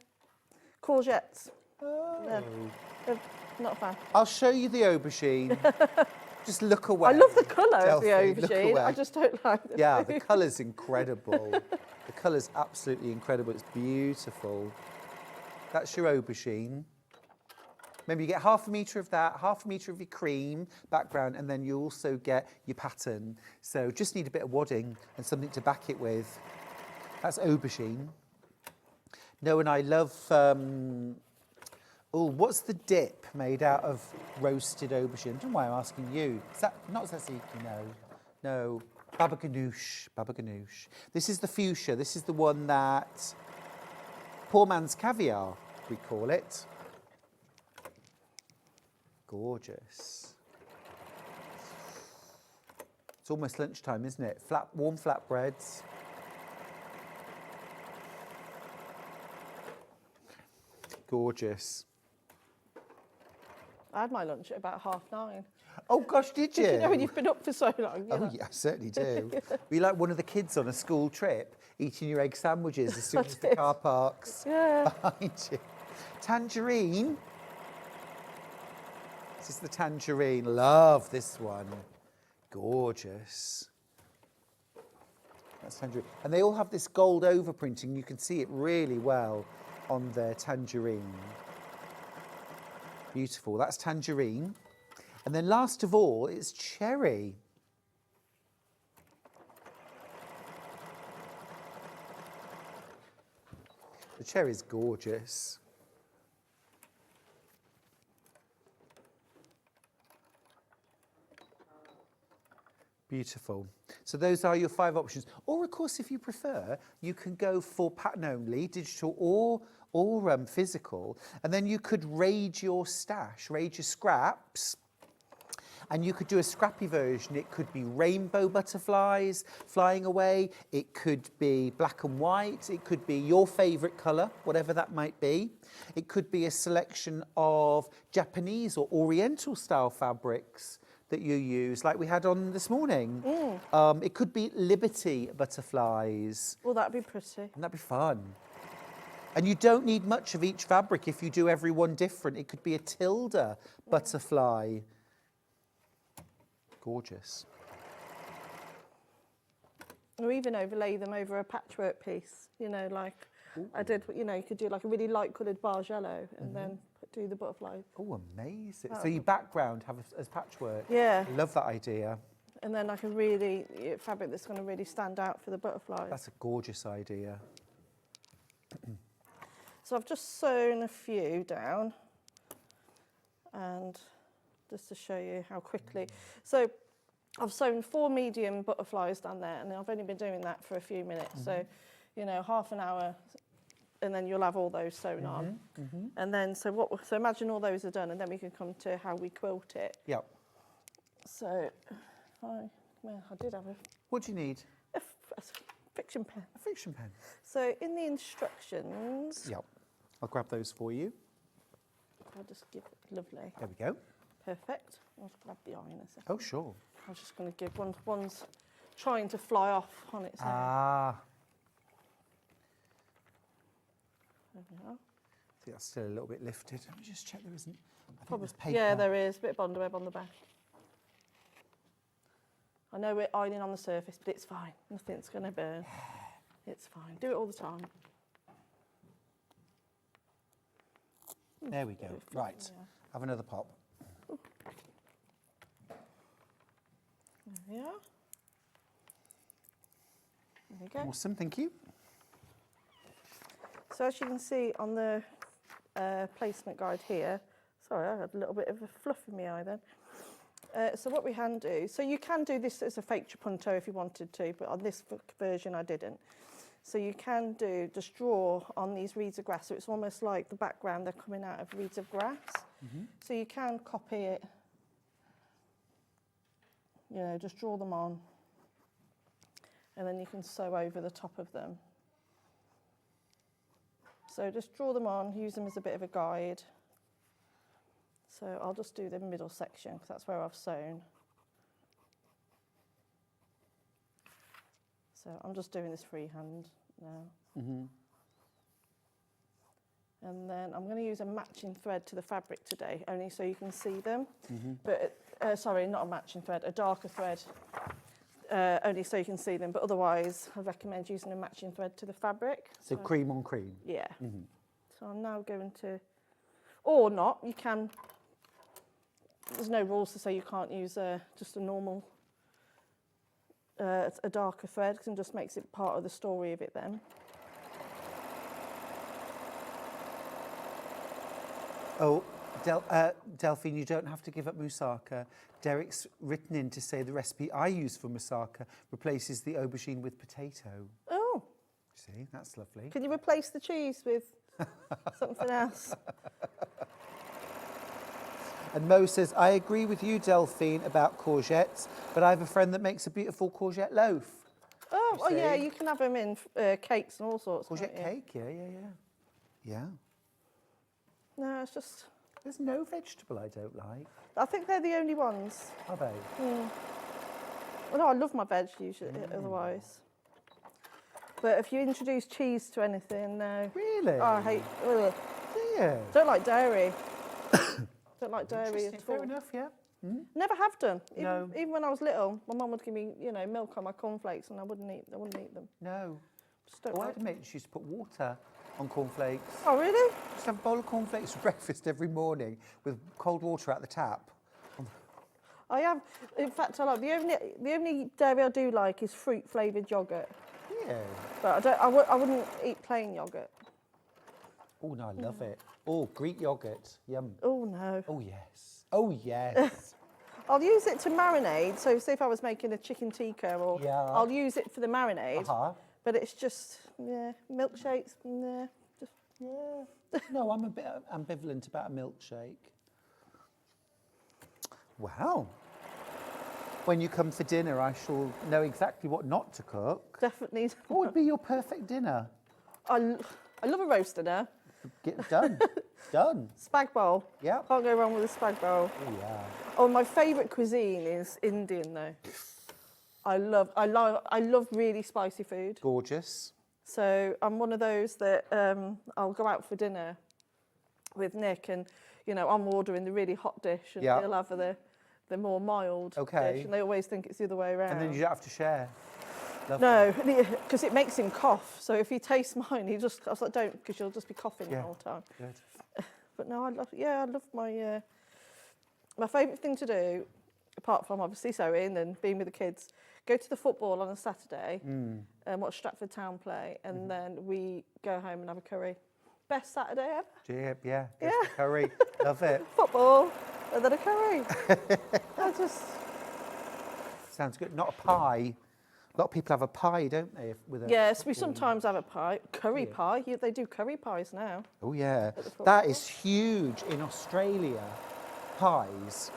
courgettes. Oh. No, not a fan. I'll show you the aubergine. Just look away. I love the colour of the Delphine, look aubergine. away. I just don't like the Yeah, the colour's incredible. The colour's absolutely incredible. It's beautiful. That's your aubergine. Remember, you get half a metre of that, half a metre of your cream background, and then you also get your pattern. So just need a bit of wadding and something to back it with. That's aubergine. No, and I love... what's the dip made out of roasted aubergine? I don't know why I'm asking you. Is that not tzatziki? No. Baba ganoush. This is the fuchsia. This is the one that poor man's caviar, we call it. Gorgeous. It's almost lunchtime, isn't it? Warm flatbreads. Gorgeous. I had my lunch at about 9:30. Oh gosh, did you? You know when you've been up for so long. You know? Yeah, I certainly do. Be like one of the kids on a school trip, eating your egg sandwiches as soon as the car parks behind you. Tangerine. This is the tangerine. Love this one. Gorgeous. That's tangerine. And they all have this gold overprinting. You can see it really well on their tangerine. Beautiful. That's tangerine. And then last of all, it's cherry. The cherry's gorgeous. Beautiful. So those are your 5 options. Or, of course, if you prefer, you can go for pattern only, digital or physical, and then you could raid your stash, raid your scraps, and you could do a scrappy version. It could be rainbow butterflies flying away. It could be black and white. It could be your favourite colour, whatever that might be. It could be a selection of Japanese or Oriental style fabrics that you use, like we had on this morning. It could be Liberty butterflies. Well, that'd be pretty. And that'd be fun. And you don't need much of each fabric if you do every one different. It could be a Tilda butterfly. Gorgeous. Or even overlay them over a patchwork piece, you know, like I did, you know, you could do like a really light coloured barge yellow and then do the butterflies. Oh, amazing. So your background have as patchwork. Yeah. I love that idea. And then like a really fabric that's going to really stand out for the butterflies. That's a gorgeous idea. So I've just sewn a few down, and just to show you how quickly. So I've sewn 4 medium butterflies down there, and I've only been doing that for a few minutes. So, you know, half an hour, and then you'll have all those sewn on. And then, so imagine all those are done, and then we can come to how we quilt it. Yep. So, I did have a... What do you need? A fiction pen. A fiction pen. So in the instructions... Yep. I'll grab those for you. I'll just give it lovely. There we go. Perfect. I'll just grab the iron a second. Oh, sure. I was just going to give one's trying to fly off on its own. Ah. There we are. I think that's still a little bit lifted. Let me just check there isn't. I think Probably, there's paper. yeah, there is. A bit of bondweb on the back. I know we're ironing on the surface, but it's fine. Nothing's going to burn. It's fine. Do it all the time. There we go. Right. Yeah. Have another pop. There we are. There we go. Awesome. Thank you. So as you can see on the placement guide here, sorry, I had a little bit of a fluff in my eye then. So what we can do, so you can do this as a fake trapunto if you wanted to, but on this version I didn't. So you can just draw on these reeds of grass, so it's almost like the background, they're coming out of reeds of grass. So you can copy it, you know, just draw them on, and then you can sew over the top of them. So just draw them on, use them as a bit of a guide. So I'll just do the middle section because that's where I've sewn. So I'm just doing this freehand now. And then I'm going to use a matching thread to the fabric today, only so you can see them. But sorry, not a matching thread, a darker thread, only so you can see them. But otherwise, I recommend using a matching thread to the fabric. So cream on cream. Yeah. So I'm now going to, or not, you can. There's no rules to say you can't use just a normal, a darker thread, because it just makes it part of the story of it then. Oh, Delphine, you don't have to give up moussaka. Derek's written in to say the recipe I use for moussaka replaces the aubergine with potato. Oh. See, that's lovely. Can you replace the cheese with something else? And Mo says, I agree with you, Delphine, about courgettes, but I have a friend that makes a beautiful courgette loaf. Oh, yeah, you can have them in cakes and all sorts. Courgette cake, yeah. No, it's just... There's no vegetable I don't like. I think they're the only ones. Are they? Well, no, I love my veg usually, otherwise. But if you introduce cheese to anything, no. Really? Oh, I hate... Ugh. Yeah. Don't like dairy. Don't like dairy at all. Fair enough, yeah. Never have done. No. Even when I was little, my mum would give me, you know, milk on my cornflakes, and I wouldn't eat them. No. Just don't I like had a mate she used to put water on cornflakes. Oh, really? Just have a bowl of cornflakes for breakfast every morning with cold water out the tap. I have. In fact, I like the only dairy I do like is fruit flavoured yoghurt. Yeah. But I wouldn't eat plain yoghurt. Oh no, I love it. Oh, Greek yoghurt, yum. Oh no. Oh yes. Oh yes. I'll use it to marinade. So say if I was making a chicken tikka, or Yeah. I'll use it for the marinade. Uh-huh. But it's just, yeah, milkshakes, yeah, just, yeah. No, I'm a bit ambivalent about a milkshake. Wow. When you come for dinner, I shall know exactly what not to cook. Definitely. What would be your perfect dinner? I love a roast dinner. Get done. Done. Spag bowl. Yeah. Can't go wrong with a spag bowl. Oh, yeah. Oh, my favourite cuisine is Indian though. I love really spicy food. Gorgeous. So I'm one of those that I'll go out for dinner with Nick, and you know I'm ordering the really hot dish, and Yeah. he'll have the more mild Okay. dish, and they always think it's the other way around. And then you don't have to share. No, because it makes him cough. So if he tastes mine, I was like, don't, because you'll just be coughing the Yeah. whole time. Good. But no, I love my my favourite thing to do, apart from obviously sewing and being with the kids, go to the football on a Saturday and watch Stratford Town play, and then we go home and have a curry. Best Saturday ever. Yeah. Yeah. Curry. Love it. Football and then a curry. I just Sounds good. Not a pie. A lot of people have a pie, don't they? With a yes, we football. sometimes have a pie, curry pie. They do curry pies now. Oh yeah, the football. that is huge in Australia. Pies.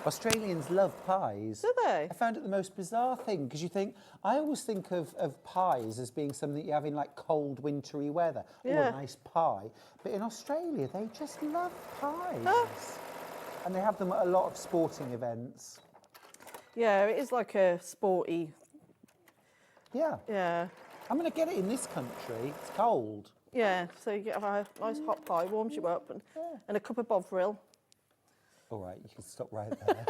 Australians love pies. Do they? I found it the most bizarre thing because I always think of pies as being something that you have in like cold wintry weather. Oh, Yeah. a nice pie. But in Australia, they just love pies. Huh? And they have them at a lot of sporting events. Yeah, it is like a sporty. Yeah. Yeah. I'm going to get it in this country. It's cold. Yeah, so you get a nice hot pie, warms you up, and a cup of bovril. All right, you can stop right there.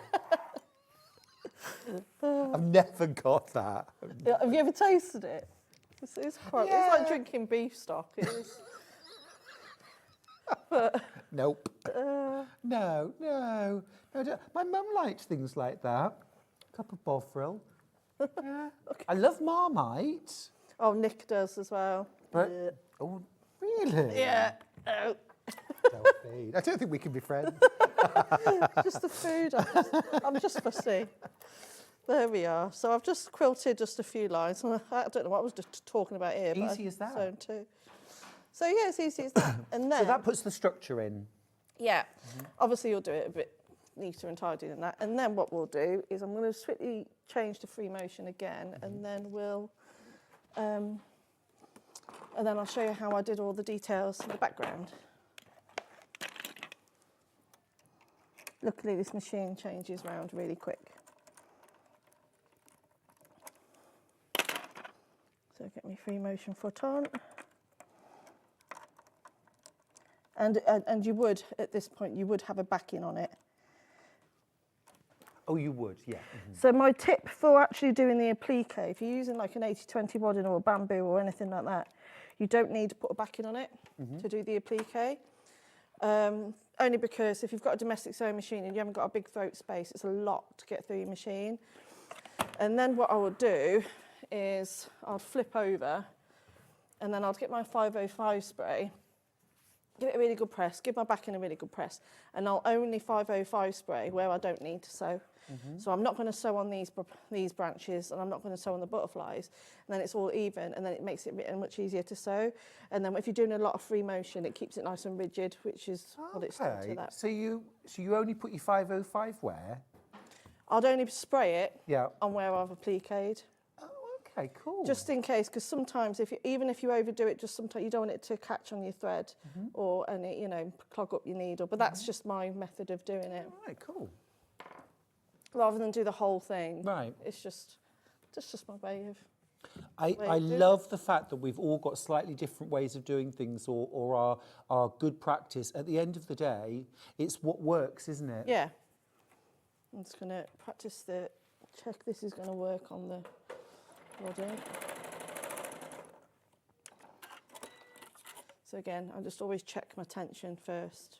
I've never got that. Yeah, have you ever tasted it? It's quite. Yeah. It's like drinking beef stock. It is. But Nope. No. My mum likes things like that. Cup of bovril. Yeah. I love Marmite. oh, Nick does as well. But, oh, really? Yeah. Oh, Delphine. I don't think we can be friends. just the food. I'm just fussy. There we are. So I've just quilted just a few lines. I don't know what I was just talking about here. but Easy as that. Sewn too. So yeah, it's easy as that. And then So that puts the structure in. yeah, obviously you'll do it a bit neater and tidy than that. And then what we'll do is I'm going to swiftly change to free motion again, and then we'll, and then I'll show you how I did all the details in the background. Luckily, this machine changes round really quick. So get my free motion foot on. And you would, at this point, you would have a backing on it. Oh, you would, yeah. So my tip for actually doing the applique, if you're using like an 80-20 wadding or a bamboo or anything like that, you don't need to put a backing on it to do the applique. Only because if you've got a domestic sewing machine and you haven't got a big throat space, it's a lot to get through your machine. And then what I would do is I'd flip over, and then I'd get my 505 spray, give it a really good press, give my backing a really good press, and I'll only 505 spray where I don't need to sew. So I'm not going to sew on these branches, and I'm not going to sew on the butterflies, and then it's all even, and then it makes it much easier to sew. And then if you're doing a lot of free motion, it keeps it nice and rigid, which is what it's done to that. So you only put your 505 where? I'd only spray it Yeah. on where I've appliqued. Oh, okay, cool. Just in case, because sometimes even if you overdo it, just sometimes you don't want it to catch on your thread or clog up your needle. But that's just my method of doing it. All right, cool. Rather than do the whole thing. Right. It's just my way of. I love the fact that we've all got slightly different ways of doing things or our good practice. At the end of the day, it's what works, isn't it? Yeah. I'm just going to practice check this is going to work on the wadding. So again, I just always check my tension first.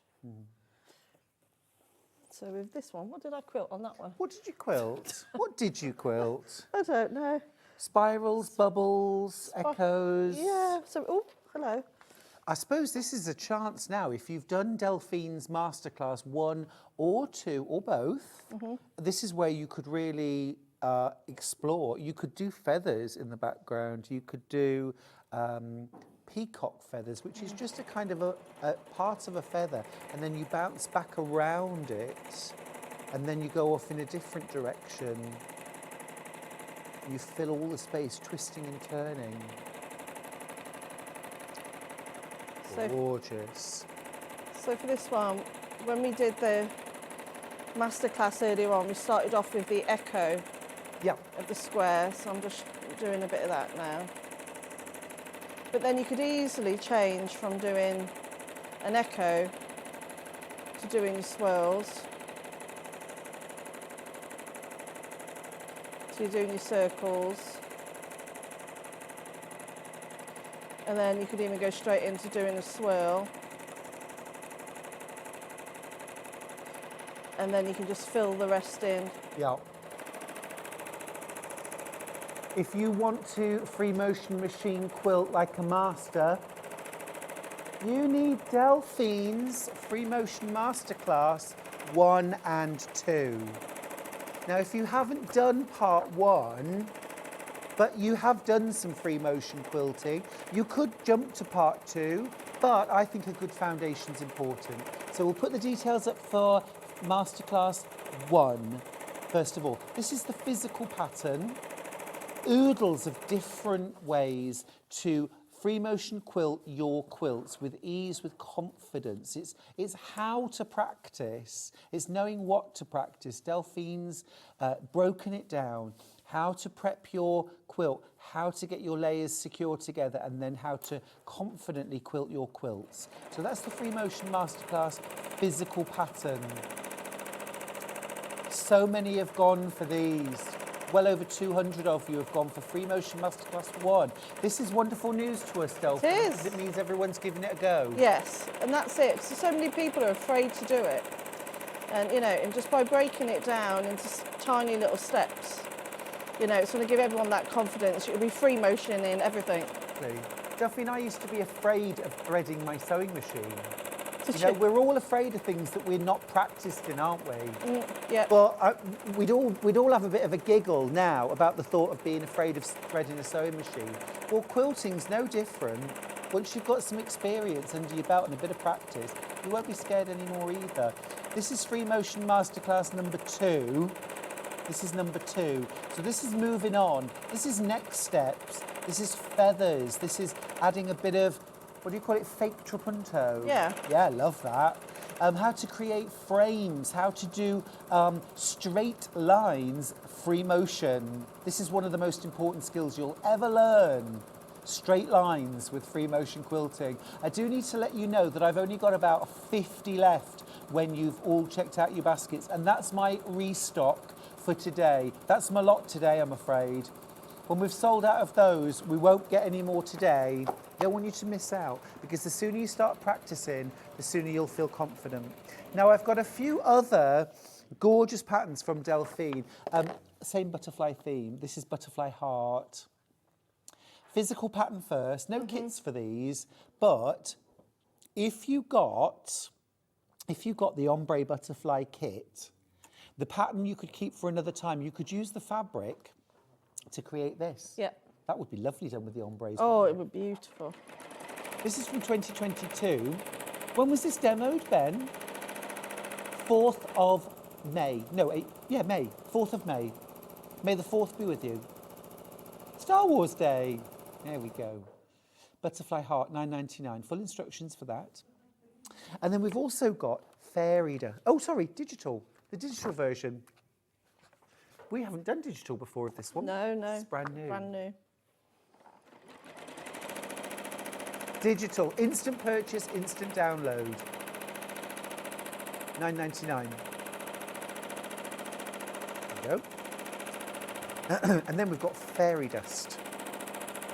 So with this one, what did I quilt on that one? What did you quilt? What did you quilt? I don't know. Spirals, bubbles, echoes. Yeah. So, oh, hello. I suppose this is a chance now, if you've done Delphine's Masterclass 1 or 2 or both, this is where you could really explore. You could do feathers in the background, you could do peacock feathers, which is just a kind of a part of a feather, and then you bounce back around it, and then you go off in a different direction. You fill all the space, twisting and turning. Gorgeous. So for this one, when we did the masterclass earlier on, we started off with the echo of the square, so I'm just doing a bit of that now. But then you could easily change from doing an echo to doing your swirls. So you're doing your circles. And then you could even go straight into doing a swirl. And then you can just fill the rest in. Yeah. If you want to free motion machine quilt like a master, you need Delphine's Free Motion Masterclass 1 and 2. Now, if you haven't done part 1, but you have done some free motion quilting, you could jump to part 2, but I think a good foundation is important. So we'll put the details up for Masterclass 1. First of all, this is the physical pattern. Oodles of different ways to free motion quilt your quilts with ease, with confidence. It's how to practice. It's knowing what to practice. Delphine's broken it down. How to prep your quilt, how to get your layers secure together, and then how to confidently quilt your quilts. So that's the Free Motion Masterclass physical pattern. So many have gone for these. Well over 200 of you have gone for Free Motion Masterclass 1. This is wonderful news to us, Delphine. It is. Because it means everyone's giving it a go. Yes, and that's it. So many people are afraid to do it. And, you know, and just by breaking it down into tiny little steps, you know, it's going to give everyone that confidence. You'll be free motion in everything. Delphine, I used to be afraid of threading my sewing machine. Did You know, you? we're all afraid of things that we're not practiced in, aren't we? Yeah. But we'd all have a bit of a giggle now about the thought of being afraid of threading a sewing machine. Well, quilting's no different. Once you've got some experience under your belt and a bit of practice, you won't be scared anymore either. This is Free Motion Masterclass number 2. This is number 2. So this is moving on. This is next steps. This is feathers. This is adding a bit of, what do you call it, fake trapunto? Yeah. Yeah, love that. How to create frames, how to do straight lines, free motion. This is one of the most important skills you'll ever learn. Straight lines with free motion quilting. I do need to let you know that I've only got about 50 left when you've all checked out your baskets, and that's my restock for today. That's my lot today, I'm afraid. When we've sold out of those, we won't get any more today. I don't want you to miss out, because the sooner you start practicing, the sooner you'll feel confident. Now, I've got a few other gorgeous patterns from Delphine. Same butterfly theme. This is Butterfly Heart. Physical pattern first. No kits for these, but if you got the ombre butterfly kit, the pattern you could keep for another time. You could use the fabric to create this. Yeah. That would be lovely done with the ombres. Oh, it would be beautiful. This is from 2022. When was this demoed, Ben? 4th of May. No, May. 4th of May. May the 4th be with you. Star Wars Day. There we go. Butterfly Heart, $9.99. Full instructions for that. And then we've also got fairy dust. Oh, sorry, digital. The digital version. We haven't done digital before of this one. No, no. It's brand new. Brand new. Digital, instant purchase, instant download. $9.99. There you go. And then we've got fairy dust.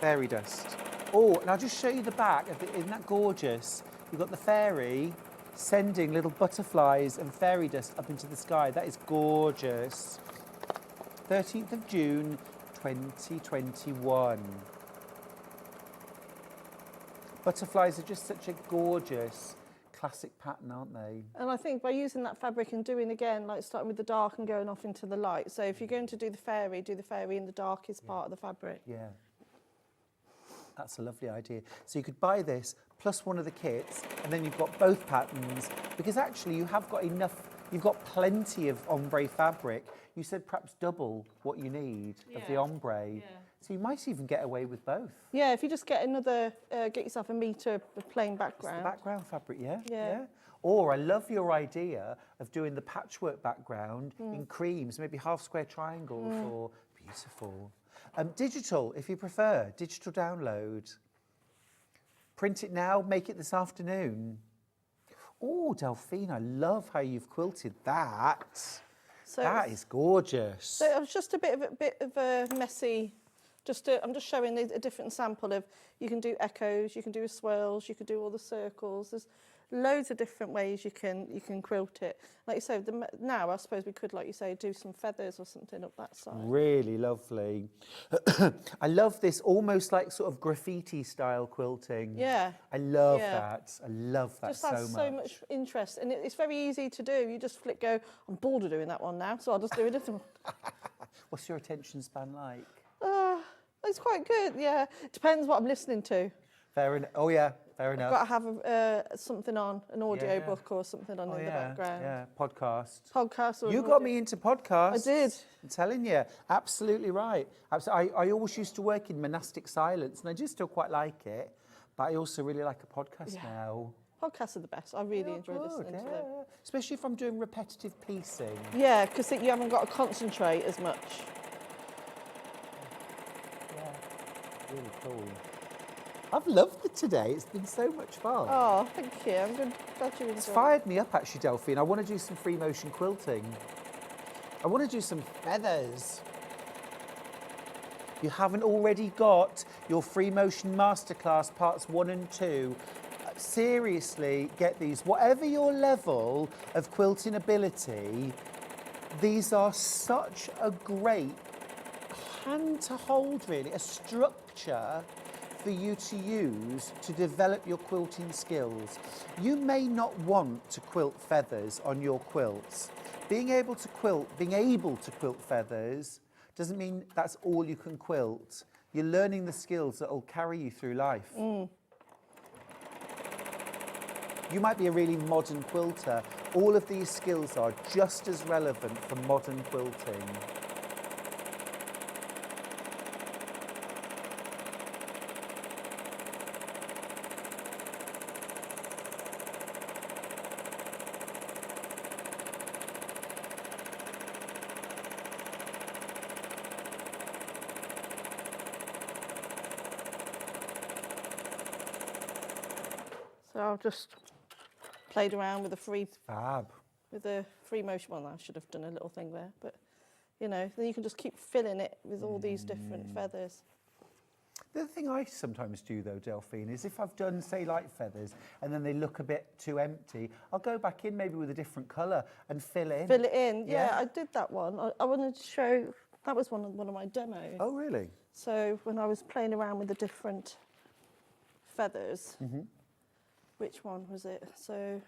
Fairy dust. Oh, and I'll just show you the back. Isn't that gorgeous? You've got the fairy sending little butterflies and fairy dust up into the sky. That is gorgeous. 13th of June, 2021. Butterflies are just such a gorgeous classic pattern, aren't they? And I think by using that fabric and doing again, like starting with the dark and going off into the light. So if you're going to do the fairy in the darkest part of the fabric. Yeah. That's a lovely idea. So you could buy this plus one of the kits, and then you've got both patterns, because actually you have got enough, you've got plenty of ombre fabric. You said perhaps double what you need of the ombre. Yeah. So you might even get away with both. Yeah, if you just get another, get yourself a metre of plain background. It's the background fabric, yeah. Or I love your idea of doing the patchwork background in creams, maybe half square triangles, or beautiful. Digital, if you prefer, digital download. Print it now, make it this afternoon. Oh, Delphine, I love how you've quilted that. So that is gorgeous. So it was just a bit of a messy. I'm just showing a different sample of. You can do echoes, you can do swirls, you can do all the circles. There's loads of different ways you can quilt it. Like you say, now I suppose we could, like you say, do some feathers or something up that side. Really lovely. I love this almost like sort of graffiti style quilting. Yeah. I love that. I love that so much. Just adds so much interest, and it's very easy to do. You just go, I'm bored of doing that one now, so I'll just do a different one. What's your attention span like? It's quite good, yeah. Depends what I'm listening to. Fair enough. Oh yeah, fair enough. I've got to have something on, an audio book or something on in the background. Yeah, podcast. Podcast. Or you got me into podcasts. I did. I'm telling you, absolutely right. I always used to work in monastic silence, and I do still quite like it, but I also really like a podcast now. Podcasts are the best. I really enjoy listening to them. Especially if I'm doing repetitive piecing. Yeah, because you haven't got to concentrate as much. Really cool. I've loved it today. It's been so much fun. Oh, thank you. I'm glad you enjoyed it. It's fired me up, actually, Delphine. I want to do some free motion quilting. I want to do some feathers. You haven't already got your free motion masterclass parts 1 and 2. Seriously, get these. Whatever your level of quilting ability, these are such a great hand to hold, really, a structure for you to use to develop your quilting skills. You may not want to quilt feathers on your quilts. Being able to quilt feathers doesn't mean that's all you can quilt. You're learning the skills that will carry you through life. You might be a really modern quilter. All of these skills are just as relevant for modern quilting. So I've just played around with the free motion. Well, I should have done a little thing there, but then you can just keep filling it with all these different feathers. The other thing I sometimes do, though, Delphine, is if I've done, say, light feathers, and then they look a bit too empty, I'll go back in maybe with a different colour and fill in. Fill it in, yeah, I did that one. I wanted to show, that was one of my demos. Oh, really? So when I was playing around with the different feathers, which one was it? So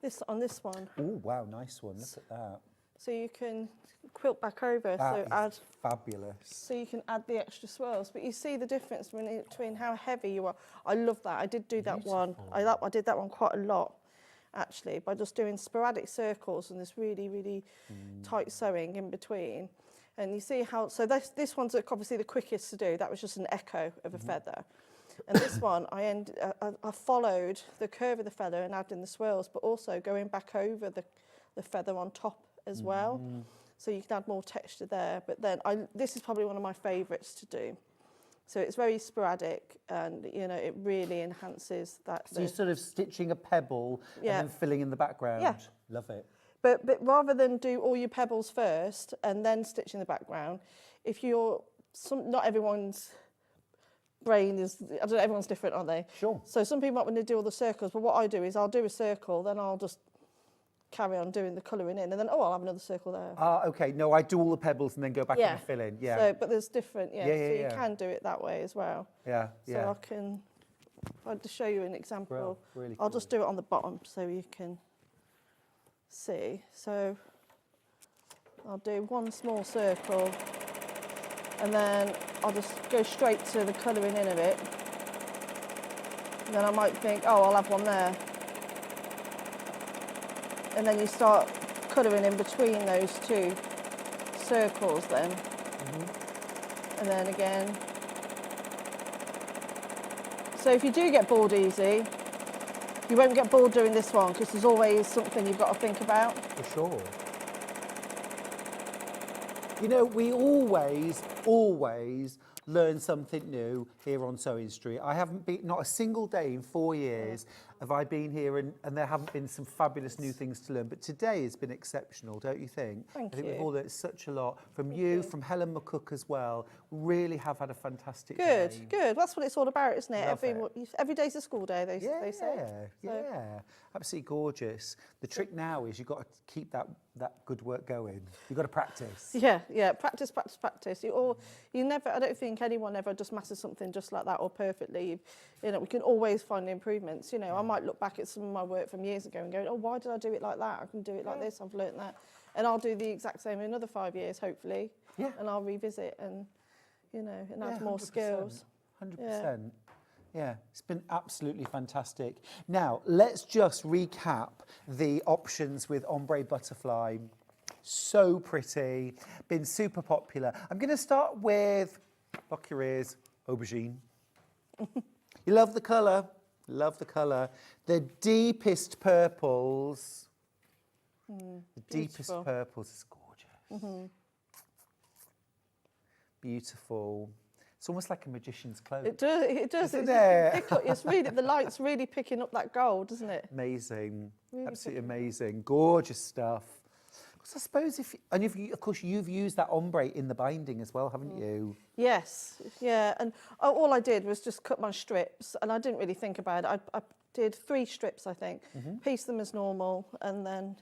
this one. Oh, wow, nice one. Look at that. So you can quilt back over. That is fabulous. So you can add the extra swirls, but you see the difference between how heavy you are. I love that. I did do that one. I did that one quite a lot, actually, by just doing sporadic circles and this really, really tight sewing in between. And you see how, so this one's obviously the quickest to do. That was just an echo of a feather. And this one, I followed the curve of the feather and adding the swirls, but also going back over the feather on top as well. So you can add more texture there. But then this is probably one of my favourites to do. So it's very sporadic, and it really enhances that. So you're sort of stitching a pebble and then filling in the background. Yeah. Love it. But rather than do all your pebbles first and then stitch in the background, not everyone's brain is, I don't know, everyone's different, aren't they? Sure. So some people might want to do all the circles, but what I do is I'll do a circle, then I'll just carry on doing the colouring in, and then I'll have another circle there. Ah, okay. No, I do all the pebbles and then go back and fill in. Yeah. So, but there's different. So you can do it that way as well. Yeah. So I'll just show you an example. Really I'll cool. just do it on the bottom so you can see. So I'll do one small circle, and then I'll just go straight to the colouring in of it. And then I might think, oh, I'll have one there. And then you start colouring in between those two circles then. And then again. So if you do get bored easy, you won't get bored doing this one because there's always something you've got to think about. For sure. You know, we always learn something new here on Sewing Street. I haven't been, not a single day in 4 years have I been here and there haven't been some fabulous new things to learn. But today has been exceptional, don't you think? Thank I think you. we've all learned such a lot from you, from Helen McCook as well. Really have had a fantastic Good, day. good. That's what it's all about, isn't it? Love Every day's a school day, they say. Yeah, absolutely gorgeous. The trick now is you've got to keep that good work going. You've got to practice. Yeah. Practice, practice, practice. You never. I don't think anyone ever just masters something just like that or perfectly. You know, we can always find improvements. You know, I might look back at some of my work from years ago and go, oh, why did I do it like that? I can do it like this. I've learnt that, and I'll do the exact same in another 5 years, hopefully. Yeah. And I'll revisit and, you know, and add more 100%, skills. 100%. Yeah, it's been absolutely fantastic. Now, let's just recap the options with ombre butterfly. So pretty, been super popular. I'm going to start with, lock your ears, aubergine. You love the colour? Love the colour. The deepest purples. The deepest purples is gorgeous. Beautiful. It's almost like a magician's cloak. It does. Isn't it? It's really, the light's really picking up that gold, isn't it? Amazing. Really Absolutely amazing. Gorgeous stuff. Because I suppose of course you've used that ombre in the binding as well, haven't you? Yes, yeah. And all I did was just cut my strips, and I didn't really think about it. I did 3 strips, I think. Piece them as normal, and then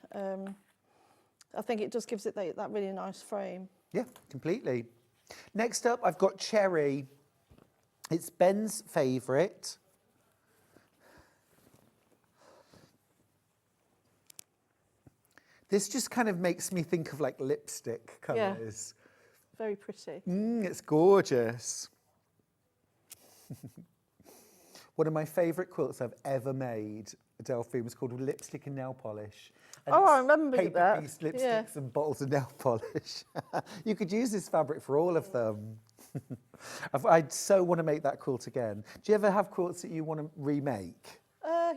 I think it just gives it that really nice frame. Yeah, completely. Next up, I've got cherry. It's Ben's favourite. This just kind of makes me think of like lipstick colours. Yeah. Very pretty. It's gorgeous. One of my favourite quilts I've ever made, Delphine, was called Lipstick and Nail Polish. And I remember that. Paper-piece lipsticks and bottles of nail polish. You could use this fabric for all of them. I so want to make that quilt again. Do you ever have quilts that you want to remake?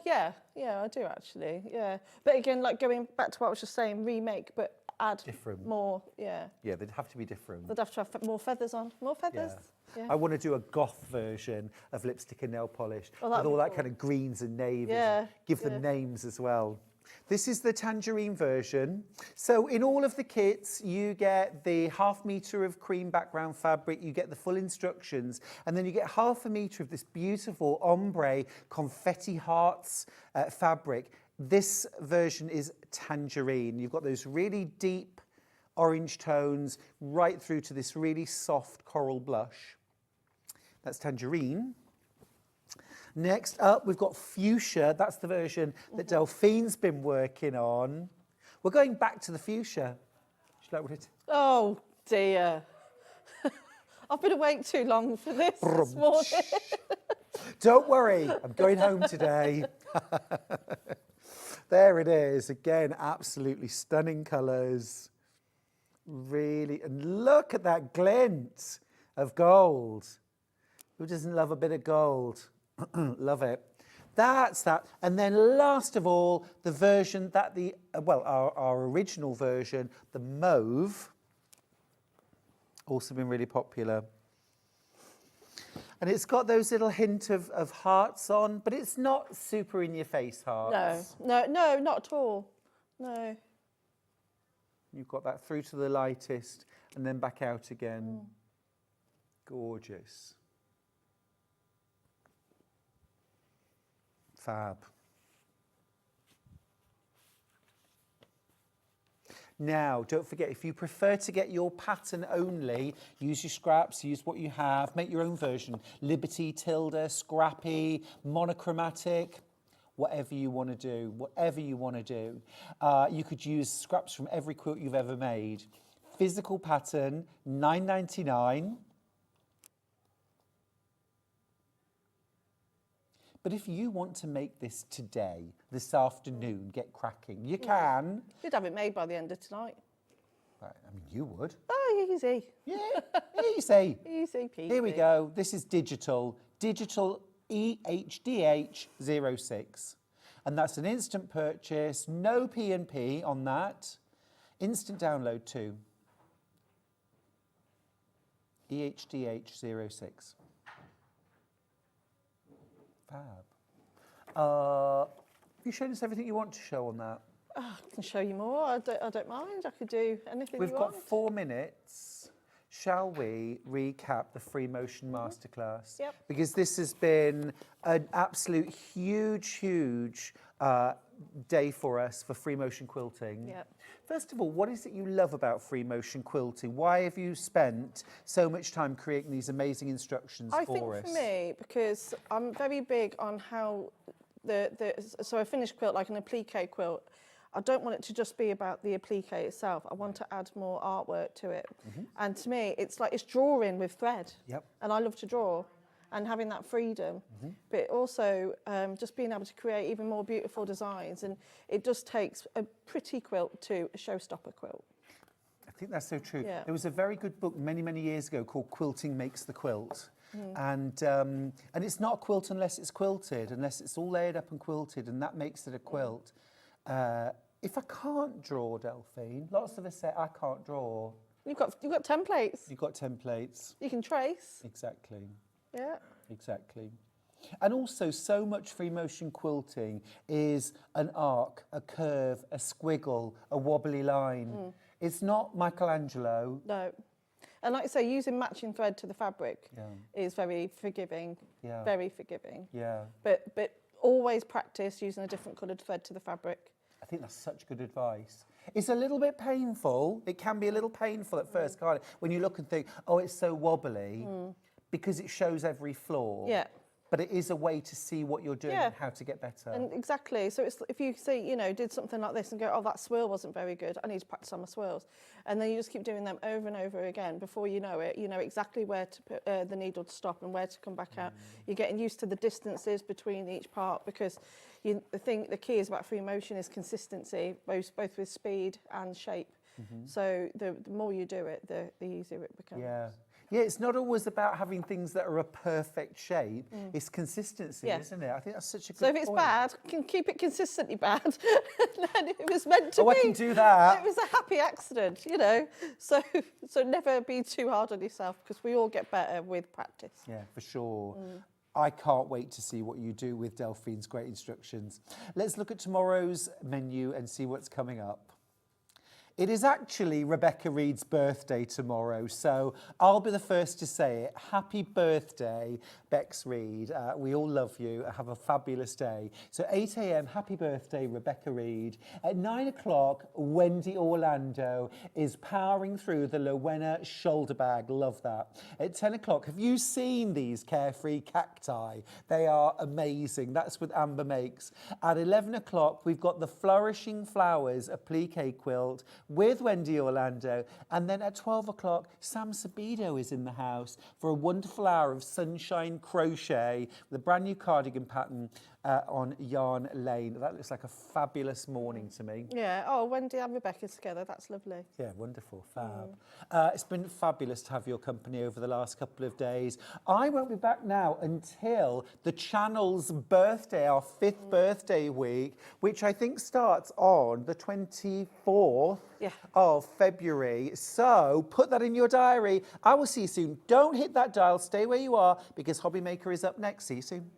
Yeah, I do actually, yeah. But again, like going back to what I was just saying, remake, but add more, Yeah, they'd have to be different. They'd have to have more feathers on. More feathers? Yeah. I want to do a goth version of lipstick and nail polish with that'd all be that cool. kind of greens and navies. Yeah, Give them names as well. This is the tangerine version. So in all of the kits, you get the 1/2 metre of cream background fabric, you get the full instructions, and then you get 1/2 metre of this beautiful ombre confetti hearts fabric. This version is tangerine. You've got those really deep orange tones right through to this really soft coral blush. That's tangerine. Next up, we've got fuchsia. That's the version that Delphine's been working on. We're going back to the fuchsia. Do you like what it is? Oh, dear. I've been awake too long for this morning. Don't worry, I'm going home today. There it is. Again, absolutely stunning colours. Really, and look at that glint of gold. Who doesn't love a bit of gold? Love it. That's that. And then last of all, the version that our original version, the mauve, also been really popular. And it's got those little hint of hearts on, but it's not super in your face hearts. No, not at all. No. You've got that through to the lightest and then back out again. Gorgeous. Fab. Now, don't forget, if you prefer to get your pattern only, use your scraps, use what you have, make your own version. Liberty, Tilda, Scrappy, monochromatic, whatever you want to do, whatever you want to do. You could use scraps from every quilt you've ever made. Physical pattern, £9.99. But if you want to make this today, this afternoon, get cracking, you can. You'd have it made by the end of tonight. Right, I mean, you would. Oh, easy. Yeah, easy. Easy peasy. Here we go. This is digital EHDH 06. And that's an instant purchase, no P&P on that. Instant download too. EHDH 06. Fab. Have you shown us everything you want to show on that? Oh, I can show you more. I don't mind. I could do anything We've you got want. 4 minutes. Shall we recap the free motion masterclass? Yep. Because this has been an absolute huge day for us for free motion quilting. Yep. First of all, what is it you love about free motion quilting? Why have you spent so much time creating these amazing instructions I for think us? for me, because I'm very big on how so a finished quilt, like an applique quilt, I don't want it to just be about the applique itself. I want to add more artwork to it. And to me, it's like it's drawing with thread. Yep. And I love to draw and having that freedom, but also just being able to create even more beautiful designs. And it just takes a pretty quilt to a showstopper quilt. I think that's so true. Yeah. There was a very good book many, many years ago called Quilting Makes the Quilt. And it's not a quilt unless it's quilted, unless it's all layered up and quilted, and that makes it a quilt. If I can't draw, Delphine, lots of us say I can't draw. You've got templates. You've got templates. You can trace. Exactly. Yeah. Exactly. And also, so much free motion quilting is an arc, a curve, a squiggle, a wobbly line. It's not Michelangelo. No. And like I say, using matching thread to the fabric is very forgiving. Yeah. Very forgiving. Yeah. But always practice using a different coloured thread to the fabric. I think that's such good advice. It's a little bit painful. It can be a little painful at first, can't it? When you look and think, oh, it's so wobbly, because it shows every flaw. Yeah. But it is a way to see what you're doing and how to get better. And exactly. So it's if you see, did something like this and go, oh, that swirl wasn't very good. I need to practice on my swirls. And then you just keep doing them over and over again. Before you know it, you know exactly where to put the needle to stop and where to come back out. You're getting used to the distances between each part because the key is about free motion is consistency, both with speed and shape. So the more you do it, the easier it becomes. Yeah. Yeah, it's not always about having things that are a perfect shape. It's consistency, isn't it? I think that's such a good point. So if it's bad, can keep it consistently bad. And it was meant to be. I can do that. It was a happy accident, So never be too hard on yourself because we all get better with practice. Yeah, for sure. I can't wait to see what you do with Delphine's great instructions. Let's look at tomorrow's menu and see what's coming up. It is actually Rebecca Reed's birthday tomorrow, so I'll be the first to say it. Happy birthday, Bex Reed. We all love you. Have a fabulous day. So 8 a.m, happy birthday, Rebecca Reed. At 9 o'clock, Wendy Orlando is powering through the Lowena shoulder bag. Love that. At 10 o'clock, have you seen these carefree cacti? They are amazing. That's what Amber makes. At 11 o'clock, we've got the Flourishing Flowers applique quilt with Wendy Orlando. And then at 12 o'clock, Sam Sabido is in the house for a wonderful hour of sunshine crochet with a brand new cardigan pattern on Yarn Lane. That looks like a fabulous morning to me. Yeah, oh, Wendy and Rebecca together, that's lovely. Yeah, wonderful, fab. It's been fabulous to have your company over the last couple of days. I won't be back now until the channel's birthday, our 5th birthday week, which I think starts on the 24th of February. So put that in your diary. I will see you soon. Don't hit that dial, stay where you are because Hobby Maker is up next. See you soon.